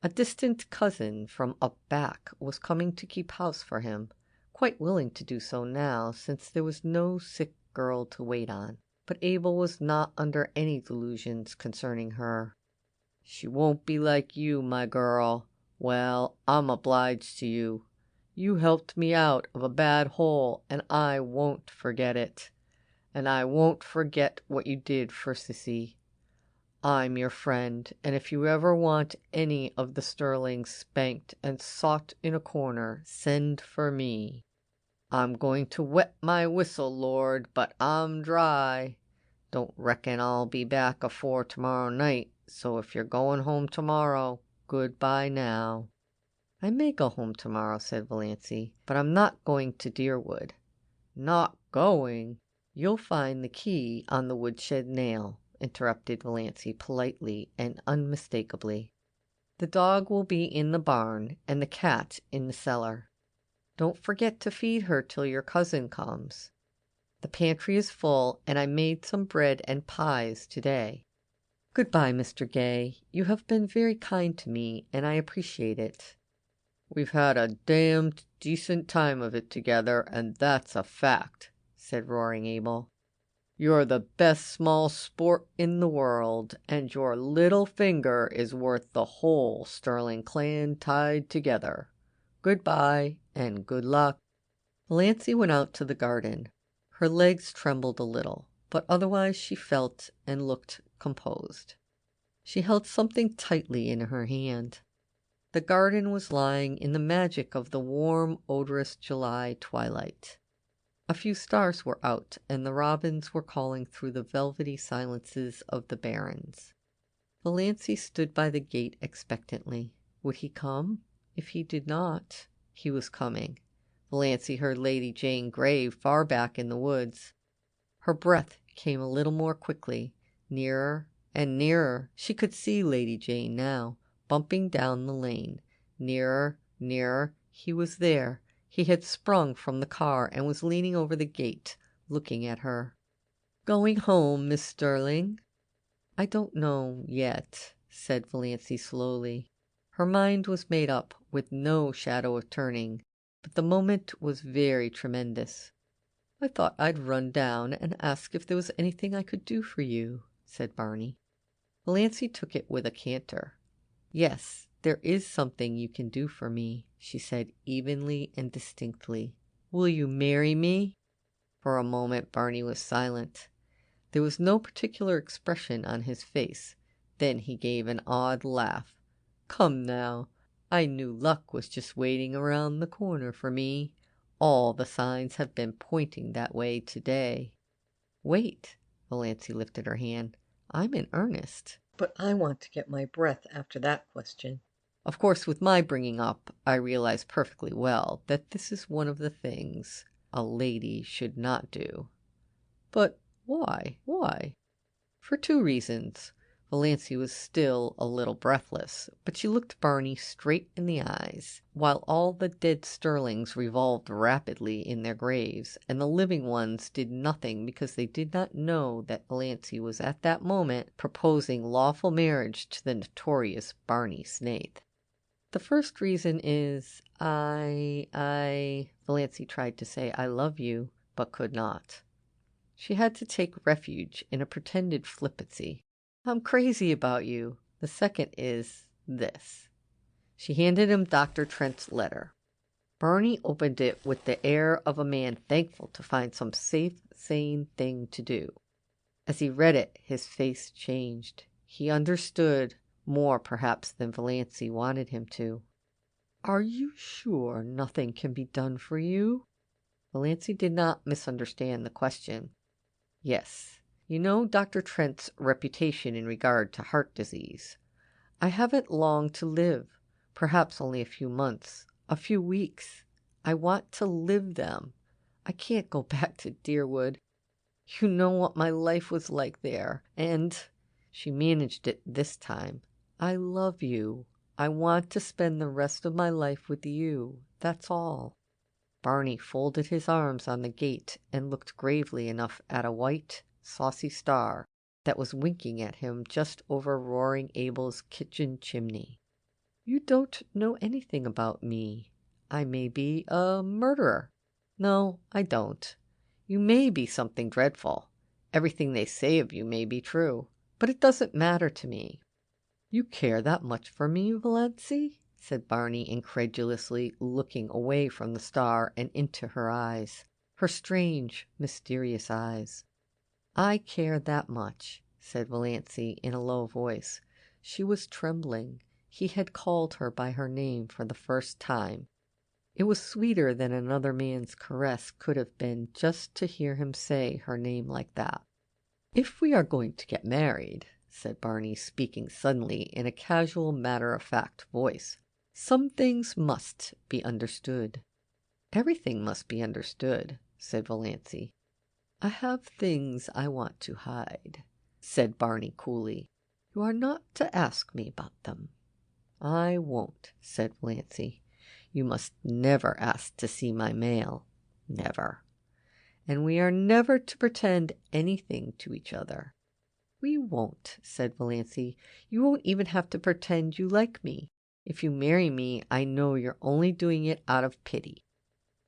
[SPEAKER 1] A distant cousin from up back was coming to keep house for him, quite willing to do so now, since there was no sick girl to wait on. But Abel was not under any delusions concerning her. "She won't be like you, my girl. Well, I'm obliged to you. You helped me out of a bad hole, and I won't forget it. And I won't forget what you did for Sissy. I'm your friend, and if you ever want any of the Sterlings spanked and sought in a corner, send for me. I'm going to wet my whistle, Lord, but I'm dry. Don't reckon I'll be back afore tomorrow night, so if you're going home tomorrow, goodbye now." "I may go home tomorrow," said Valancy, "but I'm not going to Deerwood." "Not going? You'll find the key on the woodshed nail," interrupted Valancy politely and unmistakably. "The dog will be in the barn and the cat in the cellar. Don't forget to feed her till your cousin comes. The pantry is full, and I made some bread and pies today. Goodbye, Mr. Gay. You have been very kind to me, and I appreciate it." "We've had a damned decent time of it together, and that's a fact," said Roaring Abel. "You're the best small sport in the world, and your little finger is worth the whole Sterling clan tied together. Goodbye, and good luck." Valancy went out to the garden. Her legs trembled a little, but otherwise she felt and looked composed. She held something tightly in her hand. The garden was lying in the magic of the warm, odorous July twilight. A few stars were out, and the robins were calling through the velvety silences of the barrens. Valancy stood by the gate expectantly. Would he come? If he did not, he was coming. Valancy heard Lady Jane Grey far back in the woods. Her breath came a little more quickly, nearer and nearer. She could see Lady Jane now, bumping down the lane. Nearer, nearer. He was there. He had sprung from the car and was leaning over the gate, looking at her. "Going home, Miss Sterling?" "I don't know yet," said Valancy slowly. Her mind was made up, with no shadow of turning, but the moment was very tremendous. "I thought I'd run down and ask if there was anything I could do for you," said Barney. Valancy took it with a canter. "Yes, there is something you can do for me," she said evenly and distinctly. "Will you marry me?" For a moment Barney was silent. There was no particular expression on his face. Then he gave an odd laugh. "Come now, I knew luck was just waiting around the corner for me. All the signs have been pointing that way today." "Wait." Valancy lifted her hand. "I'm in earnest. But I want to get my breath after that question. Of course, with my bringing up, I realize perfectly well that this is one of the things a lady should not do." "But why? Why?" "For two reasons." Valancy was still a little breathless, but she looked Barney straight in the eyes, while all the dead Sterlings revolved rapidly in their graves, and the living ones did nothing because they did not know that Valancy was at that moment proposing lawful marriage to the notorious Barney Snaith. "The first reason is Valancy tried to say I love you, but could not. She had to take refuge in a pretended flippancy. I'm crazy about you. The second is this." She handed him Dr. Trent's letter. Barney opened it with the air of a man thankful to find some safe, sane thing to do. As he read it, his face changed. He understood, more perhaps than Valancy wanted him to. "Are you sure nothing can be done for you?" Valancy did not misunderstand the question. "Yes. You know Dr. Trent's reputation in regard to heart disease. I haven't long to live, perhaps only a few months, a few weeks. I want to live them. I can't go back to Deerwood. You know what my life was like there, and," she managed it this time, "I love you. I want to spend the rest of my life with you. That's all." Barney folded his arms on the gate and looked gravely enough at a white, saucy star that was winking at him just over Roaring Abel's kitchen chimney. "You don't know anything about me. I may be a murderer. No, I don't. You may be something dreadful. Everything they say of you may be true. But it doesn't matter to me." "You care that much for me, Valancy?" said Barney incredulously, looking away from the star and into her eyes, her strange, mysterious eyes. "I care that much," said Valancy in a low voice. She was trembling. He had called her by her name for the first time. It was sweeter than another man's caress could have been just to hear him say her name like that. "If we are going to get married," said Barney, speaking suddenly in a casual, matter-of-fact voice, "some things must be understood." "Everything must be understood," said Valancy. "I have things I want to hide," said Barney coolly. "You are not to ask me about them." "I won't," said Valancy. "You must never ask to see my mail. Never. And we are never to pretend anything to each other." "We won't," said Valancy. "You won't even have to pretend you like me. If you marry me, I know you're only doing it out of pity.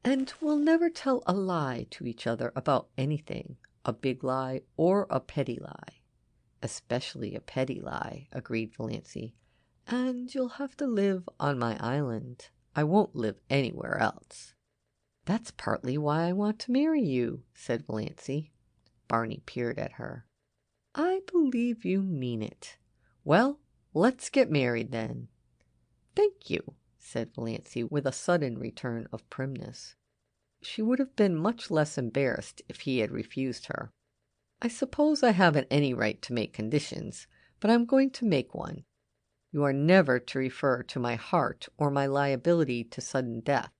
[SPEAKER 1] And we'll never tell a lie to each other about anything, a big lie or a petty lie." "Especially a petty lie," agreed Valancy. "And you'll have to live on my island. I won't live anywhere else." "That's partly why I want to marry you," said Valancy. Barney peered at her. "I believe you mean it. Well, let's get married then." "Thank you," said Valancy with a sudden return of primness. She would have been much less embarrassed if he had refused her. "I suppose I haven't any right to make conditions, but I'm going to make one. You are never to refer to my heart or my liability to sudden death.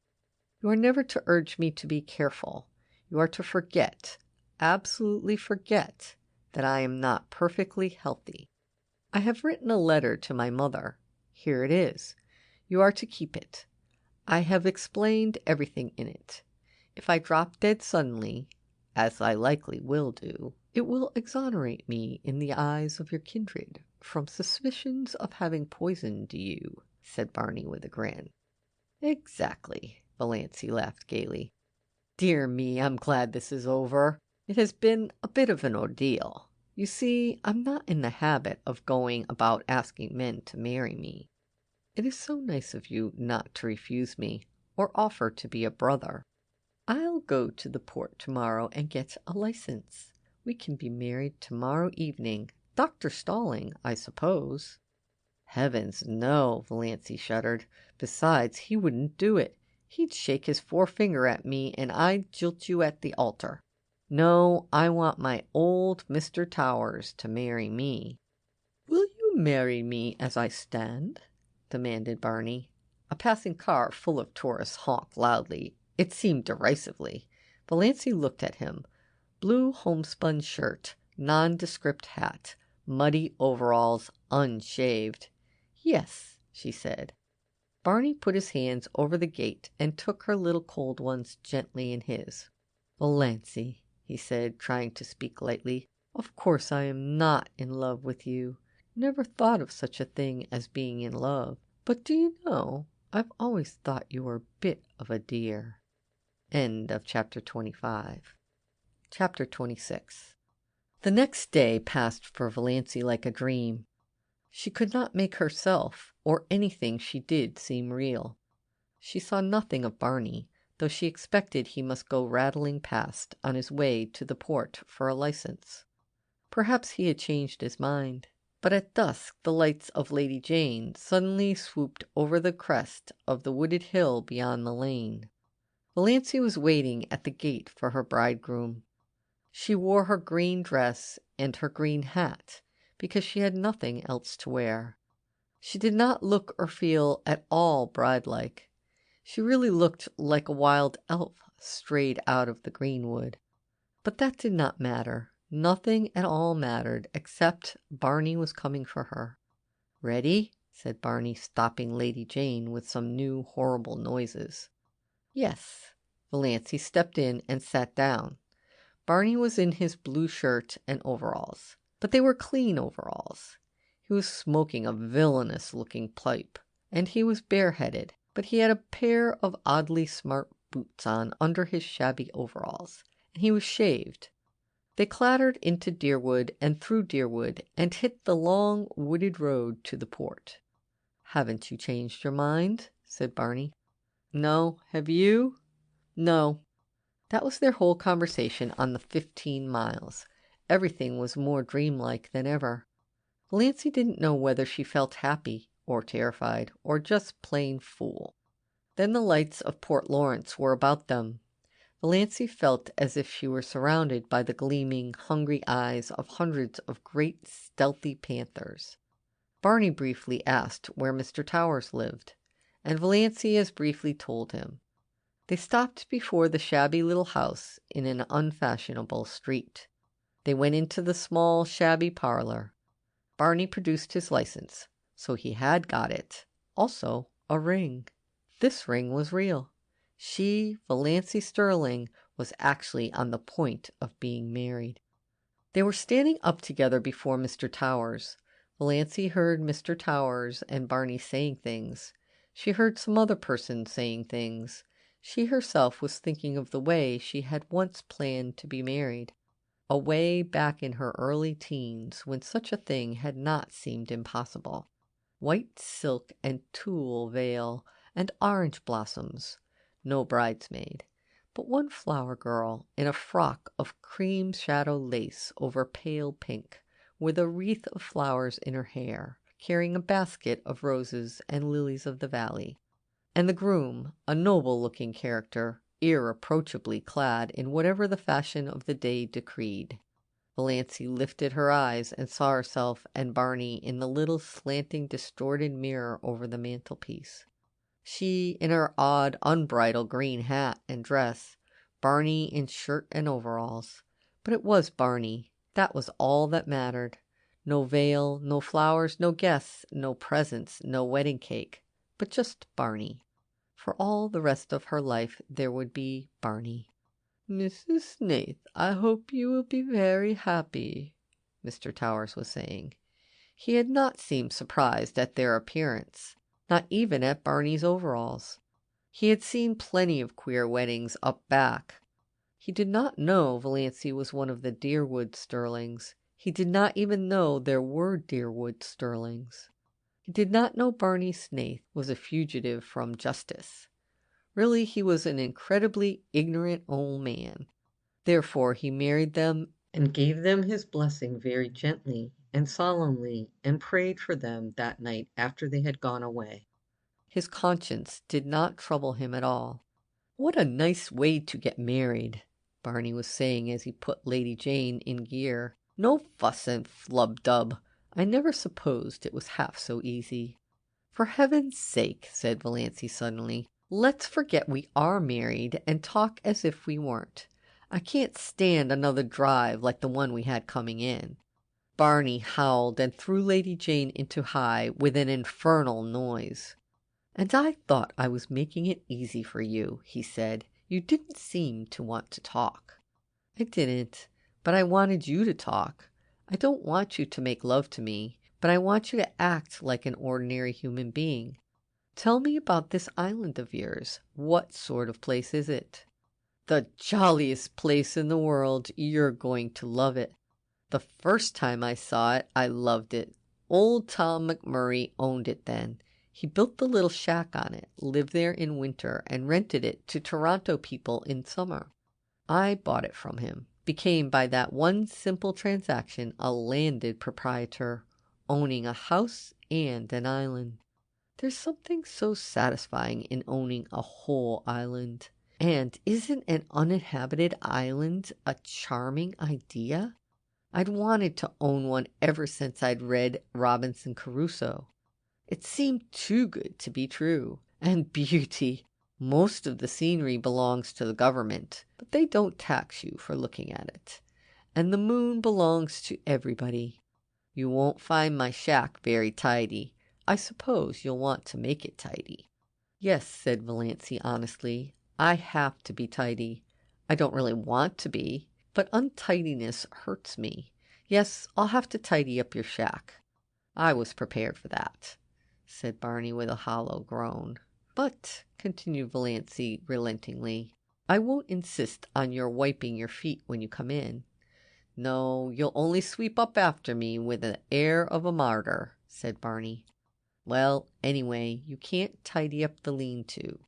[SPEAKER 1] You are never to urge me to be careful. You are to forget, absolutely forget, that I am not perfectly healthy. I have written a letter to my mother. Here it is. You are to keep it. I have explained everything in it. If I drop dead suddenly, as I likely will do, it will exonerate me in the eyes of your kindred from suspicions of having poisoned you," said Barney with a grin. "Exactly," Valancy laughed gaily. "Dear me, I'm glad this is over. It has been a bit of an ordeal. You see, I'm not in the habit of going about asking men to marry me. It is so nice of you not to refuse me, or offer to be a brother. I'll go to the port tomorrow and get a license. We can be married tomorrow evening. Dr. Stalling, I suppose." "Heavens, no," Valancy shuddered. "Besides, he wouldn't do it. He'd shake his forefinger at me, and I'd jilt you at the altar. No, I want my old Mr. Towers to marry me." "Will you marry me as I stand?" demanded Barney. A passing car full of tourists honked loudly. It seemed derisively. Valancy looked at him. Blue homespun shirt, nondescript hat, muddy overalls, unshaved. "Yes," she said. Barney put his hands over the gate and took her little cold ones gently in his. "Valancy," he said, trying to speak lightly, "of course I am not in love with you. Never thought of such a thing as being in love. But do you know, I've always thought you were a bit of a dear." End of chapter 25. Chapter 26. The next day passed for Valancy like a dream. She could not make herself or anything she did seem real. She saw nothing of Barney, though she expected he must go rattling past on his way to the port for a license. Perhaps he had changed his mind. But at dusk the lights of Lady Jane suddenly swooped over the crest of the wooded hill beyond the lane. Valancy was waiting at the gate for her bridegroom. She wore her green dress and her green hat because she had nothing else to wear. She did not look or feel at all bride-like. She really looked like a wild elf strayed out of the greenwood. But that did not matter. Nothing at all mattered except Barney was coming for her. "Ready?" said Barney, stopping Lady Jane with some new horrible noises. "Yes." Valancy stepped in and sat down. Barney was in his blue shirt and overalls, but they were clean overalls. He was smoking a villainous-looking pipe, and he was bareheaded, but he had a pair of oddly smart boots on under his shabby overalls, and he was shaved. They clattered into Deerwood and through Deerwood and hit the long wooded road to the port. "Haven't you changed your mind?" said Barney. "No. Have you?" "No." That was their whole conversation on the 15 miles. Everything was more dreamlike than ever. Valancy didn't know whether she felt happy or terrified or just plain fool. Then the lights of Port Lawrence were about them. Valancy felt as if she were surrounded by the gleaming, hungry eyes of hundreds of great, stealthy panthers. Barney briefly asked where Mr. Towers lived, and Valancy as briefly told him. They stopped before the shabby little house in an unfashionable street. They went into the small, shabby parlor. Barney produced his license, so he had got it. Also, a ring. This ring was real. She, Valancy Sterling, was actually on the point of being married. They were standing up together before Mr. Towers. Valancy heard Mr. Towers and Barney saying things. She heard some other person saying things. She herself was thinking of the way she had once planned to be married. Away back in her early teens, when such a thing had not seemed impossible. White silk and tulle veil and orange blossoms. No bridesmaid, but one flower girl in a frock of cream shadow lace over pale pink, with a wreath of flowers in her hair, carrying a basket of roses and lilies of the valley. And the groom, a noble-looking character, irreproachably clad in whatever the fashion of the day decreed. Valancy lifted her eyes and saw herself and Barney in the little slanting, distorted mirror over the mantelpiece. She in her odd, unbridled green hat and dress, Barney in shirt and overalls. But it was Barney. That was all that mattered. No veil, no flowers, no guests, no presents, no wedding cake. But just Barney. For all the rest of her life there would be Barney. "Mrs. Snaith, I hope you will be very happy," Mr. Towers was saying. He had not seemed surprised at their appearance, not even at Barney's overalls. He had seen plenty of queer weddings up back. He did not know Valancy was one of the Deerwood Sterlings. He did not even know there were Deerwood Sterlings. He did not know Barney Snaith was a fugitive from justice. Really, he was an incredibly ignorant old man. Therefore he married them and gave them his blessing very gently and solemnly, and prayed for them that night after they had gone away. His conscience did not trouble him at all. "What a nice way to get married," Barney was saying as he put Lady Jane in gear. "No fuss and flub-dub. I never supposed it was half so easy." "For heaven's sake," said Valancy suddenly, "let's forget we are married and talk as if we weren't. I can't stand another drive like the one we had coming in." Barney howled and threw Lady Jane into high with an infernal noise. "And I thought I was making it easy for you," he said. "You didn't seem to want to talk." "I didn't, but I wanted you to talk. I don't want you to make love to me, but I want you to act like an ordinary human being. Tell me about this island of yours. What sort of place is it?" "The jolliest place in the world. You're going to love it. The first time I saw it, I loved it. Old Tom Montgomery owned it then. He built the little shack on it, lived there in winter, and rented it to Toronto people in summer. I bought it from him, became by that one simple transaction a landed proprietor, owning a house and an island. There's something so satisfying in owning a whole island. And isn't an uninhabited island a charming idea? I'd wanted to own one ever since I'd read Robinson Crusoe. It seemed too good to be true. And beauty! Most of the scenery belongs to the government, but they don't tax you for looking at it. And the moon belongs to everybody. You won't find my shack very tidy. I suppose you'll want to make it tidy." "Yes," said Valancy honestly, "I have to be tidy. I don't really want to be, but untidiness hurts me. Yes, I'll have to tidy up your shack." "I was prepared for that," said Barney with a hollow groan. "But," continued Valancy relentingly, "I won't insist on your wiping your feet when you come in." "No, you'll only sweep up after me with the air of a martyr," said Barney. "Well, anyway, you can't tidy up the lean-to.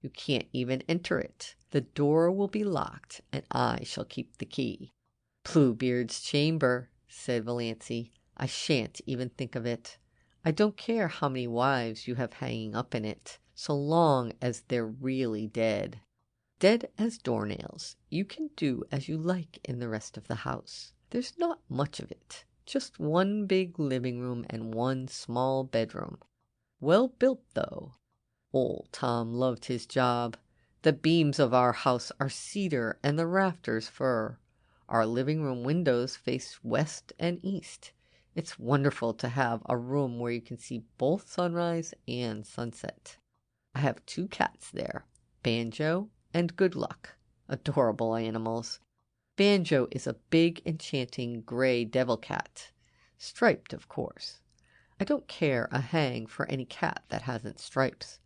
[SPEAKER 1] You can't even enter it. The door will be locked, and I shall keep the key." "Bluebeard's chamber," said Valancy. "I shan't even think of it. I don't care how many wives you have hanging up in it, so long as they're really dead. Dead as doornails. You can do as you like in the rest of the house. There's not much of it. Just one big living room and one small bedroom. Well built, though. Old Tom loved his job. The beams of our house are cedar and the rafters fir. Our living room windows face west and east. It's wonderful to have a room where you can see both sunrise and sunset. I have 2 cats there, Banjo and Good Luck. Adorable animals. Banjo is a big, enchanting gray devil cat. Striped, of course. I don't care a hang for any cat that hasn't stripes.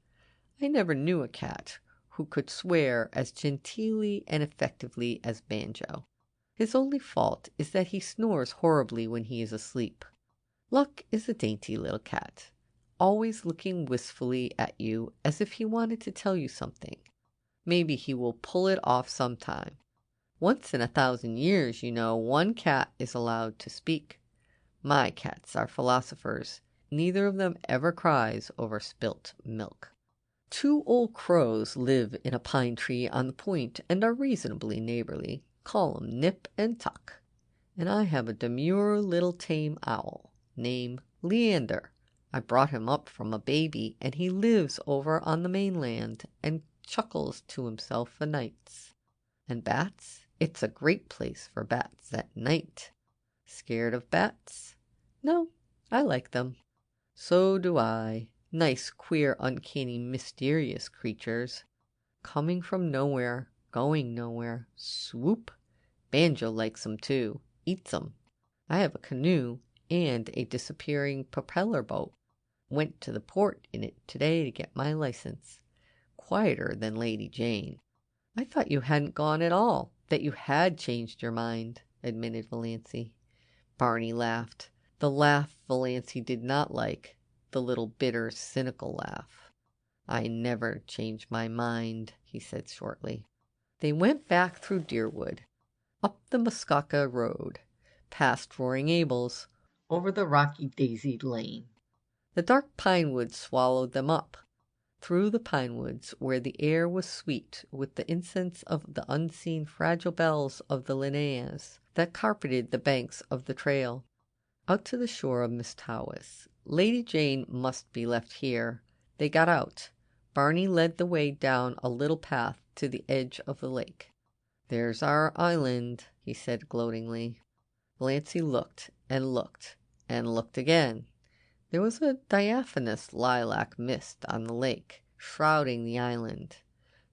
[SPEAKER 1] I never knew a cat who could swear as genteelly and effectively as Banjo. His only fault is that he snores horribly when he is asleep. Luck is a dainty little cat, always looking wistfully at you as if he wanted to tell you something. Maybe he will pull it off sometime. Once in 1,000 years, you know, one cat is allowed to speak. My cats are philosophers. Neither of them ever cries over spilt milk. 2 old crows live in a pine tree on the point and are reasonably neighborly. Call 'em Nip and Tuck. And I have a demure little tame owl named Leander. I brought him up from a baby, and he lives over on the mainland and chuckles to himself o' nights. And bats? It's a great place for bats at night. Scared of bats? No, I like them. So do I. Nice, queer, uncanny, mysterious creatures. Coming from nowhere, going nowhere. Swoop. Banjo likes 'em too. Eats 'em. I have a canoe and a disappearing propeller boat. Went to the port in it today to get my license. Quieter than Lady Jane. I thought you hadn't gone at all, that you had changed your mind, admitted Valancy. Barney laughed. The laugh Valancy did not like, the little bitter, cynical laugh. I never change my mind, he said shortly. They went back through Deerwood, up the Muskoka Road, past Roaring Abel's, over the rocky daisied lane. The dark pine woods swallowed them up, through the pine woods where the air was sweet with the incense of the unseen fragile bells of the linnaeas that carpeted the banks of the trail, out to the shore of Mistawis. Lady Jane must be left here. They got out. Barney led the way down a little path to the edge of the lake. "There's our island," he said gloatingly. Valancy looked and looked and looked again. There was a diaphanous lilac mist on the lake, shrouding the island.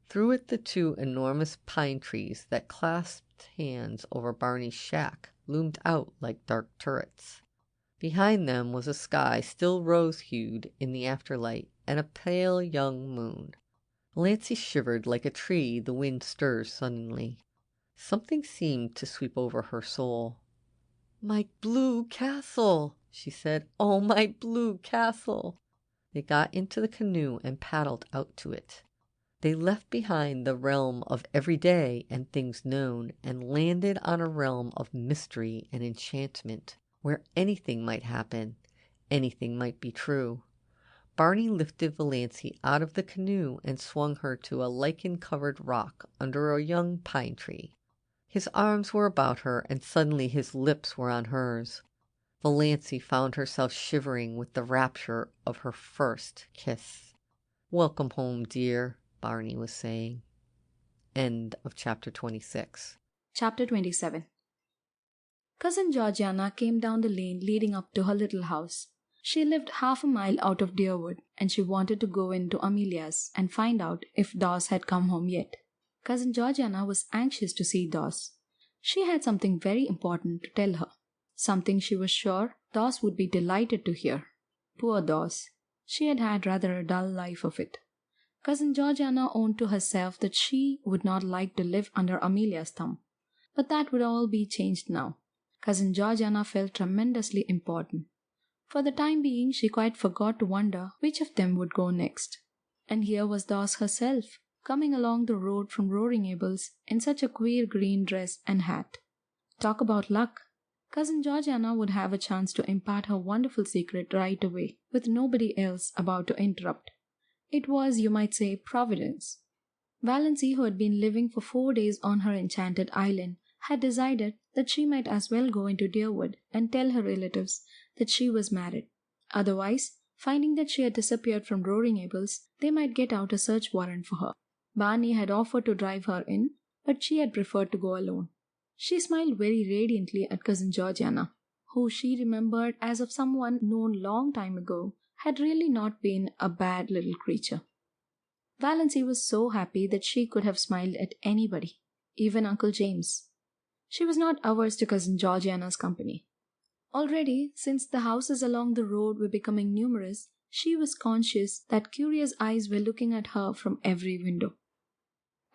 [SPEAKER 1] Through it the two enormous pine trees that clasped hands over Barney's shack loomed out like dark turrets. Behind them was a sky still rose-hued in the afterlight, and a pale young moon. Valancy shivered like a tree the wind stirs suddenly. Something seemed to sweep over her soul. "My blue castle!" she said. "Oh, my blue castle!" They got into the canoe and paddled out to it. They left behind the realm of everyday and things known, and landed on a realm of mystery and enchantment, where anything might happen, anything might be true. Barney lifted Valancy out of the canoe and swung her to a lichen-covered rock under a young pine tree. His arms were about her, and suddenly his lips were on hers. Valancy found herself shivering with the rapture of her first kiss. "Welcome home, dear," Barney was saying. End of chapter 26.
[SPEAKER 14] Chapter 27. Cousin Georgiana came down the lane leading up to her little house. She lived half a mile out of Deerwood, and she wanted to go into Amelia's and find out if Dawes had come home yet. Cousin Georgiana was anxious to see Dawes. She had something very important to tell her, something she was sure Dawes would be delighted to hear. Poor Dawes. She had had rather a dull life of it. Cousin Georgiana owned to herself that she would not like to live under Amelia's thumb. But that would all be changed now. Cousin Georgiana felt tremendously important. For the time being, she quite forgot to wonder which of them would go next. And here was Dawes herself, coming along the road from Roaring Abel's in such a queer green dress and hat. Talk about luck! Cousin Georgiana would have a chance to impart her wonderful secret right away, with nobody else about to interrupt. It was, you might say, Providence. Valancy, who had been living for 4 days on her enchanted island, had decided that she might as well go into Deerwood and tell her relatives that she was married. Otherwise, finding that she had disappeared from Roaring Abel's, they might get out a search warrant for her. Barney had offered to drive her in, but she had preferred to go alone. She smiled very radiantly at Cousin Georgiana, who she remembered as of someone known long time ago had really not been a bad little creature. Valancy was so happy that she could have smiled at anybody, even Uncle James. She was not averse to Cousin Georgiana's company. Already, since the houses along the road were becoming numerous, she was conscious that curious eyes were looking at her from every window.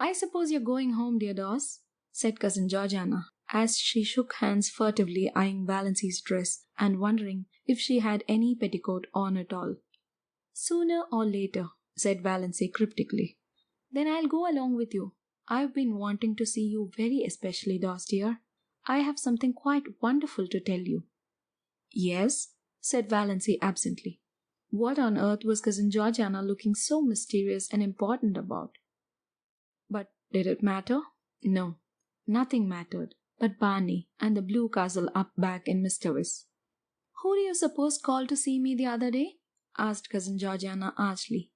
[SPEAKER 14] "I suppose you're going home, dear Dawes," said Cousin Georgiana, as she shook hands furtively eyeing Valancy's dress and wondering if she had any petticoat on at all. "Sooner or later," said Valancy cryptically. "Then I'll go along with you. I've been wanting to see you very especially, Dawes dear. I have something quite wonderful to tell you." "Yes?" said Valancy absently. What on earth was Cousin Georgiana looking so mysterious and important about? But did it matter? No, nothing mattered but Barney and the blue castle up back in Mistawis. "Who do you suppose called to see me the other day?" asked Cousin Georgiana archly.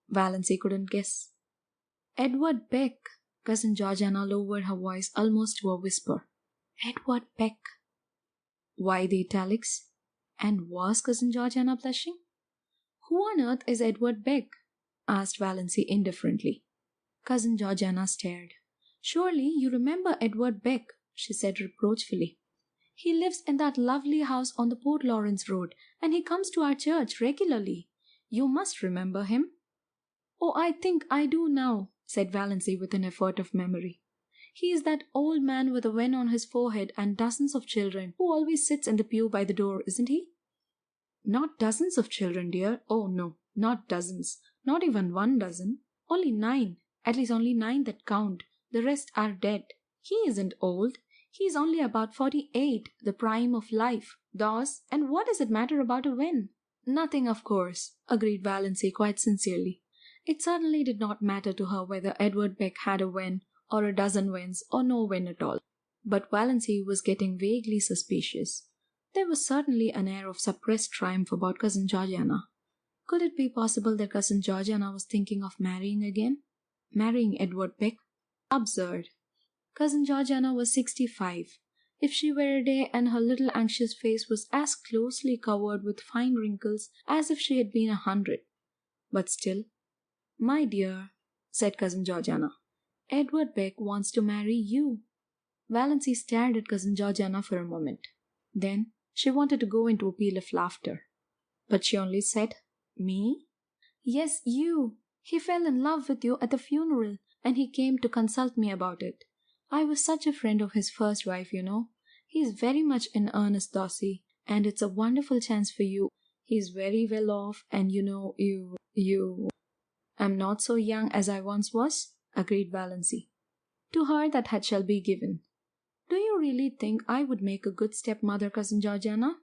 [SPEAKER 14] Valancy couldn't guess. "Edward Beck." Cousin Georgiana lowered her voice almost to a whisper. "Edward Beck." Why the italics? And was Cousin Georgiana blushing? "Who on earth is Edward Beck?" asked Valancy indifferently. Cousin Georgiana stared. "Surely you remember Edward Beck," she said reproachfully. "He lives in that lovely house on the Port Lawrence Road, and he comes to our church regularly. You must remember him." "Oh, I think I do now," said Valancy with an effort of memory. "He is that old man with a wen on his forehead and dozens of children, who always sits in the pew by the door, isn't he?" "Not dozens of children, dear. Oh, no, not dozens. Not even 1 dozen. Only 9. At least only 9 that count. The rest are dead. He isn't old. He's only about 48, the prime of life. Dawes, and what does it matter about a win? Nothing, of course, agreed Valancy quite sincerely. It certainly did not matter to her whether Edward Beck had a win, or a dozen wins, or no win at all. But Valancy was getting vaguely suspicious. There was certainly an air of suppressed triumph about Cousin Georgiana. Could it be possible that Cousin Georgiana was thinking of marrying again? Marrying Edward Beck? Absurd. Cousin Georgiana was 65. If she were a day, and her little anxious face was as closely covered with fine wrinkles as if she had been 100. But still, "My dear," said Cousin Georgiana, "Edward Beck wants to marry you." Valancy stared at Cousin Georgiana for a moment. Then she wanted to go into a peal of laughter. But she only said, "Me?" "Yes, you. He fell in love with you at the funeral, and he came to consult me about it. I was such a friend of his first wife, you know. He's very much in earnest, Dossie, and it's a wonderful chance for you. He's very well off, and you know, you... "I'm not so young as I once was," agreed Valancy. "To her that shall be given. Do you really think I would make a good stepmother, Cousin Georgiana?"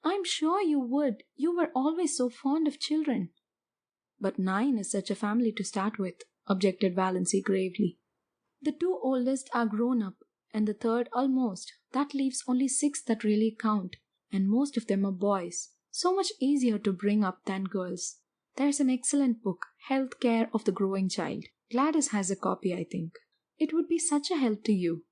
[SPEAKER 14] "I'm sure you would. You were always so fond of children." "But 9 is such a family to start with," objected Valancy gravely. "The 2 oldest are grown up, and the 3rd almost. That leaves only 6 that really count, and most of them are boys. So much easier to bring up than girls. There's an excellent book, Health Care of the Growing Child. Gladys has a copy, I think. It would be such a help to you.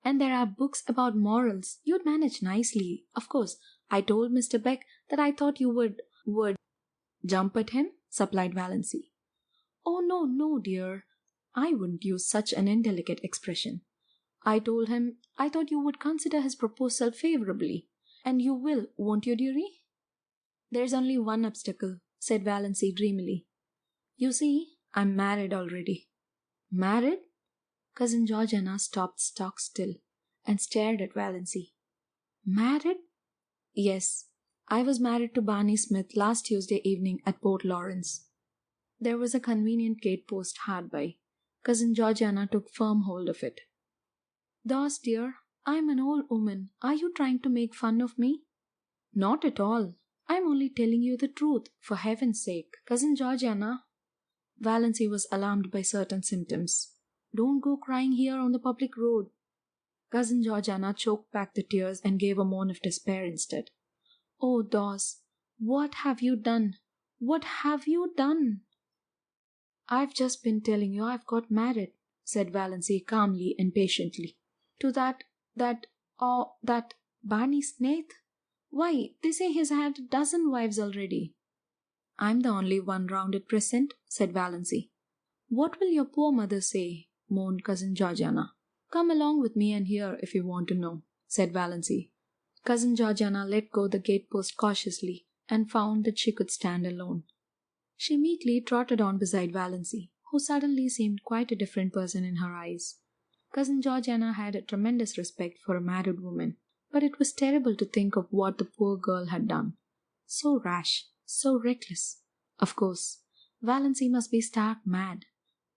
[SPEAKER 14] And there are books about morals. You'd manage nicely. Of course, I told Mr. Beck that I thought you would jump at him," supplied Valancy. "Oh, no, dear. I wouldn't use such an indelicate expression. I told him I thought you would consider his proposal favorably. And you will, won't you, dearie?" "There's only one obstacle," said Valancy dreamily. "You see, I'm married already." "Married?" Cousin Georgiana stopped stock still and stared at Valancy. "Married?" "Yes. I was married to Barney Smith last Tuesday evening at Port Lawrence." There was a convenient gate-post hard by. Cousin Georgiana took firm hold of it. "Dawes, dear, I'm an old woman. Are you trying to make fun of me?" "Not at all. I'm only telling you the truth, for heaven's sake. Cousin Georgiana." Valancy was alarmed by certain symptoms. "Don't go crying here on the public road." Cousin Georgiana choked back the tears and gave a moan of despair instead. "Oh, Dawes, what have you done? What have you done?" "I've just been telling you I've got married," said Valancy calmly and patiently. "To that Barney Smith? Why, they say he's had a dozen wives already." "I'm the only one round at present," said Valancy. "What will your poor mother say?" moaned Cousin Georgiana. "Come along with me and hear if you want to know," said Valancy. Cousin Georgiana let go the gate-post cautiously and found that she could stand alone. She meekly trotted on beside Valancy, who suddenly seemed quite a different person in her eyes. Cousin Georgiana had a tremendous respect for a married woman, but it was terrible to think of what the poor girl had done. So rash, so reckless. Of course, Valancy must be stark mad,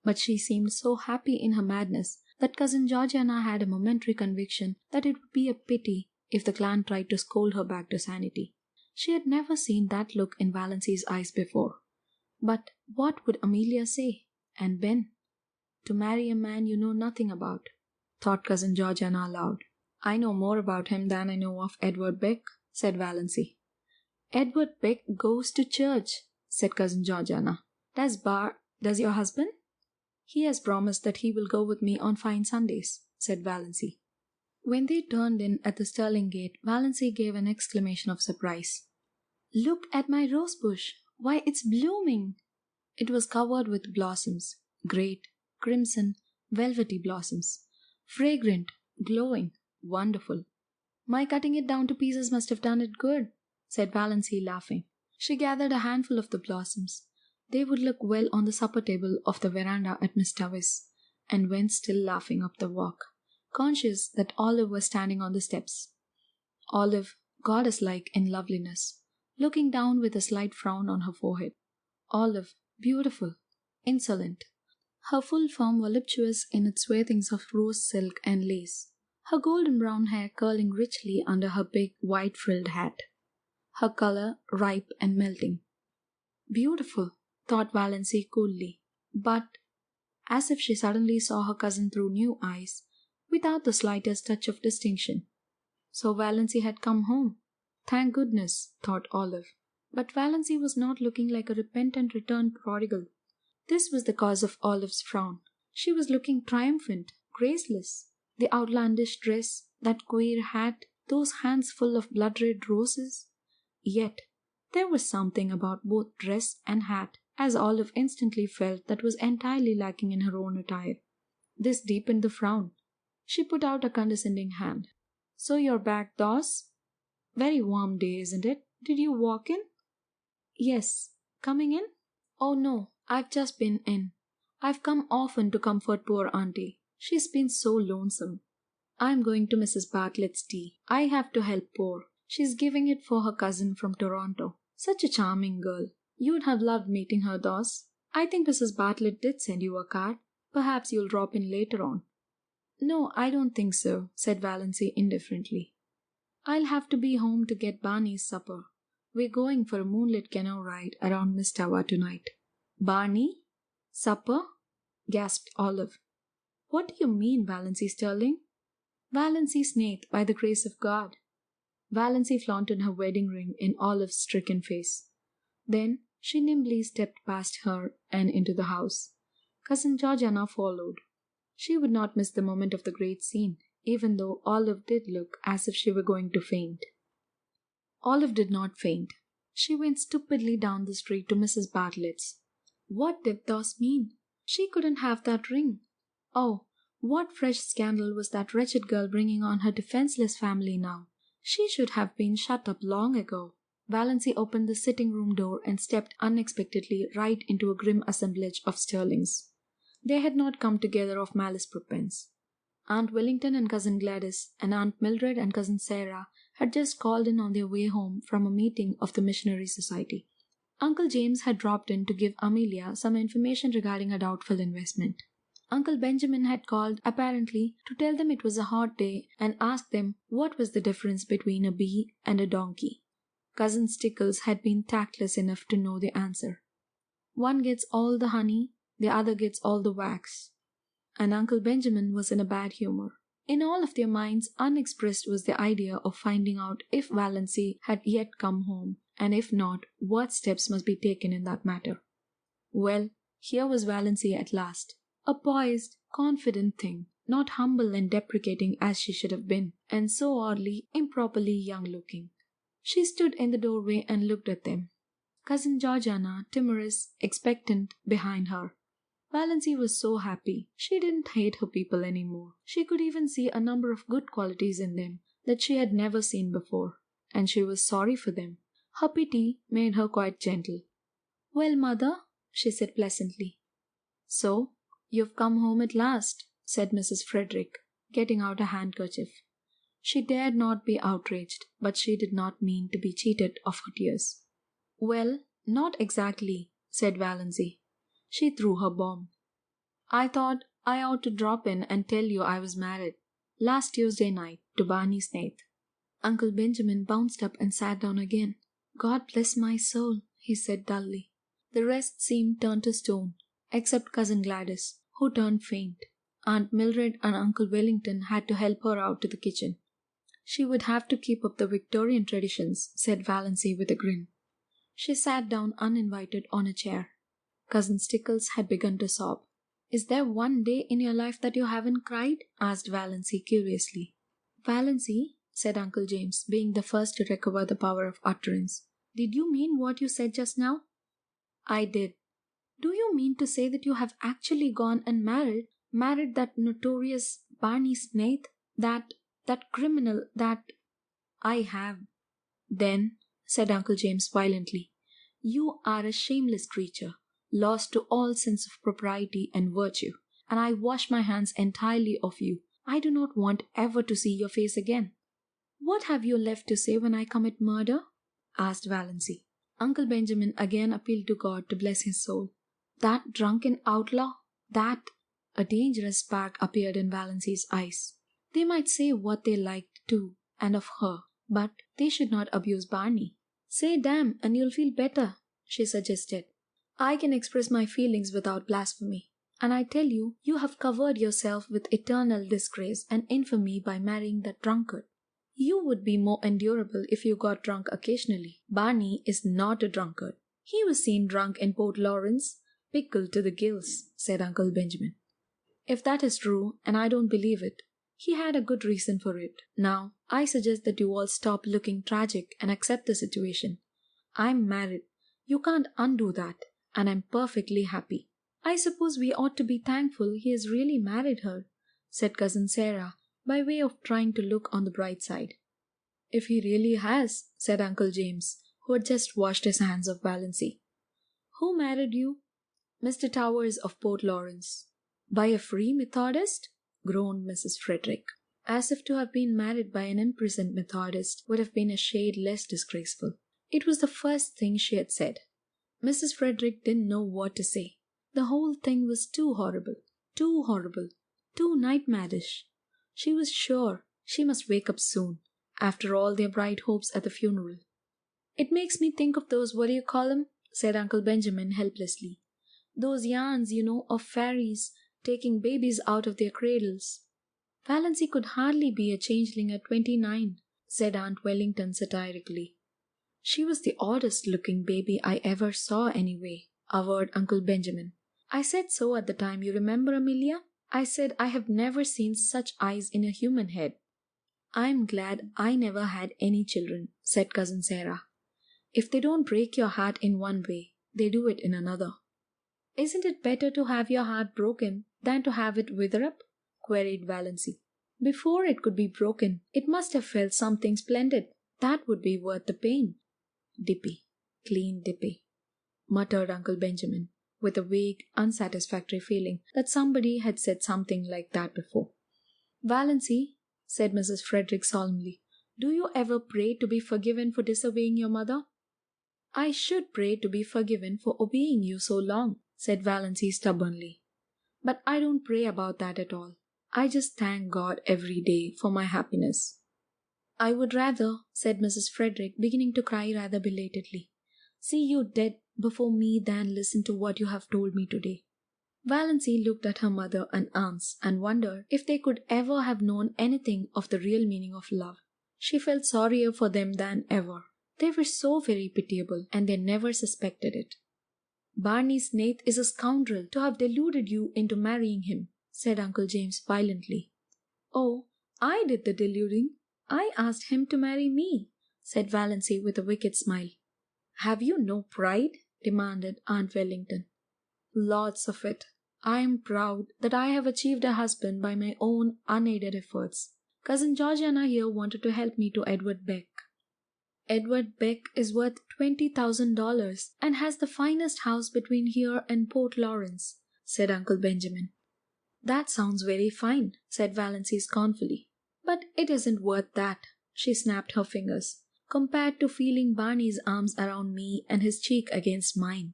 [SPEAKER 14] but she seemed so happy in her madness that Cousin Georgiana had a momentary conviction that it would be a pity if the clan tried to scold her back to sanity. She had never seen that look in Valancy's eyes before. But what would Amelia say? And Ben? To marry a man you know nothing about, thought Cousin Georgiana aloud. "I know more about him than I know of Edward Beck," said Valancy. "Edward Beck goes to church," said Cousin Georgiana. Does your husband?" "He has promised that he will go with me on fine Sundays," said Valancy. When they turned in at the Sterling gate, Valancy gave an exclamation of surprise. "Look at my rose bush! Why, it's blooming!" It was covered with blossoms, great, crimson, velvety blossoms, fragrant, glowing, wonderful. "My cutting it down to pieces must have done it good," said Valancy, laughing. She gathered a handful of the blossoms. They would look well on the supper table of the veranda at Miss Tavis, and went still laughing up the walk, conscious that Olive was standing on the steps. Olive, goddess-like in loveliness, looking down with a slight frown on her forehead. Olive, beautiful, insolent. Her full form voluptuous in its swathings of rose silk and lace, her golden brown hair curling richly under her big white frilled hat, her color ripe and melting. Beautiful, thought Valency coolly, but as if she suddenly saw her cousin through new eyes, without the slightest touch of distinction. So Valency had come home. Thank goodness, thought Olive. But Valency was not looking like a repentant returned prodigal. This was the cause of Olive's frown. She was looking triumphant, graceless. The outlandish dress, that queer hat, those hands full of blood-red roses. Yet there was something about both dress and hat, as Olive instantly felt, that was entirely lacking in her own attire. This deepened the frown. She put out a condescending hand. "So you're back, Doss? Very warm day, isn't it? Did you walk in?" "Yes. Coming in?" "Oh, no. I've just been in. I've come often to comfort poor auntie. She's been so lonesome. I'm going to Mrs. Bartlett's tea. I have to help poor. She's giving it for her cousin from Toronto. Such a charming girl. You'd have loved meeting her, Doss. I think Mrs. Bartlett did send you a card. Perhaps you'll drop in later on." "No, I don't think so," said Valency indifferently. "I'll have to be home to get Barney's supper. We're going for a moonlit canoe ride around Mistava tonight." "Barney? Supper?" gasped Olive. "What do you mean, Valency Sterling?" "Valency Snaith, by the grace of God." Valency flaunted her wedding ring in Olive's stricken face. Then she nimbly stepped past her and into the house. Cousin Georgiana followed. She would not miss the moment of the great scene, even though Olive did look as if she were going to faint. Olive did not faint. She went stupidly down the street to Mrs. Bartlett's. What did this mean? She couldn't have that ring. Oh, what fresh scandal was that wretched girl bringing on her defenseless family now? She should have been shut up long ago. Valency opened the sitting-room door and stepped unexpectedly right into a grim assemblage of Sterlings. They had not come together of malice prepense. Aunt Wellington and Cousin Gladys and Aunt Mildred and Cousin Sarah had just called in on their way home from a meeting of the Missionary Society. Uncle James had dropped in to give Amelia some information regarding a doubtful investment. Uncle Benjamin had called, apparently, to tell them it was a hot day and ask them what was the difference between a bee and a donkey. Cousin Stickles had been tactless enough to know the answer. One gets all the honey, the other gets all the wax. And Uncle Benjamin was in a bad humor. In all of their minds, unexpressed was the idea of finding out if Valency had yet come home, and if not, what steps must be taken in that matter. Well, here was Valency at last, a poised, confident thing, not humble and deprecating as she should have been, and so oddly, improperly young-looking. She stood in the doorway and looked at them. Cousin Georgiana, timorous, expectant, behind her. Valency was so happy. She didn't hate her people any more. She could even see a number of good qualities in them that she had never seen before, and she was sorry for them. Her pity made her quite gentle. "Well, Mother," she said pleasantly. "So, you've come home at last," said Mrs. Frederick, getting out a handkerchief. She dared not be outraged, but she did not mean to be cheated of her tears. "Well, not exactly," said Valency. She threw her bomb. "I thought I ought to drop in and tell you I was married. Last Tuesday night, to Barney Snaith." Uncle Benjamin bounced up and sat down again. "God bless my soul," he said dully. The rest seemed turned to stone, except Cousin Gladys, who turned faint. Aunt Mildred and Uncle Wellington had to help her out to the kitchen. She would have to keep up the Victorian traditions, said Valency with a grin. She sat down uninvited on a chair. Cousin Stickles had begun to sob. "Is there one day in your life that you haven't cried?" asked Valency curiously. "Valency," said Uncle James, being the first to recover the power of utterance, "did you mean what you said just now?" "I did." "Do you mean to say that you have actually gone and married that notorious Barney Snaith, that criminal, that—" "I have." "Then," said Uncle James violently, "you are a shameless creature, lost to all sense of propriety and virtue, and I wash my hands entirely of you. I do not want ever to see your face again." "What have you left to say when I commit murder?" asked Valency. Uncle Benjamin again appealed to God to bless his soul. That drunken outlaw? That... A dangerous spark appeared in Valency's eyes. They might say what they liked too, and of her, but they should not abuse Barney. Say damn and you'll feel better, she suggested. I can express my feelings without blasphemy. And I tell you, you have covered yourself with eternal disgrace and infamy by marrying that drunkard. You would be more endurable if you got drunk occasionally. Barney is not a drunkard. He was seen drunk in Port Lawrence, pickled to the gills, said Uncle Benjamin. If that is true, and I don't believe it, he had a good reason for it. Now, I suggest that you all stop looking tragic and accept the situation. I'm married. You can't undo that, and I'm perfectly happy. I suppose we ought to be thankful he has really married her, said Cousin Sarah, by way of trying to look on the bright side. If he really has, said Uncle James, who had just washed his hands of Valency. Who married you? Mr. Towers of Port Lawrence. By a free Methodist? Groaned Mrs. Frederick, as if to have been married by an imprisoned Methodist would have been a shade less disgraceful. It was the first thing she had said. Mrs. Frederick didn't know what to say. The whole thing was too horrible, too nightmarish. She was sure she must wake up soon, after all their bright hopes at the funeral. It makes me think of those what-do-you-call-'em, said Uncle Benjamin helplessly. Those yarns, of fairies taking babies out of their cradles. Valency could hardly be a changeling at 29, said Aunt Wellington satirically. She was the oddest-looking baby I ever saw anyway, averred Uncle Benjamin. I said so at the time, you remember, Amelia? I said I have never seen such eyes in a human head. I'm glad I never had any children, said Cousin Sarah. If they don't break your heart in one way, they do it in another. Isn't it better to have your heart broken than to have it wither up? Queried Valency. Before it could be broken, it must have felt something splendid. That would be worth the pain. Dippy, clean Dippy, muttered Uncle Benjamin, with a vague, unsatisfactory feeling that somebody had said something like that before. Valency, said Mrs. Frederick solemnly, do you ever pray to be forgiven for disobeying your mother? I should pray to be forgiven for obeying you so long, said Valency stubbornly. But I don't pray about that at all. I just thank God every day for my happiness. I would rather, said Mrs. Frederick, beginning to cry rather belatedly, see you dead before me than listen to what you have told me today. Valency looked at her mother and aunts and wondered if they could ever have known anything of the real meaning of love. She felt sorrier for them than ever. They were so very pitiable, and they never suspected it. Barney Snaith is a scoundrel to have deluded you into marrying him, said Uncle James violently. Oh, I did the deluding. I asked him to marry me, said Valency with a wicked smile. Have you no pride? Demanded Aunt Wellington. Lots of it. I am proud that I have achieved a husband by my own unaided efforts. Cousin Georgiana here wanted to help me to Edward Beck. Edward Beck is worth $20,000 and has the finest house between here and Port Lawrence, said Uncle Benjamin. That sounds very fine, said Valency scornfully. But it isn't worth that, she snapped her fingers, compared to feeling Barney's arms around me and his cheek against mine.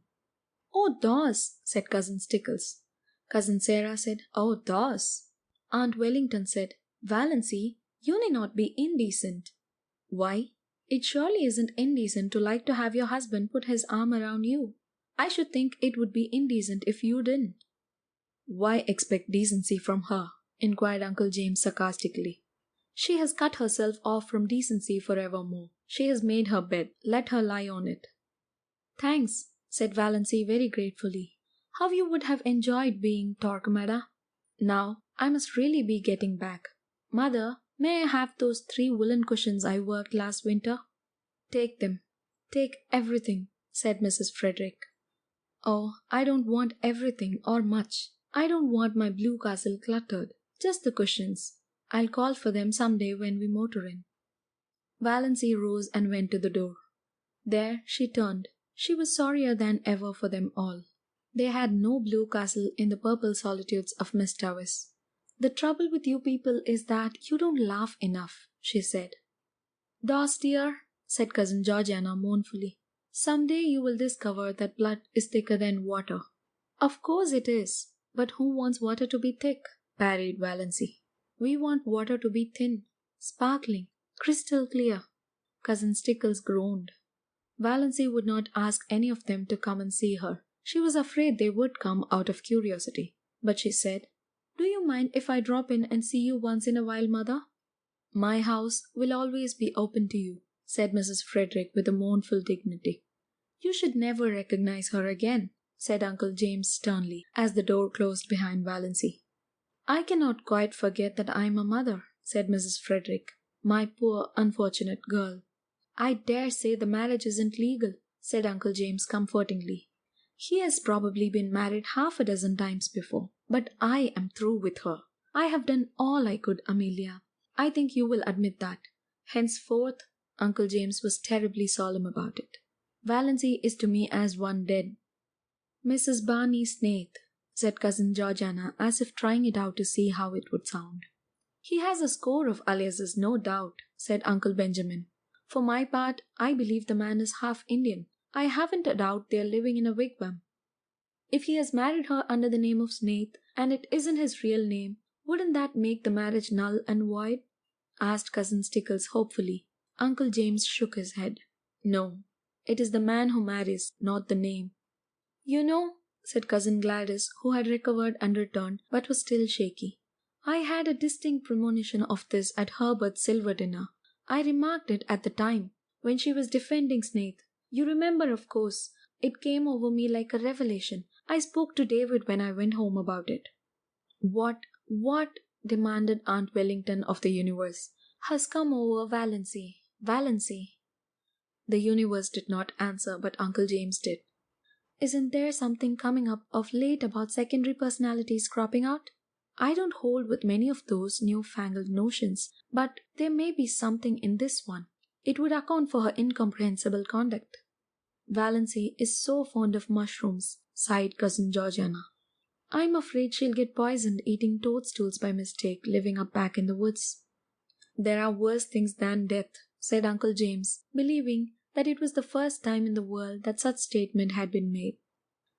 [SPEAKER 14] Oh, Dawes, said Cousin Stickles. Cousin Sarah said, Oh, Dawes. Aunt Wellington said, Valency, you need not be indecent. Why? It surely isn't indecent to like to have your husband put his arm around you. I should think it would be indecent if you didn't. Why expect decency from her? Inquired Uncle James sarcastically. She has cut herself off from decency forevermore. She has made her bed. Let her lie on it. Thanks, said Valency very gratefully. How you would have enjoyed being Torquemada. Now, I must really be getting back. Mother, may I have those 3 woolen cushions I worked last winter? Take them. Take everything, said Mrs. Frederick. Oh, I don't want everything or much. I don't want my blue castle cluttered. Just the cushions. I'll call for them some day when we motor in. Valency rose and went to the door. There she turned. She was sorrier than ever for them all. They had no blue castle in the purple solitudes of Miss Tavis. The trouble with you people is that you don't laugh enough, she said. Dawes dear, said Cousin Georgiana mournfully, some day you will discover that blood is thicker than water. Of course it is. But who wants water to be thick? Parried Valancy. We want water to be thin, sparkling, crystal clear. Cousin Stickles groaned. Valancy would not ask any of them to come and see her. She was afraid they would come out of curiosity. But she said, "Do you mind if I drop in and see you once in a while, Mother?" "My house will always be open to you," said Mrs. Frederick with a mournful dignity. "You should never recognize her again," said Uncle James sternly, as the door closed behind Valancy. "I cannot quite forget that I am a mother," said Mrs. Frederick. "My poor unfortunate girl." "I dare say the marriage isn't legal," said Uncle James comfortingly. "He has probably been married half a dozen times before, but I am through with her. I have done all I could, Amelia. I think you will admit that. Henceforth," Uncle James was terribly solemn about it, "Valancy is to me as one dead." "Mrs. Barney Snaith," said Cousin Georgiana, as if trying it out to see how it would sound. "He has a score of aliases, no doubt," said Uncle Benjamin. "For my part, I believe the man is half Indian. I haven't a doubt they're living in a wigwam." "If he has married her under the name of Snaith, and it isn't his real name, wouldn't that make the marriage null and void?" asked Cousin Stickles hopefully. Uncle James shook his head. "No, it is the man who marries, not the name." "You know," said Cousin Gladys, who had recovered and returned, but was still shaky, "I had a distinct premonition of this at Herbert's silver dinner. I remarked it at the time, when she was defending Snaith. You remember, of course. It came over me like a revelation. I spoke to David when I went home about it." What, demanded Aunt Wellington of the universe, "has come over Valancy? Valancy?" The universe did not answer, but Uncle James did. "Isn't there something coming up of late about secondary personalities cropping out? I don't hold with many of those new-fangled notions, but there may be something in this one. It would account for her incomprehensible conduct." "Valancy is so fond of mushrooms," sighed Cousin Georgiana. "I'm afraid she'll get poisoned eating toadstools by mistake, living up back in the woods." "There are worse things than death," said Uncle James, believing that it was the first time in the world that such statement had been made.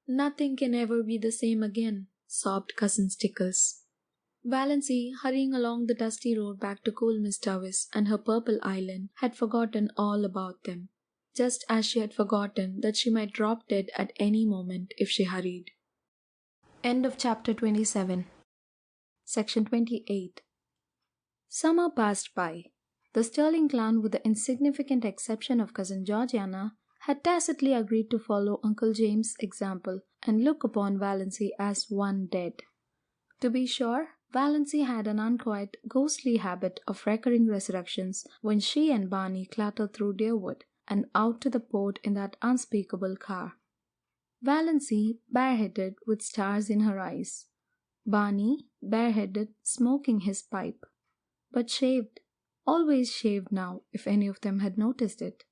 [SPEAKER 14] "Nothing can ever be the same again," sobbed Cousin Stickles. Valancy, hurrying along the dusty road back to cool Miss Davis and her purple island, had forgotten all about them, just as she had forgotten that she might drop dead at any moment if she hurried. End of chapter 27. Section 28. Summer passed by. The Sterling clan, with the insignificant exception of Cousin Georgiana, had tacitly agreed to follow Uncle James' example and look upon Valancy as one dead. To be sure, Valancy had an unquiet, ghostly habit of recurring resurrections when she and Barney clattered through Deerwood and out to the port in that unspeakable car. Valancy, bareheaded, with stars in her eyes. Barney, bareheaded, smoking his pipe. But shaved. Always shaved now, if any of them had noticed it.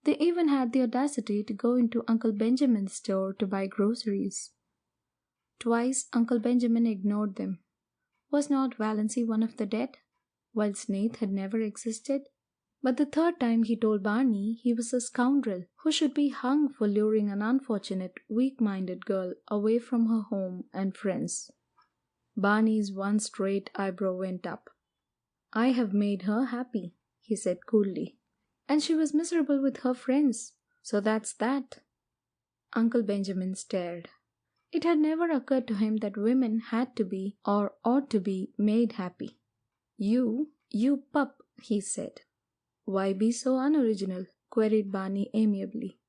[SPEAKER 14] They even had the audacity to go into Uncle Benjamin's store to buy groceries. Twice Uncle Benjamin ignored them. Was not Valancy one of the dead, while Snaith had never existed? But the third time he told Barney he was a scoundrel who should be hung for luring an unfortunate, weak-minded girl away from her home and friends. Barney's one straight eyebrow went up. "I have made her happy," he said coolly. "And she was miserable with her friends, so that's that." Uncle Benjamin stared. It had never occurred to him that women had to be, or ought to be, made happy. You pup," he said. "Why be so unoriginal?" queried Barney amiably.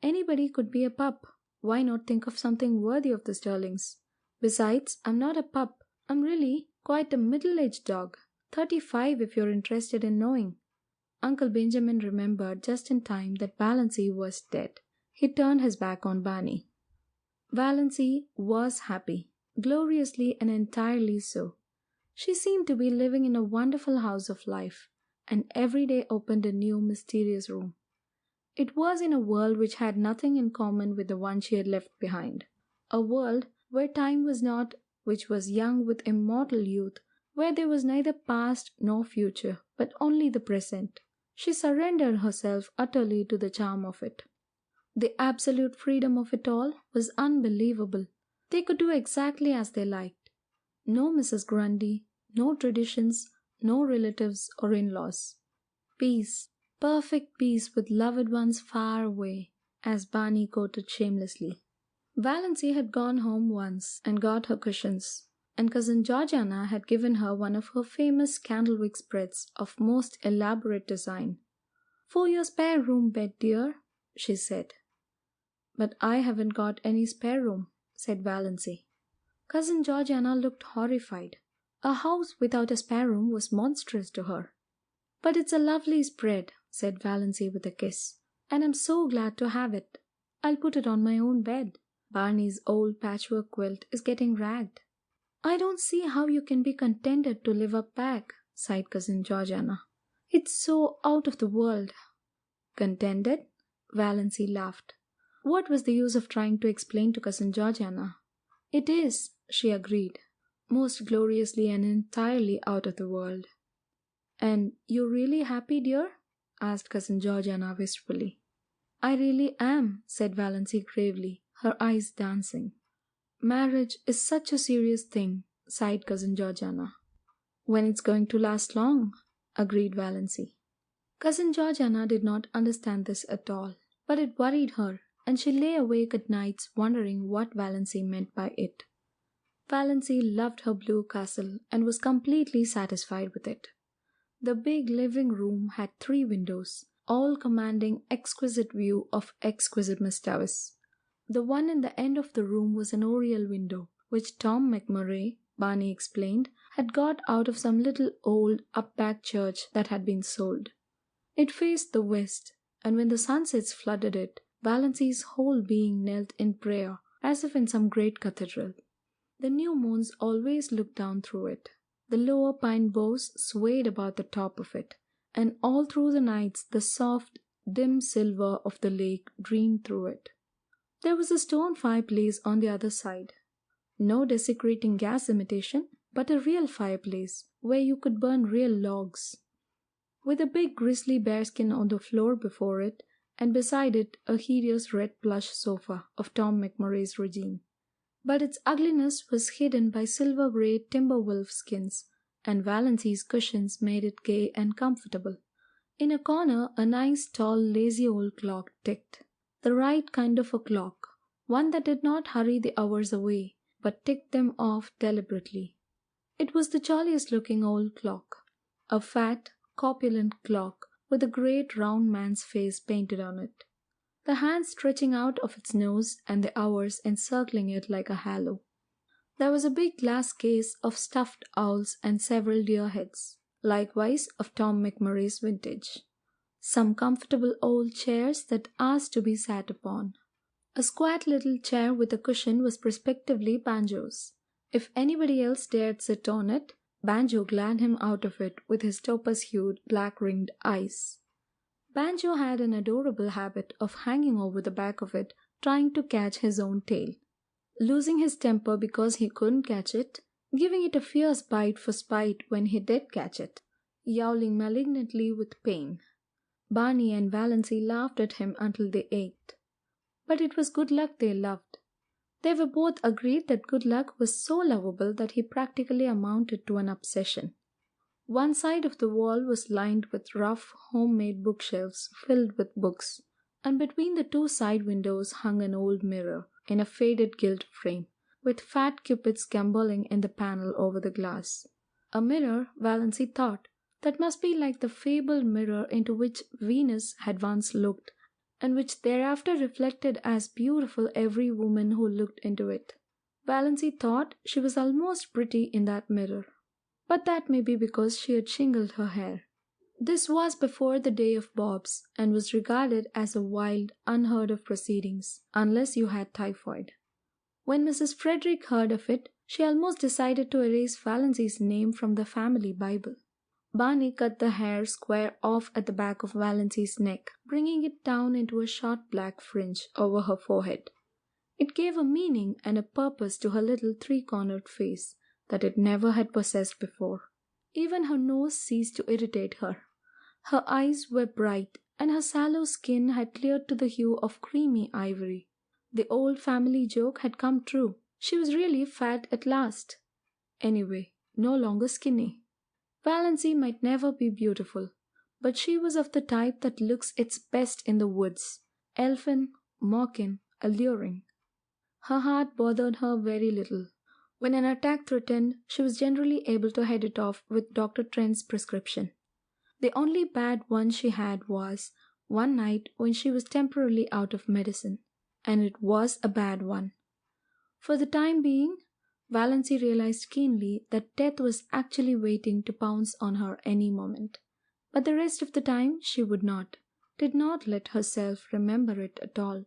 [SPEAKER 14] "Anybody could be a pup. Why not think of something worthy of the Sterlings? Besides, I'm not a pup. I'm really quite a middle-aged dog. 35 if you're interested in knowing." Uncle Benjamin remembered just in time that Valancy was dead. He turned his back on Barney. Valancy was happy, gloriously and entirely so. She seemed to be living in a wonderful house of life, and every day opened a new mysterious room. It was in a world which had nothing in common with the one she had left behind. A world where time was not, which was young with immortal youth, where there was neither past nor future, but only the present. She surrendered herself utterly to the charm of it. The absolute freedom of it all was unbelievable. They could do exactly as they liked. No Mrs. Grundy, no traditions, no relatives or in-laws. Peace, perfect peace with loved ones far away, as Barney quoted shamelessly. Valency had gone home once and got her cushions, and Cousin Georgiana had given her one of her famous candlewick spreads of most elaborate design. "For your spare room bed, dear," she said. "But I haven't got any spare room," said Valency. Cousin Georgiana looked horrified. A house without a spare room was monstrous to her. "But it's a lovely spread," said Valency with a kiss, "and I'm so glad to have it. I'll put it on my own bed. Barney's old patchwork quilt is getting ragged." "I don't see how you can be contented to live up back," sighed Cousin Georgiana. "It's so out of the world." "Contented?" Valency laughed. What was the use of trying to explain to Cousin Georgiana? "It is," she agreed, "most gloriously and entirely out of the world." "And you're really happy, dear?" asked Cousin Georgiana wistfully. "I really am," said Valency gravely, her eyes dancing. "Marriage is such a serious thing," sighed Cousin Georgiana. "When it's going to last long," agreed Valency. Cousin Georgiana did not understand this at all, but it worried her, and she lay awake at nights wondering what Valency meant by it. Valency loved her blue castle and was completely satisfied with it. The big living room had 3 windows, all commanding exquisite view of exquisite Miss Davis. The one in the end of the room was an oriel window, which Tom McMurray, Barney explained, had got out of some little old up-back church that had been sold. It faced the west, and when the sunsets flooded it, Valency's whole being knelt in prayer, as if in some great cathedral. The new moons always looked down through it. The lower pine boughs swayed about the top of it, and all through the nights the soft, dim silver of the lake dreamed through it. There was a stone fireplace on the other side. No desecrating gas imitation, but a real fireplace where you could burn real logs. With a big grizzly bearskin on the floor before it, and beside it a hideous red plush sofa of Tom McMurray's regime. But its ugliness was hidden by silver-grey timber wolf skins, and Valency's cushions made it gay and comfortable. In a corner a nice tall lazy old clock ticked. The right kind of a clock, one that did not hurry the hours away, but ticked them off deliberately. It was the jolliest looking old clock, a fat, corpulent clock with a great round man's face painted on it, the hand stretching out of its nose and the hours encircling it like a halo. There was a big glass case of stuffed owls and several deer heads, likewise of Tom McMurray's vintage. Some comfortable old chairs that asked to be sat upon. A squat little chair with a cushion was prospectively Banjo's. If anybody else dared sit on it, Banjo glared him out of it with his topaz-hued, black-ringed eyes. Banjo had an adorable habit of hanging over the back of it, trying to catch his own tail, losing his temper because he couldn't catch it, giving it a fierce bite for spite when he did catch it, yowling malignantly with pain. Barney and Valency laughed at him until they ached. But it was Good Luck they loved. They were both agreed that Good Luck was so lovable that he practically amounted to an obsession. One side of the wall was lined with rough, homemade bookshelves filled with books, and between the 2 side windows hung an old mirror in a faded gilt frame, with fat cupids gambolling in the panel over the glass. A mirror, Valency thought, that must be like the fabled mirror into which Venus had once looked, and which thereafter reflected as beautiful every woman who looked into it. Valency thought she was almost pretty in that mirror, but that may be because she had shingled her hair. This was before the day of bobs, and was regarded as a wild, unheard of proceedings, unless you had typhoid. When Mrs. Frederick heard of it, she almost decided to erase Valency's name from the family Bible. Barney cut the hair square off at the back of Valency's neck, bringing it down into a short black fringe over her forehead. It gave a meaning and a purpose to her little 3-cornered face that it never had possessed before. Even her nose ceased to irritate her. Her eyes were bright, and her sallow skin had cleared to the hue of creamy ivory. The old family joke had come true. She was really fat at last. Anyway, no longer skinny. Valancy might never be beautiful, but she was of the type that looks its best in the woods, elfin, mocking, alluring. Her heart bothered her very little. When an attack threatened, she was generally able to head it off with Dr. Trent's prescription. The only bad one she had was one night when she was temporarily out of medicine, and it was a bad one. For the time being, Valancy realized keenly that death was actually waiting to pounce on her any moment. But the rest of the time she did not let herself remember it at all.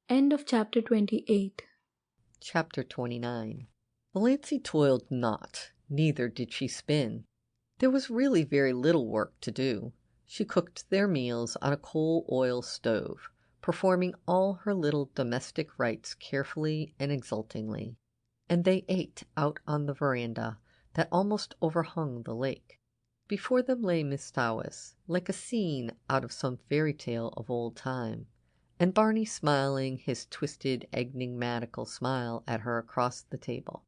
[SPEAKER 14] End of chapter 28.
[SPEAKER 1] Chapter 29. Valancy toiled not, neither did she spin. There was really very little work to do. She cooked their meals on a coal-oil stove, performing all her little domestic rites carefully and exultingly, and they ate out on the veranda that almost overhung the lake. Before them lay Mistawis, like a scene out of some fairy tale of old time, and Barney smiling his twisted, enigmatical smile at her across the table.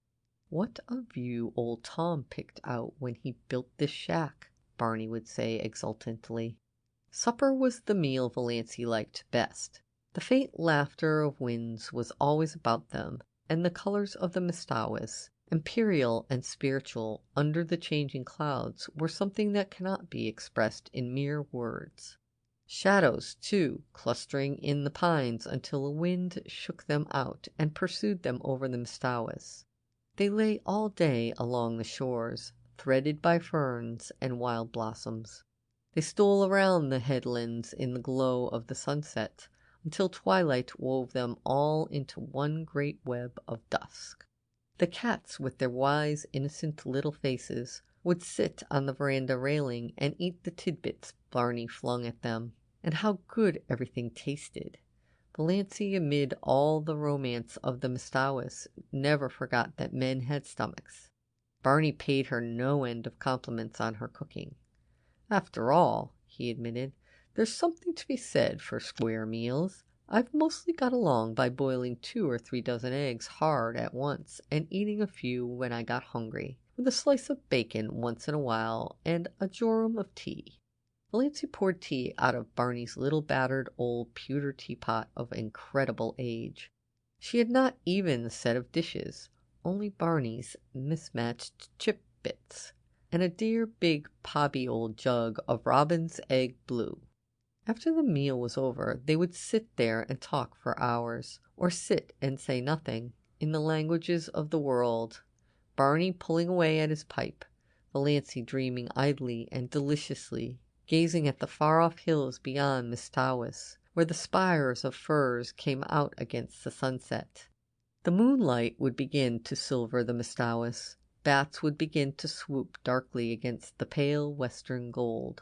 [SPEAKER 1] "What a view old Tom picked out when he built this shack," Barney would say exultantly. Supper was the meal Valancy liked best. The faint laughter of winds was always about them, and the colors of the Mistawis, imperial and spiritual under the changing clouds, were something that cannot be expressed in mere words. Shadows, too, clustering in the pines until a wind shook them out and pursued them over the Mistawis. They lay all day along the shores, threaded by ferns and wild blossoms. They stole around the headlands in the glow of the sunset until twilight wove them all into one great web of dusk. The cats, with their wise, innocent little faces, would sit on the veranda railing and eat the tidbits Barney flung at them. And how good everything tasted! Valancy, amid all the romance of the Mistawis, never forgot that men had stomachs. Barney paid her no end of compliments on her cooking. "After all," he admitted, "there's something to be said for square meals. I've mostly got along by boiling 2 or 3 dozen eggs hard at once and eating a few when I got hungry, with a slice of bacon once in a while and a jorum of tea." Valancy poured tea out of Barney's little battered old pewter teapot of incredible age. She had not even a set of dishes, only Barney's mismatched chip bits, and a dear big pobby old jug of robin's egg blue. After the meal was over, they would sit there and talk for hours, or sit and say nothing, in the languages of the world, Barney pulling away at his pipe, Valancy dreaming idly and deliciously, gazing at the far-off hills beyond Mistawis, where the spires of firs came out against the sunset. The moonlight would begin to silver the Mistawis. Bats would begin to swoop darkly against the pale western gold.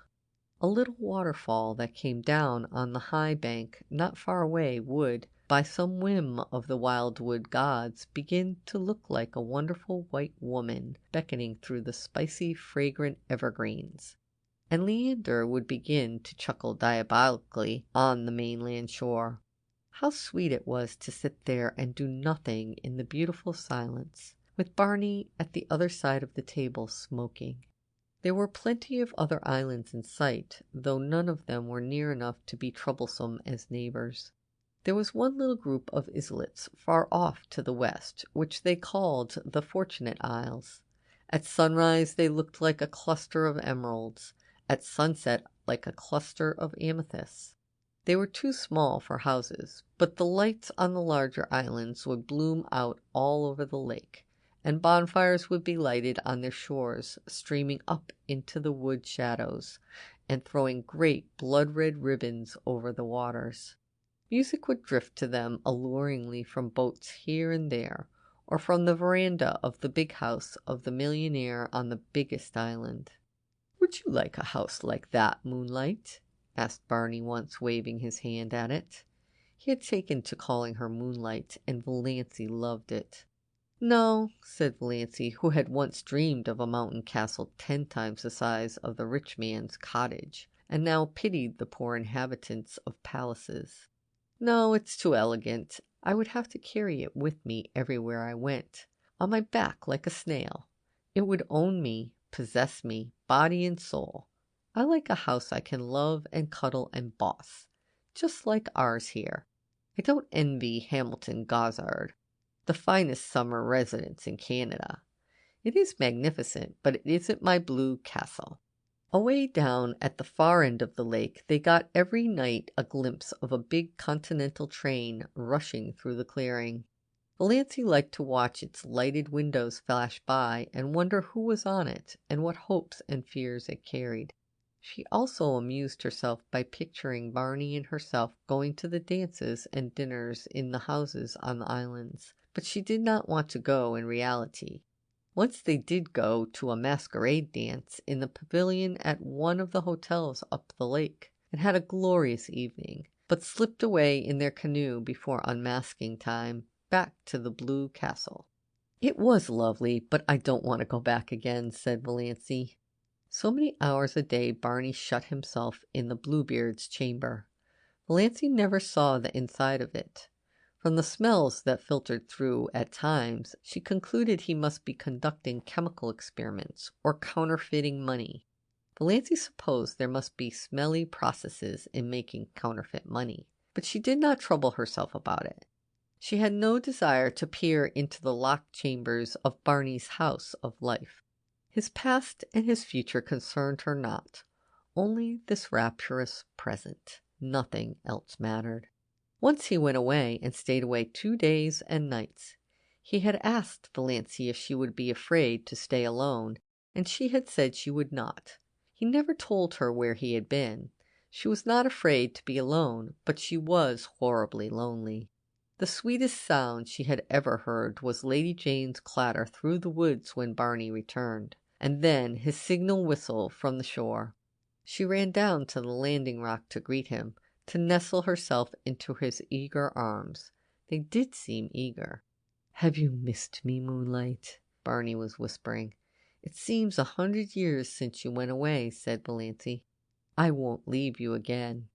[SPEAKER 1] A little waterfall that came down on the high bank not far away would, by some whim of the wildwood gods, begin to look like a wonderful white woman beckoning through the spicy, fragrant evergreens. And Leander would begin to chuckle diabolically on the mainland shore. How sweet it was to sit there and do nothing in the beautiful silence, with Barney at the other side of the table smoking. There were plenty of other islands in sight, though none of them were near enough to be troublesome as neighbors. There was one little group of islets far off to the west, which they called the Fortunate Isles. At sunrise they looked like a cluster of emeralds, at sunset like a cluster of amethysts. They were too small for houses, but the lights on the larger islands would bloom out all over the lake, and bonfires would be lighted on their shores, streaming up into the wood shadows, and throwing great blood-red ribbons over the waters. Music would drift to them alluringly from boats here and there, or from the veranda of the big house of the millionaire on the biggest island. "Would you like a house like that, Moonlight?" asked Barney once, waving his hand at it. He had taken to calling her Moonlight, and Valancy loved it. "No," said Valancy, who had once dreamed of a mountain castle 10 times the size of the rich man's cottage, and now pitied the poor inhabitants of palaces. "No, it's too elegant. I would have to carry it with me everywhere I went, on my back like a snail. It would own me, possess me, body and soul. I like a house I can love and cuddle and boss, just like ours here. I don't envy Hamilton Goddard, the finest summer residence in Canada. It is magnificent, but it isn't my blue castle. Away down at the far end of the lake, they got every night a glimpse of a big continental train rushing through the clearing. Valancy liked to watch its lighted windows flash by and wonder who was on it and what hopes and fears it carried. She also amused herself by picturing Barney and herself going to the dances and dinners in the houses on the islands, but she did not want to go in reality. Once they did go to a masquerade dance in the pavilion at one of the hotels up the lake, and had a glorious evening, but slipped away in their canoe before unmasking time, back to the Blue Castle. "It was lovely, but I don't want to go back again," said Valancy. So many hours a day Barney shut himself in the Bluebeard's chamber. Valancy never saw the inside of it. From the smells that filtered through at times, she concluded he must be conducting chemical experiments or counterfeiting money. Valancy supposed there must be smelly processes in making counterfeit money, but she did not trouble herself about it. She had no desire to peer into the locked chambers of Barney's house of life. His past and his future concerned her not, only this rapturous present. Nothing else mattered. Once he went away and stayed away 2 days and nights. He had asked Valancy if she would be afraid to stay alone, and she had said she would not. He never told her where he had been. She was not afraid to be alone, but she was horribly lonely. The sweetest sound she had ever heard was Lady Jane's clatter through the woods when Barney returned, and then his signal whistle from the shore. She ran down to the landing rock to greet him, to nestle herself into his eager arms. They did seem eager. "Have you missed me, Moonlight?" Barney was whispering. "It seems 100 years since you went away," said Valancy. "I won't leave you again."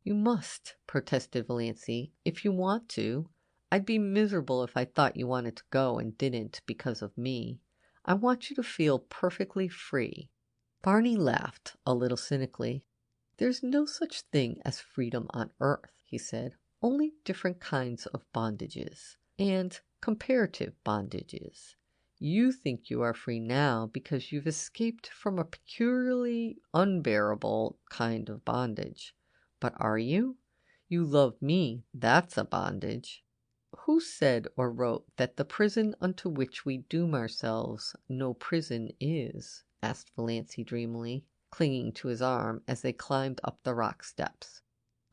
[SPEAKER 1] "You must," protested Valancy, "if you want to. I'd be miserable if I thought you wanted to go and didn't because of me. I want you to feel perfectly free." Barney laughed a little cynically. "There's no such thing as freedom on earth," he said. "Only different kinds of bondages, and comparative bondages. You think you are free now because you've escaped from a peculiarly unbearable kind of bondage. But are you? You love me, that's a bondage." "Who said or wrote that the prison unto which we doom ourselves no prison is?" asked Valancy dreamily, clinging to his arm as they climbed up the rock steps.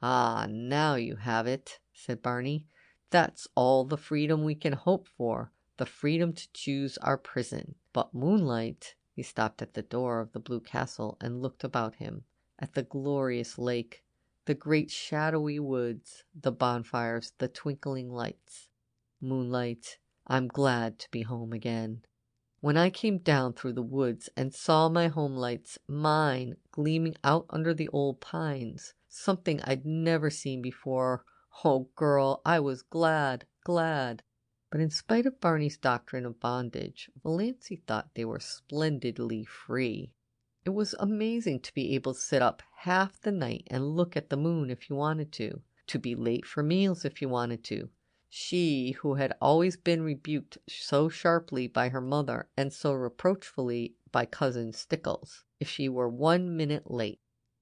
[SPEAKER 1] "Ah, now you have it," said Barney. "That's all the freedom we can hope for, the freedom to choose our prison. But Moonlight—" He stopped at the door of the Blue Castle and looked about him, at the glorious lake, the great shadowy woods, the bonfires, the twinkling lights. "Moonlight, I'm glad to be home again. When I came down through the woods and saw my home lights, mine, gleaming out under the old pines, something I'd never seen before, oh, girl, I was glad, glad." But in spite of Barney's doctrine of bondage, Valancy thought they were splendidly free. It was amazing to be able to sit up half the night and look at the moon if you wanted to be late for meals if you wanted to. She, who had always been rebuked so sharply by her mother and so reproachfully by Cousin Stickles if she were 1 minute late.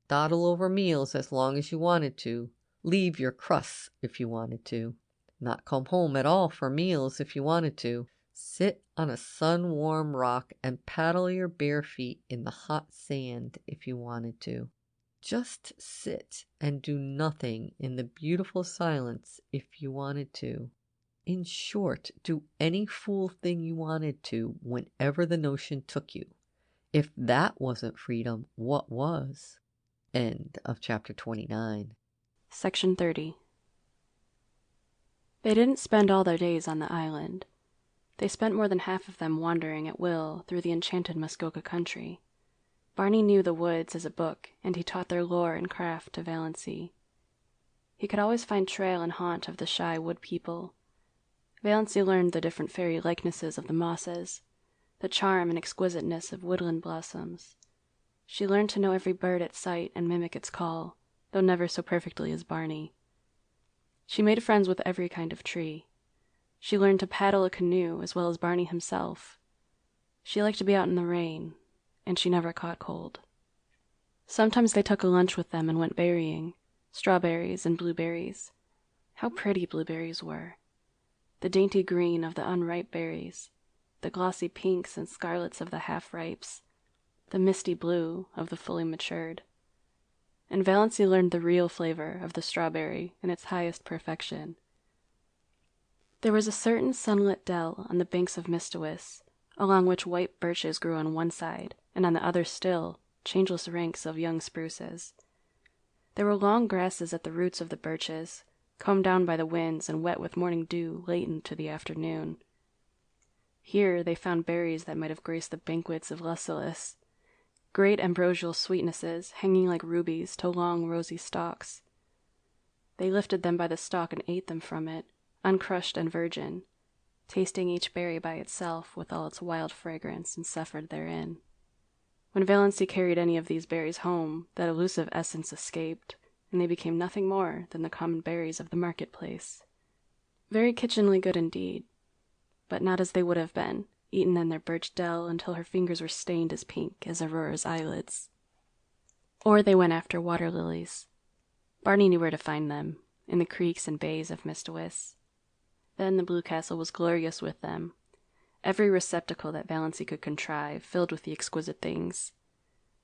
[SPEAKER 1] Dawdle over meals as long as you wanted to. Leave your crusts if you wanted to. Not come home at all for meals if you wanted to. Sit on a sun-warm rock and paddle your bare feet in the hot sand if you wanted to. Just sit and do nothing in the beautiful silence if you wanted to. In short, do any fool thing you wanted to whenever the notion took you. If that wasn't freedom, what was? End of chapter 29.
[SPEAKER 15] Section 30. They didn't spend all their days on the island. They spent more than half of them wandering at will through the enchanted Muskoka country. Barney knew the woods as a book, and he taught their lore and craft to Valancy. He could always find trail and haunt of the shy wood people, Valancy learned the different fairy likenesses of the mosses, the charm and exquisiteness of woodland blossoms. She learned to know every bird at sight and mimic its call, though never so perfectly as Barney. She made friends with every kind of tree. She learned to paddle a canoe as well as Barney himself. She liked to be out in the rain, and she never caught cold. Sometimes they took a lunch with them and went berrying, strawberries and blueberries. How pretty blueberries were! The dainty green of the unripe berries, the glossy pinks and scarlets of the half-ripes, the misty blue of the fully matured. And Valancy learned the real flavor of the strawberry in its highest perfection. There was a certain sunlit dell on the banks of Mistawis, along which white birches grew on one side, and on the other still, changeless ranks of young spruces. There were long grasses at the roots of the birches, combed down by the winds and wet with morning dew late into the afternoon. Here they found berries that might have graced the banquets of Lucullus, great ambrosial sweetnesses hanging like rubies to long rosy stalks. They lifted them by the stalk and ate them from it, uncrushed and virgin, tasting each berry by itself with all its wild fragrance and suffered therein. When Valancy carried any of these berries home, that elusive essence escaped, and they became nothing more than the common berries of the marketplace. Very kitchenly good indeed, but not as they would have been, eaten in their birch dell until her fingers were stained as pink as Aurora's eyelids. Or they went after water lilies. Barney knew where to find them, in the creeks and bays of Mistawis. Then the Blue Castle was glorious with them, every receptacle that Valancy could contrive filled with the exquisite things.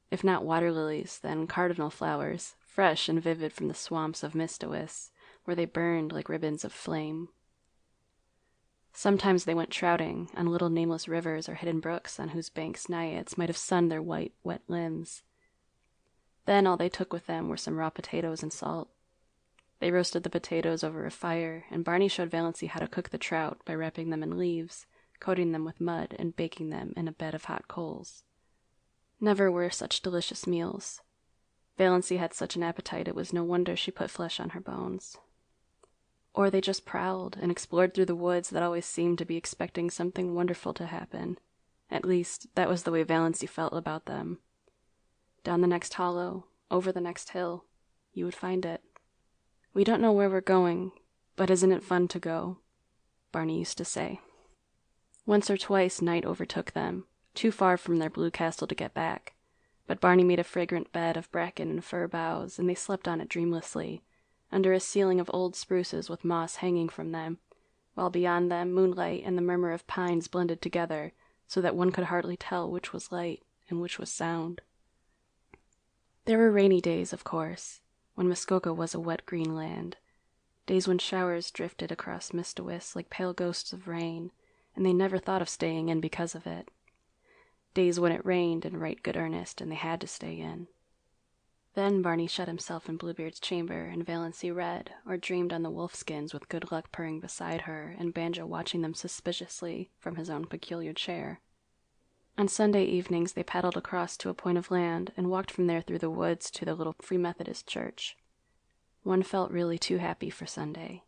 [SPEAKER 15] If not water lilies, then cardinal flowers, fresh and vivid from the swamps of Mistawis, where they burned like ribbons of flame. Sometimes they went trouting on little nameless rivers or hidden brooks on whose banks naiads might have sunned their white, wet limbs. Then all they took with them were some raw potatoes and salt. They roasted the potatoes over a fire, and Barney showed Valancy how to cook the trout by wrapping them in leaves, coating them with mud, and baking them in a bed of hot coals. Never were such delicious meals. Valancy had such an appetite it was no wonder she put flesh on her bones. Or they just prowled and explored through the woods that always seemed to be expecting something wonderful to happen. At least, that was the way Valancy felt about them. Down the next hollow, over the next hill, you would find it. "We don't know where we're going, but isn't it fun to go?" Barney used to say. Once or twice night overtook them, too far from their blue castle to get back, but Barney made a fragrant bed of bracken and fir boughs, and they slept on it dreamlessly, under a ceiling of old spruces with moss hanging from them, while beyond them moonlight and the murmur of pines blended together, so that one could hardly tell which was light and which was sound. There were rainy days, of course, when Muskoka was a wet green land, days when showers drifted across Mistawis like pale ghosts of rain, and they never thought of staying in because of it. Days when it rained in right good earnest, and they had to stay in. Then Barney shut himself in Bluebeard's chamber, and Valancy read, or dreamed on the wolfskins with Good Luck purring beside her, and Banjo watching them suspiciously from his own peculiar chair. On Sunday evenings they paddled across to a point of land, and walked from there through the woods to the little Free Methodist church. One felt really too happy for Sunday.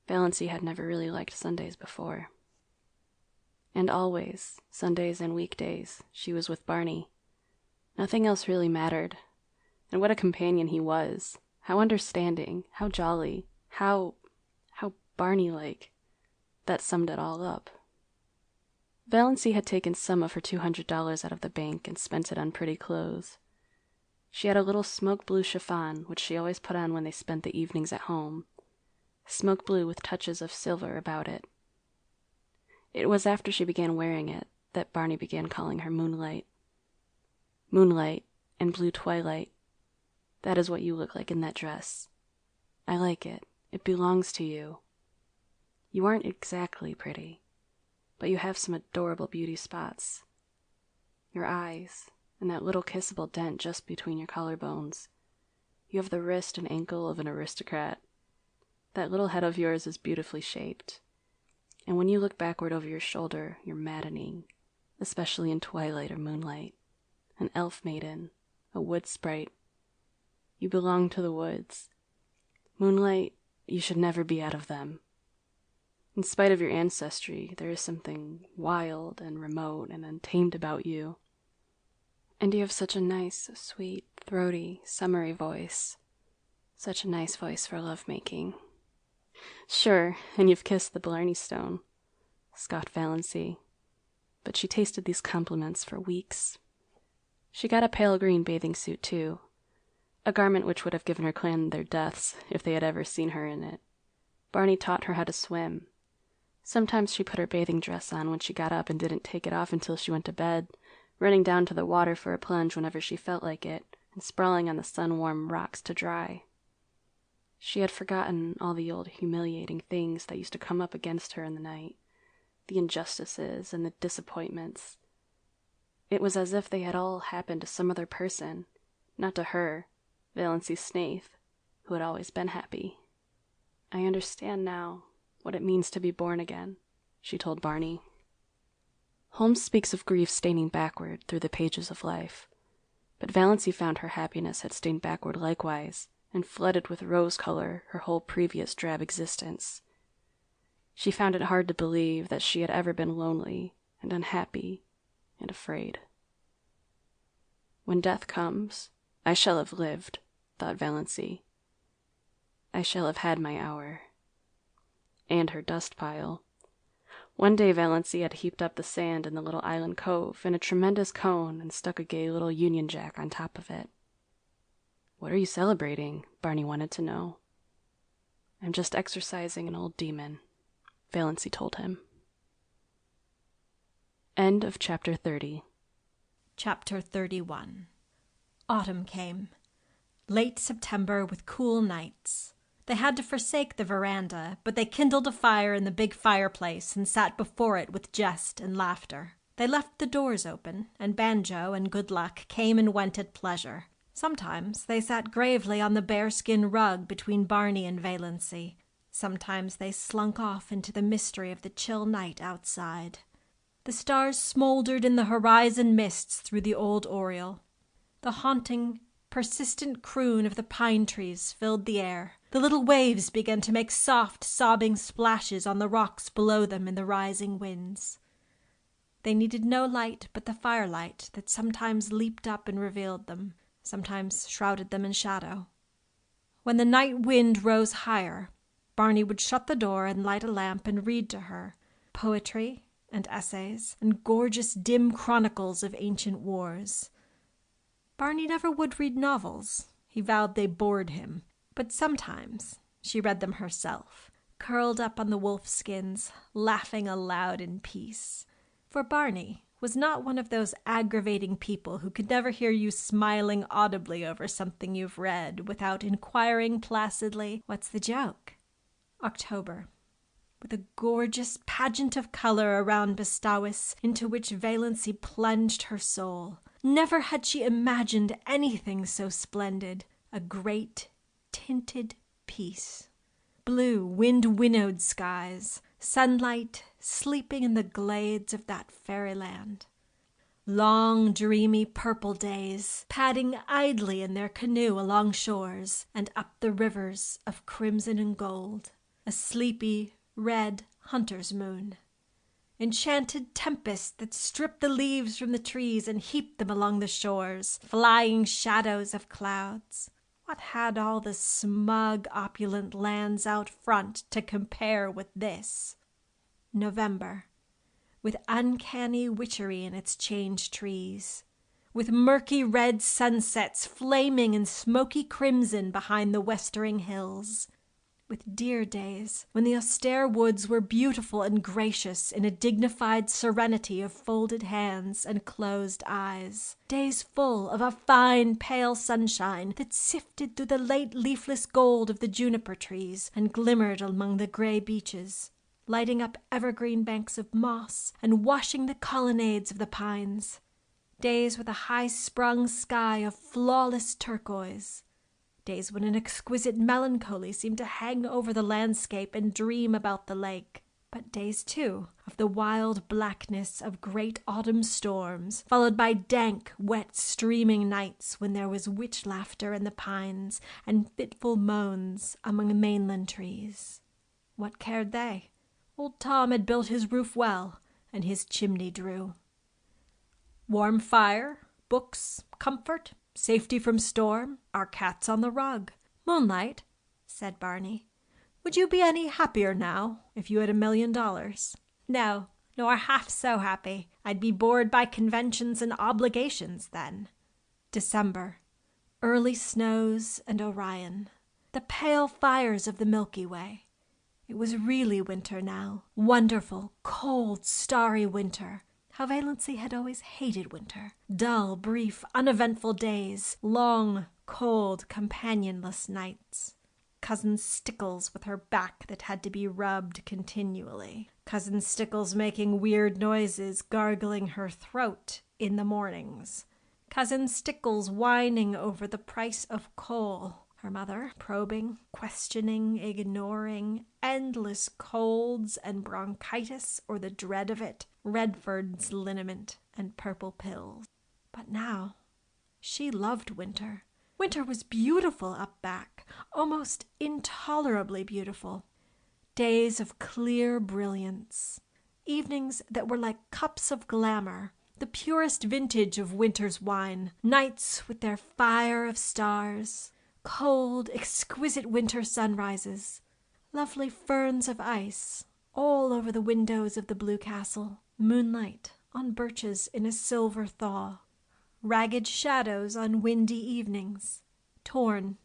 [SPEAKER 15] Valancy had never really liked Sundays before. And always, Sundays and weekdays, she was with Barney. Nothing else really mattered. And what a companion he was. How understanding, how jolly, how Barney-like. That summed it all up. Valancy had taken some of her $200 out of the bank and spent it on pretty clothes. She had a little smoke blue chiffon, which she always put on when they spent the evenings at home. Smoke blue with touches of silver about it. It was after she began wearing it that Barney began calling her Moonlight. Moonlight and blue twilight. That is what you look like in that dress. I like it. It belongs to you. You aren't exactly pretty, but you have some adorable beauty spots. Your eyes, and that little kissable dent just between your collarbones. You have the wrist and ankle of an aristocrat. That little head of yours is beautifully shaped. And when you look backward over your shoulder, you're maddening, especially in twilight or moonlight. An elf maiden, a wood sprite. You belong to the woods. Moonlight, you should never be out of them. In spite of your ancestry, there is something wild and remote and untamed about you. And you have such a nice, sweet, throaty, summery voice. Such a nice voice for lovemaking. Sure, and you've kissed the Blarney Stone, scoffed Valancy. But she tasted these compliments for weeks. She got a pale green bathing suit, too, a garment which would have given her clan their deaths if they had ever seen her in it. Barney taught her how to swim. Sometimes she put her bathing dress on when she got up and didn't take it off until she went to bed, running down to the water for a plunge whenever she felt like it, and sprawling on the sun-warm rocks to dry. She had forgotten all the old humiliating things that used to come up against her in the night, the injustices and the disappointments. It was as if they had all happened to some other person, not to her, Valancy Snaith, who had always been happy. I understand now what it means to be born again, she told Barney. Holmes speaks of grief staining backward through the pages of life, but Valancy found her happiness had stained backward likewise, and flooded with rose color her whole previous drab existence. She found it hard to believe that she had ever been lonely and unhappy and afraid. When death comes, I shall have lived, thought Valancy. I shall have had my hour. And her dust pile. One day Valancy had heaped up the sand in the little island cove in a tremendous cone and stuck a gay little Union Jack on top of it. What are you celebrating? Barney wanted to know. I'm just exorcising an old demon, Valancy told him. End of Chapter 30.
[SPEAKER 16] Chapter 31. Autumn came. Late September with cool nights. They had to forsake the veranda, but they kindled a fire in the big fireplace and sat before it with jest and laughter. They left the doors open, and Banjo and Good Luck came and went at pleasure. Sometimes they sat gravely on the bearskin rug between Barney and Valancy. Sometimes they slunk off into the mystery of the chill night outside. The stars smoldered in the horizon mists through the old oriel. The haunting, persistent croon of the pine trees filled the air. The little waves began to make soft, sobbing splashes on the rocks below them in the rising winds. They needed no light but the firelight that sometimes leaped up and revealed them, sometimes shrouded them in shadow. When the night wind rose higher, Barney would shut the door and light a lamp and read to her poetry and essays and gorgeous dim chronicles of ancient wars. Barney never would read novels. He vowed they bored him. But sometimes she read them herself, curled up on the wolf skins, laughing aloud in peace. For Barney was not one of those aggravating people who could never hear you smiling audibly over something you've read without inquiring placidly, "What's the joke?" October, with a gorgeous pageant of color around Bestowis into which Valancy plunged her soul. Never had she imagined anything so splendid. A great, tinted peace. Blue, wind-winnowed skies, sunlight sleeping in the glades of that fairyland. Long, dreamy purple days, padding idly in their canoe along shores and up the rivers of crimson and gold. A sleepy, red hunter's moon. Enchanted tempests that stripped the leaves from the trees and heaped them along the shores, flying shadows of clouds. What had all the smug, opulent lands out front to compare with this? November, with uncanny witchery in its changed trees, with murky red sunsets flaming in smoky crimson behind the westering hills, with dear days when the austere woods were beautiful and gracious in a dignified serenity of folded hands and closed eyes, days full of a fine pale sunshine that sifted through the late leafless gold of the juniper trees and glimmered among the gray beeches, lighting up evergreen banks of moss and washing the colonnades of the pines, days with a high-sprung sky of flawless turquoise, days when an exquisite melancholy seemed to hang over the landscape and dream about the lake, but days, too, of the wild blackness of great autumn storms, followed by dank, wet, streaming nights when there was witch laughter in the pines and fitful moans among mainland trees. What cared they? Old Tom had built his roof well, and his chimney drew. Warm fire, books, comfort, safety from storm, our cats on the rug. Moonlight, said Barney, would you be any happier now if you had $1 million? No, nor half so happy. I'd be bored by conventions and obligations then. December. Early snows and Orion. The pale fires of the Milky Way. It was really winter now. Wonderful, cold, starry winter. How Valency had always hated winter. Dull, brief, uneventful days. Long, cold, companionless nights. Cousin Stickles with her back that had to be rubbed continually. Cousin Stickles making weird noises, gargling her throat in the mornings. Cousin Stickles whining over the price of coal. Her mother probing, questioning, ignoring, endless colds and bronchitis or the dread of it, Redford's liniment and purple pills. But now, she loved winter. Winter was beautiful up back, almost intolerably beautiful. Days of clear brilliance, evenings that were like cups of glamour, the purest vintage of winter's wine, nights with their fire of stars, cold, exquisite winter sunrises, lovely ferns of ice all over the windows of the Blue Castle, moonlight on birches in a silver thaw, ragged shadows on windy evenings, torn,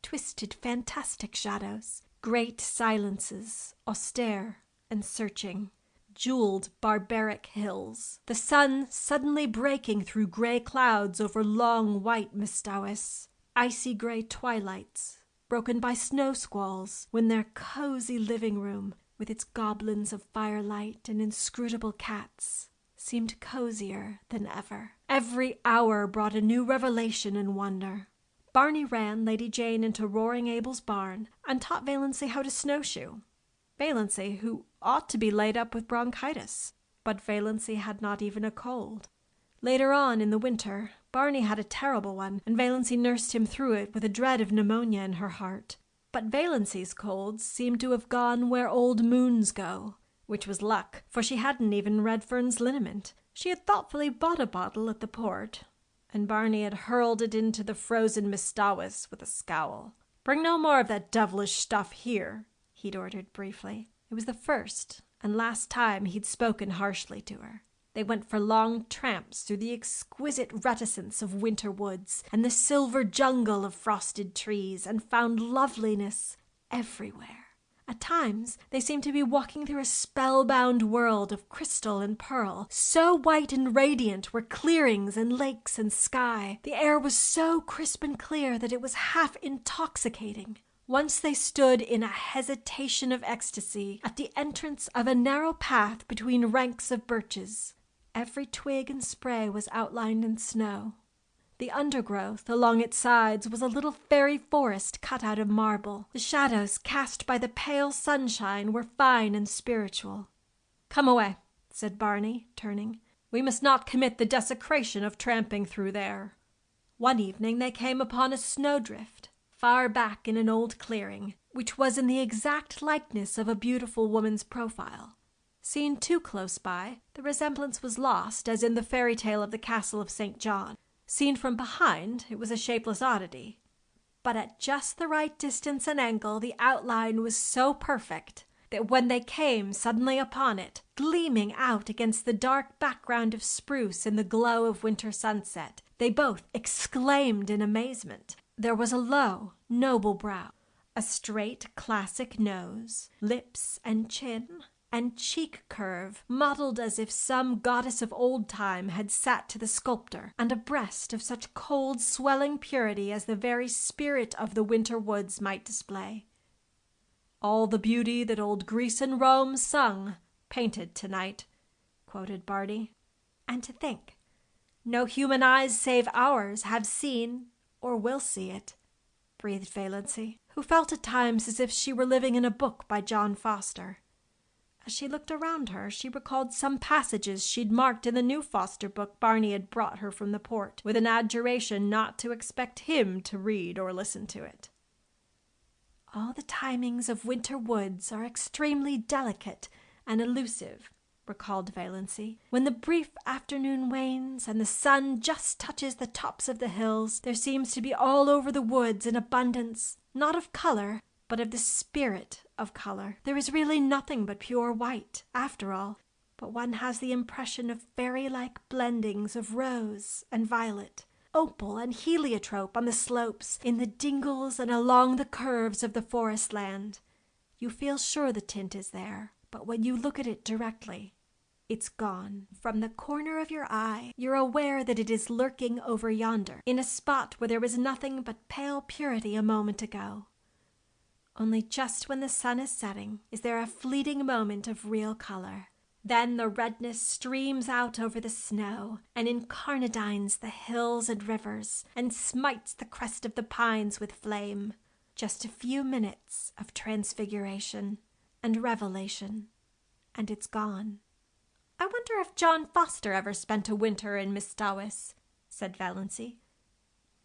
[SPEAKER 16] twisted, fantastic shadows, great silences, austere and searching, jeweled, barbaric hills, the sun suddenly breaking through gray clouds over long white Mistawis, icy gray twilights, broken by snow squalls, when their cozy living room, with its goblins of firelight and inscrutable cats, seemed cozier than ever. Every hour brought a new revelation and wonder. Barney ran Lady Jane into Roaring Abel's barn and taught Valency how to snowshoe. Valency, who ought to be laid up with bronchitis, but Valency had not even a cold. Later on in the winter, Barney had a terrible one, and Valency nursed him through it with a dread of pneumonia in her heart. But Valency's colds seemed to have gone where old moons go, which was luck, for she hadn't even Redfern's liniment. She had thoughtfully bought a bottle at the port, and Barney had hurled it into the frozen Mistawis with a scowl. "Bring no more of that devilish stuff here," he'd ordered briefly. It was the first and last time he'd spoken harshly to her. They went for long tramps through the exquisite reticence of winter woods and the silver jungle of frosted trees, and found loveliness everywhere. At times, they seemed to be walking through a spellbound world of crystal and pearl. So white and radiant were clearings and lakes and sky. The air was so crisp and clear that it was half intoxicating. Once they stood in a hesitation of ecstasy at the entrance of a narrow path between ranks of birches. Every twig and spray was outlined in snow. The undergrowth along its sides was a little fairy forest cut out of marble. The shadows cast by the pale sunshine were fine and spiritual. "Come away," said Barney, turning. "We must not commit the desecration of tramping through there." One evening they came upon a snowdrift, far back in an old clearing, which was in the exact likeness of a beautiful woman's profile. Seen too close by, the resemblance was lost, as in the fairy tale of the Castle of St. John. Seen from behind, it was a shapeless oddity. But at just the right distance and angle, the outline was so perfect that when they came suddenly upon it, gleaming out against the dark background of spruce in the glow of winter sunset, they both exclaimed in amazement. There was a low, noble brow, a straight, classic nose, lips and chin, and cheek curve modeled as if some goddess of old time had sat to the sculptor, and a breast of such cold, swelling purity as the very spirit of the winter woods might display. "All the beauty that old Greece and Rome sung, painted tonight," quoted Barney. "And to think, no human eyes save ours have seen or will see it," breathed Valency, who felt at times as if she were living in a book by John Foster. As she looked around her, she recalled some passages she'd marked in the new Foster book Barney had brought her from the port, with an adjuration not to expect him to read or listen to it. "All the timings of winter woods are extremely delicate and elusive, recalled Valency. When the brief afternoon wanes and the sun just touches the tops of the hills, there seems to be all over the woods an abundance, not of color, but of the spirit of color. There is really nothing but pure white, after all, but one has the impression of fairy-like blendings of rose and violet, opal and heliotrope on the slopes, in the dingles and along the curves of the forest land. You feel sure the tint is there, but when you look at it directly, it's gone. From the corner of your eye, you're aware that it is lurking over yonder, in a spot where there was nothing but pale purity a moment ago. Only just when the sun is setting is there a fleeting moment of real color. Then the redness streams out over the snow and incarnadines the hills and rivers and smites the crest of the pines with flame. Just a few minutes of transfiguration and revelation, and it's gone. "I wonder if John Foster ever spent a winter in Mistawis," said Valency.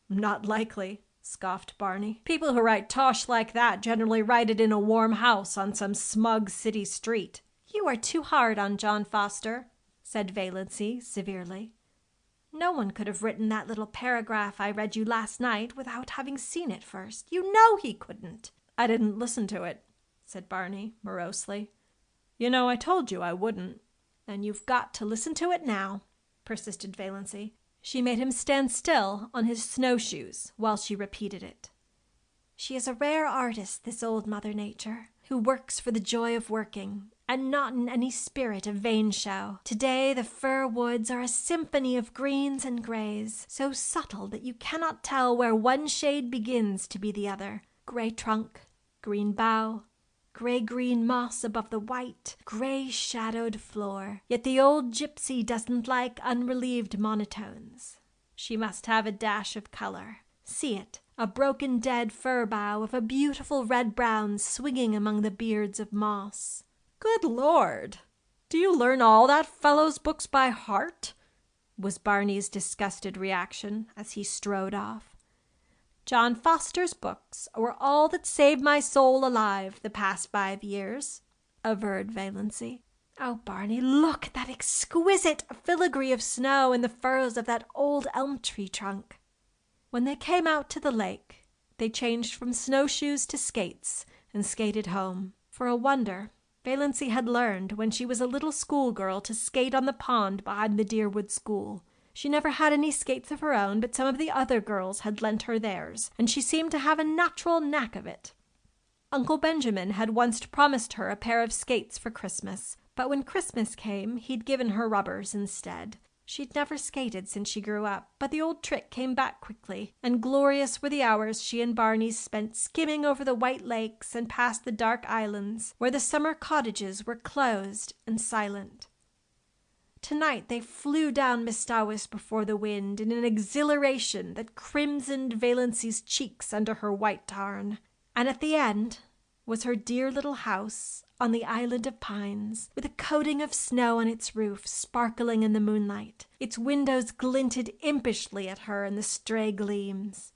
[SPEAKER 16] "Not likely," scoffed Barney. "People who write tosh like that generally write it in a warm house on some smug city street." "You are too hard on John Foster," said Valency severely. "No one could have written that little paragraph I read you last night without having seen it first. You know he couldn't." "I didn't listen to it," said Barney morosely. "You know I told you I wouldn't." "Then you've got to listen to it now," persisted Valency. She made him stand still on his snowshoes while she repeated it. "She is a rare artist, this old Mother Nature, who works for the joy of working, and not in any spirit of vain show. Today the fir woods are a symphony of greens and grays, so subtle that you cannot tell where one shade begins to be the other. Gray trunk, green bough, gray-green moss above the white, gray-shadowed floor. Yet the old gypsy doesn't like unrelieved monotones. She must have a dash of color. See it, a broken dead fir bough of a beautiful red-brown swinging among the beards of moss." "Good Lord! Do you learn all that fellow's books by heart?" was Barney's disgusted reaction as he strode off. "John Foster's books were all that saved my soul alive the past 5 years," averred Valency. "Oh, Barney, look at that exquisite filigree of snow in the furrows of that old elm tree trunk." When they came out to the lake, they changed from snowshoes to skates and skated home. For a wonder, Valency had learned when she was a little schoolgirl to skate on the pond behind the Deerwood School. She never had any skates of her own, but some of the other girls had lent her theirs, and she seemed to have a natural knack of it. Uncle Benjamin had once promised her a pair of skates for Christmas, but when Christmas came, he'd given her rubbers instead. She'd never skated since she grew up, but the old trick came back quickly, and glorious were the hours she and Barney spent skimming over the white lakes and past the dark islands, where the summer cottages were closed and silent. Tonight they flew down Mistawis before the wind in an exhilaration that crimsoned Valency's cheeks under her white tarn, and at the end was her dear little house on the island of pines, with a coating of snow on its roof sparkling in the moonlight. Its windows glinted impishly at her in the stray gleams.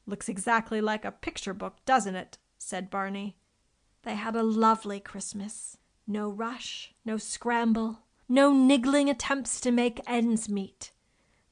[SPEAKER 16] "Looks exactly like a picture book, doesn't it?" said Barney. They had a lovely Christmas. No rush, no scramble, no niggling attempts to make ends meet.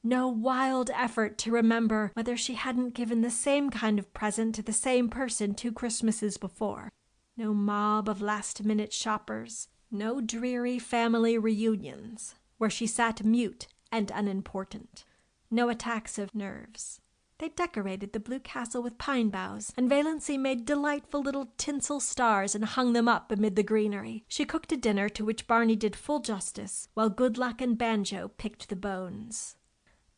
[SPEAKER 16] No wild effort to remember whether she hadn't given the same kind of present to the same person 2 Christmases before. No mob of last-minute shoppers. No dreary family reunions, where she sat mute and unimportant. No attacks of nerves. They decorated the blue castle with pine boughs, and Valency made delightful little tinsel stars and hung them up amid the greenery. She cooked a dinner to which Barney did full justice, while Good Luck and Banjo picked the bones.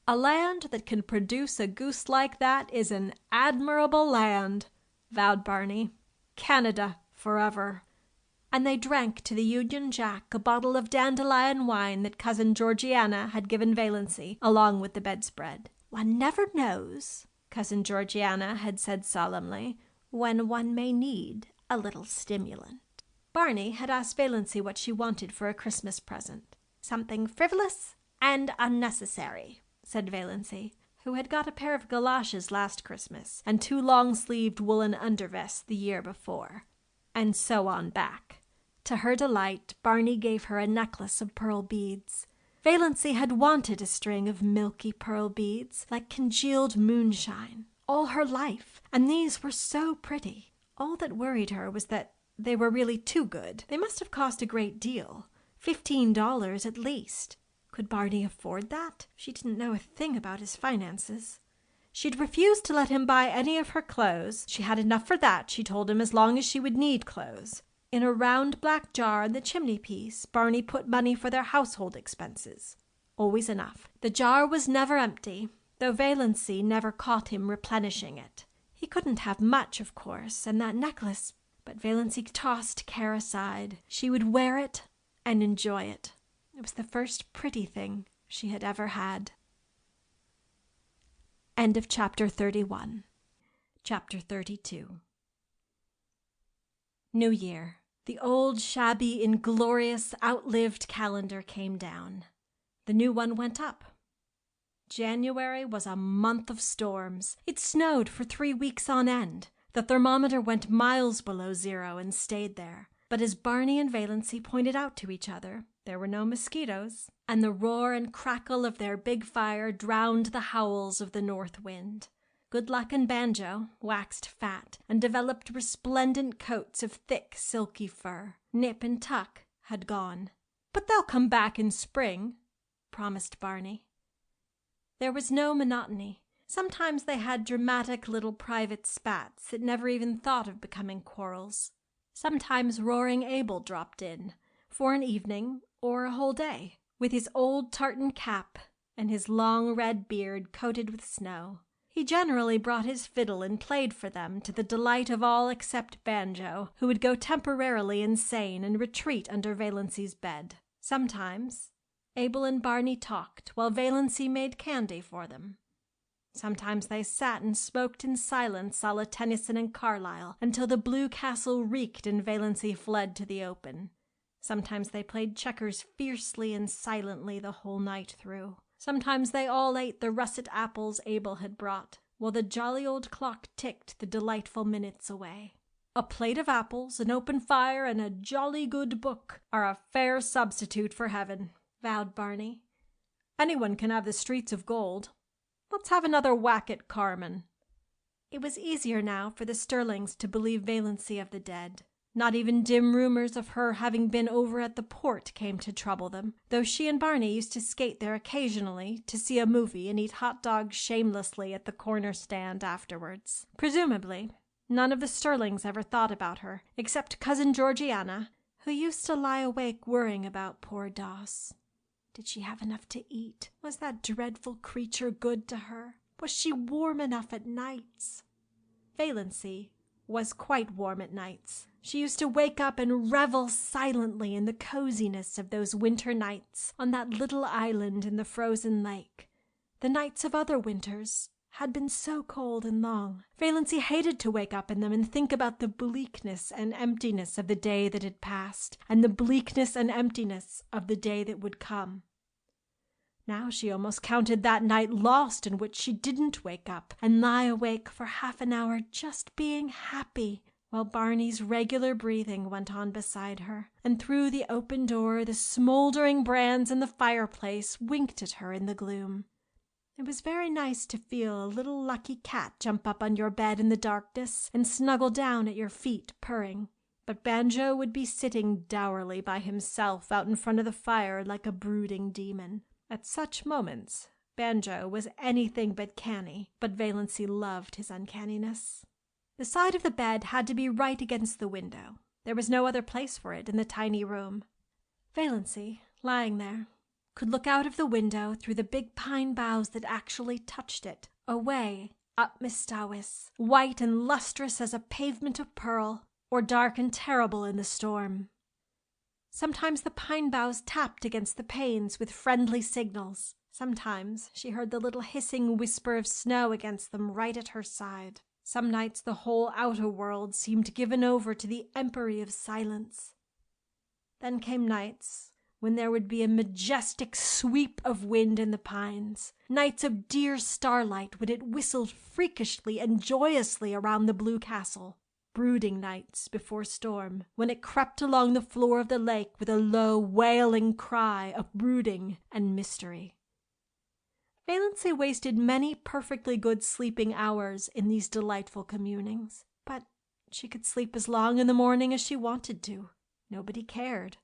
[SPEAKER 16] "A land that can produce a goose like that is an admirable land," vowed Barney. "Canada forever." And they drank to the Union Jack a bottle of dandelion wine that Cousin Georgiana had given Valency, along with the bedspread. "One never knows," Cousin Georgiana had said solemnly, "when one may need a little stimulant." Barney had asked Valency what she wanted for a Christmas present. "Something frivolous and unnecessary," said Valency, who had got a pair of galoshes last Christmas and 2 long-sleeved woolen undervests the year before. And so on back. To her delight, Barney gave her a necklace of pearl beads. Valency had wanted a string of milky pearl beads, like congealed moonshine, all her life, and these were so pretty. All that worried her was that they were really too good. They must have cost a great deal, $15 at least. Could Barney afford that? She didn't know a thing about his finances. She'd refused to let him buy any of her clothes. She had enough for that, she told him, as long as she would need clothes. In a round black jar on the chimney-piece, Barney put money for their household expenses. Always enough. The jar was never empty, though Valency never caught him replenishing it. He couldn't have much, of course, and that necklace, but Valency tossed care aside. She would wear it and enjoy it. It was the first pretty thing she had ever had. End of chapter 31. Chapter 32. New Year. The old, shabby, inglorious, outlived calendar came down. The new one went up. January was a month of storms. It snowed for 3 weeks on end. The thermometer went miles below zero and stayed there. But as Barney and Valency pointed out to each other, there were no mosquitoes, and the roar and crackle of their big fire drowned the howls of the north wind. Good Luck and Banjo waxed fat and developed resplendent coats of thick, silky fur. Nip and Tuck had gone. "But they'll come back in spring," promised Barney. There was no monotony. Sometimes they had dramatic little private spats that never even thought of becoming quarrels. Sometimes Roaring Abel dropped in, for an evening or a whole day, with his old tartan cap and his long red beard coated with snow. He generally brought his fiddle and played for them, to the delight of all except Banjo, who would go temporarily insane and retreat under Valency's bed. Sometimes Abel and Barney talked while Valency made candy for them. Sometimes they sat and smoked in silence a la Tennyson and Carlyle until the blue castle reeked and Valency fled to the open. Sometimes they played checkers fiercely and silently the whole night through. Sometimes they all ate the russet apples Abel had brought, while the jolly old clock ticked the delightful minutes away. A plate of apples, an open fire, and a jolly good book are a fair substitute for heaven, vowed Barney. Anyone can have the streets of gold. Let's have another whack at Carmen. It was easier now for the Sterlings to believe Valency of the dead. Not even dim rumors of her having been over at the port came to trouble them, though she and Barney used to skate there occasionally to see a movie and eat hot dogs shamelessly at the corner stand afterwards. Presumably, none of the Sterlings ever thought about her, except Cousin Georgiana, who used to lie awake worrying about poor Doss. Did she have enough to eat? Was that dreadful creature good to her? Was she warm enough at nights? Valency was quite warm at nights. She used to wake up and revel silently in the coziness of those winter nights on that little island in the frozen lake. The nights of other winters had been so cold and long. Valency hated to wake up in them and think about the bleakness and emptiness of the day that had passed, and the bleakness and emptiness of the day that would come. Now she almost counted that night lost in which she didn't wake up and lie awake for half an hour just being happy, while Barney's regular breathing went on beside her, and through the open door the smoldering brands in the fireplace winked at her in the gloom. It was very nice to feel a little lucky cat jump up on your bed in the darkness and snuggle down at your feet purring, but Banjo would be sitting dourly by himself out in front of the fire like a brooding demon. At such moments, Banjo was anything but canny, but Valency loved his uncanniness. The side of the bed had to be right against the window. There was no other place for it in the tiny room. Valency, lying there, could look out of the window through the big pine boughs that actually touched it, away up Mistawis, white and lustrous as a pavement of pearl, or dark and terrible in the storm. Sometimes the pine boughs tapped against the panes with friendly signals. Sometimes she heard the little hissing whisper of snow against them right at her side. Some nights the whole outer world seemed given over to the empery of silence. Then came nights when there would be a majestic sweep of wind in the pines, nights of dear starlight when it whistled freakishly and joyously around the blue castle. brooding nights before storm, when it crept along the floor of the lake with a low, wailing cry of brooding and mystery. Valency wasted many perfectly good sleeping hours in these delightful communings, but she could sleep as long in the morning as she wanted to. Nobody cared.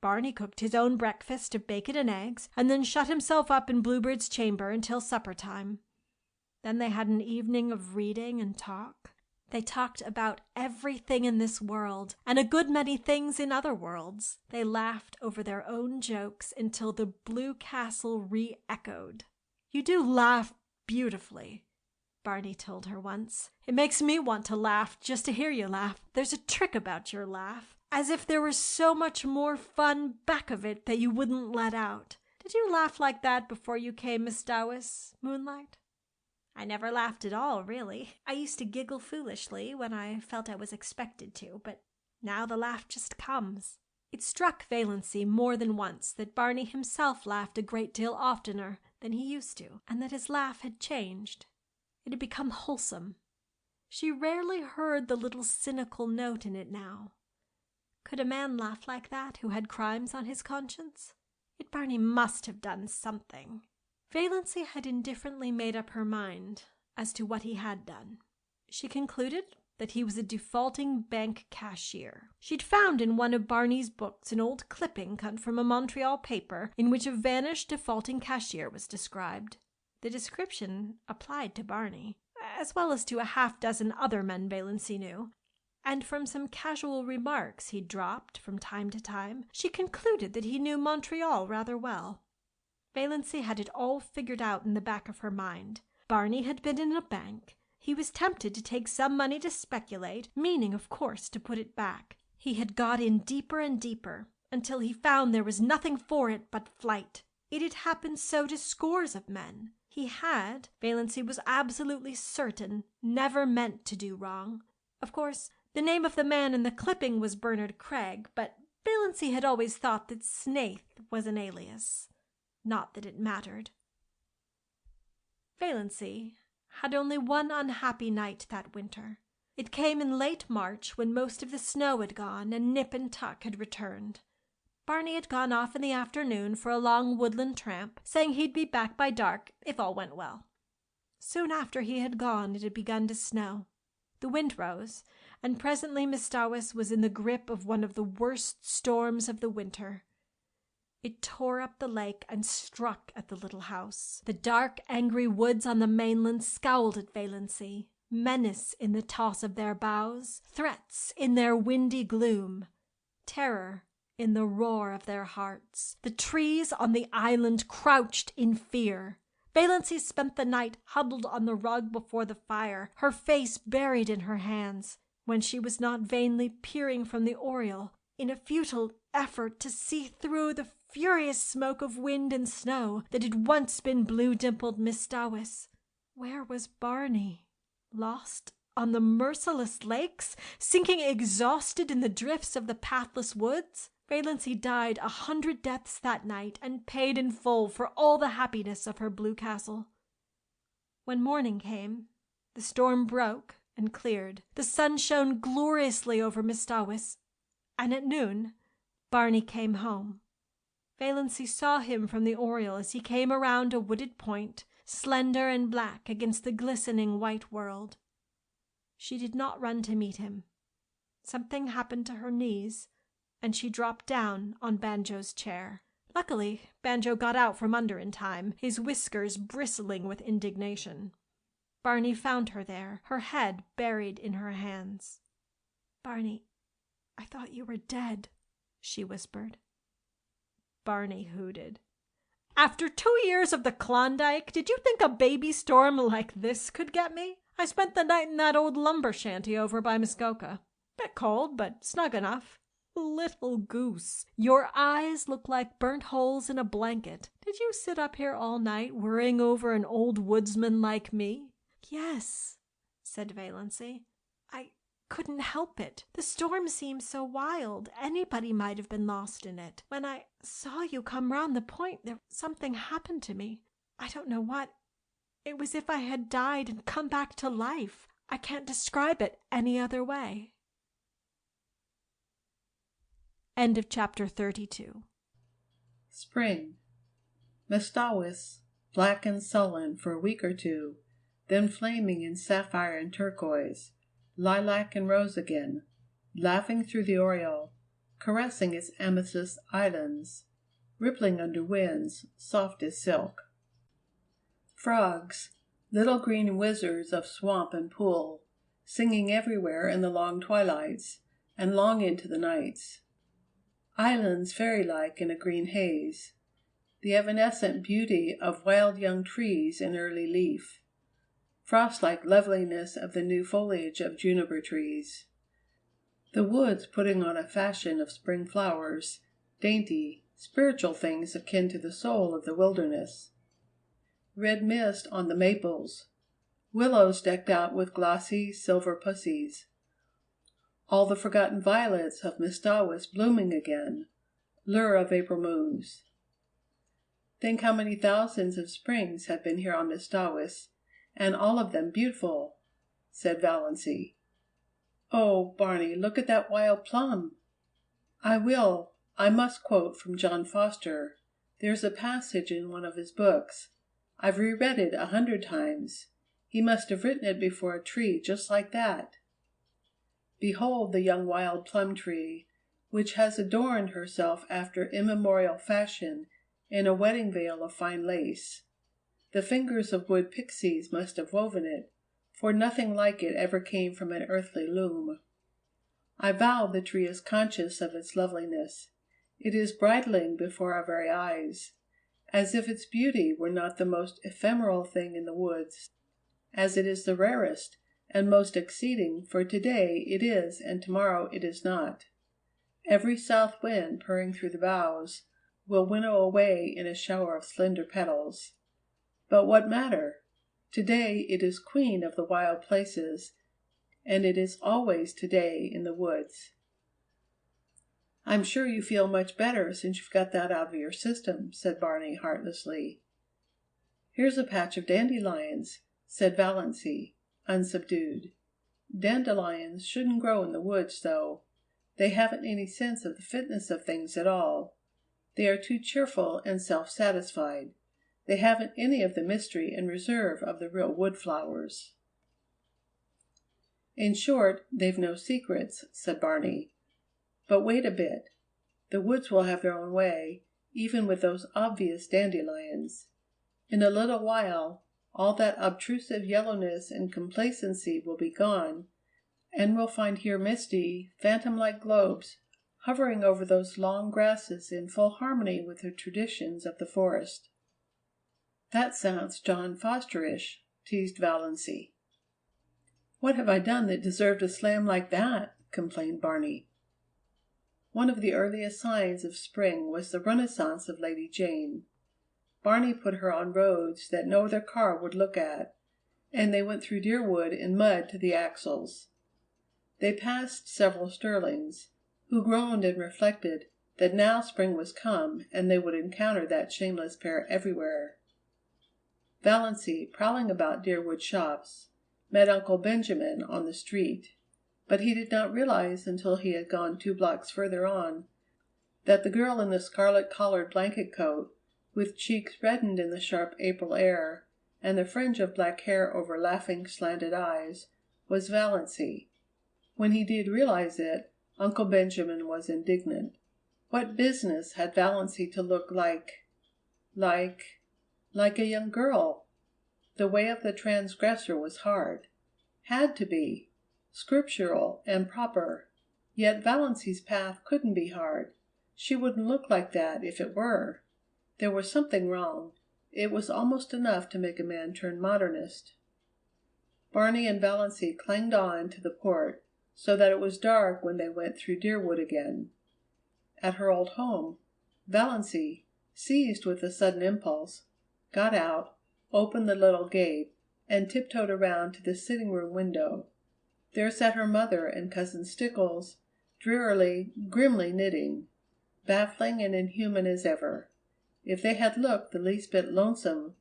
[SPEAKER 16] Barney cooked his own breakfast of bacon and eggs, and then shut himself up in Bluebird's chamber until supper time. Then they had an evening of reading and talk. They talked about everything in this world, and a good many things in other worlds. They laughed over their own jokes until the blue castle re-echoed. "You do laugh beautifully," Barney told her once. "It makes me want to laugh just to hear you laugh. There's a trick about your laugh, as if there was so much more fun back of it that you wouldn't let out. Did you laugh like that before you came, Miss Dowis, Moonlight?" "I never laughed at all, really. I used to giggle foolishly when I felt I was expected to, but now the laugh just comes." It struck Valency more than once that Barney himself laughed a great deal oftener than he used to, and that his laugh had changed. It had become wholesome. She rarely heard the little cynical note in it now. Could a man laugh like that who had crimes on his conscience? Yet Barney must have done something. Valency had indifferently made up her mind as to what he had done. She concluded that he was a defaulting bank cashier. She'd found in one of Barney's books an old clipping cut from a Montreal paper in which a vanished defaulting cashier was described. The description applied to Barney, as well as to a half-dozen other men Valency knew, and from some casual remarks he dropped from time to time, she concluded that he knew Montreal rather well. Valency had it all figured out in the back of her mind. Barney had been in a bank. He was tempted to take some money to speculate, meaning, of course, to put it back. He had got in deeper and deeper, until he found there was nothing for it but flight. It had happened so to scores of men. He had, Valency was absolutely certain, never meant to do wrong. Of course, the name of the man in the clipping was Bernard Craig, but Valency had always thought that Snaith was an alias. Not that it mattered. Valency had only one unhappy night that winter. It came in late March, when most of the snow had gone and Nip and Tuck had returned. Barney had gone off in the afternoon for a long woodland tramp, saying he'd be back by dark if all went well. Soon after he had gone, it had begun to snow. The wind rose, and presently Miss Dowis was in the grip of one of the worst storms of the winter. It tore up the lake and struck at the little house. The dark, angry woods on the mainland scowled at Valency, menace in the toss of their boughs, threats in their windy gloom, terror in the roar of their hearts. The trees on the island crouched in fear. Valency spent the night huddled on the rug before the fire, her face buried in her hands, when she was not vainly peering from the oriel in a futile effort to see through the furious smoke of wind and snow that had once been blue-dimpled Miss Dowis. Where was Barney? Lost on the merciless lakes, sinking exhausted in the drifts of the pathless woods? Valency died 100 deaths that night and paid in full for all the happiness of her blue castle. When morning came, the storm broke and cleared. The sun shone gloriously over Miss Dowis, and at noon Barney came home. Valency saw him from the oriel as he came around a wooded point, slender and black against the glistening white world. She did not run to meet him. Something happened to her knees, and she dropped down on Banjo's chair. Luckily, Banjo got out from under in time, his whiskers bristling with indignation. Barney found her there, her head buried in her hands. "Barney, I thought you were dead," she whispered. Barney hooted. "After 2 years of the Klondike, did you think a baby storm like this could get me? I spent the night in that old lumber shanty over by Muskoka. Bit cold, but snug enough. Little goose, your eyes look like burnt holes in a blanket. Did you sit up here all night worrying over an old woodsman like me?" "Yes," said Valency. "I couldn't help it. The storm seemed so wild. Anybody might have been lost in it. When I saw you come round the point, something happened to me. I don't know what. It was as if I had died and come back to life. I can't describe it any other way. End of chapter 32.
[SPEAKER 12] Spring. Mestawis, black and sullen for a week or two, then flaming in sapphire and turquoise, lilac and rose again, laughing through the oriole, caressing its amethyst islands, rippling under winds soft as silk. Frogs, little green wizards of swamp and pool, singing everywhere in the long twilights and long into the nights. Islands fairy-like in a green haze. The evanescent beauty of wild young trees in early leaf. Frost-like loveliness of the new foliage of juniper trees. The woods putting on a fashion of spring flowers, dainty, spiritual things akin to the soul of the wilderness. Red mist on the maples. Willows decked out with glossy silver pussies. All the forgotten violets of Mestawis blooming again, lure of April moons. Think how many thousands of springs have been here on Mestawis, and all of them beautiful, said Valancy. Oh, Barney, look at that wild plum. I will. I must quote from John Foster. There's a passage in one of his books. I've reread it 100 times. He must have written it before a tree just like that. Behold the young wild plum tree, which has adorned herself after immemorial fashion in a wedding veil of fine lace. The fingers of wood pixies must have woven it, for nothing like it ever came from an earthly loom. I vow the tree is conscious of its loveliness. It is bridling before our very eyes, as if its beauty were not the most ephemeral thing in the woods, as it is the rarest and most exceeding, for today it is and tomorrow it is not. Every south wind purring through the boughs will winnow away in a shower of slender petals. But what matter? Today it is queen of the wild places, and it is always today in the woods. I'm sure you feel much better since you've got that out of your system, said Barney heartlessly. Here's a patch of dandelions, said Valancy, unsubdued. Dandelions shouldn't grow in the woods, though. They haven't any sense of the fitness of things at all. They are too cheerful and self-satisfied. They haven't any of the mystery and reserve of the real wood flowers. In short, they've no secrets, said Barney. But wait a bit. The woods will have their own way, even with those obvious dandelions. In a little while, all that obtrusive yellowness and complacency will be gone, and we'll find here misty, phantom-like globes hovering over those long grasses in full harmony with the traditions of the forest. That sounds John Fosterish, teased Valancy. What have I done that deserved a slam like that? Complained Barney. One of the earliest signs of spring was the renaissance of Lady Jane. Barney put her on roads that no other car would look at, and they went through deer wood in mud to the axles. They passed several Sterlings, who groaned and reflected that now spring was come and they would encounter that shameless pair everywhere. Valancy, prowling about Deerwood shops, met Uncle Benjamin on the street, but he did not realize until he had gone 2 blocks further on that the girl in the scarlet-collared blanket coat, with cheeks reddened in the sharp April air, and the fringe of black hair over laughing, slanted eyes, was Valancy. When he did realize it, Uncle Benjamin was indignant. What business had Valancy to look like a young girl? The way of the transgressor was hard. Had to be. Scriptural and proper. Yet Valancy's path couldn't be hard. She wouldn't look like that if it were. There was something wrong. It was almost enough to make a man turn modernist. Barney and Valancy clanged on to the port, so that it was dark when they went through Deerwood again. At her old home, Valancy, seized with a sudden impulse, got out, opened the little gate, and tiptoed around to the sitting-room window. There sat her mother and Cousin Stickles, drearily, grimly knitting, baffling and inhuman as ever. If they had looked the least bit lonesome,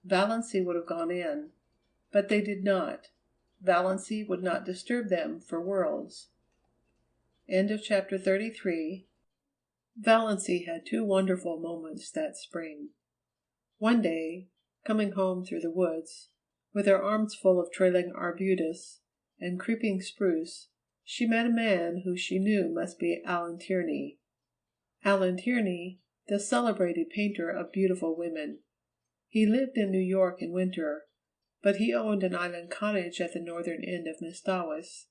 [SPEAKER 12] Valancy would have gone in. But they did not. Valency would not disturb them for worlds. End of chapter 33. Valency had two wonderful moments that spring. One day, coming home through the woods, with her arms full of trailing arbutus and creeping spruce, she met a man who she knew must be Allen Tierney. Allen Tierney, the celebrated painter of beautiful women. He lived in New York in winter, but he owned an island cottage at the northern end of Mistawis,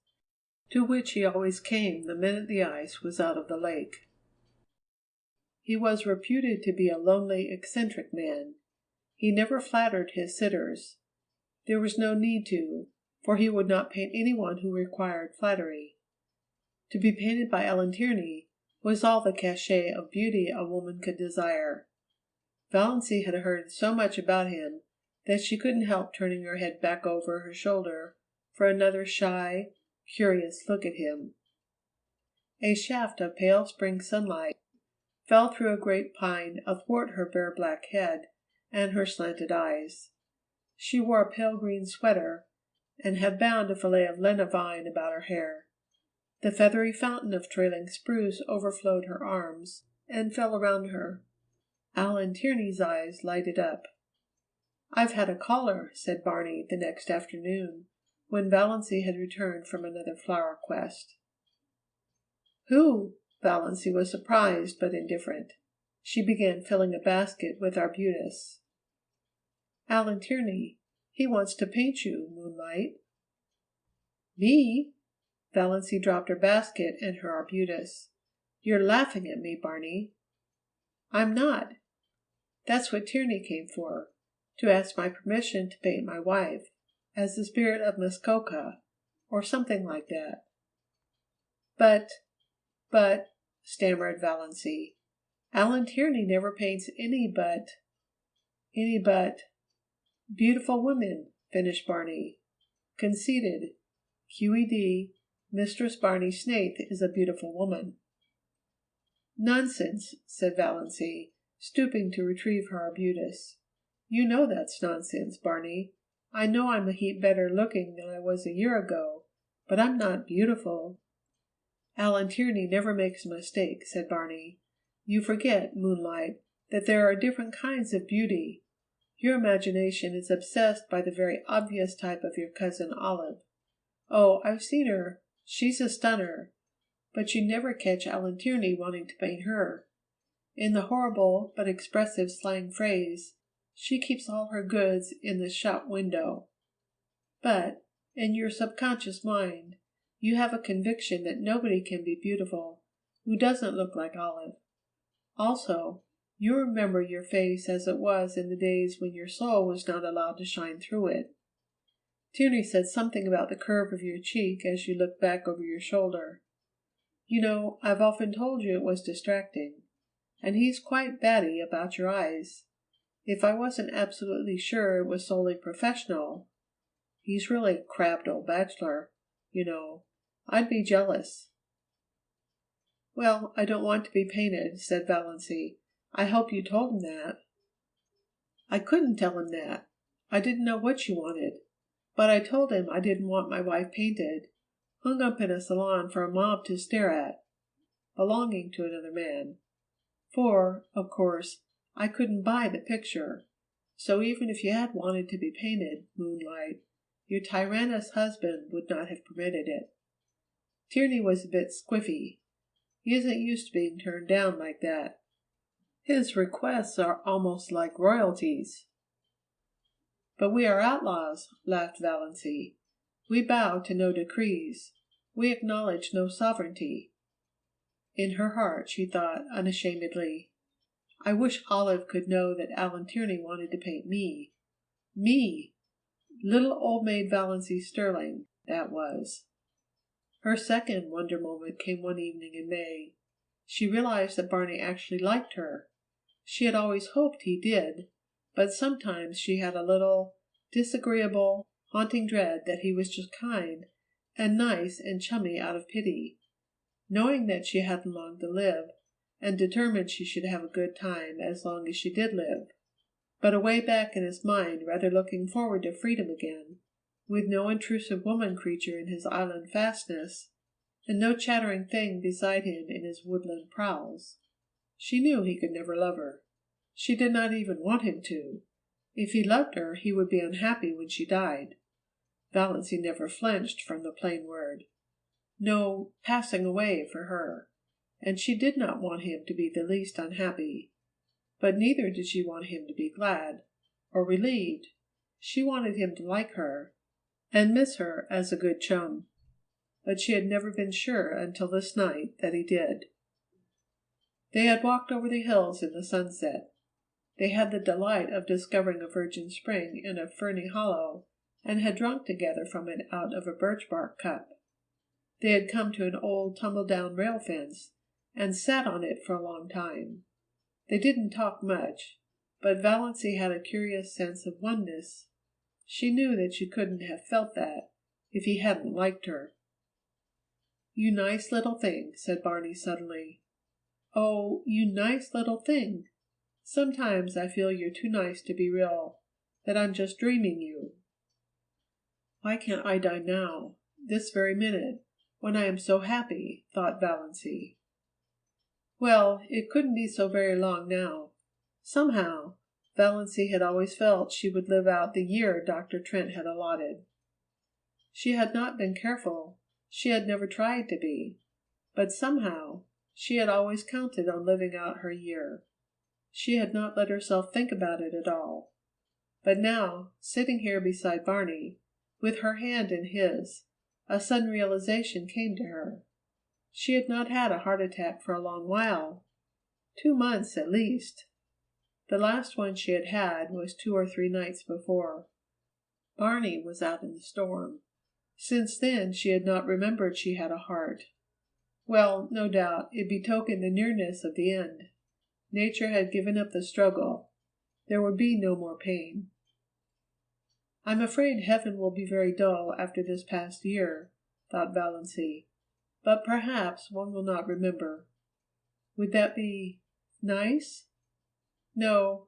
[SPEAKER 12] to which he always came the minute the ice was out of the lake. He was reputed to be a lonely, eccentric man. He never flattered his sitters. There was no need to, for he would not paint anyone who required flattery. To be painted by Allen Tierney was all the cachet of beauty a woman could desire. Valency had heard so much about him that she couldn't help turning her head back over her shoulder for another shy, curious look at him. A shaft of pale spring sunlight fell through a great pine athwart her bare black head and her slanted eyes. She wore a pale green sweater and had bound a fillet of lenna vine about her hair. The feathery fountain of trailing spruce overflowed her arms and fell around her. Allen Tierney's eyes lighted up. "I've had a caller," said Barney the next afternoon, when Valency had returned from another flower quest. "Who?" Valency was surprised but indifferent. She began filling a basket with arbutus. "Allen Tierney. He wants to paint you, Moonlight." "Me?" Valency dropped her basket and her arbutus. "You're laughing at me, Barney." "I'm not. That's what Tierney came for, to ask my permission to paint my wife, as the spirit of Muskoka, or something like that." But, stammered Valency, "Allen Tierney never paints any but beautiful women," finished Barney. "Conceited. QED, Mistress Barney Snaith is a beautiful woman." "Nonsense," said Valency, stooping to retrieve her arbutus. "You know that's nonsense, Barney. I know I'm a heap better looking than I was a year ago, but I'm not beautiful." "Allen Tierney never makes a mistake," said Barney. "You forget, Moonlight, that there are different kinds of beauty. Your imagination is obsessed by the very obvious type of your cousin Olive. Oh, I've seen her. She's a stunner. But you never catch Allen Tierney wanting to paint her. In the horrible but expressive slang phrase, she keeps all her goods in the shop window. But, in your subconscious mind, you have a conviction that nobody can be beautiful who doesn't look like Olive. Also, you remember your face as it was in the days when your soul was not allowed to shine through it. Tierney said something about the curve of your cheek as you looked back over your shoulder. You know, I've often told you it was distracting. And he's quite batty about your eyes. If I wasn't absolutely sure it was solely professional, he's really a crabbed old bachelor, you know, I'd be jealous." "Well, I don't want to be painted," said Valency. "I hope you told him that." "I couldn't tell him that. I didn't know what you wanted. But I told him I didn't want my wife painted, hung up in a salon for a mob to stare at, belonging to another man. For, of course, I couldn't buy the picture. So even if you had wanted to be painted, Moonlight, your tyrannous husband would not have permitted it. Tierney was a bit squiffy. He isn't used to being turned down like that. His requests are almost like royalties." "But we are outlaws," laughed Valency. "We bow to no decrees. We acknowledge no sovereignty." In her heart she thought unashamedly, "I wish Olive could know that Allen Tierney wanted to paint me. Me! Little old maid Valency Sterling, that was." Her second wonder moment came one evening in May. She realized that Barney actually liked her. She had always hoped he did, but sometimes she had a little, disagreeable, haunting dread that he was just kind and nice and chummy out of pity. Knowing that she hadn't long to live, and determined she should have a good time as long as she did live, but away back in his mind rather looking forward to freedom again, with no intrusive woman creature in his island fastness, and no chattering thing beside him in his woodland prowls. She knew he could never love her. She did not even want him to. If he loved her, he would be unhappy when she died. Valancy never flinched from the plain word. No passing away for her, and she did not want him to be the least unhappy. But neither did she want him to be glad, or relieved. She wanted him to like her, and miss her as a good chum. But she had never been sure until this night that he did. They had walked over the hills in the sunset. They had the delight of discovering a virgin spring in a ferny hollow, and had drunk together from it out of a birch bark cup. They had come to an old tumble-down rail fence, and sat on it for a long time. They didn't talk much, but Valancy had a curious sense of oneness. She knew that she couldn't have felt that if he hadn't liked her. "You nice little thing," said Barney suddenly. "Oh, you nice little thing. Sometimes I feel you're too nice to be real, that I'm just dreaming you." "Why can't I die now, this very minute, when I am so happy?" thought Valancy. Well, it couldn't be so very long now. Somehow, Valancy had always felt she would live out the year Dr. Trent had allotted. She had not been careful, she had never tried to be, but somehow she had always counted on living out her year. She had not let herself think about it at all. But now, sitting here beside Barney, with her hand in his, a sudden realization came to her. She had not had a heart attack for a long while, 2 months at least. The last one she had had was 2 or 3 nights before. Barney was out in the storm. Since then she had not remembered she had a heart. Well, no doubt, it betokened the nearness of the end. Nature had given up the struggle. There would be no more pain. "I'm afraid heaven will be very dull after this past year," thought Valancy. "But perhaps one will not remember. Would that be nice? No,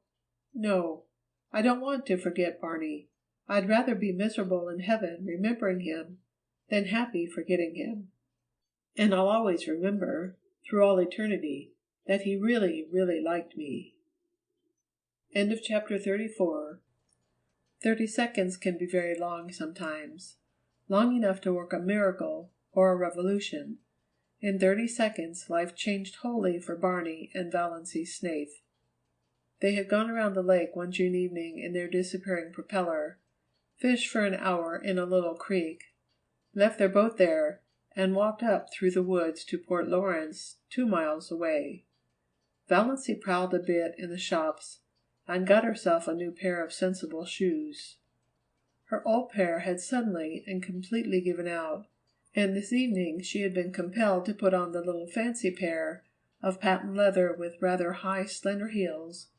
[SPEAKER 12] no. I don't want to forget Barney. I'd rather be miserable in heaven remembering him than happy forgetting him. And I'll always remember, through all eternity, that he really, really liked me." End of chapter 34. 30 seconds can be very long sometimes. Long enough to work a miracle or a revolution. In 30 seconds life changed wholly for Barney and Valancy Snaith. They had gone around the lake one June evening in their disappearing propeller, fished for an hour in a little creek, left their boat there, and walked up through the woods to Port Lawrence, 2 miles away. Valancy prowled a bit in the shops and got herself a new pair of sensible shoes. Her old pair had suddenly and completely given out, and this evening she had been compelled to put on the little fancy pair of patent leather with rather high, slender heels,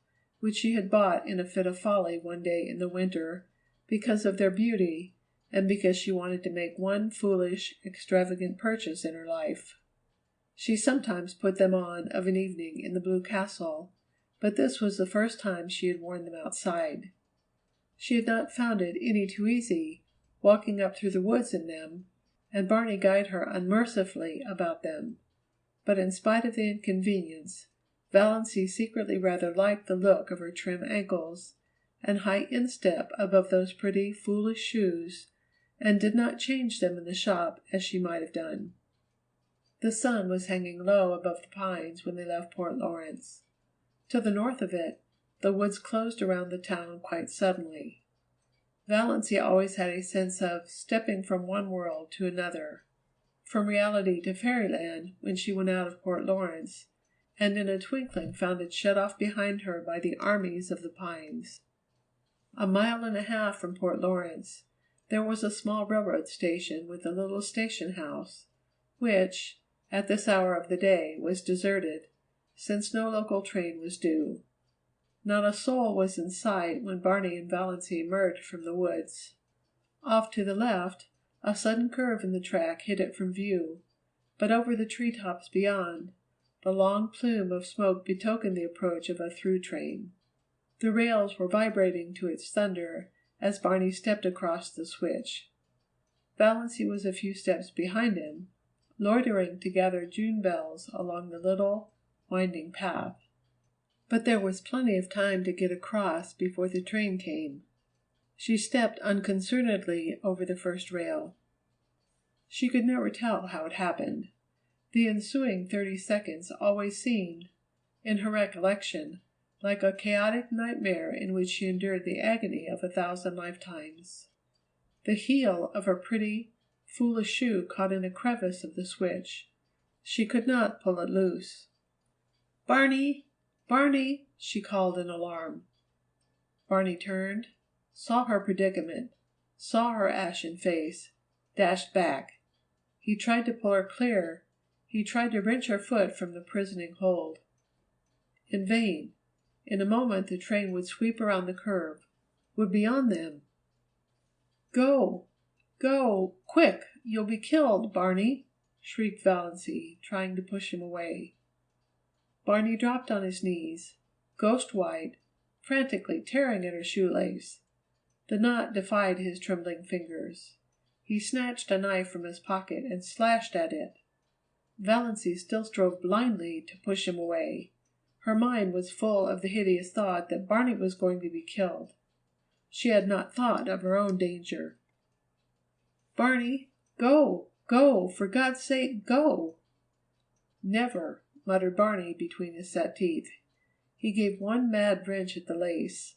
[SPEAKER 12] which she had bought in a fit of folly one day in the winter because of their beauty and because she wanted to make one foolish, extravagant purchase in her life. She sometimes put them on of an evening in the Blue Castle, but this was the first time she had worn them outside. She had not found it any too easy, walking up through the woods in them, and Barney guyed her unmercifully about them. But in spite of the inconvenience, Valancy secretly rather liked the look of her trim ankles and high instep above those pretty, foolish shoes, and did not change them in the shop as she might have done. The sun was hanging low above the pines when they left Port Lawrence. To the north of it, the woods closed around the town quite suddenly. Valancy always had a sense of stepping from one world to another, from reality to fairyland when she went out of Port Lawrence, and in a twinkling found it shut off behind her by the armies of the pines. 1.5 miles from Port Lawrence, there was a small railroad station with a little station house, which, at this hour of the day, was deserted, since no local train was due. Not a soul was in sight when Barney and Valancy emerged from the woods. Off to the left, a sudden curve in the track hid it from view, but over the tree tops beyond, the long plume of smoke betokened the approach of a through train. The rails were vibrating to its thunder, as Barney stepped across the switch. Valancy was a few steps behind him, loitering to gather June bells along the little, winding path. But there was plenty of time to get across before the train came. She stepped unconcernedly over the first rail. She could never tell how it happened. The ensuing 30 seconds always seemed, in her recollection, like a chaotic nightmare in which she endured the agony of 1,000 lifetimes. The heel of her pretty, foolish shoe caught in a crevice of the switch. She could not pull it loose. "Barney! Barney!" she called in alarm. Barney turned, saw her predicament, saw her ashen face, dashed back. He tried to pull her clear. He tried to wrench her foot from the prisoning hold. In vain. In a moment the train would sweep around the curve, would be on them. "Go! Go! Quick! You'll be killed, Barney!" shrieked Valancy, trying to push him away. Barney dropped on his knees, ghost white, frantically tearing at her shoelace. The knot defied his trembling fingers. He snatched a knife from his pocket and slashed at it. Valancy still strove blindly to push him away. Her mind was full of the hideous thought that Barney was going to be killed. She had not thought of her own danger. "Barney, go! Go! For God's sake, go!" "Never!" muttered Barney between his set teeth. He gave one mad wrench at the lace.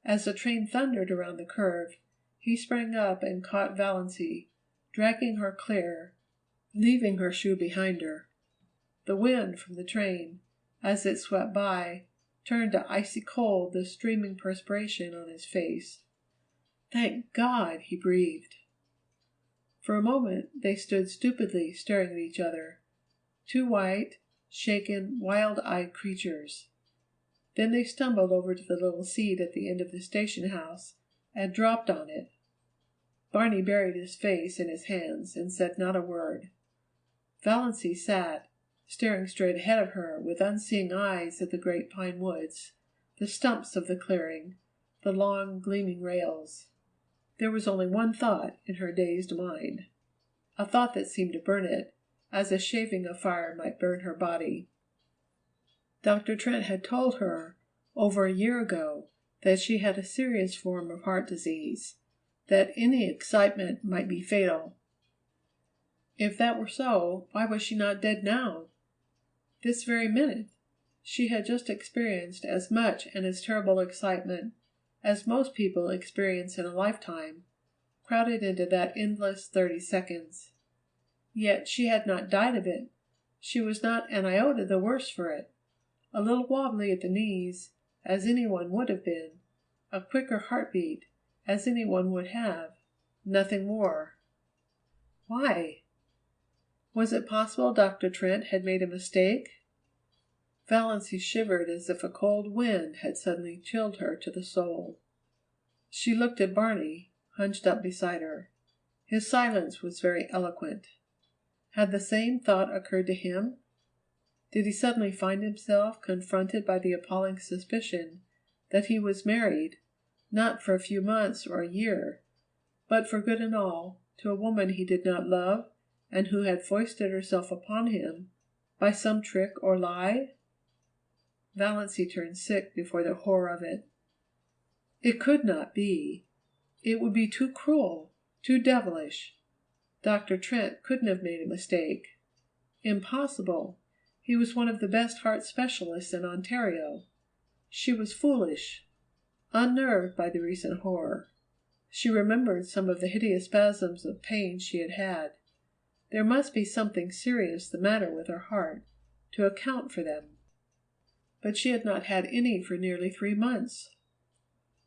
[SPEAKER 12] As the train thundered around the curve, he sprang up and caught Valancy, dragging her clear, leaving her shoe behind her. The wind from the train, as it swept by, turned to icy cold the streaming perspiration on his face. "Thank God!" he breathed. For a moment they stood stupidly staring at each other, two white, shaken, wild-eyed creatures. Then they stumbled over to the little seat at the end of the station house and dropped on it. Barney buried his face in his hands and said not a word. Valancy sat, staring straight ahead of her with unseeing eyes at the great pine woods, the stumps of the clearing, the long, gleaming rails. There was only one thought in her dazed mind, a thought that seemed to burn it, as a shaving of fire might burn her body. Dr. Trent had told her, over a year ago, that she had a serious form of heart disease, that any excitement might be fatal. If that were so, why was she not dead now? This very minute she had just experienced as much and as terrible excitement as most people experience in a lifetime, crowded into that endless 30 seconds. Yet she had not died of it. She was not an iota the worse for it. A little wobbly at the knees, as anyone would have been, a quicker heartbeat, as anyone would have, nothing more. Why? Was it possible Dr. Trent had made a mistake? Valancy shivered as if a cold wind had suddenly chilled her to the soul. She looked at Barney, hunched up beside her. His silence was very eloquent. Had the same thought occurred to him? Did he suddenly find himself confronted by the appalling suspicion that he was married, not for a few months or a year, but for good and all, to a woman he did not love and who had foisted herself upon him by some trick or lie? Valancy turned sick before the horror of it. It could not be. It would be too cruel, too devilish. Dr. Trent couldn't have made a mistake. Impossible. He was one of the best heart specialists in Ontario. She was foolish, unnerved by the recent horror. She remembered some of the hideous spasms of pain she had had. There must be something serious the matter with her heart, to account for them. But she had not had any for nearly 3 months.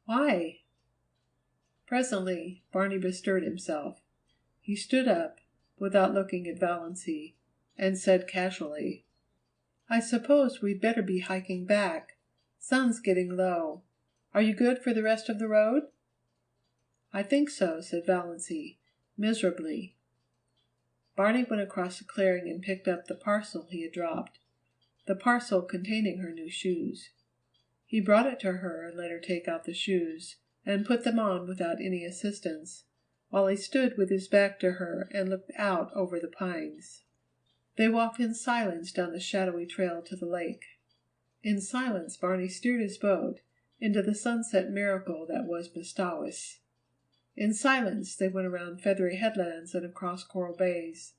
[SPEAKER 12] Why? Presently Barney bestirred himself. He stood up, without looking at Valancy, and said casually, "I suppose we'd better be hiking back. Sun's getting low. Are you good for the rest of the road?" "I think so," said Valancy, miserably. Barney went across the clearing and picked up the parcel he had dropped, the parcel containing her new shoes. He brought it to her and let her take out the shoes, and put them on without any assistance, while he stood with his back to her and looked out over the pines. They walked in silence down the shadowy trail to the lake. In silence Barney steered his boat into the sunset miracle that was Mistawis. In silence they went around feathery headlands and across coral bays,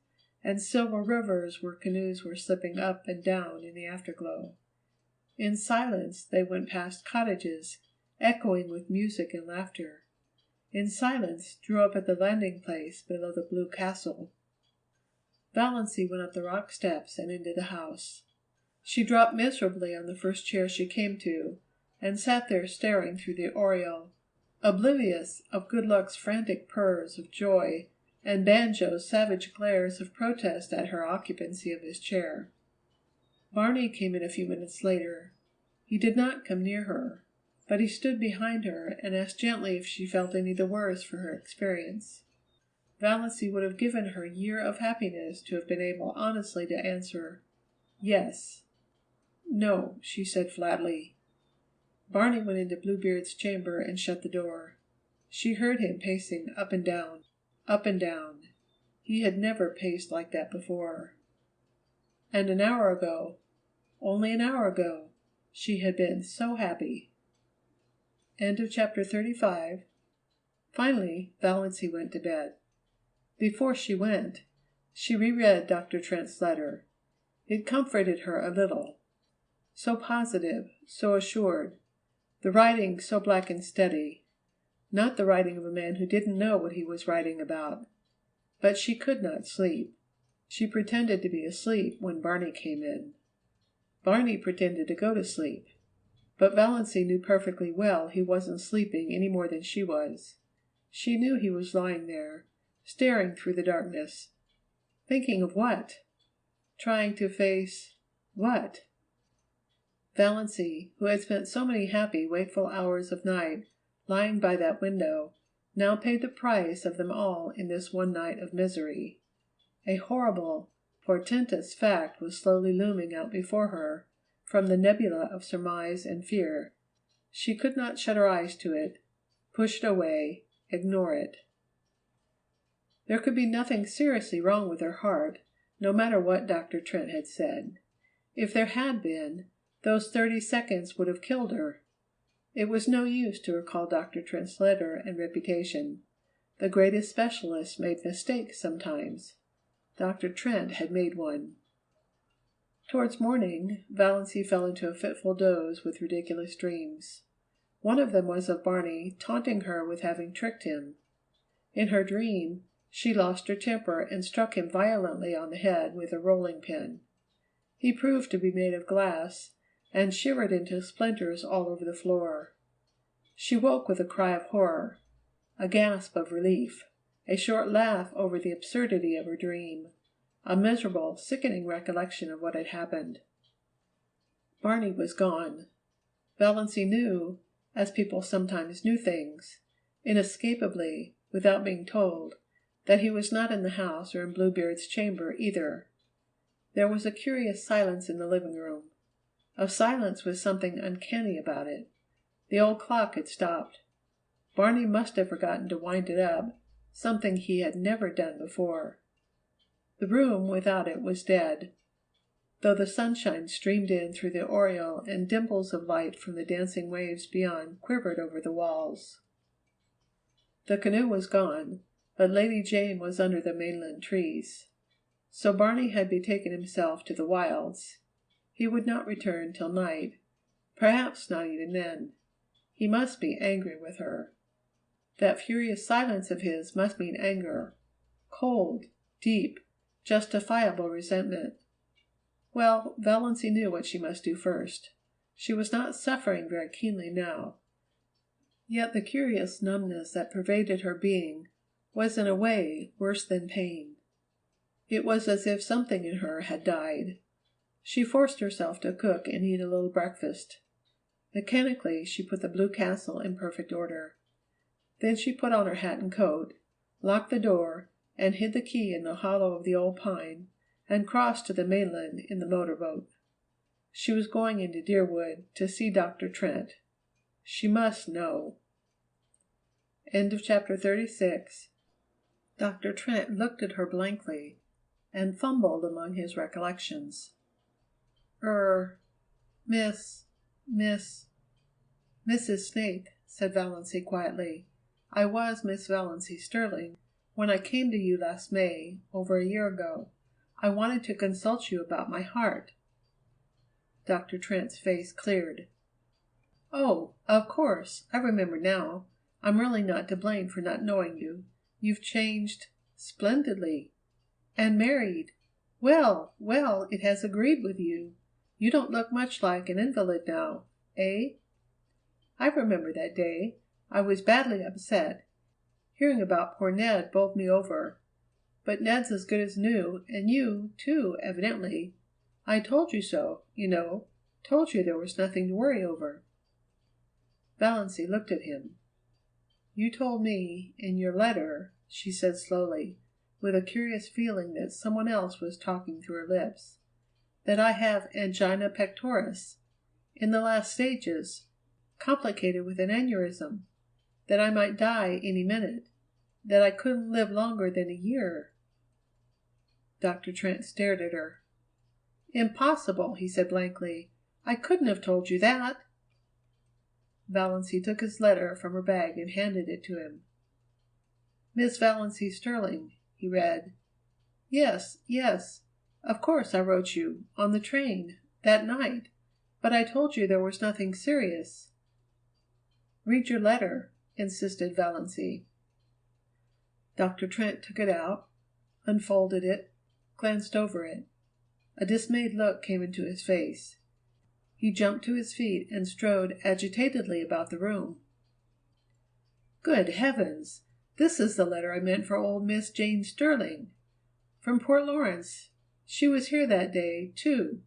[SPEAKER 12] and silver rivers where canoes were slipping up and down in the afterglow. In silence they went past cottages, echoing with music and laughter. In silence drew up at the landing place below the blue castle. Valancy went up the rock steps and into the house. She dropped miserably on the first chair she came to, and sat there staring through the oriel, oblivious of Good Luck's frantic purrs of joy and Banjo's savage glares of protest at her occupancy of his chair. Barney came in a few minutes later. He did not come near her, but he stood behind her and asked gently if she felt any the worse for her experience. Valancy would have given her year of happiness to have been able honestly to answer, "Yes." "No," she said flatly. Barney went into Bluebeard's chamber and shut the door. She heard him pacing up and down, up and down. He had never paced like that before. And an hour ago, only an hour ago, she had been so happy. End of chapter 35. Finally, Valancy went to bed. Before she went, she reread Dr. Trent's letter. It comforted her a little. So positive, so assured. The writing so black and steady. Not the writing of a man who didn't know what he was writing about. But she could not sleep. She pretended to be asleep when Barney came in. Barney pretended to go to sleep. But Valancy knew perfectly well he wasn't sleeping any more than she was. She knew he was lying there, staring through the darkness. Thinking of what? Trying to face what? Valancy, who had spent so many happy, wakeful hours of night lying by that window, now paid the price of them all in this one night of misery. A horrible, portentous fact was slowly looming out before her from the nebula of surmise and fear. She could not shut her eyes to it, push it away, ignore it. There could be nothing seriously wrong with her heart, no matter what Dr. Trent had said. If there had been, those 30 seconds would have killed her. It was no use to recall Dr. Trent's letter and reputation. The greatest specialists made mistakes sometimes. Dr. Trent had made one. Towards morning, Valancy fell into a fitful doze with ridiculous dreams. One of them was of Barney taunting her with having tricked him. In her dream, she lost her temper and struck him violently on the head with a rolling pin. He proved to be made of glass, and shivered into splinters all over the floor. She woke with a cry of horror, a gasp of relief, a short laugh over the absurdity of her dream, a miserable, sickening recollection of what had happened. Barney was gone. Valancy knew, as people sometimes knew things, inescapably, without being told, that he was not in the house or in Bluebeard's chamber either. There was a curious silence in the living room, a silence with something uncanny about it. The old clock had stopped. Barney must have forgotten to wind it up, something he had never done before. The room without it was dead, though the sunshine streamed in through the oriel and dimples of light from the dancing waves beyond quivered over the walls. The canoe was gone, but Lady Jane was under the mainland trees. So Barney had betaken himself to the wilds. He would not return till night, perhaps not even then. He must be angry with her. That furious silence of his must mean anger, cold, deep, justifiable resentment. Well, Valancy knew what she must do first. She was not suffering very keenly now. Yet the curious numbness that pervaded her being was in a way worse than pain. It was as if something in her had died. She forced herself to cook and eat a little breakfast. Mechanically she put the blue castle in perfect order. Then she put on her hat and coat, locked the door, and hid the key in the hollow of the old pine, and crossed to the mainland in the motor boat. She was going into Deerwood to see Dr. Trent. She must know. End of chapter 36. Dr. Trent looked at her blankly and fumbled among his recollections. Miss Mrs. Snaith, said Valancy quietly. I was Miss Valancy Sterling when I came to you last May, over a year ago. I wanted to consult you about my heart. Dr. Trent's face cleared. Oh, of course. I remember now. I'm really not to blame for not knowing you. You've changed splendidly. And married. Well, well, it has agreed with you. You don't look much like an invalid now, eh? I remember that day. I was badly upset. Hearing about poor Ned bowled me over. But Ned's as good as new, and you, too, evidently. I told you so, you know. Told you there was nothing to worry over. Valancy looked at him. You told me, in your letter, she said slowly, with a curious feeling that someone else was talking through her lips, that I have angina pectoris, in the last stages, complicated with an aneurysm, that I might die any minute, that I couldn't live longer than a year. Dr. Trent stared at her. Impossible, he said blankly. I couldn't have told you that. Valancy took his letter from her bag and handed it to him. Miss Valancy Sterling, he read. Yes, yes. Of course I wrote you, on the train, that night, but I told you there was nothing serious. Read your letter, insisted Valancy. Dr. Trent took it out, unfolded it, glanced over it. A dismayed look came into his face. He jumped to his feet and strode agitatedly about the room. Good heavens! This is the letter I meant for old Miss Jane Sterling. From Port Lawrence. She was here that day, too.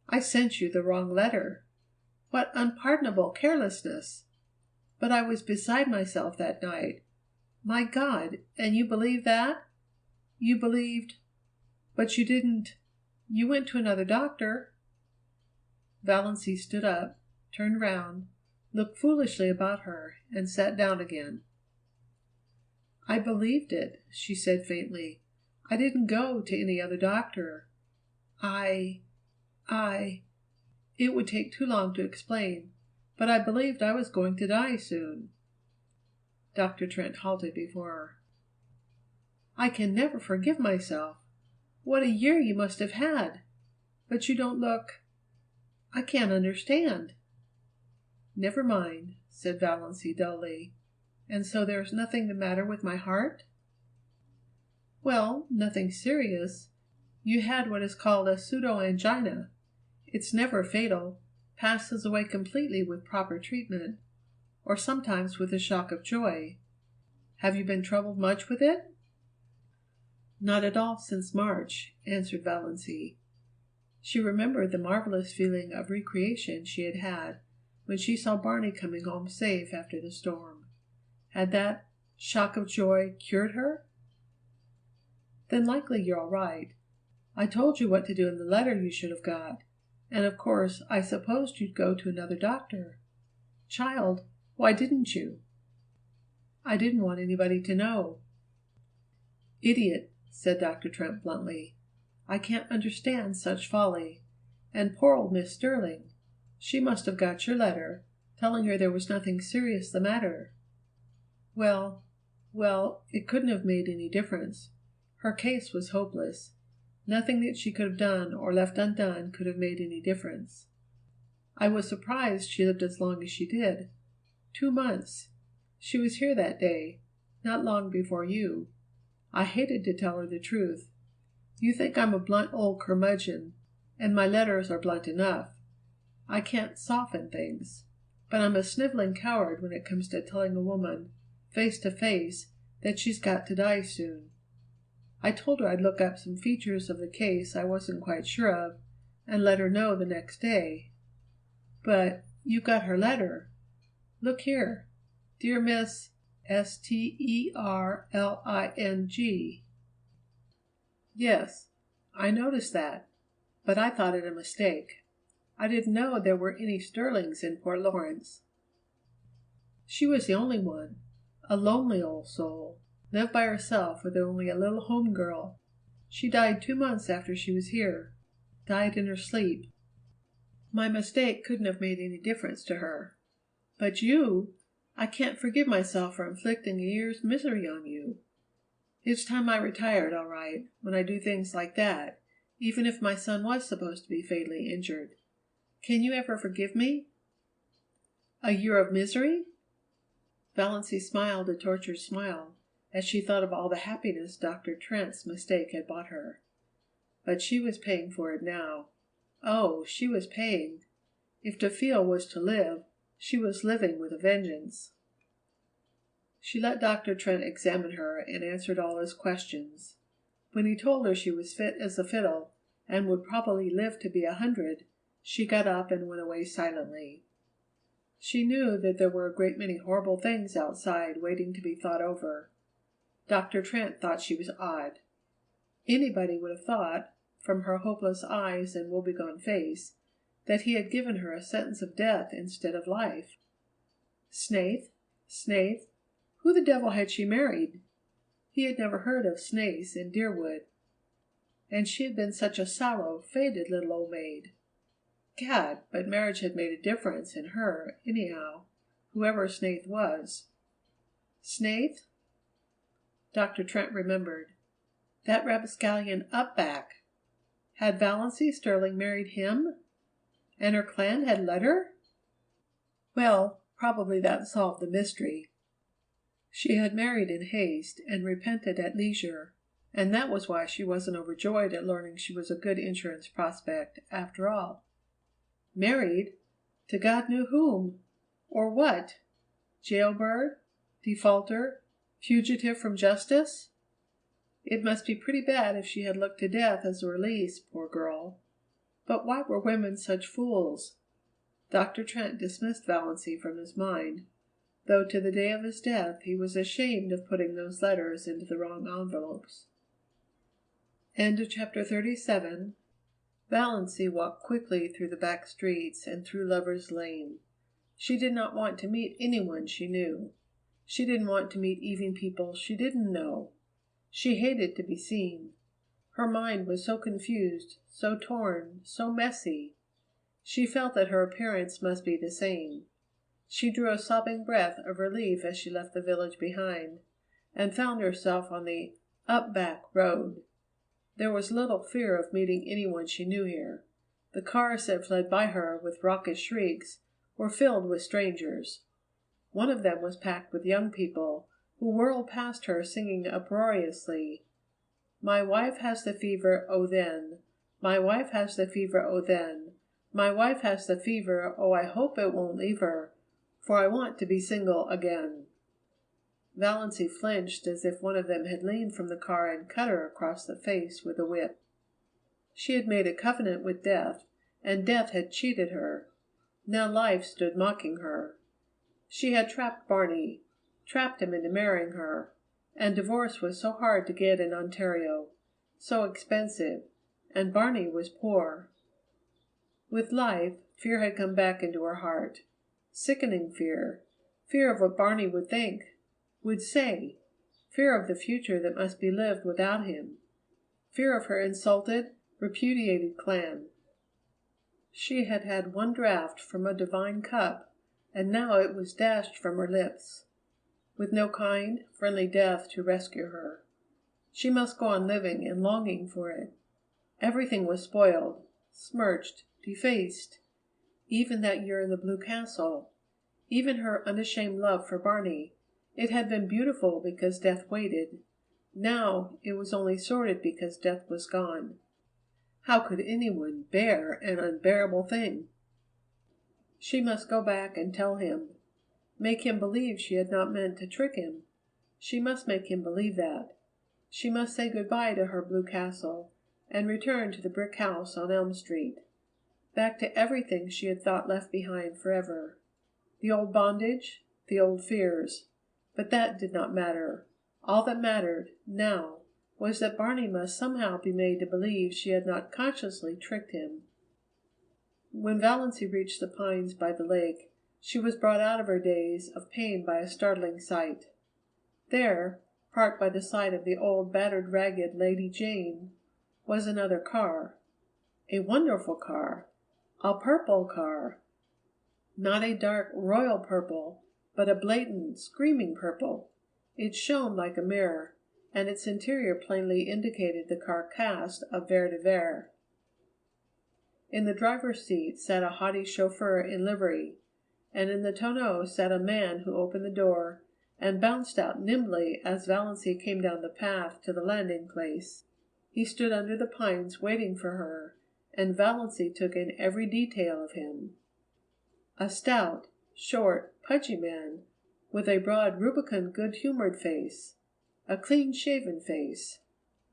[SPEAKER 12] I sent you the wrong letter. What unpardonable carelessness! But I was beside myself that night. My God, and you believe that? You believed but you didn't you went to another doctor? Valancy stood up, turned round, looked foolishly about her, and sat down again. I believed it, she said faintly. I didn't go to any other doctor. It would take too long to explain, but I believed I was going to die soon. Dr. Trent halted before her. I can never forgive myself. What a year you must have had! But you don't look I can't understand. Never mind, said Valancy dully. And so there's nothing the matter with my heart? Well, nothing serious. You had what is called a pseudo-angina. It's never fatal, passes away completely with proper treatment, or sometimes with a shock of joy. Have you been troubled much with it? Not at all since March, answered Valancy. She remembered the marvelous feeling of recreation she had had when she saw Barney coming home safe after the storm. Had that shock of joy cured her? Then likely you're all right. I told you what to do in the letter you should have got, and of course I supposed you'd go to another doctor. Child, why didn't you? I didn't want anybody to know. Idiot, said Dr. Trent bluntly. I can't understand such folly. And poor old Miss Sterling. She must have got your letter, telling her there was nothing serious the matter. Well, it couldn't have made any difference. Her case was hopeless. Nothing that she could have done or left undone could have made any difference. I was surprised she lived as long as she did. 2 months. She was here that day, not long before you. I hated to tell her the truth. You think I'm a blunt old curmudgeon, and my letters are blunt enough. I can't soften things, but I'm a sniveling coward when it comes to telling a woman, face to face, that she's got to die soon. I told her I'd look up some features of the case I wasn't quite sure of, and let her know the next day. But you got her letter. Look here. Dear Miss Sterling. Yes, I noticed that, but I thought it a mistake. I didn't know there were any Sterlings in Port Lawrence. She was the only one. A lonely old soul. Lived by herself with only a little home girl. She died 2 months after she was here. Died in her sleep. My mistake couldn't have made any difference to her. But you, I can't forgive myself for inflicting a year's misery on you. It's time I retired, all right, when I do things like that, even if my son was supposed to be fatally injured. Can you ever forgive me? A year of misery? Valancy smiled a tortured smile as she thought of all the happiness Dr. Trent's mistake had bought her. But she was paying for it now. Oh, she was paying. If to feel was to live, she was living with a vengeance. She let Dr. Trent examine her and answered all his questions. When he told her she was fit as a fiddle and would probably live to be 100, she got up and went away silently. She knew that there were a great many horrible things outside waiting to be thought over. Dr. Trent thought she was odd. Anybody would have thought, from her hopeless eyes and woebegone face, that he had given her a sentence of death instead of life. Snaith? Snaith? Who the devil had she married? He had never heard of Snaiths in Deerwood. And she had been such a sallow, faded little old maid. Gad, but marriage had made a difference in her, anyhow, whoever Snaith was. Snaith? Dr. Trent remembered. That rapscallion Upback. Had Valancy Sterling married him? And her clan had let her? Well, probably that solved the mystery. She had married in haste and repented at leisure, and that was why she wasn't overjoyed at learning she was a good insurance prospect, after all. Married? To God knew whom? Or what? Jailbird? Defaulter? Fugitive from justice? It must be pretty bad if she had looked to death as a release, poor girl. But why were women such fools? Dr. Trent dismissed Valancy from his mind, though to the day of his death he was ashamed of putting those letters into the wrong envelopes. End of chapter 37. Valancy walked quickly through the back streets and through Lover's Lane. She did not want to meet anyone she knew. She didn't want to meet even people she didn't know. She hated to be seen. Her mind was so confused, so torn, so messy. She felt that her appearance must be the same. She drew a sobbing breath of relief as she left the village behind, and found herself on the Upback Road. There was little fear of meeting anyone she knew here. The cars that fled by her with raucous shrieks were filled with strangers. One of them was packed with young people, who whirled past her singing uproariously, "My wife has the fever, oh then! My wife has the fever, oh then! My wife has the fever, oh I hope it won't leave her, for I want to be single again." Valancy flinched as if one of them had leaned from the car and cut her across the face with a whip. She had made a covenant with death, and death had cheated her. Now life stood mocking her. She had trapped Barney, trapped him into marrying her, and divorce was so hard to get in Ontario, so expensive, and Barney was poor. With life, fear had come back into her heart. Sickening fear. Fear of what Barney would think, would say. Fear of the future that must be lived without him. Fear of her insulted, repudiated clan. She had had one draught from a divine cup, and now it was dashed from her lips, with no kind, friendly death to rescue her. She must go on living and longing for it. Everything was spoiled, smirched, defaced. Even that year in the Blue Castle. Even her unashamed love for Barney. It had been beautiful because death waited. Now it was only sordid because death was gone. How could anyone bear an unbearable thing? She must go back and tell him. Make him believe she had not meant to trick him. She must make him believe that. She must say good-bye to her Blue Castle and return to the brick house on Elm Street. Back to everything she had thought left behind forever. The old bondage, the old fears. But that did not matter. All that mattered, now, was that Barney must somehow be made to believe she had not consciously tricked him. When Valancy reached the pines by the lake, she was brought out of her daze of pain by a startling sight. There, parked by the side of the old battered ragged Lady Jane, was another car. A wonderful car. A purple car. Not a dark royal purple, but a blatant, screaming purple. It shone like a mirror, and its interior plainly indicated the car cast of Vere de Vere. In the driver's seat sat a haughty chauffeur in livery, and in the tonneau sat a man who opened the door and bounced out nimbly as Valancy came down the path to the landing place. He stood under the pines waiting for her, and Valancy took in every detail of him. A stout, short, pudgy man, with a broad, rubicund, good-humored face, a clean-shaven face,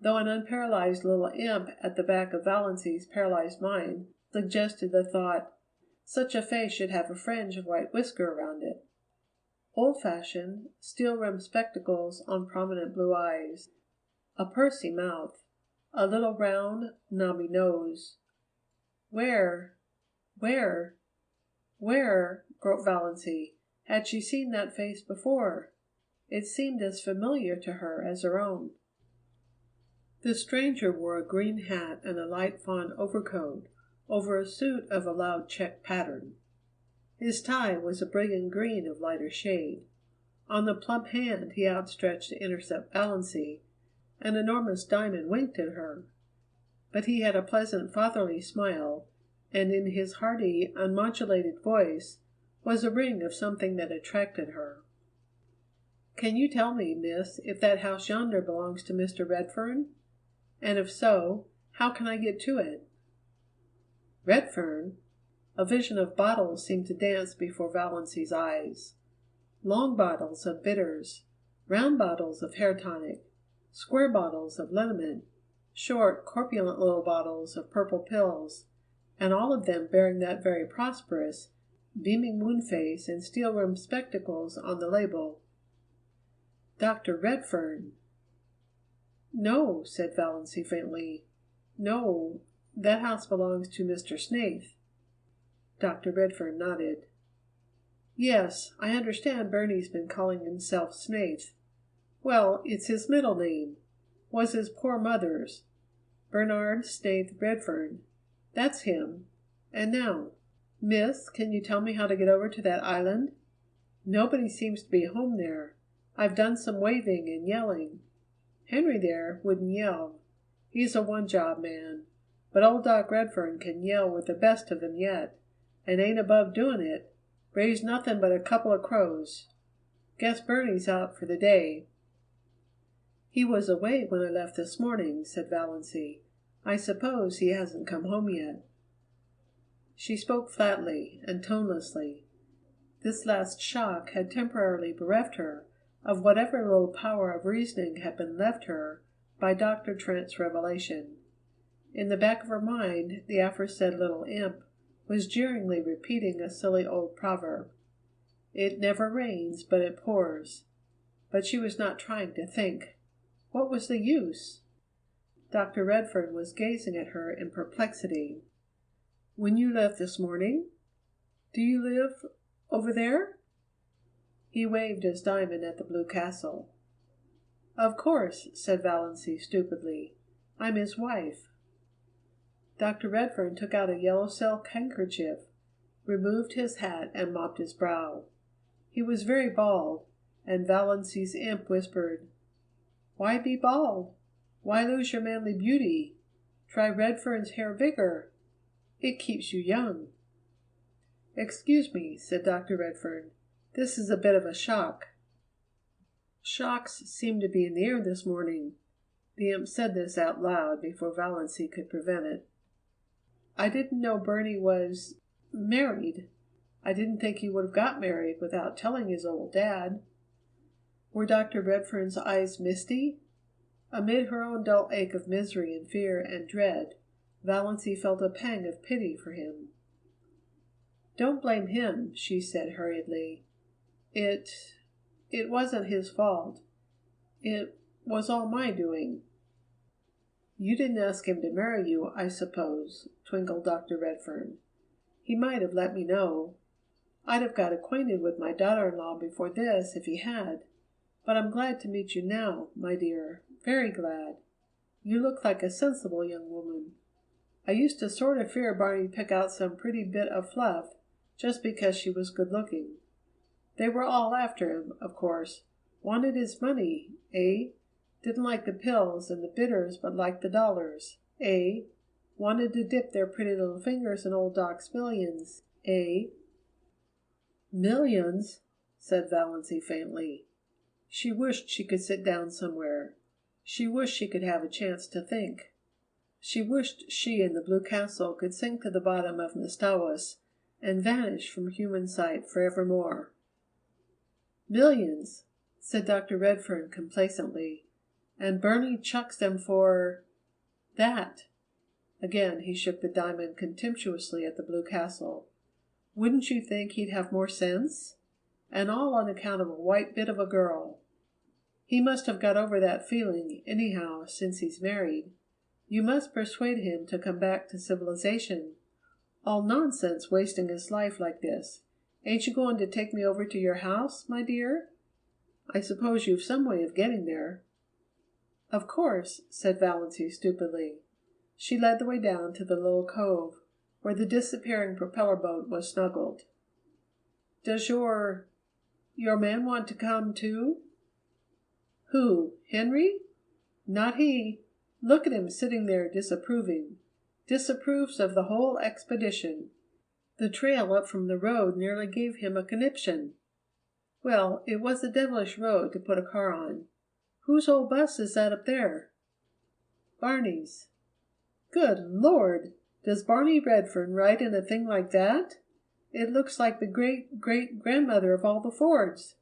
[SPEAKER 12] though an unparalyzed little imp at the back of Valancy's paralyzed mind suggested the thought, such a face should have a fringe of white whisker around it. Old-fashioned, steel-rimmed spectacles on prominent blue eyes, a pursy mouth, a little round, knobby nose. Where, groped Valancy, had she seen that face before? It seemed as familiar to her as her own. The stranger wore a green hat and a light fawn overcoat over a suit of a loud check pattern. His tie was a brilliant green of lighter shade. On the plump hand he outstretched to intercept Valancy, an enormous diamond winked at her. But he had a pleasant fatherly smile, and in his hearty, unmodulated voice was a ring of something that attracted her. "Can you tell me, miss, if that house yonder belongs to Mr. Redfern? And if so, how can I get to it?" Redfern? A vision of bottles seemed to dance before Valancy's eyes. Long bottles of bitters, round bottles of hair tonic, square bottles of liniment, short, corpulent little bottles of purple pills, and all of them bearing that very prosperous, beaming moon face and steel-rimmed spectacles on the label. Dr. Redfern. "No," said Valancy faintly. "No, that house belongs to Mr. Snaith." Dr. Redfern nodded. "Yes, I understand Burney's been calling himself Snaith. Well, it's his middle name. Was his poor mother's. Bernard Snaith Redfern. That's him. And now, miss, can you tell me how to get over to that island? Nobody seems to be home there. I've done some waving and yelling. Henry there wouldn't yell. He's a one-job man. But old Doc Redfern can yell with the best of them yet, and ain't above doing it. Raised nothing but a couple of crows. Guess Burney's out for the day." "He was away when I left this morning," said Valancy. "I suppose he hasn't come home yet." She spoke flatly and tonelessly. This last shock had temporarily bereft her of whatever little power of reasoning had been left her by Dr. Trent's revelation. In the back of her mind the aforesaid little imp was jeeringly repeating a silly old proverb. It never rains, but it pours. But she was not trying to think. What was the use? Dr. Redfern was gazing at her in perplexity. "When you left this morning? Do you live over there?" He waved his diamond at the blue castle. "Of course," said Valancy stupidly. "I'm his wife." Dr. Redfern took out a yellow silk handkerchief, removed his hat, and mopped his brow. He was very bald, and Valancy's imp whispered, "Why be bald? Why lose your manly beauty? Try Redfern's hair vigor. It keeps you young." "Excuse me," said Dr. Redfern. "This is a bit of a shock." "Shocks seem to be in the air this morning." The imp said this out loud before Valancy could prevent it. "I didn't know Burney was married. I didn't think he would have got married without telling his old dad." Were Dr. Redfern's eyes misty? Amid her own dull ache of misery and fear and dread, Valancy felt a pang of pity for him. "Don't blame him," she said hurriedly. It wasn't his fault. It was all my doing." "You didn't ask him to marry you, I suppose," twinkled Dr. Redfern. "He might have let me know. I'd have got acquainted with my daughter-in-law before this if he had. But I'm glad to meet you now, my dear, very glad. You look like a sensible young woman. I used to sort of fear Barney'd pick out some pretty bit of fluff, just because she was good-looking. They were all after him, of course. Wanted his money, eh? Didn't like the pills and the bitters, but liked the dollars, eh? Wanted to dip their pretty little fingers in old Doc's millions, eh?" "Millions?" said Valancy faintly. She wished she could sit down somewhere. She wished she could have a chance to think. She wished she and the Blue Castle could sink to the bottom of Mistawus and vanish from human sight forevermore. "Millions," said Dr. Redfern complacently, "and Burney chucks them for that." Again he shook the diamond contemptuously at the Blue Castle. "Wouldn't you think he'd have more sense? And all on account of a white bit of a girl. He must have got over that feeling, anyhow, since he's married. You must persuade him to come back to civilization. All nonsense wasting his life like this. Ain't you going to take me over to your house, my dear? I suppose you've some way of getting there." "Of course," said Valancy stupidly. She led the way down to the little cove, where the disappearing propeller boat was snuggled. "Does your man want to come, too?" "Who? Henry? Not he. Look at him sitting there disapproving. Disapproves of the whole expedition. The trail up from the road nearly gave him a conniption. Well, it was a devilish road to put a car on. Whose old bus is that up there?" "Barney's." "Good Lord! Does Barney Redfern ride in a thing like that? It looks like the great-great-grandmother of all the Fords."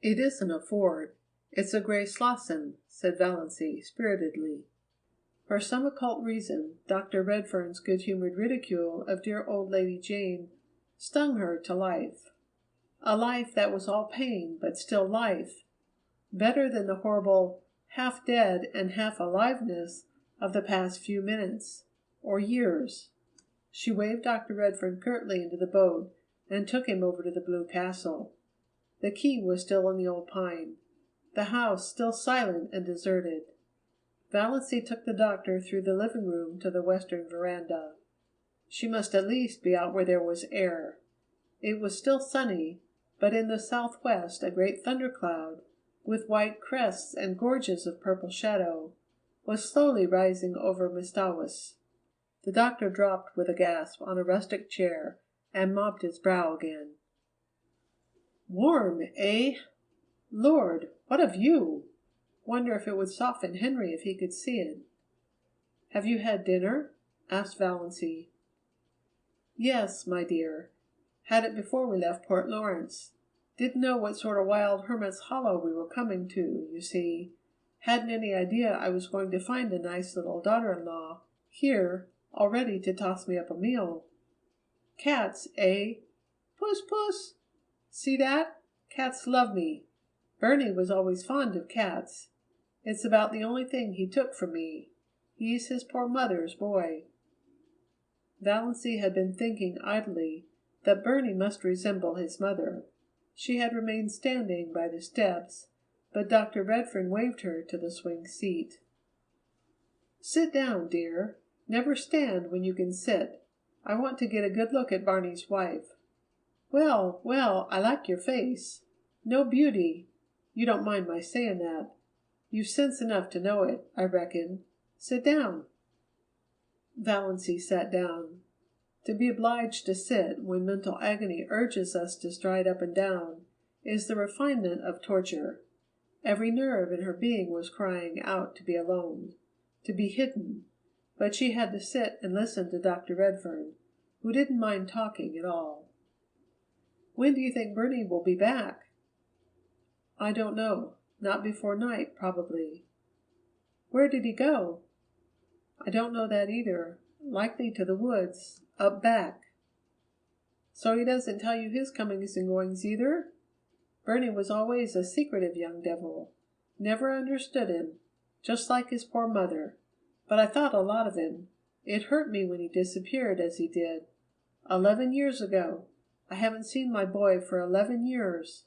[SPEAKER 12] "It isn't a Ford. It's a gray Slosson," said Valancy spiritedly. For some occult reason, Dr. Redfern's good-humored ridicule of dear old Lady Jane stung her to life. A life that was all pain, but still life. Better than the horrible half-dead and half-aliveness of the past few minutes, or years. She waved Dr. Redfern curtly into the boat and took him over to the Blue Castle. The key was still in the old pine. The house still silent and deserted. Valancy took the doctor through the living room to the western veranda. She must at least be out where there was air. It was still sunny, but in the southwest a great thundercloud, with white crests and gorges of purple shadow, was slowly rising over Mistawus. The doctor dropped with a gasp on a rustic chair and mopped his brow again. "Warm, eh? Lord, what a view! Wonder if it would soften Henry if he could see it." "Have you had dinner?" asked Valancy. "Yes, my dear. Had it before we left Port Lawrence. Didn't know what sort of wild hermit's hollow we were coming to, you see. Hadn't any idea I was going to find a nice little daughter-in-law here, all ready to toss me up a meal. Cats, eh? Puss, puss! See that? Cats love me. Burney was always fond of cats. It's about the only thing he took from me. He's his poor mother's boy." Valancy had been thinking idly that Burney must resemble his mother. She had remained standing by the steps, but Dr. Redfern waved her to the swing seat. "Sit down, dear. Never stand when you can sit. I want to get a good look at Barney's wife. Well, well, I like your face. No beauty. You don't mind my saying that. You've sense enough to know it, I reckon. Sit down." Valancy sat down. To be obliged to sit when mental agony urges us to stride up and down is the refinement of torture. Every nerve in her being was crying out to be alone, to be hidden, but she had to sit and listen to Dr. Redfern, who didn't mind talking at all. "When do you think Burney will be back?" "I don't know. Not before night, probably." "Where did he go?" "I don't know that either. Likely to the woods, up back." "So he doesn't tell you his comings and goings either? Burney was always a secretive young devil. Never understood him. Just like his poor mother. But I thought a lot of him. It hurt me when he disappeared as he did. 11 years ago. I haven't seen my boy for 11 years."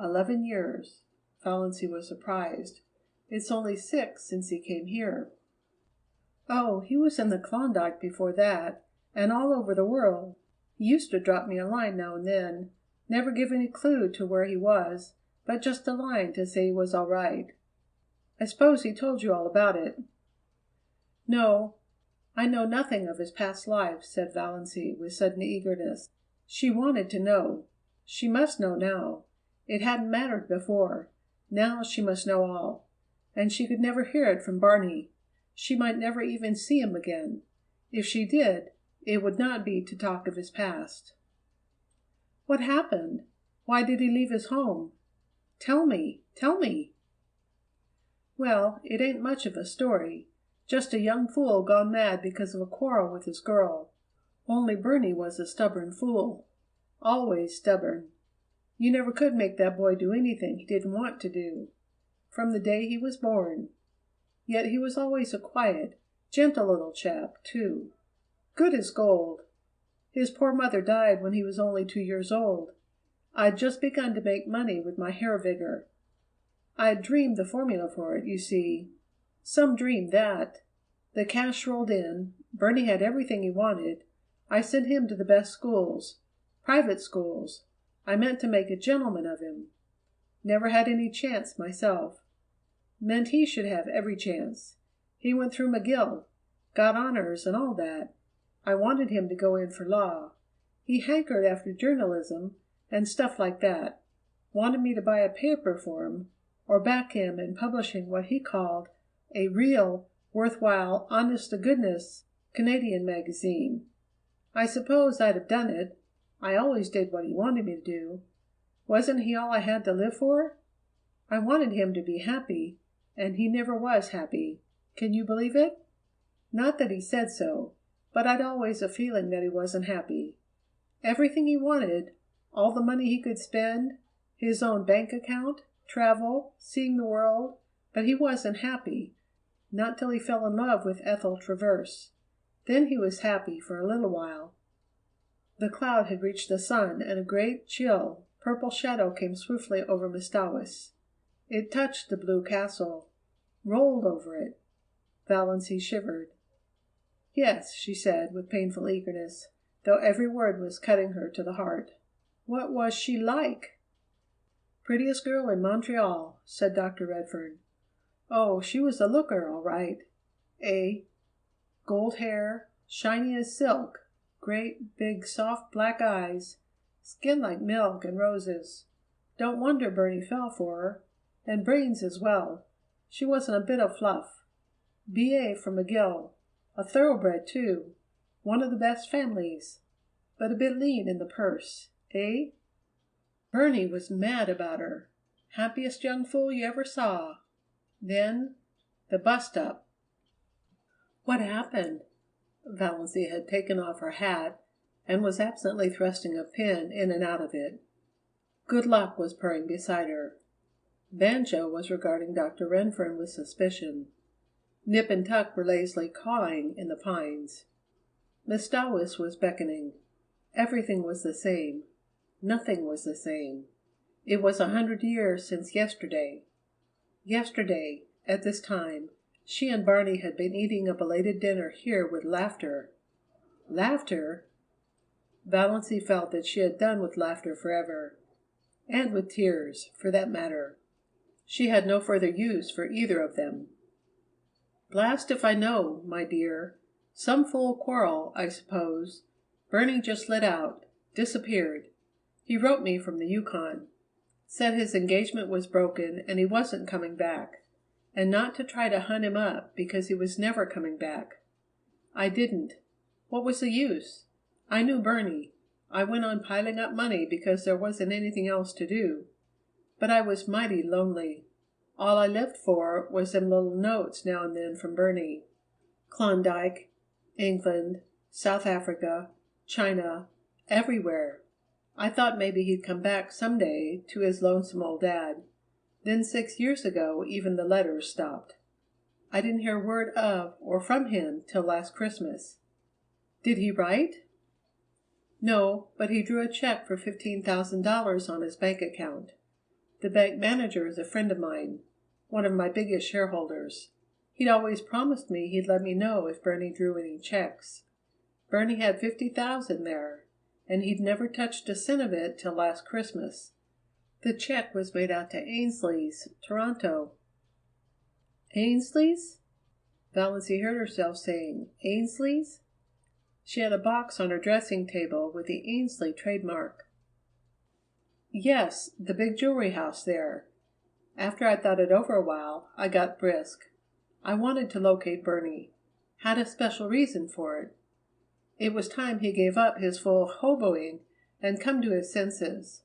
[SPEAKER 12] 11 years. Valancy was surprised. It's only 6 since he came here. Oh, he was in the Klondike before that, and all over the world. He used to drop me a line now and then, never give any clue to where he was, but just a line to say he was all right. I suppose he told you all about it." "No, I know nothing of his past life," said Valancy with sudden eagerness. She wanted to know. She must know now. It hadn't mattered before. Now she must know all. And she could never hear it from Barney. She might never even see him again. If she did, it would not be to talk of his past. "What happened? Why did he leave his home? Tell me, tell me!" "Well, it ain't much of a story. Just a young fool gone mad because of a quarrel with his girl. Only Bernie was a stubborn fool. Always stubborn. You never could make that boy do anything he didn't want to do. From the day he was born. Yet he was always a quiet, gentle little chap, too. Good as gold. His poor mother died when he was only 2 years old. I'd just begun to make money with my hair vigor. I'd dreamed the formula for it, you see. Some dream that. The cash rolled in. Bernie had everything he wanted. I sent him to the best schools. Private schools. I meant to make a gentleman of him. Never had any chance myself. Meant he should have every chance. He went through McGill. Got honors and all that. I wanted him to go in for law. He hankered after journalism and stuff like that. Wanted me to buy a paper for him, or back him in publishing what he called a real, worthwhile, honest-to-goodness Canadian magazine. I suppose I'd have done it. I always did what he wanted me to do. Wasn't he all I had to live for? I wanted him to be happy, and he never was happy. Can you believe it? Not that he said so, but I'd always a feeling that he wasn't happy. Everything he wanted, all the money he could spend, his own bank account, travel, seeing the world, but he wasn't happy. Not till he fell in love with Ethel Traverse. Then he was happy for a little while. The cloud had reached the sun, and a great, chill, purple shadow came swiftly over Mestawis. It touched the blue castle, rolled over it. Valancy shivered. "Yes," she said, with painful eagerness, though every word was cutting her to the heart. "What was she like?" "Prettiest girl in Montreal," said Dr. Redfern. "Oh, she was a looker, all right. Gold hair, shiny as silk, great, big, soft black eyes, skin like milk and roses. Don't wonder Bernie fell for her. And brains as well. She wasn't a bit of fluff. B.A. from McGill. A thoroughbred, too. One of the best families. But a bit lean in the purse, eh? Bernie was mad about her. Happiest young fool you ever saw. Then the bust-up." "What happened?" Valancy had taken off her hat and was absently thrusting a pin in and out of it. Good Luck was purring beside her. Banjo was regarding Dr. Redfern with suspicion. Nip and Tuck were lazily cawing in the pines. Mestawis was beckoning. Everything was the same. Nothing was the same. It was 100 years since yesterday. Yesterday, at this time, she and Barney had been eating a belated dinner here with laughter. Laughter? Valancy felt that she had done with laughter forever. And with tears, for that matter. She had no further use for either of them. "Blast if I know, my dear. Some fool quarrel, I suppose. Bernie just lit out. Disappeared. He wrote me from the Yukon. Said his engagement was broken and he wasn't coming back. And not to try to hunt him up because he was never coming back. I didn't. What was the use? I knew Bernie. I went on piling up money because there wasn't anything else to do. But I was mighty lonely. All I lived for was them little notes now and then from Bernie. Klondike, England, South Africa, China, everywhere. I thought maybe he'd come back some day to his lonesome old dad. Then 6 years ago even the letters stopped. I didn't hear word of or from him till last Christmas." "Did he write?" "No, but he drew a check for $15,000 on his bank account. The bank manager is a friend of mine, one of my biggest shareholders. He'd always promised me he'd let me know if Bernie drew any checks. Bernie had 50,000 there, and he'd never touched a cent of it till last Christmas. The check was made out to Ainsley's, Toronto." "Ainsley's?" Valancy heard herself saying, "Ainsley's?" She had a box on her dressing table with the Ainsley trademark. "Yes, the big jewelry house there. After I'd thought it over a while, I got brisk. I wanted to locate Bernie. Had a special reason for it. It was time he gave up his full hoboing and come to his senses.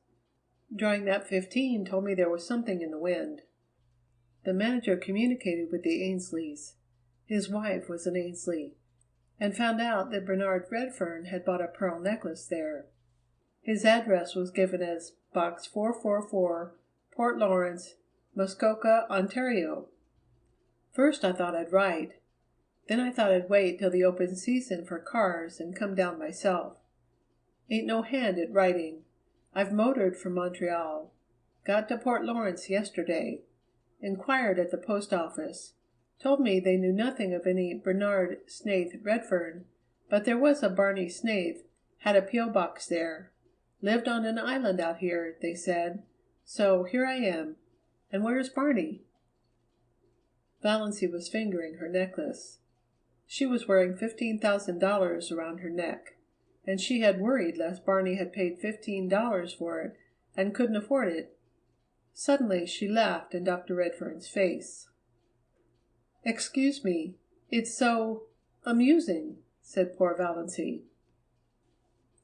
[SPEAKER 12] Drawing that 15 told me there was something in the wind." The manager communicated with the Ainsleys. His wife was an Ainsley, and found out that Bernard Redfern had bought a pearl necklace there. His address was given as Box 444, Port Lawrence, Muskoka, Ontario. First I thought I'd write. Then I thought I'd wait till the open season for cars and come down myself. Ain't no hand at writing. I've motored from Montreal. Got to Port Lawrence yesterday. Inquired at the post office. Told me they knew nothing of any Bernard Snaith Redfern, but there was a Barney Snaith, had a P.O. box there. Lived on an island out here, they said. So here I am. And where's Barney?" Valancy was fingering her necklace. She was wearing $15,000 around her neck, and she had worried lest Barney had paid $15 for it and couldn't afford it. Suddenly she laughed in Dr. Redfern's face. "Excuse me, it's so amusing," said poor Valancy.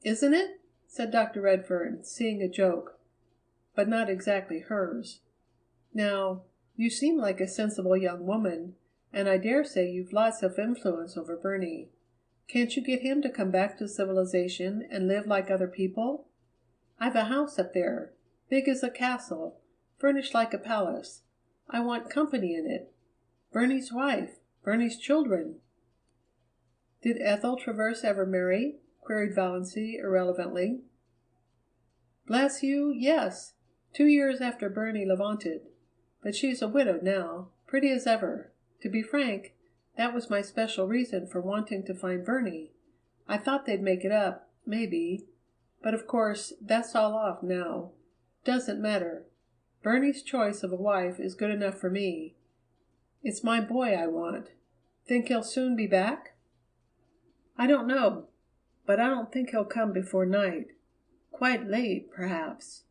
[SPEAKER 12] "Isn't it?" said Dr. Redfern, seeing a joke, but not exactly hers. "Now, you seem like a sensible young woman, and I dare say you've lots of influence over Bernie. Can't you get him to come back to civilization and live like other people? I've a house up there, big as a castle, furnished like a palace. I want company in it. Bernie's wife, Bernie's children." "Did Ethel Traverse ever marry?" queried Valancy irrelevantly. "Bless you, yes. 2 years after Bernie levanted. But she's a widow now, pretty as ever. To be frank, that was my special reason for wanting to find Bernie. I thought they'd make it up, maybe. But of course, that's all off now. Doesn't matter. Bernie's choice of a wife is good enough for me. It's my boy I want. Think he'll soon be back?" "I don't know, but I don't think he'll come before night. Quite late, perhaps.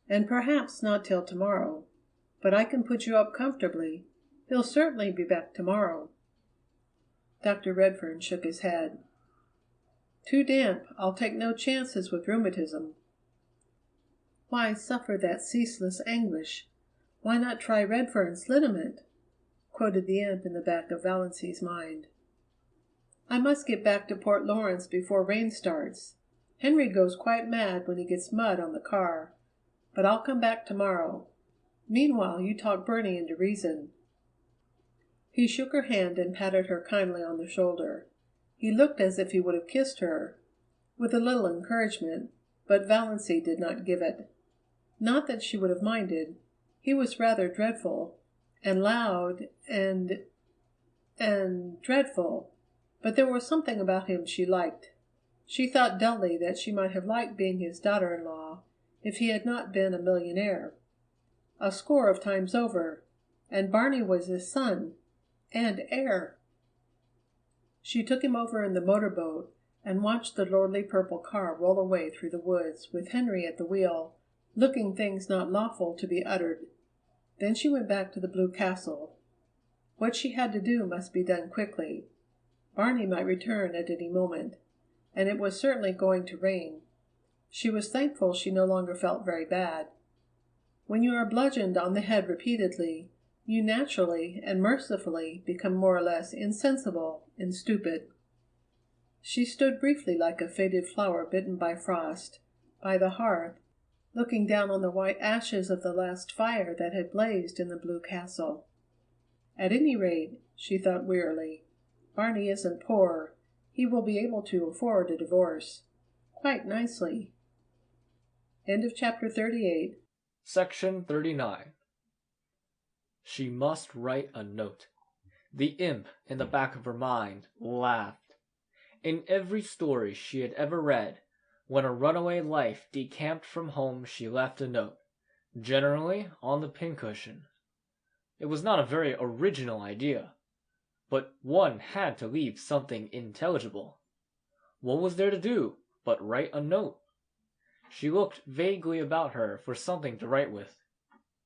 [SPEAKER 12] And perhaps not till tomorrow. But I can put you up comfortably. He'll certainly be back tomorrow." Dr. Redfern shook his head. "Too damp. I'll take no chances with rheumatism." "Why suffer that ceaseless anguish? Why not try Redfern's liniment?" quoted the imp in the back of Valancy's mind. "I must get back to Port Lawrence before rain starts. Henry goes quite mad when he gets mud on the car. But I'll come back tomorrow. Meanwhile you talk Bernie into reason." He shook her hand and patted her kindly on the shoulder. He looked as if he would have kissed her, with a little encouragement, but Valancy did not give it. Not that she would have minded. He was rather dreadful, and loud, and dreadful, but there was something about him she liked. She thought dully that she might have liked being his daughter-in-law if he had not been a millionaire. A score of times over, and Barney was his son, and heir. She took him over in the motor boat and watched the lordly purple car roll away through the woods with Henry at the wheel, looking things not lawful to be uttered. Then she went back to the Blue Castle. What she had to do must be done quickly. Barney might return at any moment, and it was certainly going to rain. She was thankful she no longer felt very bad. When you are bludgeoned on the head repeatedly, you naturally and mercifully become more or less insensible and stupid. She stood briefly like a faded flower bitten by frost, by the hearth, looking down on the white ashes of the last fire that had blazed in the Blue Castle. At any rate, she thought wearily, Barney isn't poor. He will be able to afford a divorce. Quite nicely. End of chapter 38.
[SPEAKER 17] Section 39. She must write a note. The imp in the back of her mind laughed. In every story she had ever read, when a runaway life decamped from home she left a note, generally on the pincushion. It was not a very original idea, but one had to leave something intelligible. What was there to do but write a note? She looked vaguely about her for something to write with.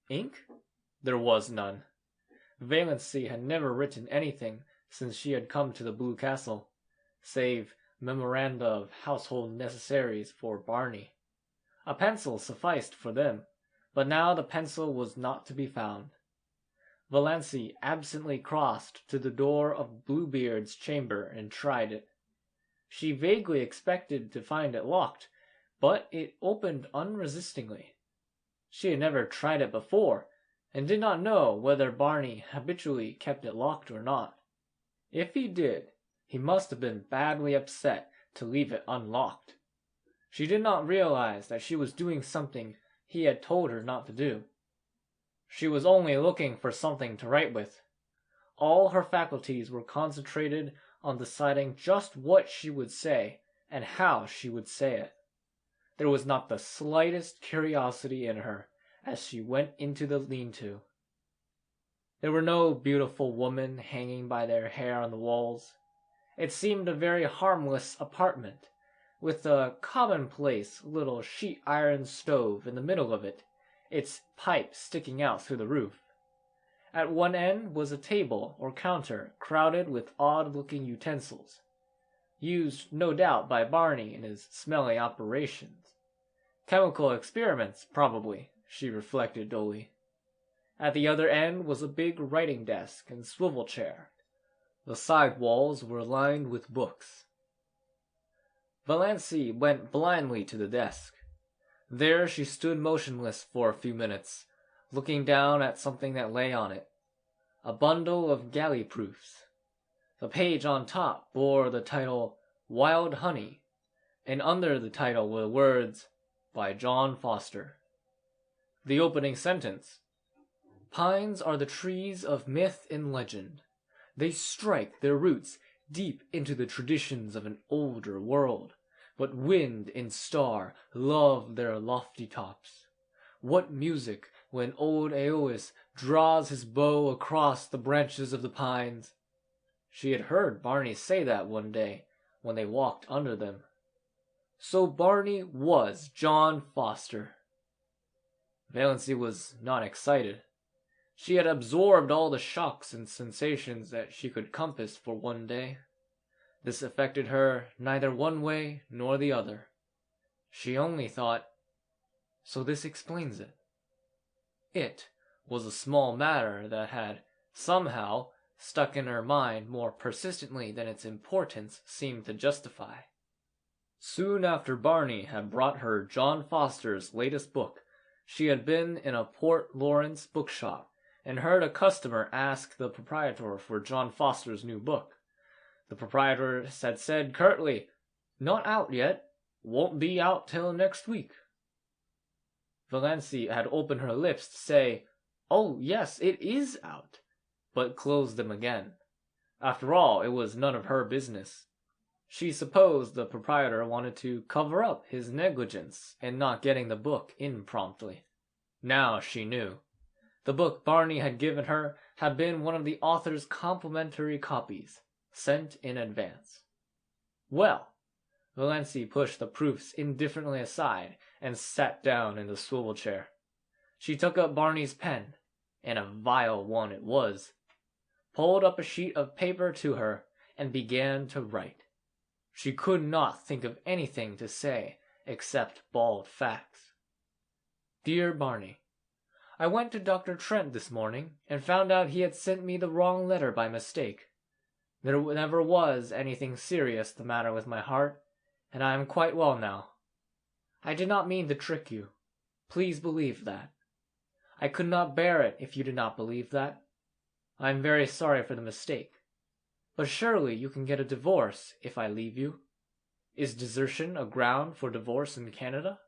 [SPEAKER 17] Ink? There was none. Valancy had never written anything since she had come to the Blue Castle, save memoranda of household necessaries for Barney. A pencil sufficed for them, but now the pencil was not to be found. Valancy absently crossed to the door of Bluebeard's chamber and tried it. She vaguely expected to find it locked, but it opened unresistingly. She had never tried it before, and did not know whether Barney habitually kept it locked or not. If he did, he must have been badly upset to leave it unlocked. She did not realize that she was doing something he had told her not to do. She was only looking for something to write with. All her faculties were concentrated on deciding just what she would say and how she would say it. There was not the slightest curiosity in her as she went into the lean-to. There were no beautiful women hanging by their hair on the walls. It seemed a very harmless apartment, with a commonplace little sheet iron stove in the middle of it, its pipe sticking out through the roof. At one end was a table or counter crowded with odd-looking utensils, used no doubt by Barney in his smelly operations. Chemical experiments, probably, she reflected dully. At the other end was a big writing desk and swivel chair. The side walls were lined with books. Valancy went blindly to the desk. There she stood motionless for a few minutes, looking down at something that lay on it. A bundle of galley proofs. The page on top bore the title Wild Honey, and under the title were the words, by John Foster. The opening sentence, Pines are the trees of myth and legend. They strike their roots deep into the traditions of an older world, but wind and star love their lofty tops. What music when old Aeolus draws his bow across the branches of the pines. She had heard Barney say that one day when they walked under them. So Barney was John Foster. Valancy was not excited. She had absorbed all the shocks and sensations that she could compass for one day. This affected her neither one way nor the other. She only thought, so this explains it. It was a small matter that had, somehow, stuck in her mind more persistently than its importance seemed to justify. Soon after Barney had brought her John Foster's latest book, she had been in a Port Lawrence bookshop and heard a customer ask the proprietor for John Foster's new book. The proprietor had said curtly, "Not out yet. Won't be out till next week." Valancy had opened her lips to say, "Oh, yes, it is out," but closed them again. After all, it was none of her business. She supposed the proprietor wanted to cover up his negligence in not getting the book in promptly. Now she knew. The book Barney had given her had been one of the author's complimentary copies, sent in advance. Well, Valancy pushed the proofs indifferently aside and sat down in the swivel chair. She took up Barney's pen, and a vile one it was, pulled up a sheet of paper to her, and began to write. She could not think of anything to say except bald facts. Dear Barney, I went to Dr. Trent this morning and found out he had sent me the wrong letter by mistake. There never was anything serious the matter with my heart, and I am quite well now. I did not mean to trick you. Please believe that. I could not bear it if you did not believe that. I am very sorry for the mistake. But surely you can get a divorce if I leave you. Is desertion a ground for divorce in Canada?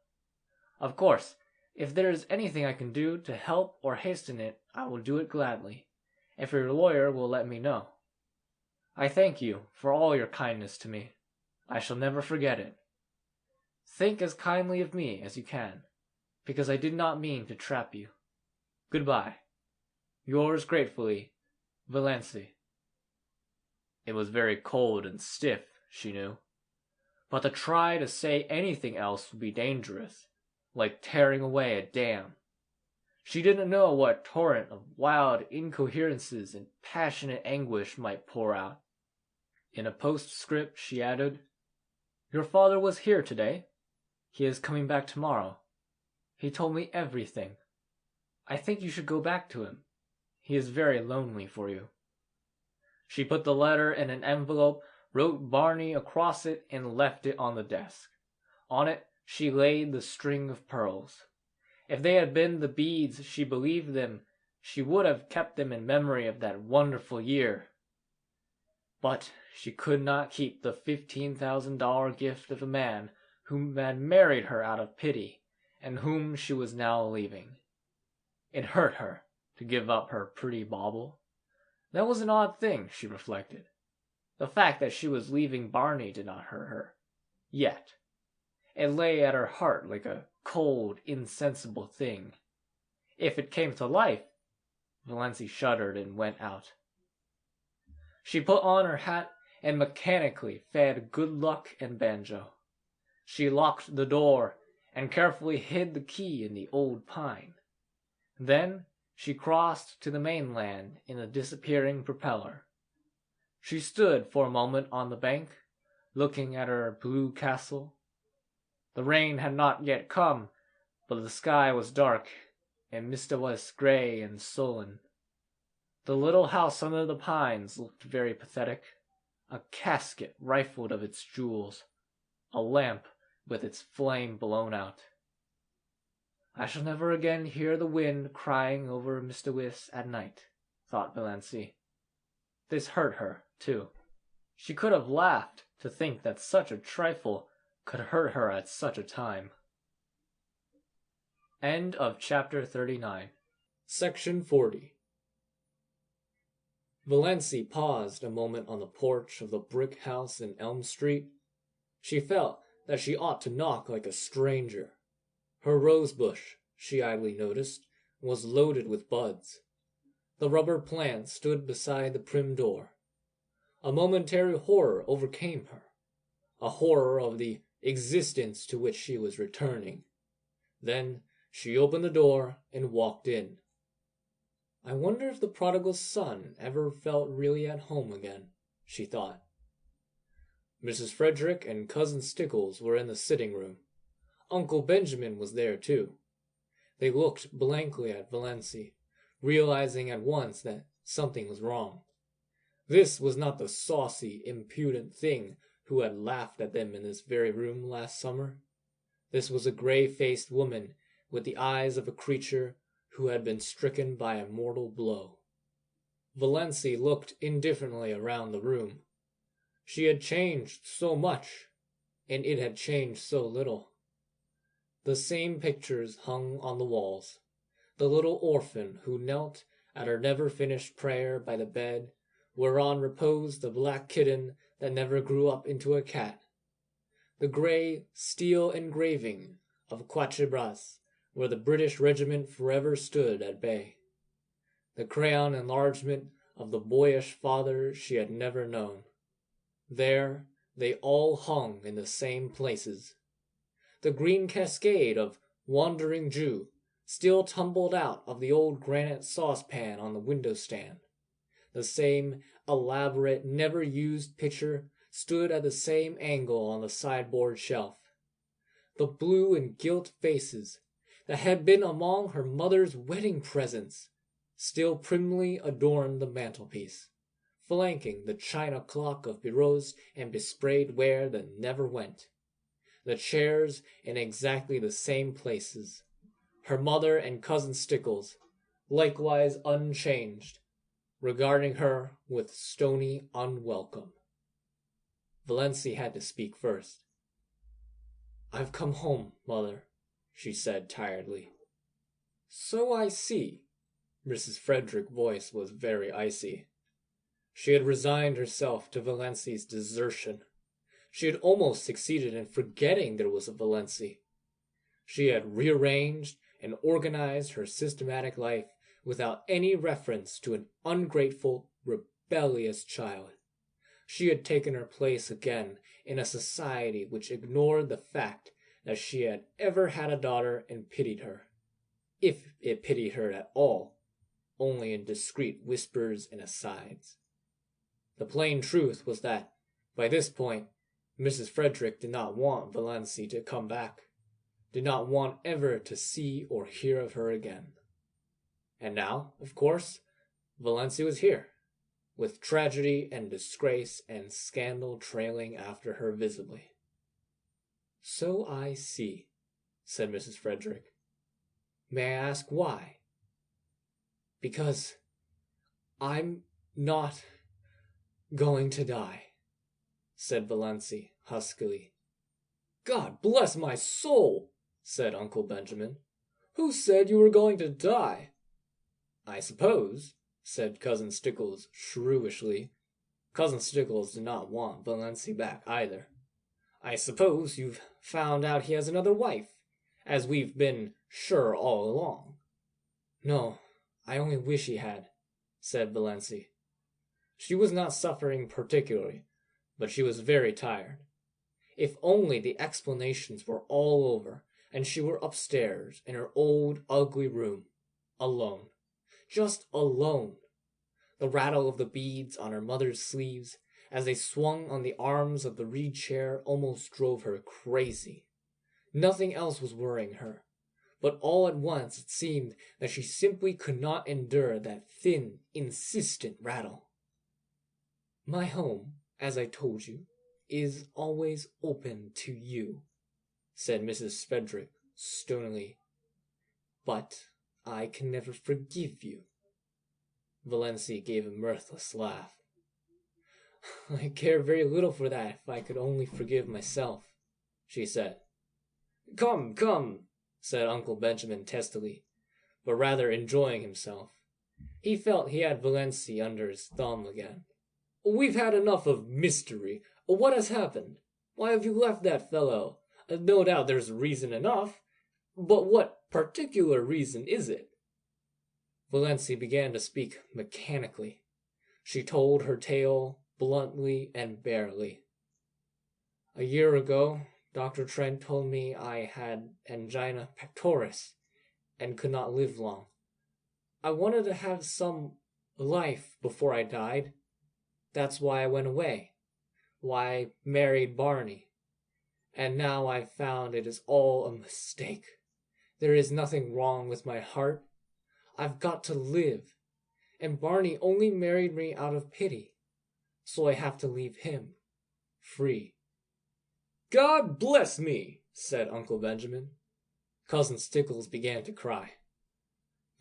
[SPEAKER 17] Of course, If there is anything I can do to help or hasten it, I will do it gladly, if your lawyer will let me know. I thank you for all your kindness to me. I shall never forget it. Think as kindly of me as you can, because I did not mean to trap you. Goodbye. Yours gratefully, Valancy. It was very cold and stiff, she knew, but to try to say anything else would be dangerous, like tearing away a dam. She didn't know what torrent of wild incoherences and passionate anguish might pour out. In a postscript she added, "Your father was here today. He is coming back tomorrow. He told me everything. I think you should go back to him. He is very lonely for you." She put the letter in an envelope, wrote Barney across it, and left it on the desk. On it she laid the string of pearls. If they had been the beads she believed them, she would have kept them in memory of that wonderful year. But she could not keep the $15,000 gift of a man who had married her out of pity, and whom she was now leaving. It hurt her to give up her pretty bauble. That was an odd thing, she reflected. The fact that she was leaving Barney did not hurt her. Yet. It lay at her heart like a cold, insensible thing. If it came to life, Valancy shuddered and went out. She put on her hat and mechanically fed Good Luck and Banjo. She locked the door and carefully hid the key in the old pine. Then she crossed to the mainland in the disappearing propeller. She stood for a moment on the bank, looking at her blue castle. The rain had not yet come, but the sky was dark, and Mr. was gray and sullen. The little house under the pines looked very pathetic, a casket rifled of its jewels, a lamp with its flame blown out. I shall never again hear the wind crying over Mr. Wyss at night, thought Valancy. This hurt her, too. She could have laughed to think that such a trifle could hurt her at such a time. End of chapter 39. Section 40. Valancy paused a moment on the porch of the brick house in Elm Street. She felt that she ought to knock like a stranger. Her rose bush, she idly noticed, was loaded with buds. The rubber plant stood beside the prim door. A momentary horror overcame her, a horror of the existence to which she was returning. Then she opened the door and walked in. I wonder if the prodigal son ever felt really at home again, she thought. Mrs. Frederick and Cousin Stickles were in the sitting room. Uncle Benjamin was there, too. They looked blankly at Valancy, realizing at once that something was wrong. This was not the saucy, impudent thing who had laughed at them in this very room last summer. This was a gray-faced woman with the eyes of a creature who had been stricken by a mortal blow. Valancy looked indifferently around the room. She had changed so much, and it had changed so little. The same pictures hung on the walls. The little orphan who knelt at her never-finished prayer by the bed whereon reposed the black kitten that never grew up into a cat. The gray steel engraving of Quatre Bras, where the British regiment forever stood at bay. The crayon enlargement of the boyish father she had never known. There they all hung in the same places. The green cascade of Wandering Jew still tumbled out of the old granite saucepan on the window-stand. The same elaborate, never-used pitcher stood at the same angle on the sideboard shelf. The blue and gilt vases that had been among her mother's wedding presents still primly adorned the mantelpiece, flanking the china clock of Birot's and besprayed ware that never went. The chairs in exactly the same places. Her mother and Cousin Stickles, likewise unchanged, regarding her with stony unwelcome. Valancy had to speak first. "I've come home, Mother," she said tiredly. So I see. Mrs. Frederick's voice was very icy. She had resigned herself to Valency's desertion. She had almost succeeded in forgetting there was a Valency. She had rearranged and organized her systematic life without any reference to an ungrateful, rebellious child. She had taken her place again in a society which ignored the fact that she had ever had a daughter and pitied her, if it pitied her at all, only in discreet whispers and asides. The plain truth was that, by this point, Mrs. Frederick did not want Valency to come back, did not want ever to see or hear of her again. And now, of course, Valency was here, with tragedy and disgrace and scandal trailing after her visibly. So I see, said Mrs. Frederick. May I ask why? Because I'm not going to die, said Valency huskily. God bless my soul, said Uncle Benjamin. Who said you were going to die? I suppose, said Cousin Stickles shrewishly. Cousin Stickles did not want Valency back either. I suppose you've found out he has another wife, as we've been sure all along. No, I only wish he had, said Valency. She was not suffering particularly, but she was very tired. If only the explanations were all over, and she were upstairs in her old, ugly room, alone. Just alone. The rattle of the beads on her mother's sleeves, as they swung on the arms of the reed chair, almost drove her crazy. Nothing else was worrying her, but all at once it seemed that she simply could not endure that thin, insistent rattle. My home, as I told you, is always open to you, said Mrs. Frederick stonily. But I can never forgive you. Valency gave a mirthless laugh. I care very little for that if I could only forgive myself, she said. Come, come, said Uncle Benjamin testily, but rather enjoying himself. He felt he had Valency under his thumb again. We've had enough of mystery. What has happened? Why have you left that fellow? No doubt there's reason enough, but what particular reason is it? Valency began to speak mechanically. She told her tale bluntly and barely. A year ago, Dr. Trent told me I had angina pectoris and could not live long. I wanted to have some life before I died. That's why I went away, why I married Barney. And now I've found it is all a mistake. There is nothing wrong with my heart. I've got to live, and Barney only married me out of pity, so I have to leave him free. God bless me, said Uncle Benjamin. Cousin Stickles began to cry.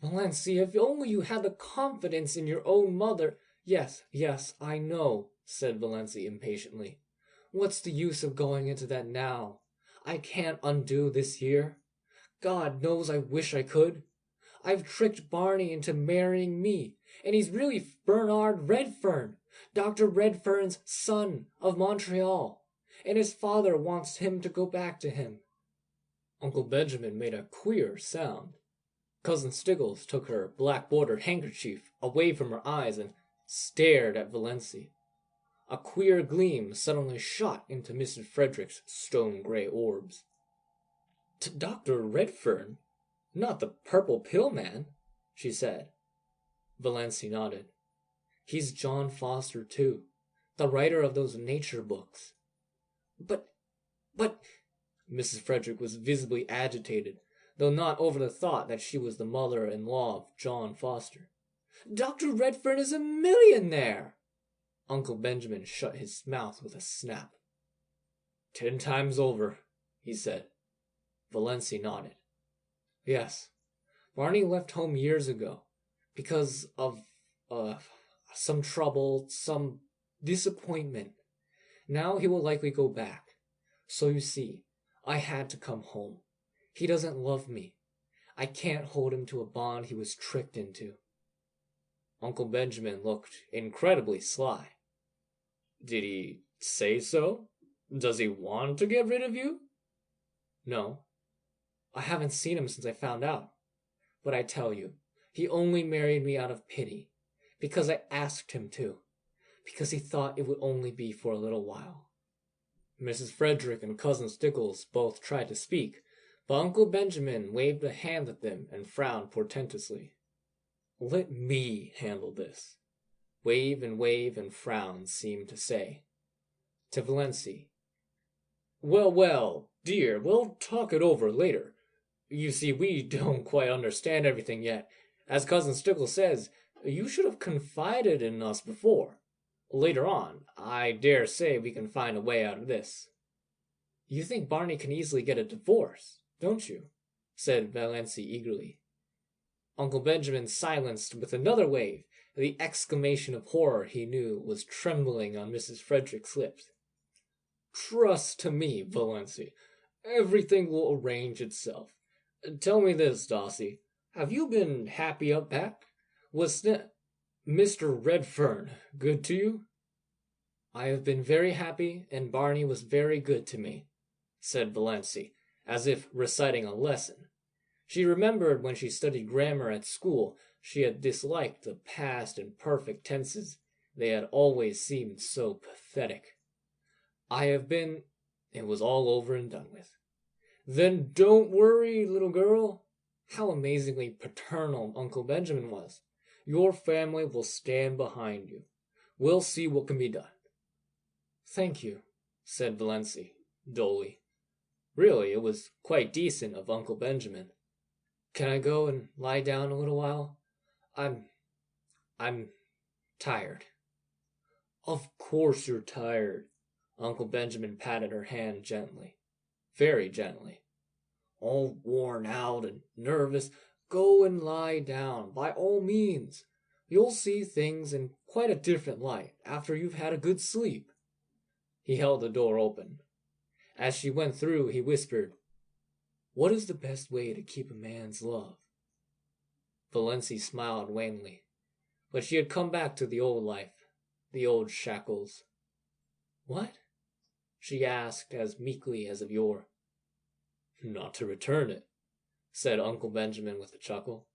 [SPEAKER 17] Valency, if only you had the confidence in your own mother. Yes, I know, said Valency impatiently. What's the use of going into that now? I can't undo this year. God knows I wish I could. I've tricked Barney into marrying me, and he's really Bernard Redfern, Dr. Redfern's son of Montreal, and his father wants him to go back to him. Uncle Benjamin made a queer sound. Cousin Stickles took her black-bordered handkerchief away from her eyes and stared at Valency. A queer gleam suddenly shot into Mrs. Frederick's stone-gray orbs. Dr. Redfern? Not the purple pill man, she said. Valency nodded. He's John Foster, too, the writer of those nature books. But, Mrs. Frederick was visibly agitated, though not over the thought that she was the mother-in-law of John Foster. Dr. Redfern is a millionaire! Uncle Benjamin shut his mouth with a snap. 10 times over, he said. Valency nodded. Yes, Barney left home years ago, because of, some trouble, some disappointment. Now he will likely go back. So you see, I had to come home. He doesn't love me. I can't hold him to a bond he was tricked into." Uncle Benjamin looked incredibly sly. "Did he say so? Does he want to get rid of you?" "No. I haven't seen him since I found out. But I tell you, he only married me out of pity, because I asked him to, because he thought it would only be for a little while." Mrs. Frederick and Cousin Stickles both tried to speak, but Uncle Benjamin waved a hand at them and frowned portentously. "Let me handle this." Wave and frown seemed to say. To Valency, Well, dear, we'll talk it over later. You see, we don't quite understand everything yet. As Cousin Stickles says, you should have confided in us before. Later on, I dare say we can find a way out of this." "You think Barney can easily get a divorce, don't you?" said Valency eagerly. Uncle Benjamin silenced with another wave the exclamation of horror he knew was trembling on Mrs. Frederick's lips. "Trust to me, Valency. Everything will arrange itself. Tell me this, Dossie. Have you been happy up back? Was Mr. Redfern good to you?" "I have been very happy, and Barney was very good to me," said Valency, as if reciting a lesson. She remembered when she studied grammar at school, she had disliked the past and perfect tenses. They had always seemed so pathetic. "I have been—" It was all over and done with. "Then don't worry, little girl." How amazingly paternal Uncle Benjamin was. "Your family will stand behind you. We'll see what can be done." "Thank you," said Valency, dully. Really, it was quite decent of Uncle Benjamin. "Can I go and lie down a little while? I'm tired." "Of course you're tired." Uncle Benjamin patted her hand gently, very gently. "All worn out and nervous, go and lie down, by all means. You'll see things in quite a different light after you've had a good sleep." He held the door open. As she went through, he whispered, "What is the best way to keep a man's love?" Valency smiled wanly, but she had come back to the old life, the old shackles. "What?" she asked as meekly as of yore. "Not to return it," said Uncle Benjamin with a chuckle.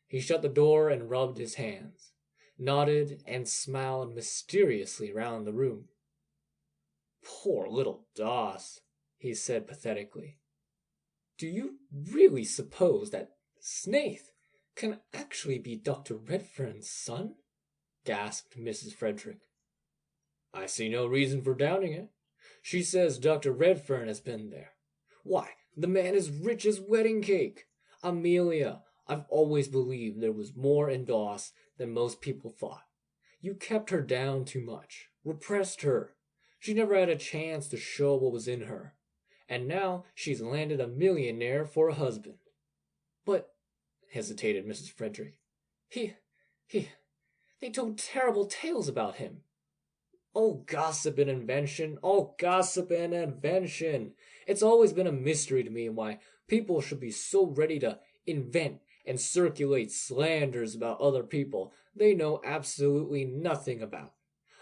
[SPEAKER 17] He shut the door and rubbed his hands, nodded, and smiled mysteriously round the room. "Poor little Doss," he said pathetically. "Do you really suppose that Snaith can actually be Dr. Redfern's son?" gasped Mrs. Frederick. "I see no reason for doubting it. She says Dr. Redfern has been there. Why, the man is rich as wedding cake. Amelia, I've always believed there was more in Doss than most people thought. You kept her down too much, repressed her. She never had a chance to show what was in her. And now she's landed a millionaire for a husband." "But," hesitated Mrs. Frederick, they told terrible tales about him." "All gossip and invention, all gossip and invention. It's always been a mystery to me why people should be so ready to invent and circulate slanders about other people they know absolutely nothing about.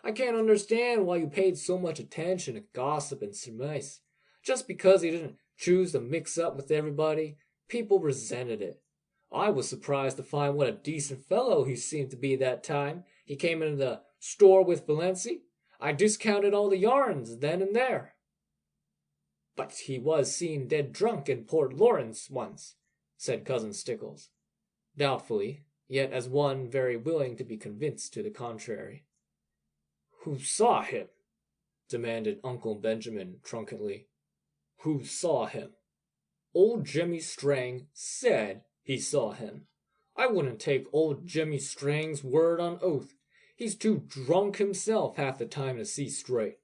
[SPEAKER 17] I can't understand why you paid so much attention to gossip and surmise. Just because he didn't choose to mix up with everybody, people resented it. I was surprised to find what a decent fellow he seemed to be that time he came into the store with Valency. I discounted all the yarns then and there." "But he was seen dead drunk in Port Lawrence once," said Cousin Stickles, doubtfully, yet as one very willing to be convinced to the contrary. "Who saw him?" demanded Uncle Benjamin truculently. "Who saw him? Old Jemmy Strang said he saw him. I wouldn't take old Jemmy Strang's word on oath. He's too drunk himself half the time to see straight.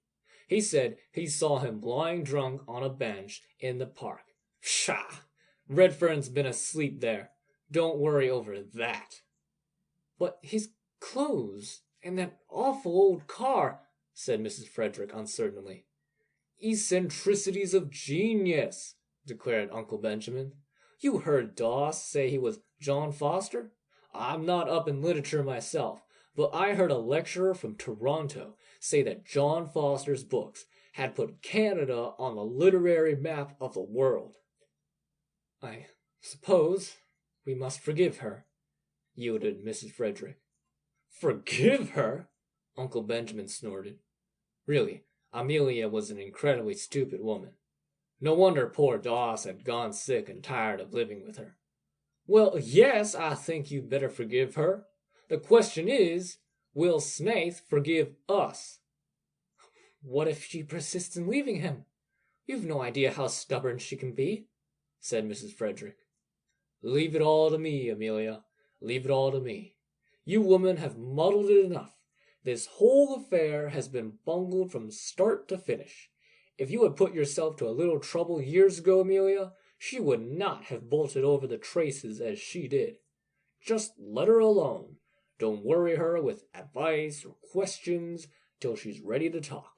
[SPEAKER 17] He said he saw him lying drunk on a bench in the park. Pshaw! Redfern's been asleep there. Don't worry over that." "But his clothes and that awful old car," said Mrs. Frederick uncertainly. "Eccentricities of genius," declared Uncle Benjamin. You heard Doss say he was John Foster? I'm not up in literature myself, but I heard a lecturer from Toronto say that John Foster's books had put Canada on the literary map of the world. I suppose we must forgive her, yielded Mrs. Frederick. Forgive her? Uncle Benjamin snorted. Really, Amelia was an incredibly stupid woman. No wonder poor Doss had gone sick and tired of living with her. Well, yes, I think you'd better forgive her. The question is, will Snaith forgive us? What if she persists in leaving him? You've no idea how stubborn she can be, said Mrs. Frederick. Leave it all to me, Amelia. Leave it all to me. You women have muddled it enough. This whole affair has been bungled from start to finish. If you had put yourself to a little trouble years ago, Amelia, she would not have bolted over the traces as she did. Just let her alone. Don't worry her with advice or questions till she's ready to talk.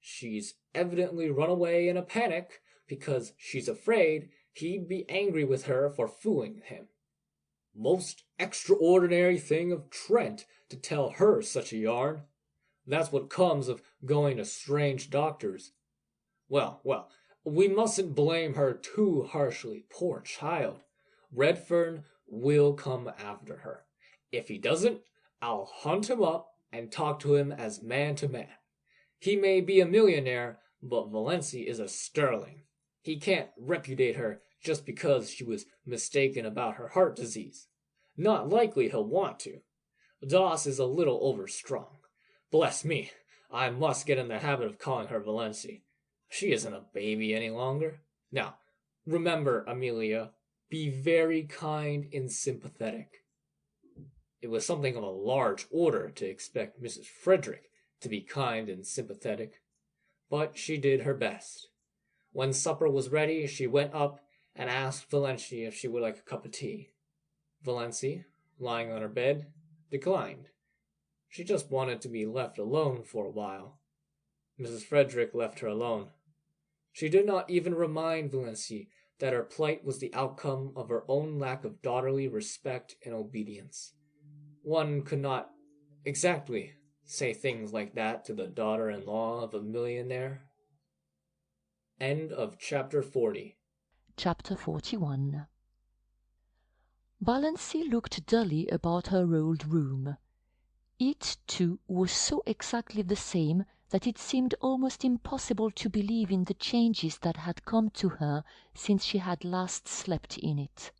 [SPEAKER 17] She's evidently run away in a panic because she's afraid he'd be angry with her for fooling him. Most extraordinary thing of Trent to tell her such a yarn. That's what comes of going to strange doctors. Well, we mustn't blame her too harshly, poor child. Redfern will come after her. If he doesn't, I'll hunt him up and talk to him as man to man. He may be a millionaire, but Valency is a sterling. He can't repudiate her just because she was mistaken about her heart disease. Not likely he'll want to. Doss is a little overstrung. Bless me, I must get in the habit of calling her Valency. She isn't a baby any longer. Now, remember, Amelia, be very kind and sympathetic. It was something of a large order to expect Mrs. Frederick to be kind and sympathetic, but she did her best. When supper was ready, she went up and asked Valency if she would like a cup of tea. Valency, lying on her bed, declined. She just wanted to be left alone for a while. Mrs. Frederick left her alone. She did not even remind Valency that her plight was the outcome of her own lack of daughterly respect and obedience. One could not exactly say things like that to the daughter-in-law of a millionaire. End of chapter 40.
[SPEAKER 5] Chapter 41. Valency looked dully about her old room. It, too, was so exactly the same that it seemed almost impossible to believe in the changes that had come to her since she had last slept in it.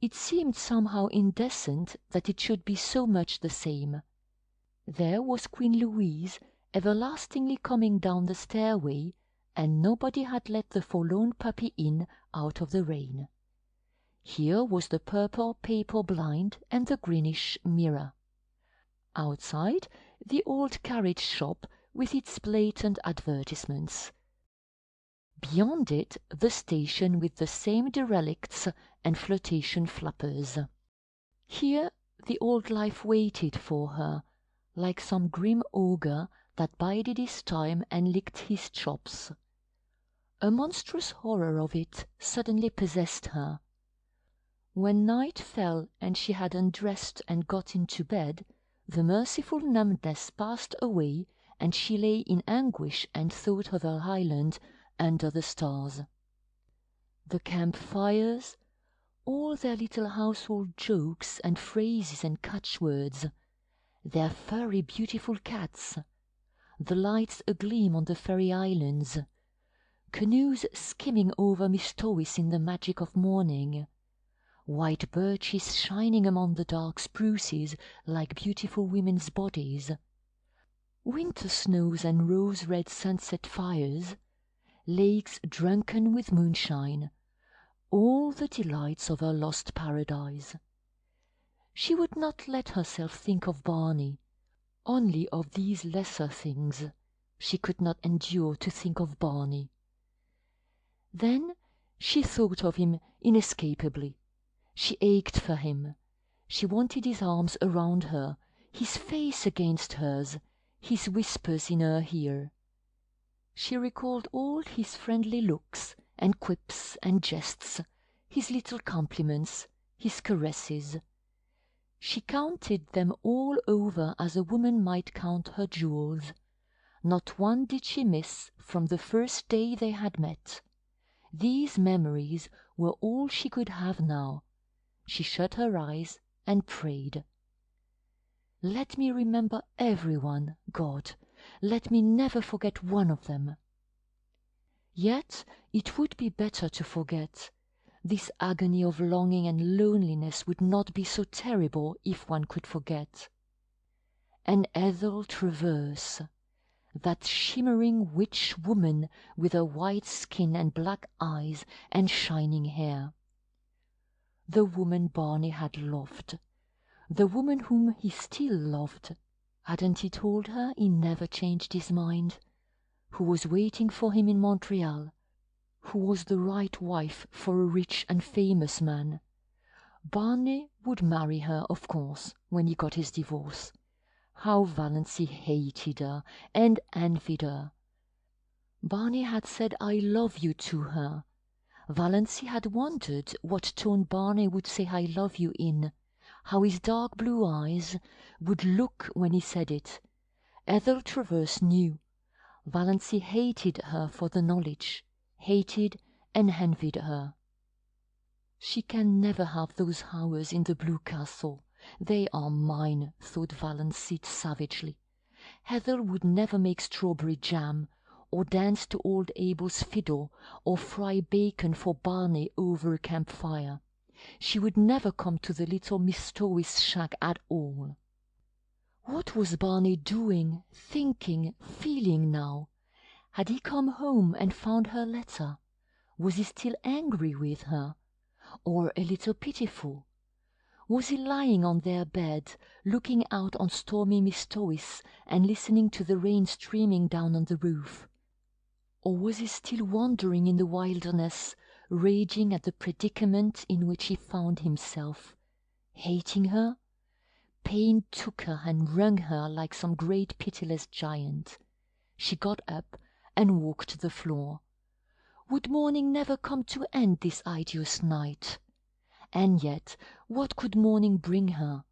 [SPEAKER 5] It seemed somehow indecent that it should be so much the same. There was Queen Louise everlastingly coming down the stairway, and nobody had let the forlorn puppy in out of the rain. Here was the purple paper blind and the greenish mirror. Outside, the old carriage shop with its blatant advertisements. Beyond it, the station with the same derelicts and flotation flappers. Here the old life waited for her, like some grim ogre that bided his time and licked his chops. A monstrous horror of it suddenly possessed her. When night fell and she had undressed and got into bed, the merciful numbness passed away, and she lay in anguish and thought of her island under the stars. The camp-fires, all their little household jokes and phrases and catchwords, their furry beautiful cats, the lights agleam on the fairy islands, canoes skimming over Mistowis in the magic of morning, white birches shining among the dark spruces like beautiful women's bodies, winter snows and rose-red sunset fires, lakes drunken with moonshine, all the delights of her lost paradise. She would not let herself think of Barney, only of these lesser things. She could not endure to think of Barney. Then she thought of him inescapably. She ached for him. She wanted his arms around her, his face against hers, his whispers in her ear. She recalled all his friendly looks and quips and jests, his little compliments, his caresses. She counted them all over as a woman might count her jewels. Not one did she miss from the first day they had met. These memories were all she could have now. She shut her eyes and prayed. Let me remember everyone, God. Let me never forget one of them. Yet it would be better to forget. This agony of longing and loneliness would not be so terrible if one could forget. And Ethel Travers, that shimmering witch woman with her white skin and black eyes and shining hair. The woman Barney had loved, the woman whom he still loved. Hadn't he told her he never changed his mind? Who was waiting for him in Montreal, who was the right wife for a rich and famous man. Barney would marry her, of course, when he got his divorce. How Valancy hated her and envied her. Barney had said "I love you" to her. Valancy had wondered what tone Barney would say "I love you" in, how his dark blue eyes would look when he said it. Ethel Travers knew. Valancy hated her for the knowledge, hated and envied her. She can never have those hours in the Blue Castle. They are mine, thought Valancy savagely. Ethel would never make strawberry jam, or dance to old Abel's fiddle, or fry bacon for Barney over a campfire. She would never come to the little Miss Stowe's shack at all. What was Barney doing, thinking, feeling now? Had he come home and found her letter? Was he still angry with her, or a little pitiful? Was he lying on their bed, looking out on stormy Miss Stowe's and listening to the rain streaming down on the roof? Or was he still wandering in the wilderness, raging at the predicament in which he found himself, hating her? Pain took her and wrung her like some great pitiless giant. She got up and walked the floor. Would morning never come to end this hideous night? And yet, what could morning bring her?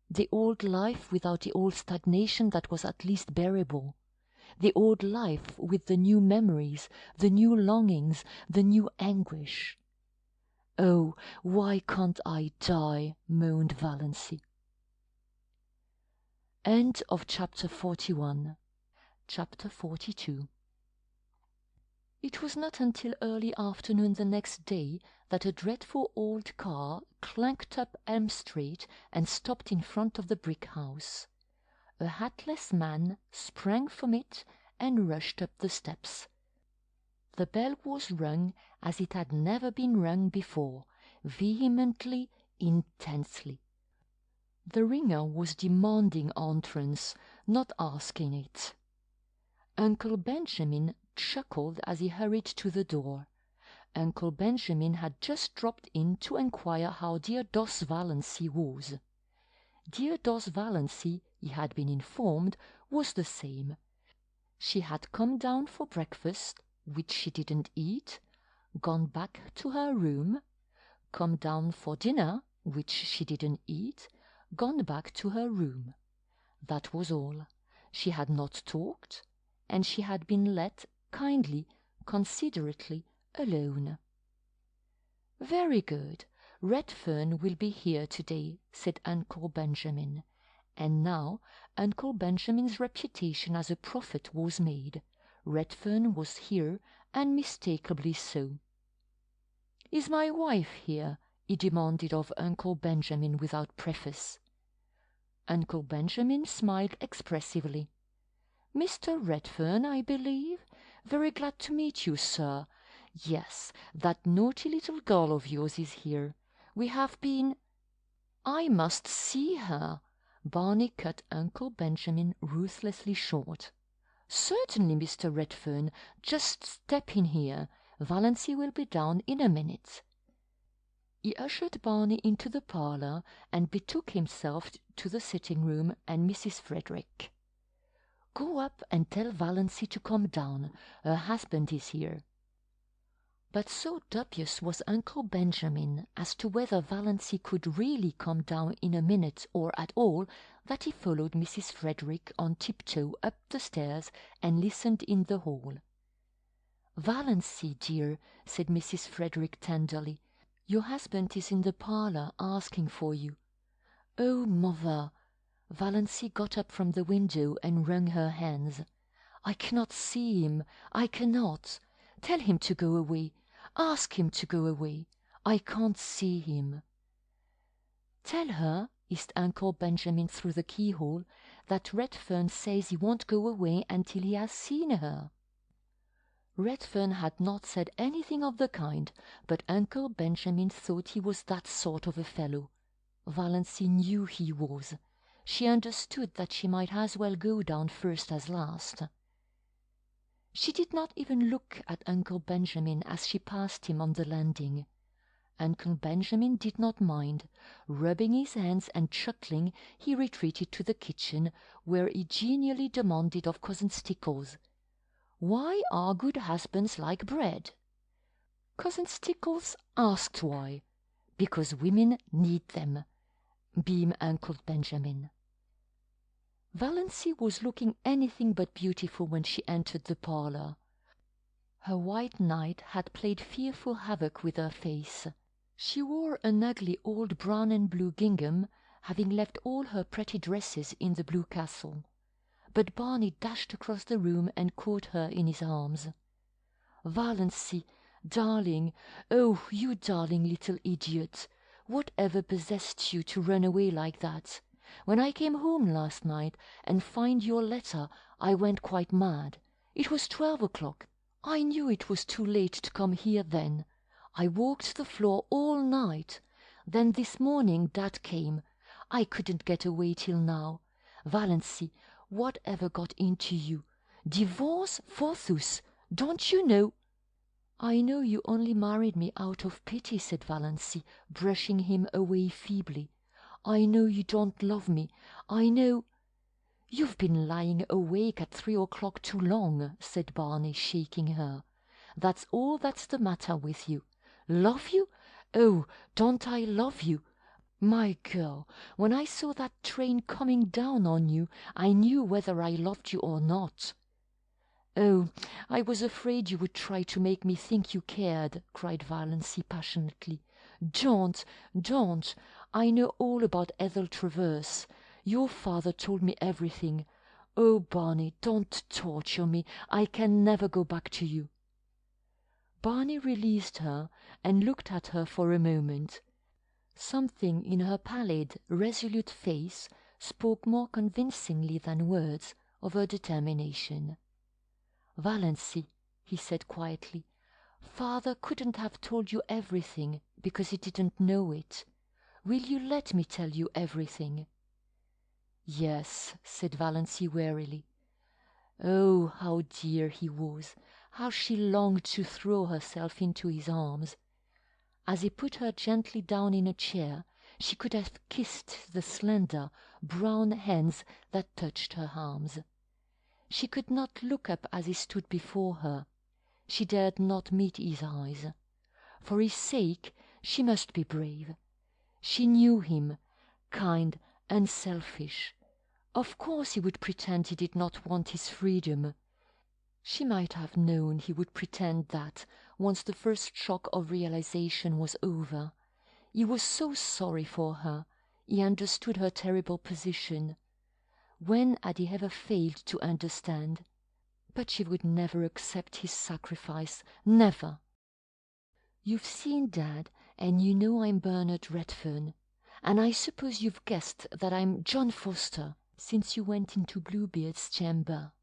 [SPEAKER 5] The old life without the old stagnation that was at least bearable. The old life with the new memories, the new longings, the new anguish. "Oh, why can't I die?" moaned Valancy. End of chapter 41. Chapter 42. It was not until early afternoon the next day that a dreadful old car clanked up Elm Street and stopped in front of the brick house. A hatless man sprang from it and rushed up the steps. The bell was rung as it had never been rung before, vehemently, intensely. The ringer was demanding entrance, not asking it. Uncle Benjamin chuckled as he hurried to the door. Uncle Benjamin had just dropped in to enquire how dear Dos Valancy was. Dear Dos Valancy, he had been informed, was the same. She had come down for breakfast, which she didn't eat, gone back to her room, come down for dinner, which she didn't eat, gone back to her room. That was all. She had not talked, and she had been let kindly, considerately alone. "Very good. Redfern will be here to-day," said Uncle Benjamin. And now Uncle Benjamin's reputation as a prophet was made. Redfern was here, unmistakably so. "Is my wife here?" he demanded of Uncle Benjamin without preface. Uncle Benjamin smiled expressively. "Mr. Redfern, I believe? Very glad to meet you, sir. Yes, that naughty little girl of yours is here. We have been—" "I must see her." Barney cut Uncle Benjamin ruthlessly short. "Certainly, Mr. Redfern. Just step in here. Valancy will be down in a minute." He ushered Barney into the parlour and betook himself to the sitting-room and Mrs. Frederick. "Go up and tell Valancy to come down. Her husband is here." But so dubious was Uncle Benjamin as to whether Valancy could really come down in a minute or at all, that he followed Mrs. Frederick on tiptoe up the stairs and listened in the hall. "Valancy, dear," said Mrs. Frederick tenderly, "your husband is in the parlour asking for you." "Oh, mother!" Valancy got up from the window and wrung her hands. "I cannot see him, I cannot. Tell him to go away. Ask him to go away. I can't see him." "Tell her," hissed Uncle Benjamin through the keyhole, "that Redfern says he won't go away until he has seen her." Redfern had not said anything of the kind, but Uncle Benjamin thought he was that sort of a fellow. Valancy knew he was. She understood that she might as well go down first as last. She did not even look at Uncle Benjamin as she passed him on the landing. Uncle Benjamin did not mind. Rubbing his hands and chuckling, he retreated to the kitchen, where he genially demanded of Cousin Stickles, "Why are good husbands like bread?" Cousin Stickles asked why. "Because women need them," beamed Uncle Benjamin. Valancy was looking anything but beautiful when she entered the parlour. Her white night had played fearful havoc with her face. She wore an ugly old brown and blue gingham, having left all her pretty dresses in the Blue Castle. But Barney dashed across the room and caught her in his arms. "Valancy, darling, oh, you darling little idiot! Whatever possessed you to run away like that? When I came home last night and find your letter, I went quite mad. It was 12 o'clock. I knew it was too late to come here then. I walked the floor all night. Then this morning Dad came. I couldn't get away till now. Valancy, whatever got into you? Divorce, forsooth! Don't you know?" "I know you only married me out of pity," said Valancy, brushing him away feebly. "I know you don't love me. I know—" "You've been lying awake at 3 o'clock too long," said Barney, shaking her. "That's all that's the matter with you. Love you? Oh, don't I love you? My girl, when I saw that train coming down on you, I knew whether I loved you or not." "Oh, I was afraid you would try to make me think you cared," cried Valancy passionately. "Don't, don't! I know all about Ethel Traverse. Your father told me everything. Oh, Barney, don't torture me. I can never go back to you." Barney released her and looked at her for a moment. Something in her pallid, resolute face spoke more convincingly than words of her determination. "Valancy," he said quietly, "Father couldn't have told you everything because he didn't know it. Will you let me tell you everything?" "Yes," said Valancy wearily. Oh, how dear he was! How she longed to throw herself into his arms! As he put her gently down in a chair, she could have kissed the slender, brown hands that touched her arms. She could not look up as he stood before her. She dared not meet his eyes. For his sake she must be brave. She knew him, kind, unselfish. Of course he would pretend he did not want his freedom. She might have known he would pretend that, once the first shock of realization was over. He was so sorry for her. He understood her terrible position. When had he ever failed to understand? But she would never accept his sacrifice, never. "You've seen Dad, and you know I'm Bernard Redfern. And I suppose you've guessed that I'm John Foster, since you went into Bluebeard's chamber."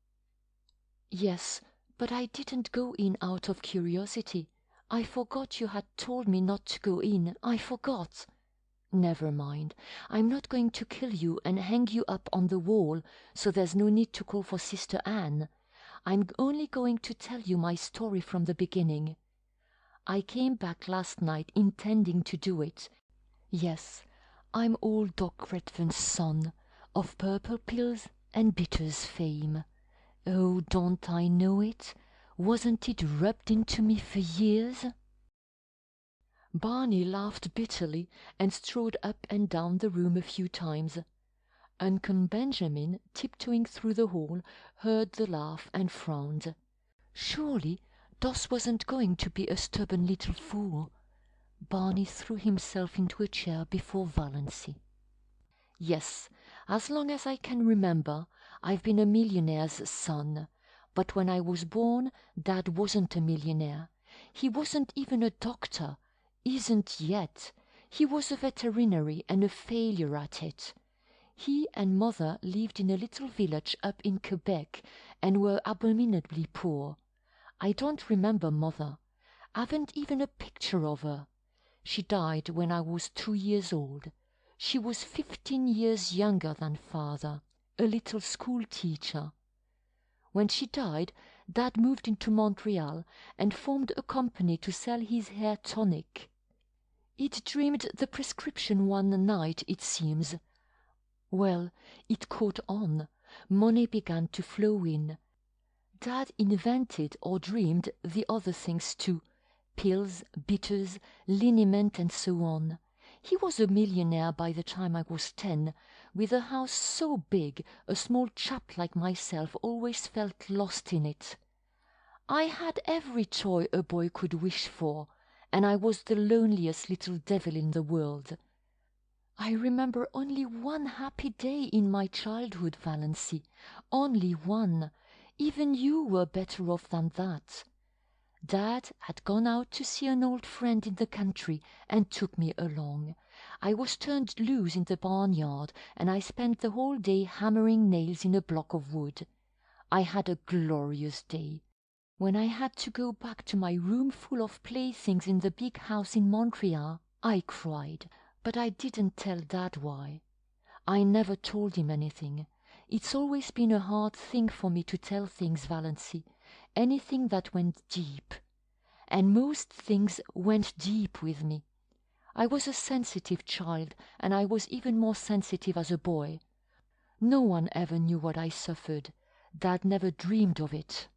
[SPEAKER 5] "Yes, but I didn't go in out of curiosity. I forgot you had told me not to go in. I forgot." "Never mind. I'm not going to kill you and hang you up on the wall, so there's no need to call for Sister Anne. I'm only going to tell you my story from the beginning. I came back last night intending to do it. Yes, I'm old Doc Redfern's son, of Purple Pills and Bitters fame. Oh, don't I know it? Wasn't it rubbed into me for years?" Barney laughed bitterly and strode up and down the room a few times. Uncle Benjamin, tiptoeing through the hall, heard the laugh and frowned. Surely Doss wasn't going to be a stubborn little fool. Barney threw himself into a chair before Valancy. Yes, as long as I can remember, I've been a millionaire's son. But when I was born, Dad wasn't a millionaire. He wasn't even a doctor. Isn't yet. He was a veterinary and a failure at it. He and Mother lived in a little village up in Quebec and were abominably poor. I don't remember Mother. Haven't even a picture of her. She died when I was 2 years old. She was 15 years younger than Father, a little school teacher. When she died, Dad moved into Montreal and formed a company to sell his hair tonic. He'd dreamed the prescription one night, it seems. Well, it caught on. Money began to flow in. Dad invented or dreamed the other things too. Pills, bitters, liniment, and so on. He was a millionaire by the time I was 10, with a house so big a small chap like myself always felt lost in it. I had every toy a boy could wish for, and I was the loneliest little devil in the world. I remember only one happy day in my childhood, Valancy. Only one. Even you were better off than that. Dad had gone out to see an old friend in the country and took me along. I was turned loose in the barnyard, and I spent the whole day hammering nails in a block of wood. I had a glorious day. When I had to go back to my room full of playthings in the big house in Montreal, I cried, but I didn't tell Dad why. I never told him anything. It's always been a hard thing for me to tell things, Valancy, anything that went deep. And most things went deep with me. I was a sensitive child, and I was even more sensitive as a boy. No one ever knew what I suffered. Dad never dreamed of it.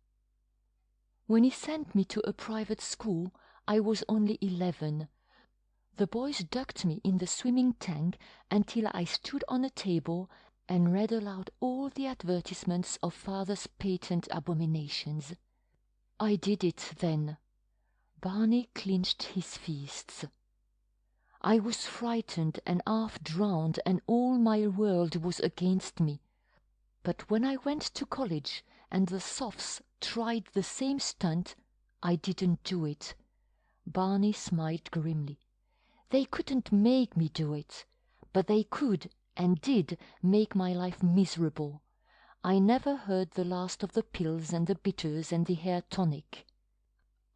[SPEAKER 5] When he sent me to a private school, I was only 11. The boys ducked me in the swimming tank until I stood on a table and read aloud all the advertisements of Father's patent abominations. I did it then. Barney clenched his fists. I was frightened and half drowned, and all my world was against me. But when I went to college and the Sophs tried the same stunt, I didn't do it. Barney smiled grimly. They couldn't make me do it, but they could and did make my life miserable. I never heard the last of the pills and the bitters and the hair tonic.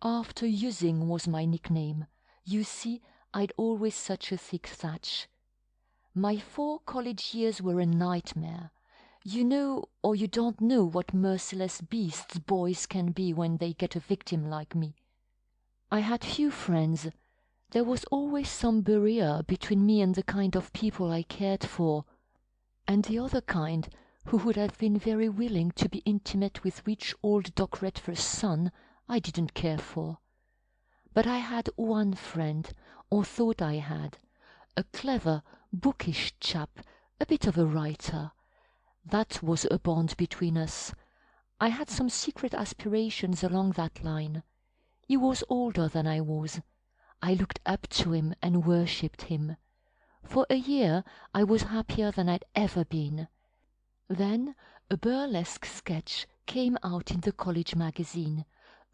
[SPEAKER 5] After using was my nickname. You see, I'd always such a thick thatch. My 4 college years were a nightmare. You know or you don't know what merciless beasts boys can be when they get a victim like me. I had few friends. There was always some barrier between me and the kind of people I cared for, and the other kind, who would have been very willing to be intimate with rich old Doc Redfern's son, I didn't care for. But I had one friend, or thought I had, a clever, bookish chap, a bit of a writer. That was a bond between us. I had some secret aspirations along that line. He was older than I was. I looked up to him and worshipped him. For a year I was happier than I'd ever been. Then a burlesque sketch came out in the college magazine,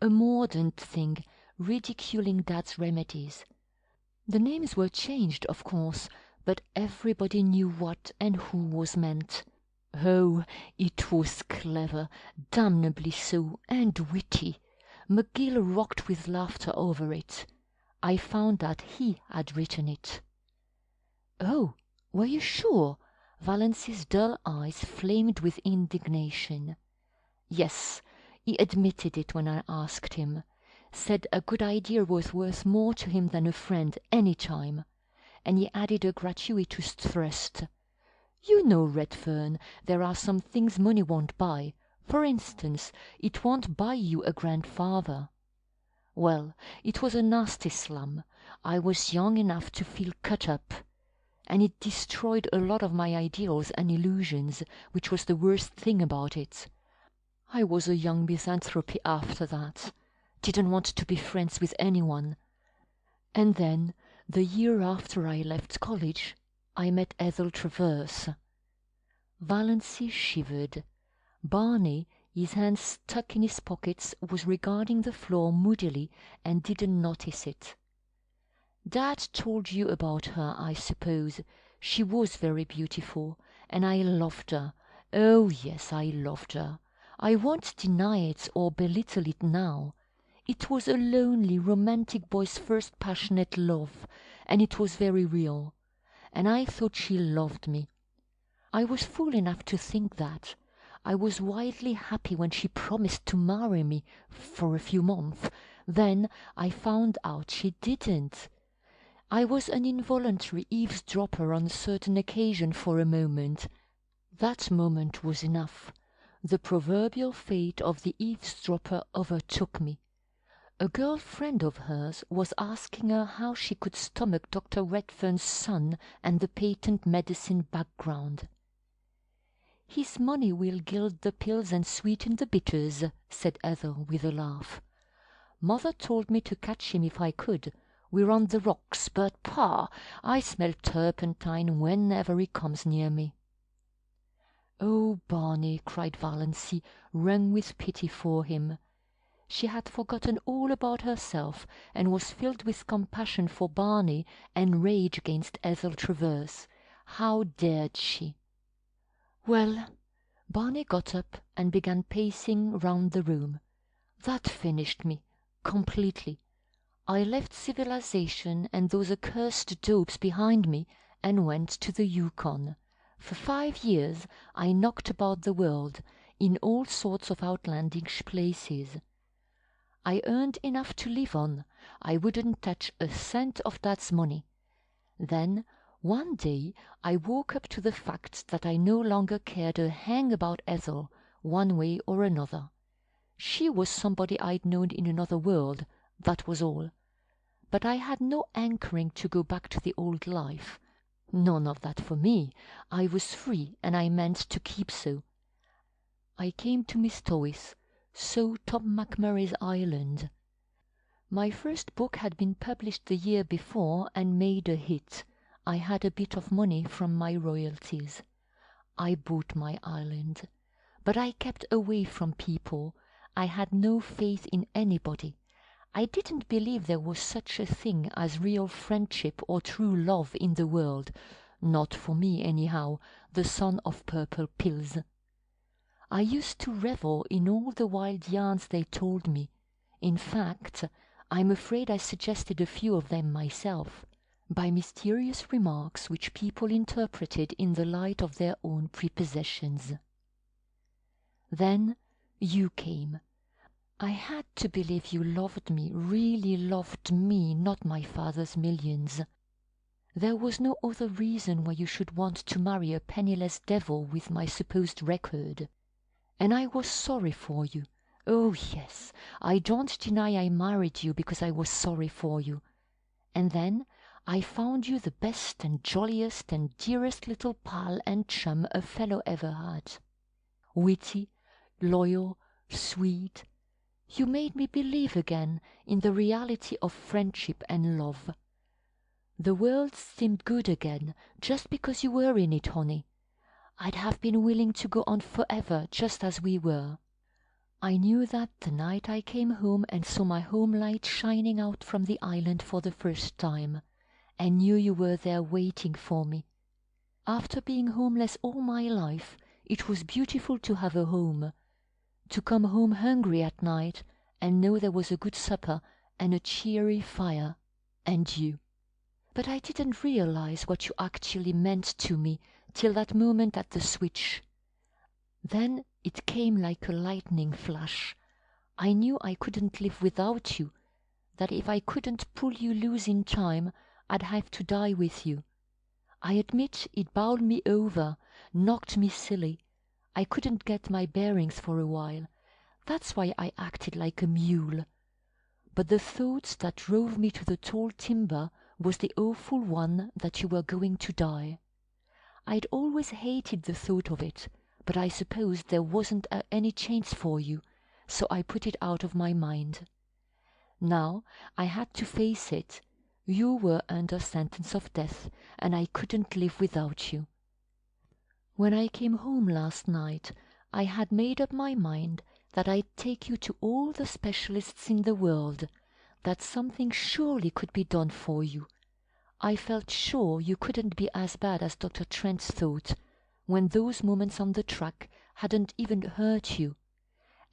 [SPEAKER 5] a mordant thing, ridiculing Dad's remedies. The names were changed, of course, but everybody knew what and who was meant. Oh, it was clever, damnably so, and witty. McGill rocked with laughter over it. I found that he had written it. Oh, were you sure? Valancy's dull eyes flamed with indignation. Yes, he admitted it when I asked him. Said a good idea was worth more to him than a friend any time. And he added a gratuitous thrust. You know, Redfern, there are some things money won't buy. For instance, it won't buy you a grandfather. Well, it was a nasty slum. I was young enough to feel cut up, and it destroyed a lot of my ideals and illusions, which was the worst thing about it. I was a young misanthrope after that, didn't want to be friends with anyone. And then, the year after I left college, I met Ethel Travers. Valancy shivered. Barney, his hands stuck in his pockets, was regarding the floor moodily and didn't notice it. Dad told you about her, I suppose. She was very beautiful, and I loved her. Oh, yes, I loved her. I won't deny it or belittle it now. It was a lonely, romantic boy's first passionate love, and it was very real. And I thought she loved me. I was fool enough to think that. I was wildly happy when she promised to marry me for a few months. Then I found out she didn't. I was an involuntary eavesdropper on a certain occasion for a moment. That moment was enough. The proverbial fate of the eavesdropper overtook me. A girl friend of hers was asking her how she could stomach Dr. Redfern's son and the patent medicine background. "His money will gild the pills and sweeten the bitters," said Ethel with a laugh. "Mother told me to catch him if I could. We're on the rocks, but, Pa, I smell turpentine whenever he comes near me." "Oh, Barney," cried Valancy, wrung with pity for him. She had forgotten all about herself, and was filled with compassion for Barney and rage against Ethel Travers. How dared she? Well, Barney got up and began pacing round the room. That finished me, completely. I left civilization and those accursed dopes behind me and went to the Yukon. For 5 years I knocked about the world, in all sorts of outlandish places. I earned enough to live on. I wouldn't touch a cent of Dad's money. Then, one day, I woke up to the fact that I no longer cared a hang about Ethel, one way or another. She was somebody I'd known in another world, that was all. But I had no hankering to go back to the old life. None of that for me. I was free, and I meant to keep so. I came to Miss Toyce, so Tom McMurray's Island. My first book had been published the year before and made a hit. I had a bit of money from my royalties. I bought my island. But I kept away from people. I had no faith in anybody. I didn't believe there was such a thing as real friendship or true love in the world. Not for me, anyhow, the son of purple pills. I used to revel in all the wild yarns they told me. In fact, I'm afraid I suggested a few of them myself, by mysterious remarks which people interpreted in the light of their own prepossessions. Then you came. I had to believe you loved me, really loved me, not my father's millions. There was no other reason why you should want to marry a penniless devil with my supposed record. And I was sorry for you. Oh, yes, I don't deny I married you because I was sorry for you. And then I found you the best and jolliest and dearest little pal and chum a fellow ever had. Witty, loyal, sweet. You made me believe again in the reality of friendship and love. The world seemed good again just because you were in it, honey. I'd have been willing to go on forever just as we were. I knew that the night I came home and saw my home light shining out from the island for the first time, and knew you were there waiting for me. After being homeless all my life, it was beautiful to have a home, to come home hungry at night and know there was a good supper and a cheery fire, and you. But I didn't realize what you actually meant to me till that moment at the switch. Then it came like a lightning flash. I knew I couldn't live without you, that if I couldn't pull you loose in time, I'd have to die with you. I admit it bowled me over, knocked me silly. I couldn't get my bearings for a while. That's why I acted like a mule. but the thought that drove me to the tall timber was the awful one that you were going to die. I'd always hated the thought of it, but I supposed there wasn't any chance for you, so I put it out of my mind. Now I had to face it. You were under sentence of death, and I couldn't live without you. When I came home last night, I had made up my mind that I'd take you to all the specialists in the world, that something surely could be done for you. I felt sure you couldn't be as bad as Dr. Trent thought, when those moments on the track hadn't even hurt you.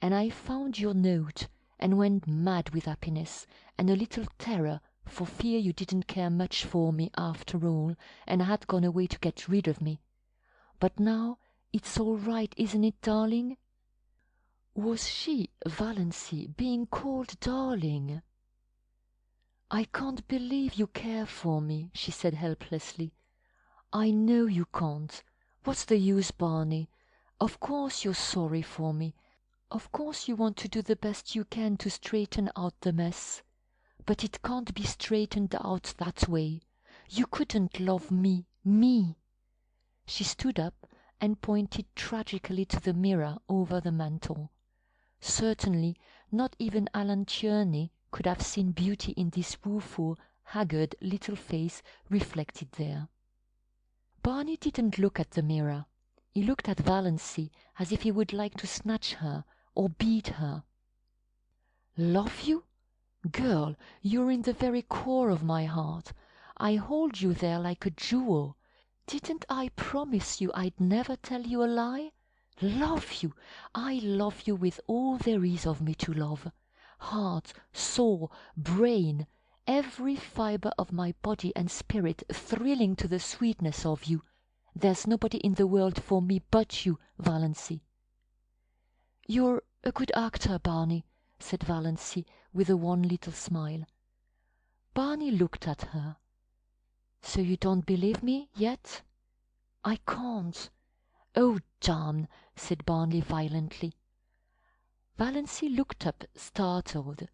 [SPEAKER 5] And I found your note, and went mad with happiness, and a little terror for fear you didn't care much for me after all, and had gone away to get rid of me. But now it's all right, isn't it, darling? Was she, Valency, being called darling? I can't believe you care for me, she said helplessly. I know you can't. What's the use, Barney? Of course you're sorry for me. Of course you want to do the best you can to straighten out the mess. But it can't be straightened out that way. You couldn't love me. She stood up and pointed tragically to the mirror over the mantel. Certainly not even Alan Tierney could have seen beauty in this woeful, haggard little face reflected there. Barney didn't look at the mirror. He looked at Valency as if he would like to snatch her or beat her. Love you? Girl, you're in the very core of my heart. I hold you there like a jewel. Didn't I promise you I'd never tell you a lie? Love you! I love you with all there is of me to love. Heart, soul, brain, every fibre of my body and spirit thrilling to the sweetness of you. There's nobody in the world for me but you, Valency. You're a good actor, Barney, said Valency with a wan little smile. Barney looked at her. So you don't believe me yet? I can't. Oh, damn, said Barney violently. Valency looked up, startled.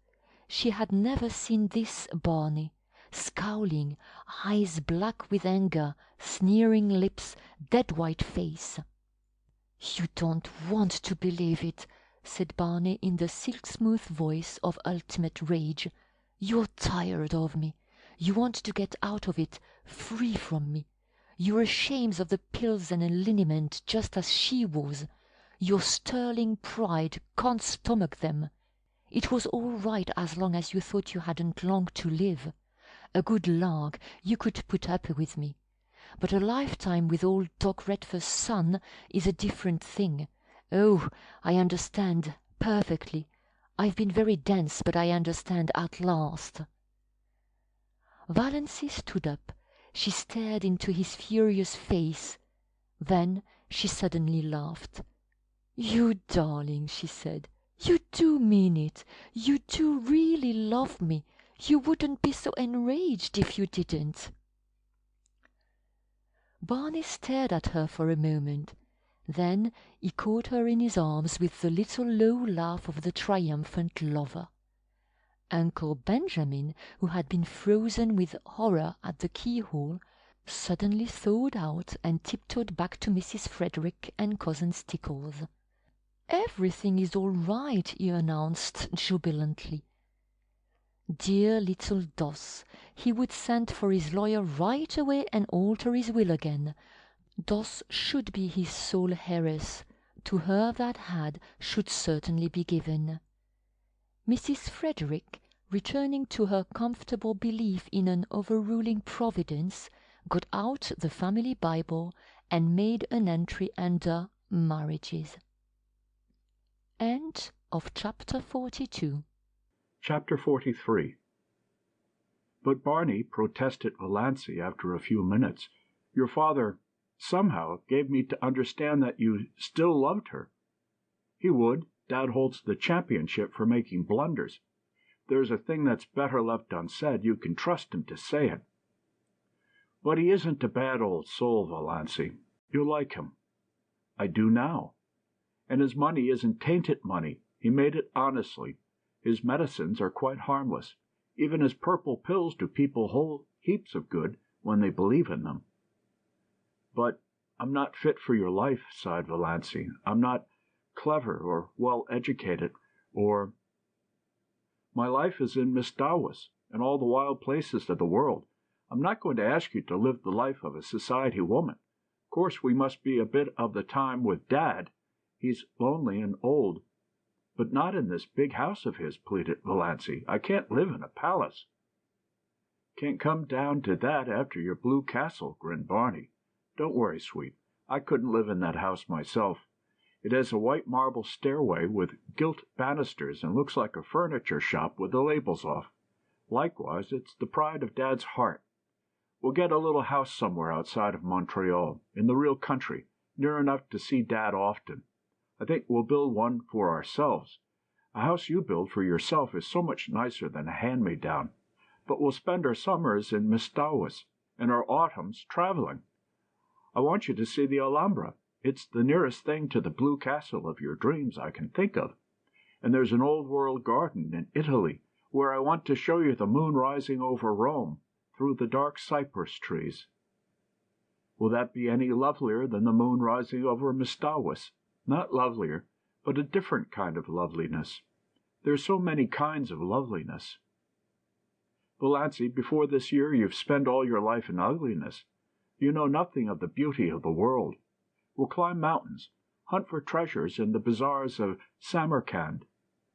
[SPEAKER 5] She had never seen this Barney, scowling, eyes black with anger, sneering lips, dead white face. You don't want to believe it, said Barney in the silk-smooth voice of ultimate rage. You're tired of me. You want to get out of it, free from me. You're ashamed of the pills and a liniment just as she was. Your sterling pride can't stomach them. It was all right as long as you thought you hadn't long to live. A good lark, you could put up with me. But a lifetime with old Doc Redfer's son is a different thing. Oh, I understand perfectly. I've been very dense, but I understand at last. Valency stood up. She stared into his furious face. Then she suddenly laughed. You darling, she said. You do mean it. You do really love me. You wouldn't be so enraged if you didn't. Barney stared at her for a moment. Then he caught her in his arms with the little low laugh of the triumphant lover. Uncle Benjamin, who had been frozen with horror at the keyhole, suddenly thawed out and tiptoed back to Mrs. Frederick and Cousin Stickles. Everything is all right, he announced jubilantly. Dear little Doss, he would send for his lawyer right away and alter his will again. Doss should be his sole heiress. To her that had should certainly be given. Mrs. Frederick, returning to her comfortable belief in an overruling Providence, got out the family Bible and made an entry under marriages. End of chapter 42.
[SPEAKER 18] Chapter 43. But Barney, protested Valancy after a few minutes, your father somehow gave me to understand that you still loved her. He would. Dad holds the championship for making blunders. There's a thing that's better left unsaid. You can trust him to say it. But he isn't a bad old soul, Valancy. You'll like him. I do now. And his money isn't tainted money. He made it honestly. His medicines are quite harmless. Even his purple pills do people whole heaps of good when they believe in them. But I'm not fit for your life, sighed Valancy. I'm not clever or well-educated, or... My life is in Mistawas and all the wild places of the world. I'm not going to ask you to live the life of a society woman. Of course, we must be a bit of the time with Dad. He's lonely and old. But not in this big house of his, pleaded Valancy. I can't live in a palace. Can't come down to that after your blue castle, grinned Barney. Don't worry, sweet. I couldn't live in that house myself. It has a white marble stairway with gilt banisters and looks like a furniture shop with the labels off. Likewise, it's the pride of Dad's heart. We'll get a little house somewhere outside of Montreal, in the real country, near enough to see Dad often. I think we'll build one for ourselves. A house you build for yourself is so much nicer than a hand-me-down. But we'll spend our summers in Mistawas and our autumns traveling. I want you to see the Alhambra. It's the nearest thing to the blue castle of your dreams I can think of. And there's an old-world garden in Italy where I want to show you the moon rising over Rome through the dark cypress trees. Will that be any lovelier than the moon rising over Mistawas? Not lovelier, but a different kind of loveliness. There are so many kinds of loveliness. Valancy, before this year you've spent all your life in ugliness. You know nothing of the beauty of the world. We'll climb mountains, hunt for treasures in the bazaars of Samarkand,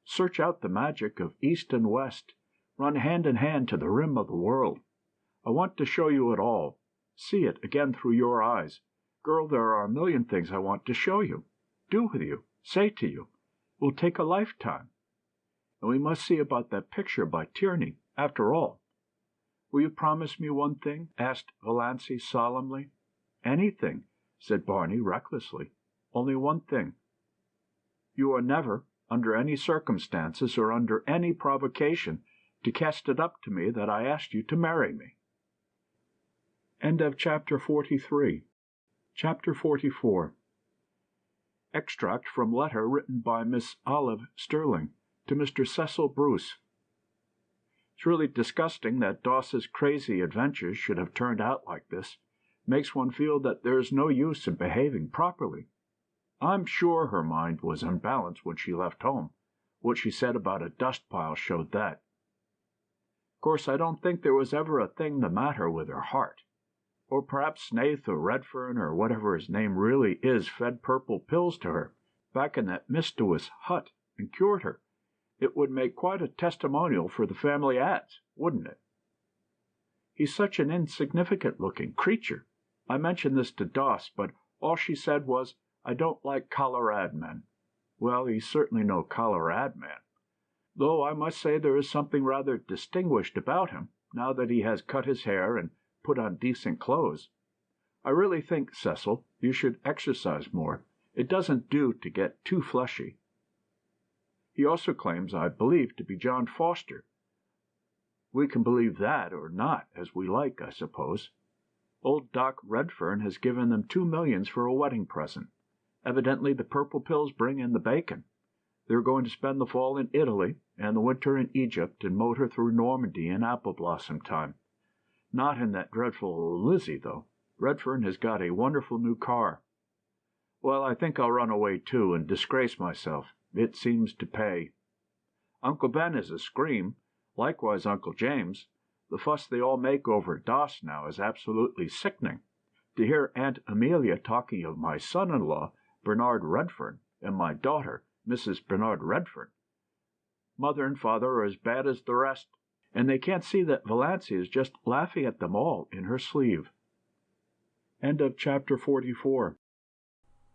[SPEAKER 18] search out the magic of East and West, run hand in hand to the rim of the world. I want to show you it all, see it again through your eyes. Girl, there are a million things I want to show you, do with you, say to you. It will take a lifetime. And we must see about that picture by Tierney, after all. Will you promise me one thing? Asked Valancy solemnly. Anything, said Barney recklessly. Only one thing. You are never, under any circumstances or under any provocation, to cast it up to me that I asked you to marry me. End of chapter 43. Chapter 44. Extract from letter written by Miss Olive Sterling to Mr. Cecil Bruce. It's really disgusting that Doss's crazy adventures should have turned out like this. Makes one feel that there's no use in behaving properly. I'm sure her mind was unbalanced when she left home. What she said about a dust pile showed that. Of course, I don't think there was ever a thing the matter with her heart. Or perhaps Snaith or Redfern or whatever his name really is fed purple pills to her back in that Mistawas hut and cured her. It would make quite a testimonial for the family ads, wouldn't it? He's such an insignificant-looking creature. I mentioned this to Doss, but all she said was, I don't like Colorad men. Well, he's certainly no Colorad man. Though I must say there is something rather distinguished about him, now that he has cut his hair and put on decent clothes. I really think, Cecil, you should exercise more. It doesn't do to get too fleshy. He also claims, I believe, to be John Foster. We can believe that or not, as we like, I suppose. Old Doc Redfern has given them $2 million for a wedding present. Evidently the purple pills bring in the bacon. They're going to spend the fall in Italy and the winter in Egypt and motor through Normandy in apple blossom time. Not in that dreadful Lizzie, though. Redfern has got a wonderful new car. Well, I think I'll run away, too, and disgrace myself. It seems to pay. Uncle Ben is a scream, likewise Uncle James. The fuss they all make over Doss now is absolutely sickening. To hear Aunt Amelia talking of my son-in-law, Bernard Redfern, and my daughter, Mrs. Bernard Redfern. Mother and father are as bad as the rest, and they can't see that Valancy is just laughing at them all in her sleeve. End of chapter 44.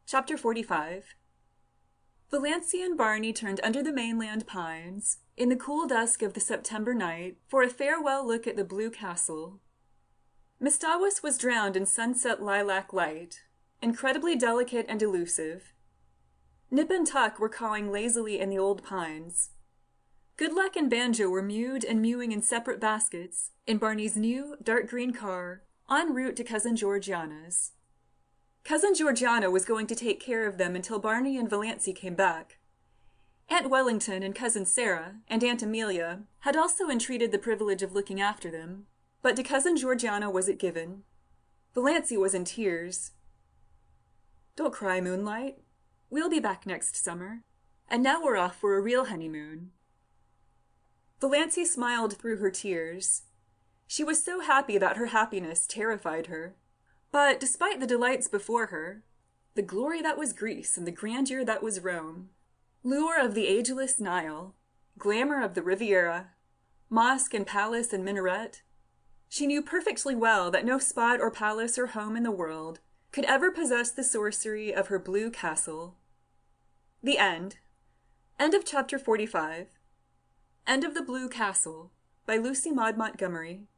[SPEAKER 19] Chapter 45. Valancy and Barney turned under the mainland pines, in the cool dusk of the September night, for a farewell look at the blue castle. Mistawas was drowned in sunset lilac light, incredibly delicate and elusive. Nip and Tuck were cawing lazily in the old pines. Goodluck and Banjo were mewed and mewing in separate baskets in Barney's new, dark green car, en route to Cousin Georgiana's. Cousin Georgiana was going to take care of them until Barney and Valancy came back. Aunt Wellington and Cousin Sarah and Aunt Amelia had also entreated the privilege of looking after them, but to Cousin Georgiana was it given. Valancy was in tears. "Don't cry, Moonlight. We'll be back next summer. And now we're off for a real honeymoon." Valancy smiled through her tears. She was so happy that her happiness terrified her. But despite the delights before her, the glory that was Greece and the grandeur that was Rome, lure of the ageless Nile, glamour of the Riviera, mosque and palace and minaret, she knew perfectly well that no spot or palace or home in the world could ever possess the sorcery of her blue castle. The end. End of chapter 45. End of The Blue Castle by Lucy Maud Montgomery.